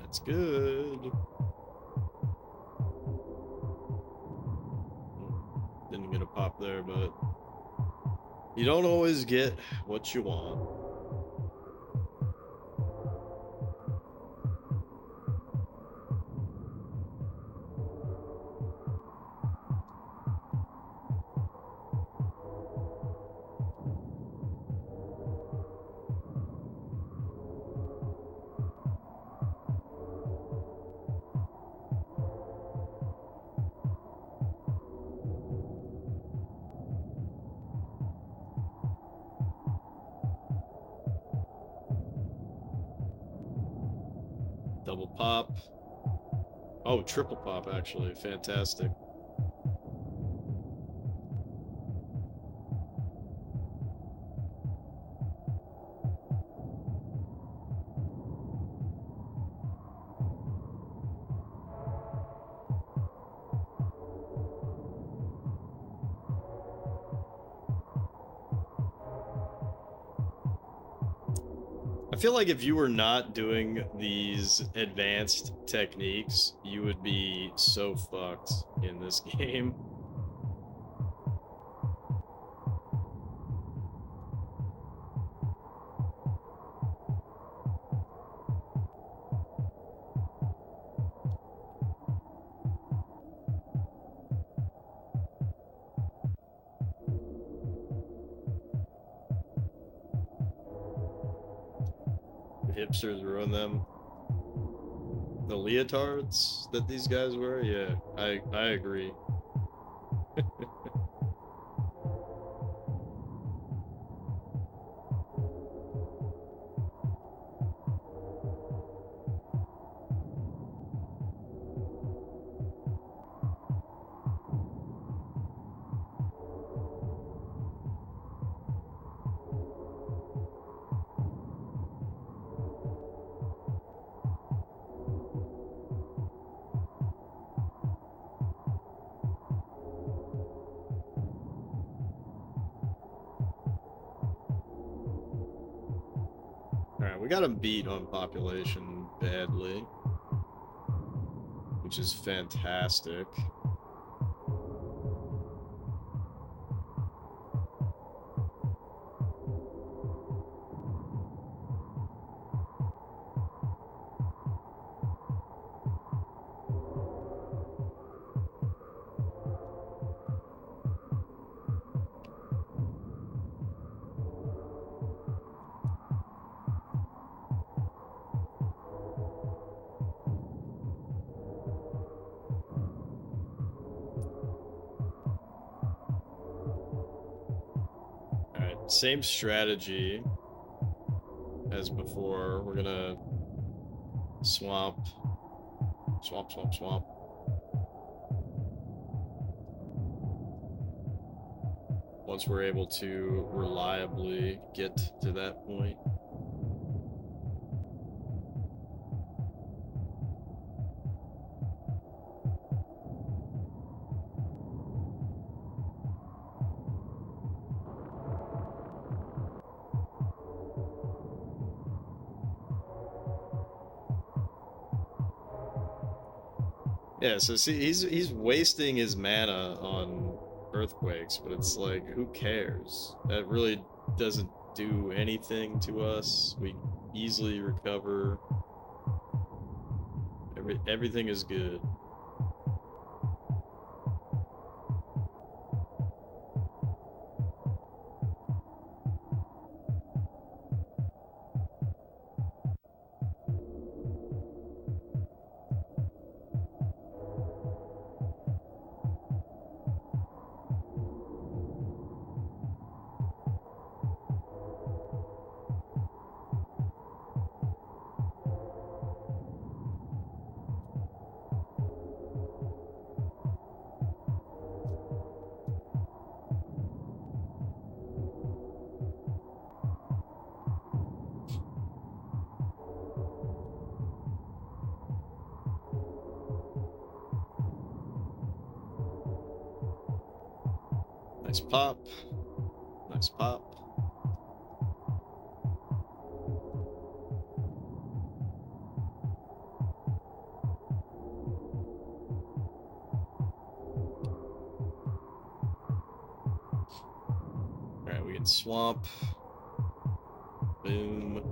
That's good. Didn't get a pop there, but you don't always get what you want. Double pop. Oh, triple pop, actually. Fantastic. I feel like if you were not doing these advanced techniques, you would be so fucked in this game. The hipsters ruin them. The leotards that these guys wear, yeah, I agree. Alright, we got him beat on population badly, which is fantastic. Same strategy as before. We're gonna swamp. Once we're able to reliably get to that point. Yeah, so see, he's wasting his mana on earthquakes, but it's like, who cares? That really doesn't do anything to us. We easily recover. Everything is good. Nice pop. Nice pop. Alright, we can swamp. Boom.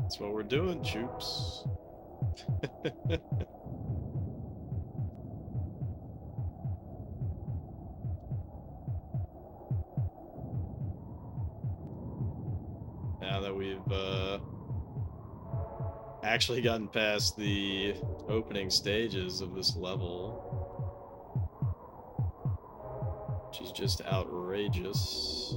That's what we're doing, troops. now that we've actually gotten past the opening stages of this level, which is just outrageous.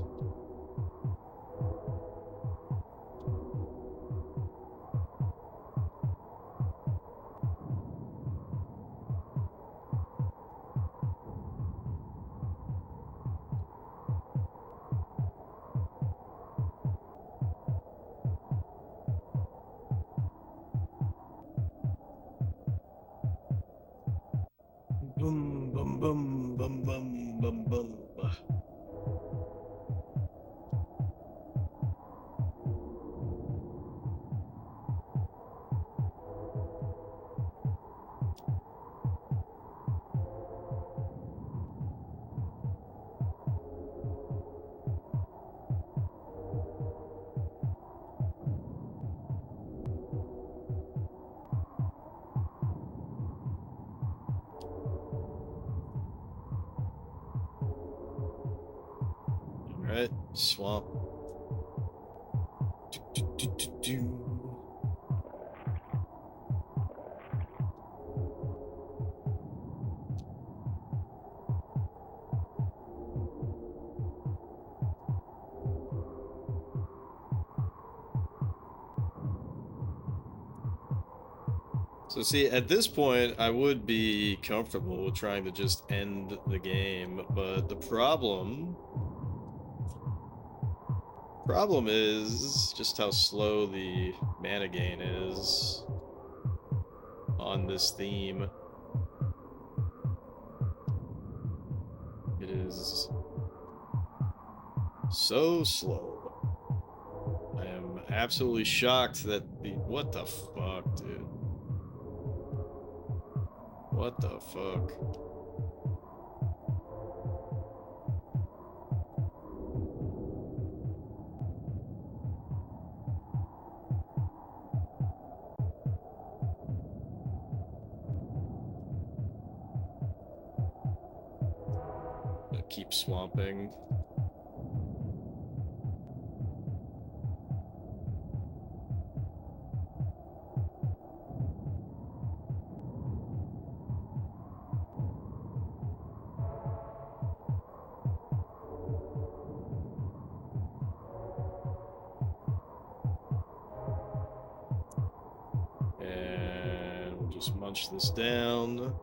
Boom, boom, boom, boom, boom, boom, boom. Alright, swamp. So see, at this point, I would be comfortable with trying to just end the game, but the problem is just how slow the mana gain is on this theme. It is so slow. I am absolutely shocked that what the fuck, dude? What the fuck? Keep swamping. And we'll just munch this down.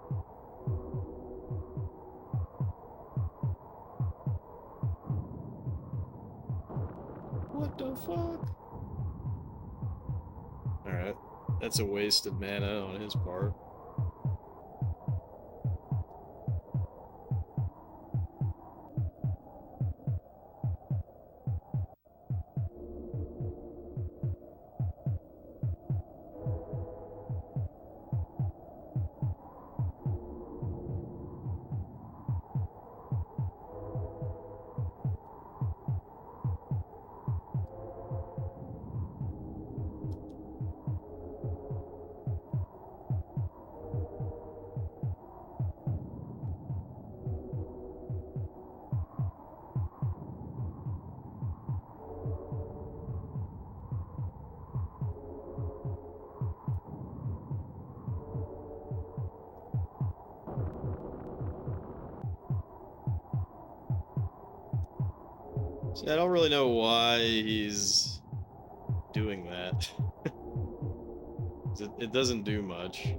What the fuck? Alright, that's a waste of mana on his part. See, I don't really know why he's doing that. It doesn't do much.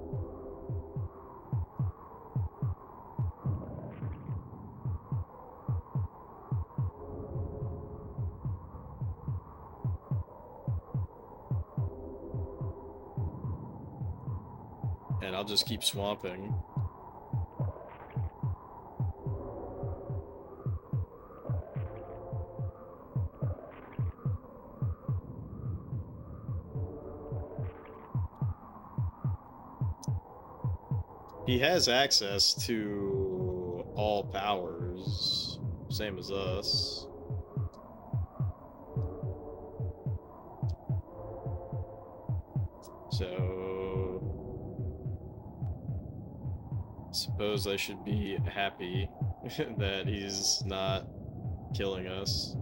And I'll just keep swamping. He has access to all powers, same as us. So, I suppose I should be happy that he's not killing us.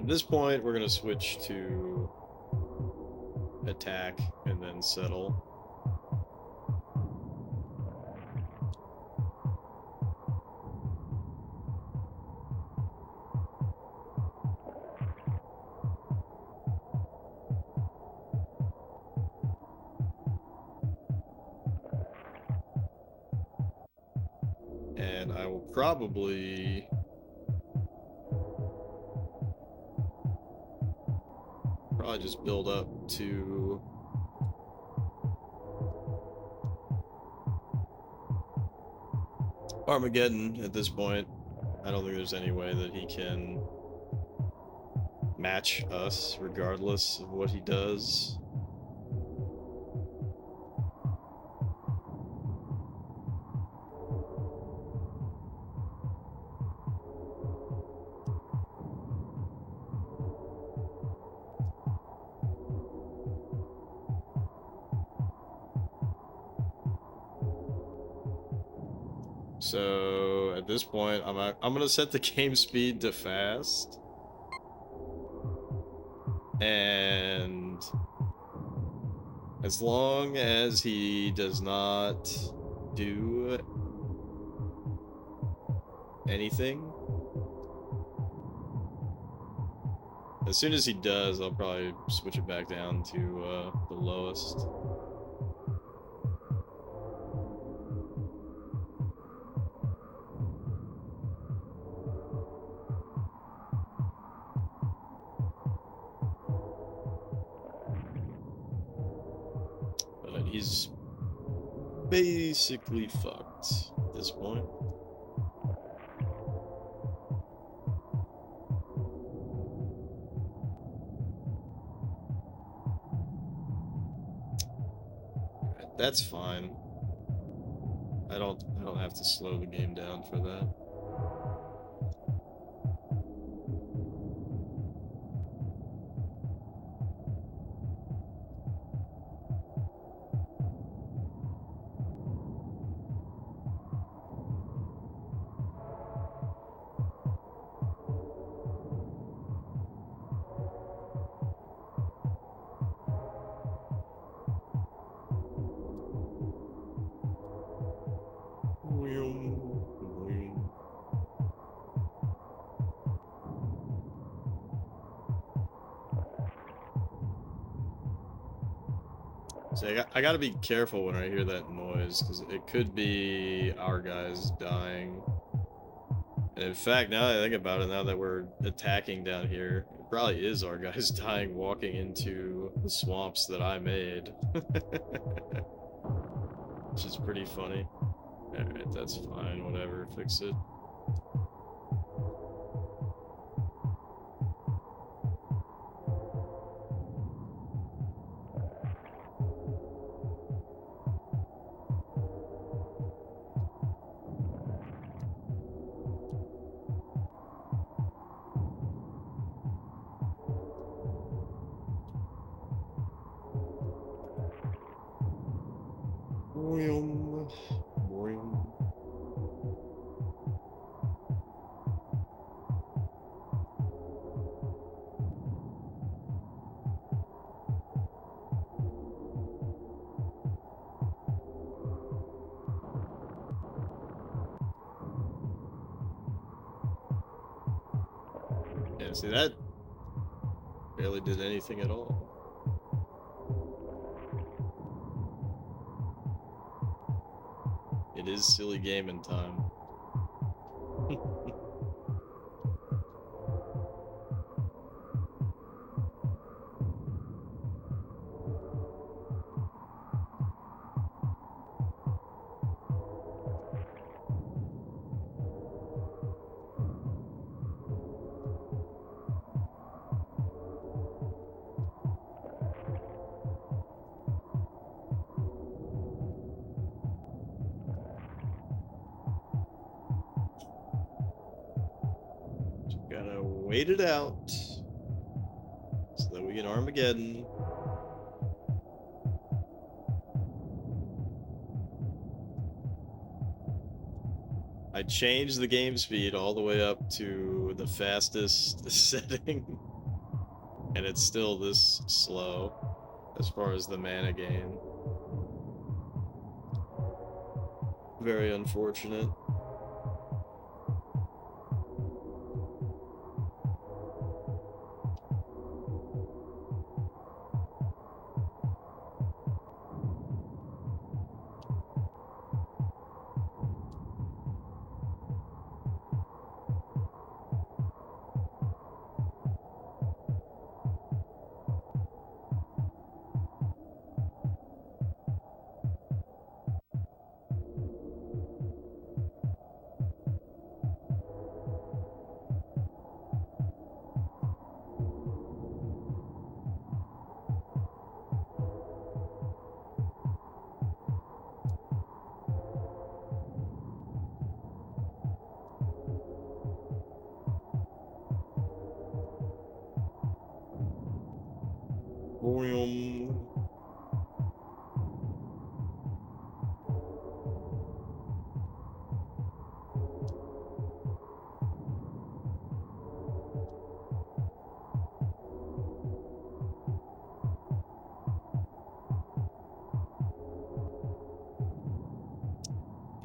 At this point, we're gonna switch to attack and then settle. And I will probably just build up to Armageddon at this point. I don't think there's any way that he can match us regardless of what he does. So at this point, I'm gonna set the game speed to fast, and as long as he does not do anything, as soon as he does, I'll probably switch it back down to the lowest. He's basically fucked at this point. That's fine. I don't have to slow the game down for that. So I gotta be careful when I hear that noise, because it could be our guys dying. And in fact, now that I think about it, now that we're attacking down here, it probably is our guys dying walking into the swamps that I made. Which is pretty funny. Alright, that's fine, whatever, fix it. Yeah, see, that barely did anything at all. It is silly gaming time. Gotta wait it out so that we get Armageddon. I changed the game speed all the way up to the fastest setting, and it's still this slow as far as the mana gain. Very unfortunate. Boom.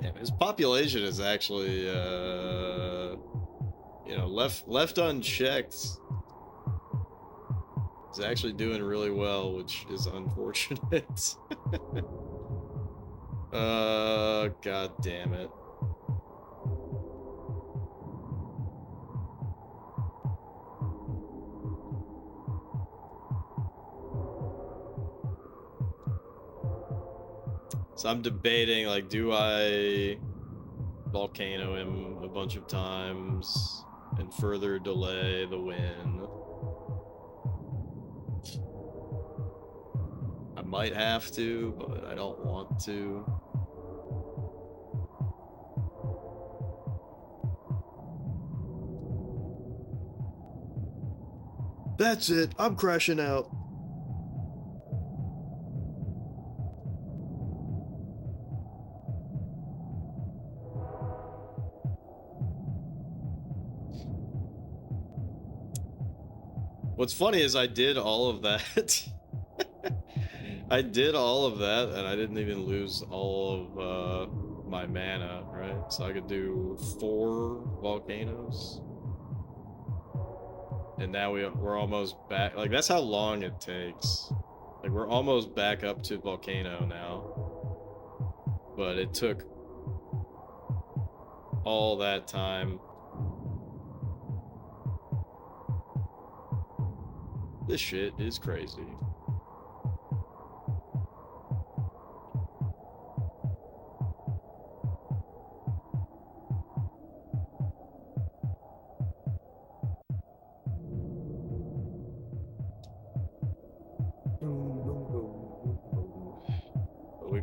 Damn, his population is actually, you know, left unchecked. He's actually doing really well, which is unfortunate. God damn it. So I'm debating, like, do I volcano him a bunch of times and further delay the win? I might have to, but I don't want to. That's it. I'm crashing out. What's funny is I did all of that. I did all of that, and I didn't even lose all of my mana, right? So I could do 4 volcanoes. And now we're almost back. Like, that's how long it takes. Like, we're almost back up to volcano now. But it took all that time. This shit is crazy.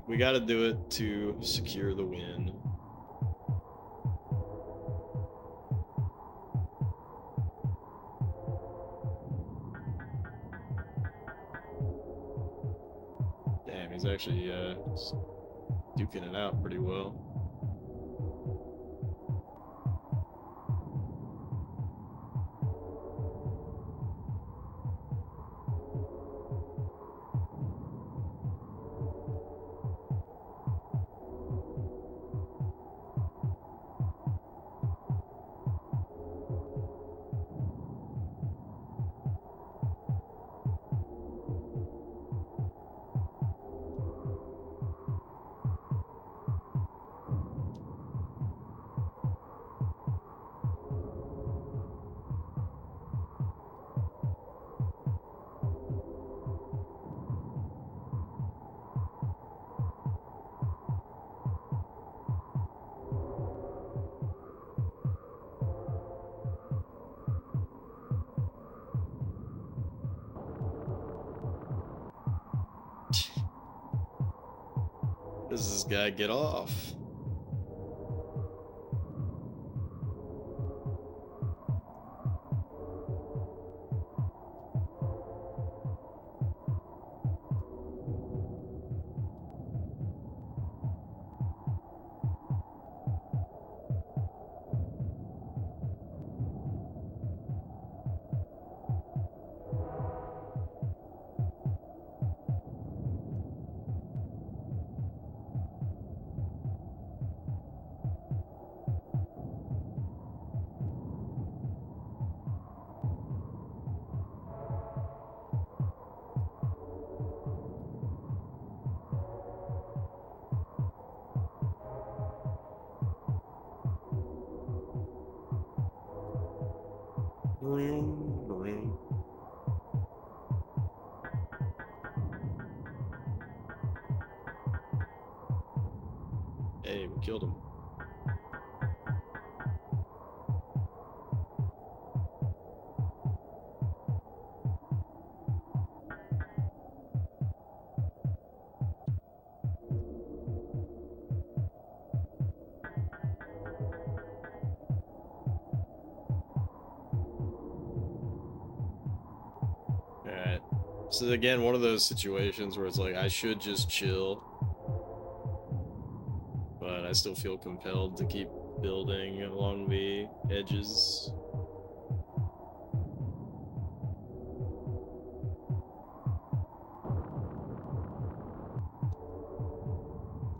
We gotta do it to secure the win. Damn, he's actually duking it out pretty well. Does this guy get off? Hey, we killed him. Alright. So again, one of those situations where it's like, I should just chill, but I still feel compelled to keep building along the edges.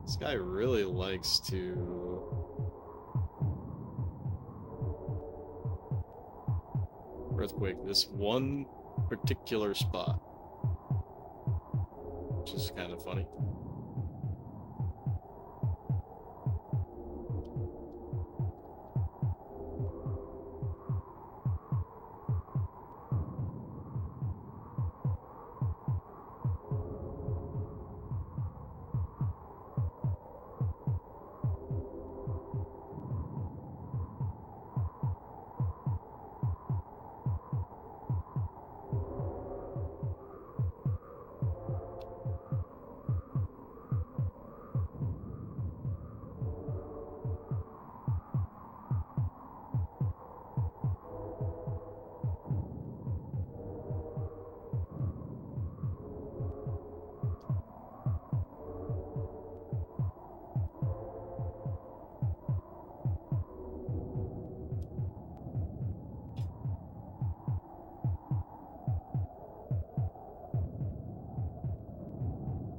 This guy really likes to earthquake this one particular spot, which is kind of funny.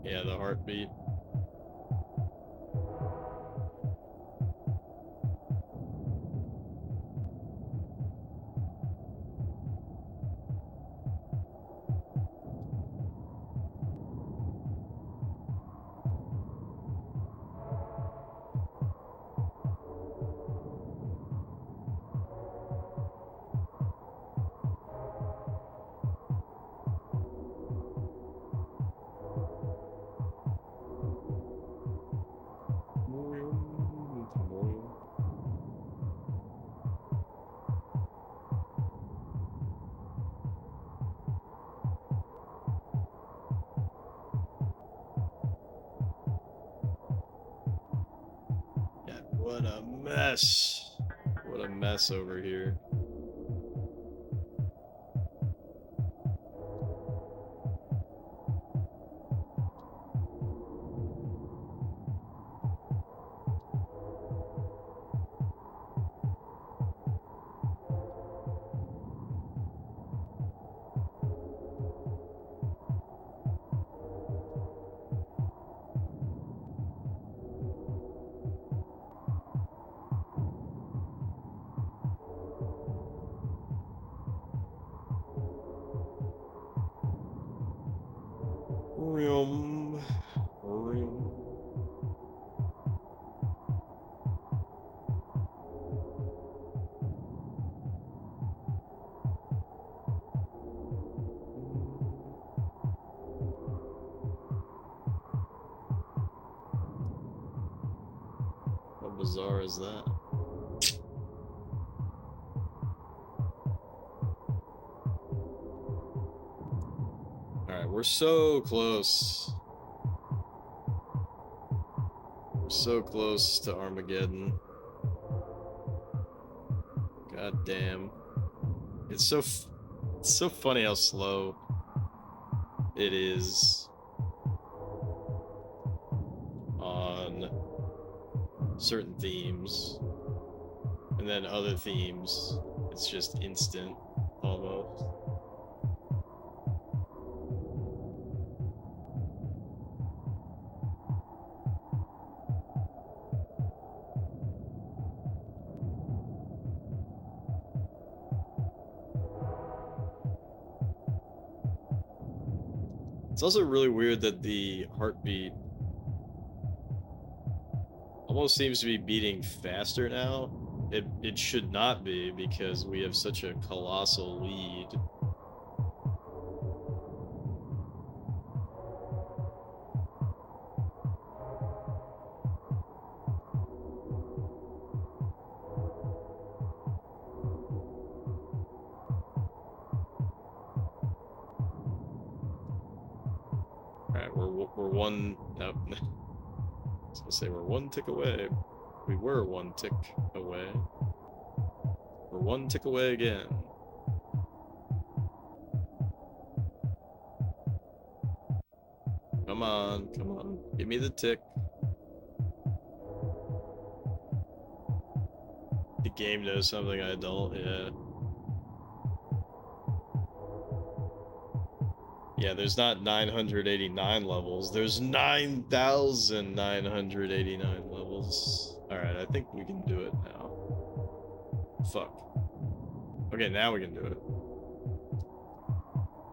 Yeah, the heartbeat. God, what a mess. What a mess over here. Room. How bizarre is that? Alright, we're so close. We're so close to Armageddon. God damn. It's so funny how slow it is on certain themes, and then other themes it's just instant almost. It's also really weird that the heartbeat almost seems to be beating faster now. it should not be, because we have such a colossal lead. Alright, we're one... Nope. I was gonna say we're one tick away. We were one tick away. We're one tick away again. Come on, come on. Give me the tick. The game knows something I don't, yeah. Yeah, there's not 989 levels. There's 9,989 levels. Alright, I think we can do it now. Fuck. Okay, now we can do it.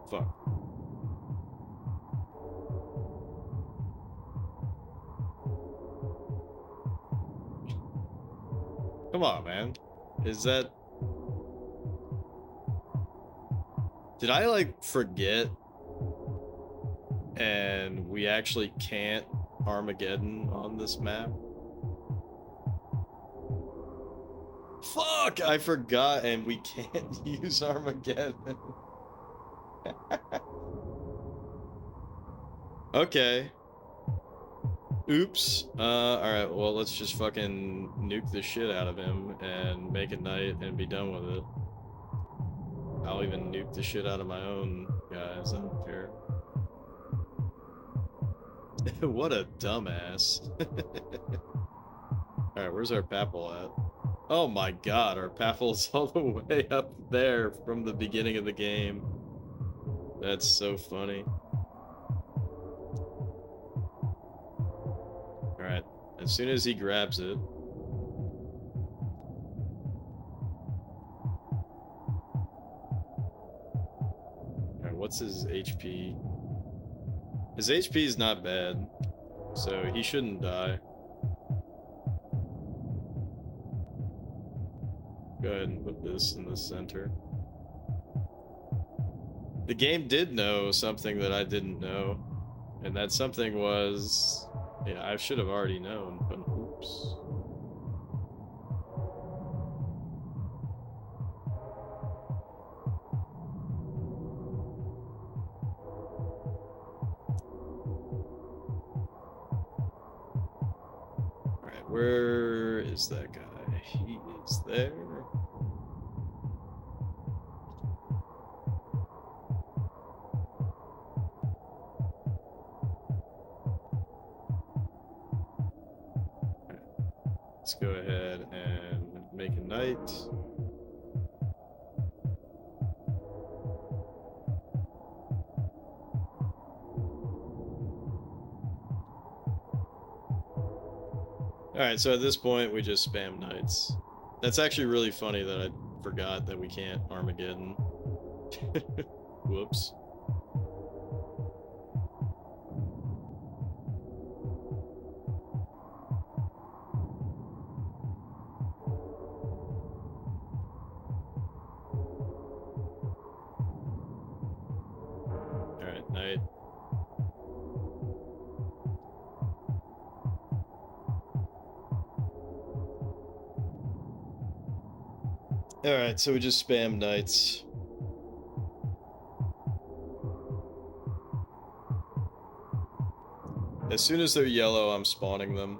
Fuck. Come on, man. Is that... Did I, like, forget? And we actually can't Armageddon on this map? Fuck! I forgot, and we can't use Armageddon. Okay. Oops. Alright, well, let's just fucking nuke the shit out of him and make it night and be done with it. I'll even nuke the shit out of my own guys, I don't care. What a dumbass. Alright, where's our Papal at? Oh my god, our Papal's all the way up there from the beginning of the game. That's so funny. Alright, as soon as he grabs it... Alright, what's his HP? His HP is not bad, so he shouldn't die. Go ahead and put this in the center. The game did know something that I didn't know, and that something was... Yeah, I should have already known, but oops. Alright, where is that guy? He is there. Let's go ahead and make a night. Alright, so at this point we just spam nights. That's actually really funny that I forgot that we can't Armageddon. Whoops. Alright, night. Alright, so we just spam nights. As soon as they're yellow, I'm spawning them.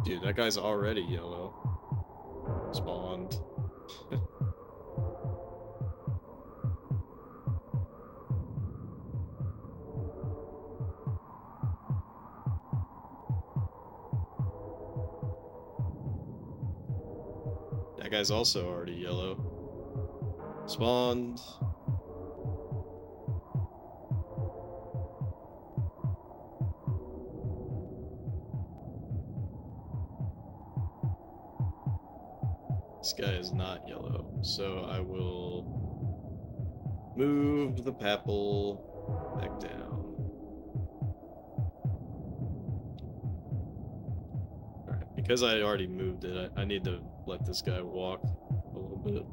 Dude, that guy's already yellow. Spawned. That guy's also already yellow. Spawned. This guy is not yellow, so I will Move the papal back down. Alright, because I already moved it, I need to let this guy walk a little bit.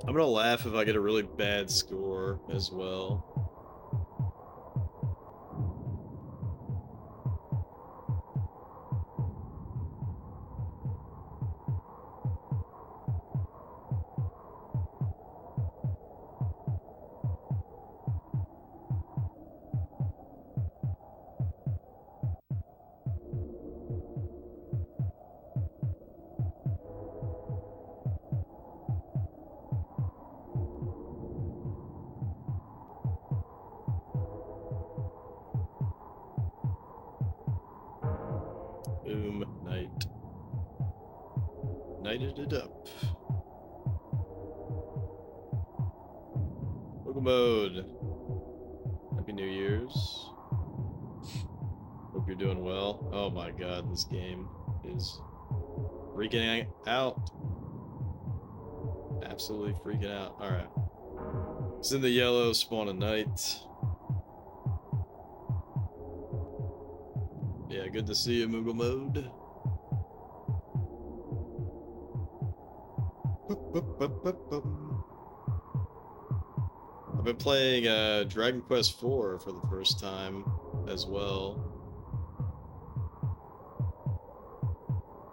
I'm gonna laugh if I get a really bad score as well. Boom, night. Nighted it up. Local mode. Happy New Year's. Hope you're doing well. Oh my god, this game is freaking out. Absolutely freaking out. Alright. It's in the yellow, spawn a night. Yeah, good to see you, Moogle Mode. I've been playing Dragon Quest IV for the first time as well.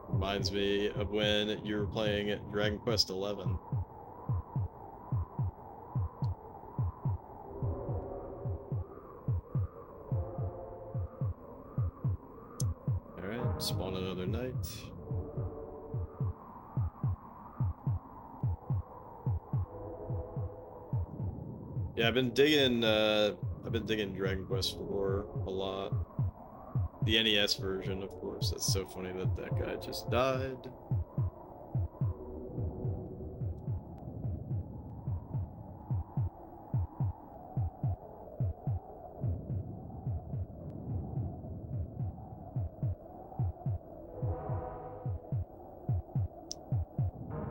Reminds me of when you were playing Dragon Quest XI. Alright, spawn another night. Yeah, I've been digging Dragon Quest IV a lot. The NES version, of course. That's so funny that that guy just died.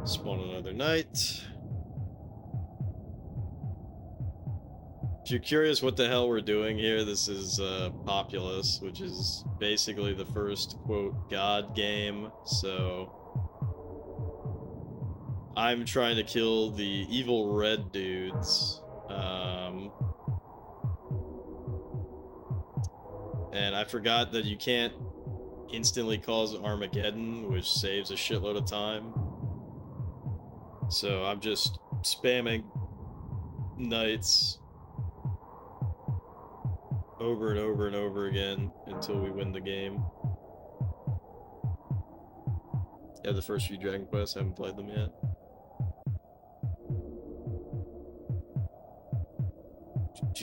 Spawn another night. If you're curious what the hell we're doing here, this is Populous, which is basically the first, quote, God game, so I'm trying to kill the evil red dudes, and I forgot that you can't instantly cause Armageddon, which saves a shitload of time, so I'm just spamming nights over and over and over again until we win the game. Yeah, the first few Dragon Quests, I haven't played them yet.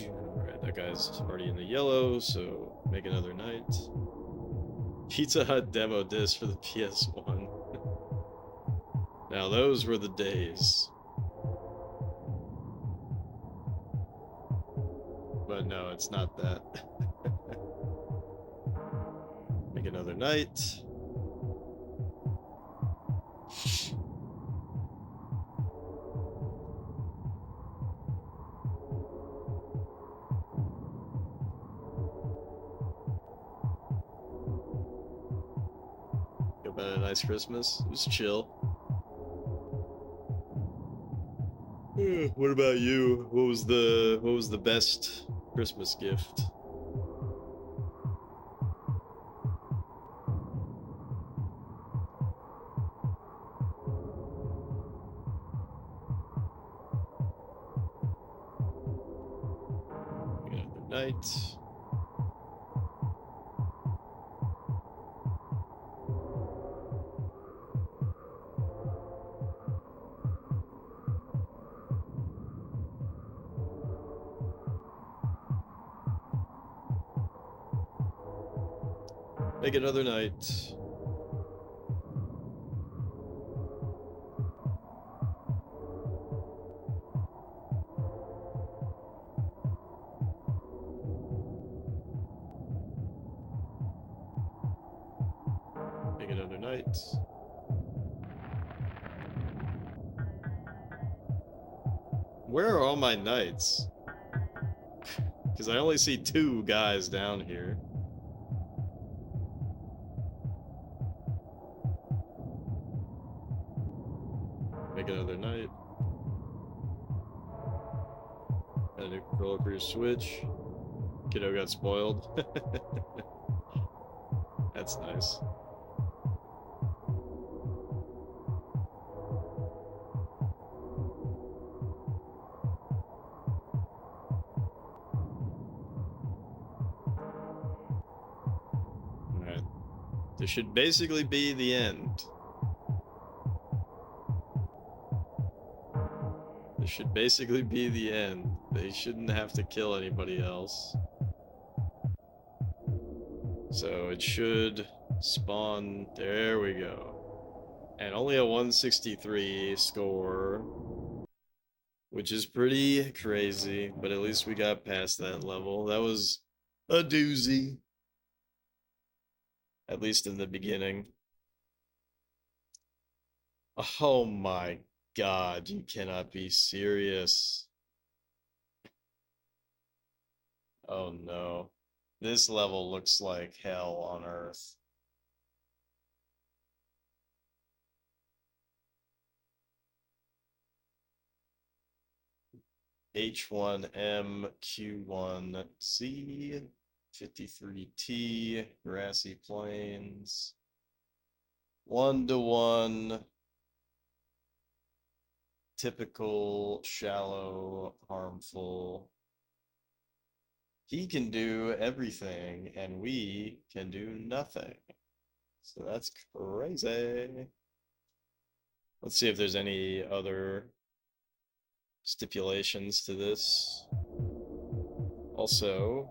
Alright, that guy's already in the yellow, so make another night. Pizza Hut demo disc for the PS1. Now those were the days. But no, it's not that. Make another night. Hope you had a nice Christmas. It was chill. What about you? What was the best Christmas gift? Good night. Make another night. Make another night. Where are all my knights? Because I only see 2 guys down here. Make another night. Got a new controller for your Switch. Kiddo got spoiled. That's nice. Alright. This should basically be the end. This should basically be the end. They shouldn't have to kill anybody else. So it should spawn. There we go. And only a 163 score, which is pretty crazy, but at least we got past that level. That was a doozy. At least in the beginning. Oh my God, you cannot be serious. Oh no. This level looks like hell on Earth. H1M Q1Z 53T Grassy Plains 1-to-1 typical shallow harmful. He can do everything, and we can do nothing. So that's crazy. Let's see if there's any other stipulations to this. Also,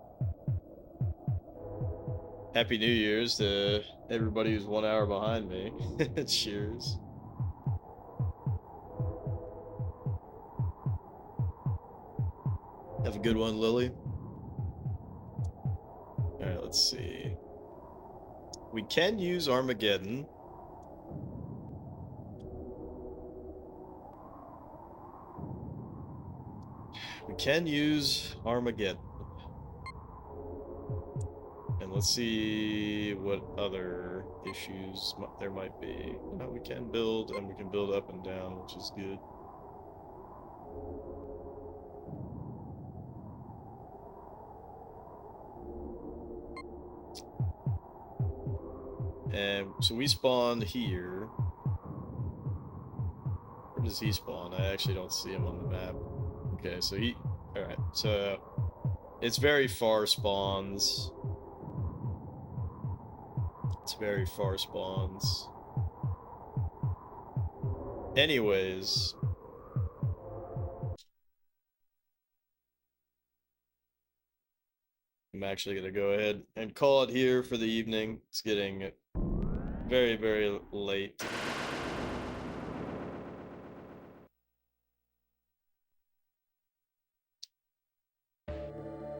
Happy New Year's to everybody who's 1 hour behind me. Cheers. Have a good one, Lily. Alright, let's see. We can use Armageddon. We can use Armageddon. And let's see what other issues there might be. No, we can build, and we can build up and down, which is good. And so we spawned here. Where does he spawn? I actually don't see him on the map. Okay, so he... Alright, so... It's very far spawns. It's very far spawns. Anyways... I'm actually gonna go ahead and call it here for the evening. It's getting very, very late.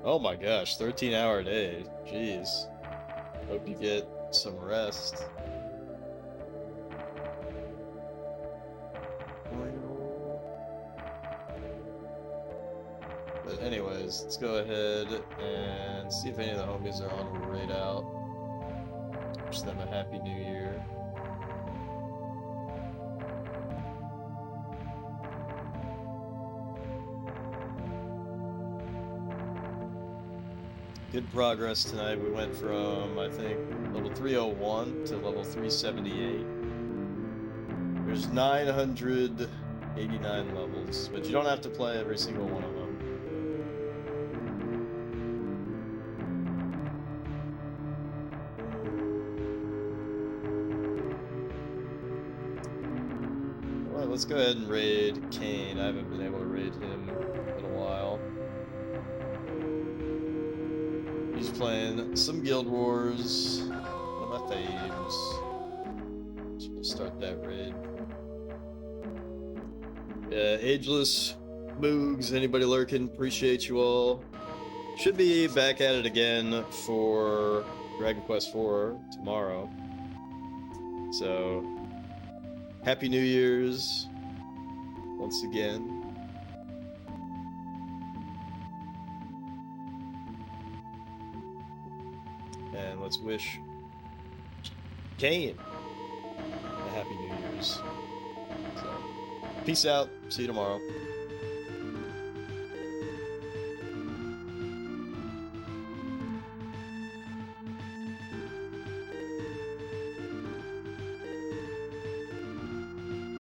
Oh my gosh, 13-hour day. Jeez. Hope you get some rest. But anyways, let's go ahead and see if any of the homies are on a raid out. Wish them a happy new year. Good progress tonight. We went from, I think, level 301 to level 378. There's 989 levels, but you don't have to play every single one of them. Alright, let's go ahead and raid Kane. I haven't been able to raid him in a while. He's playing some Guild Wars, one of my faves. So we'll start that raid. Yeah, Ageless, Moogs, anybody lurking, appreciate you all. Should be back at it again for Dragon Quest IV tomorrow. So, Happy New Year's once again. And let's wish Kane a Happy New Year's. So, peace out. See you tomorrow.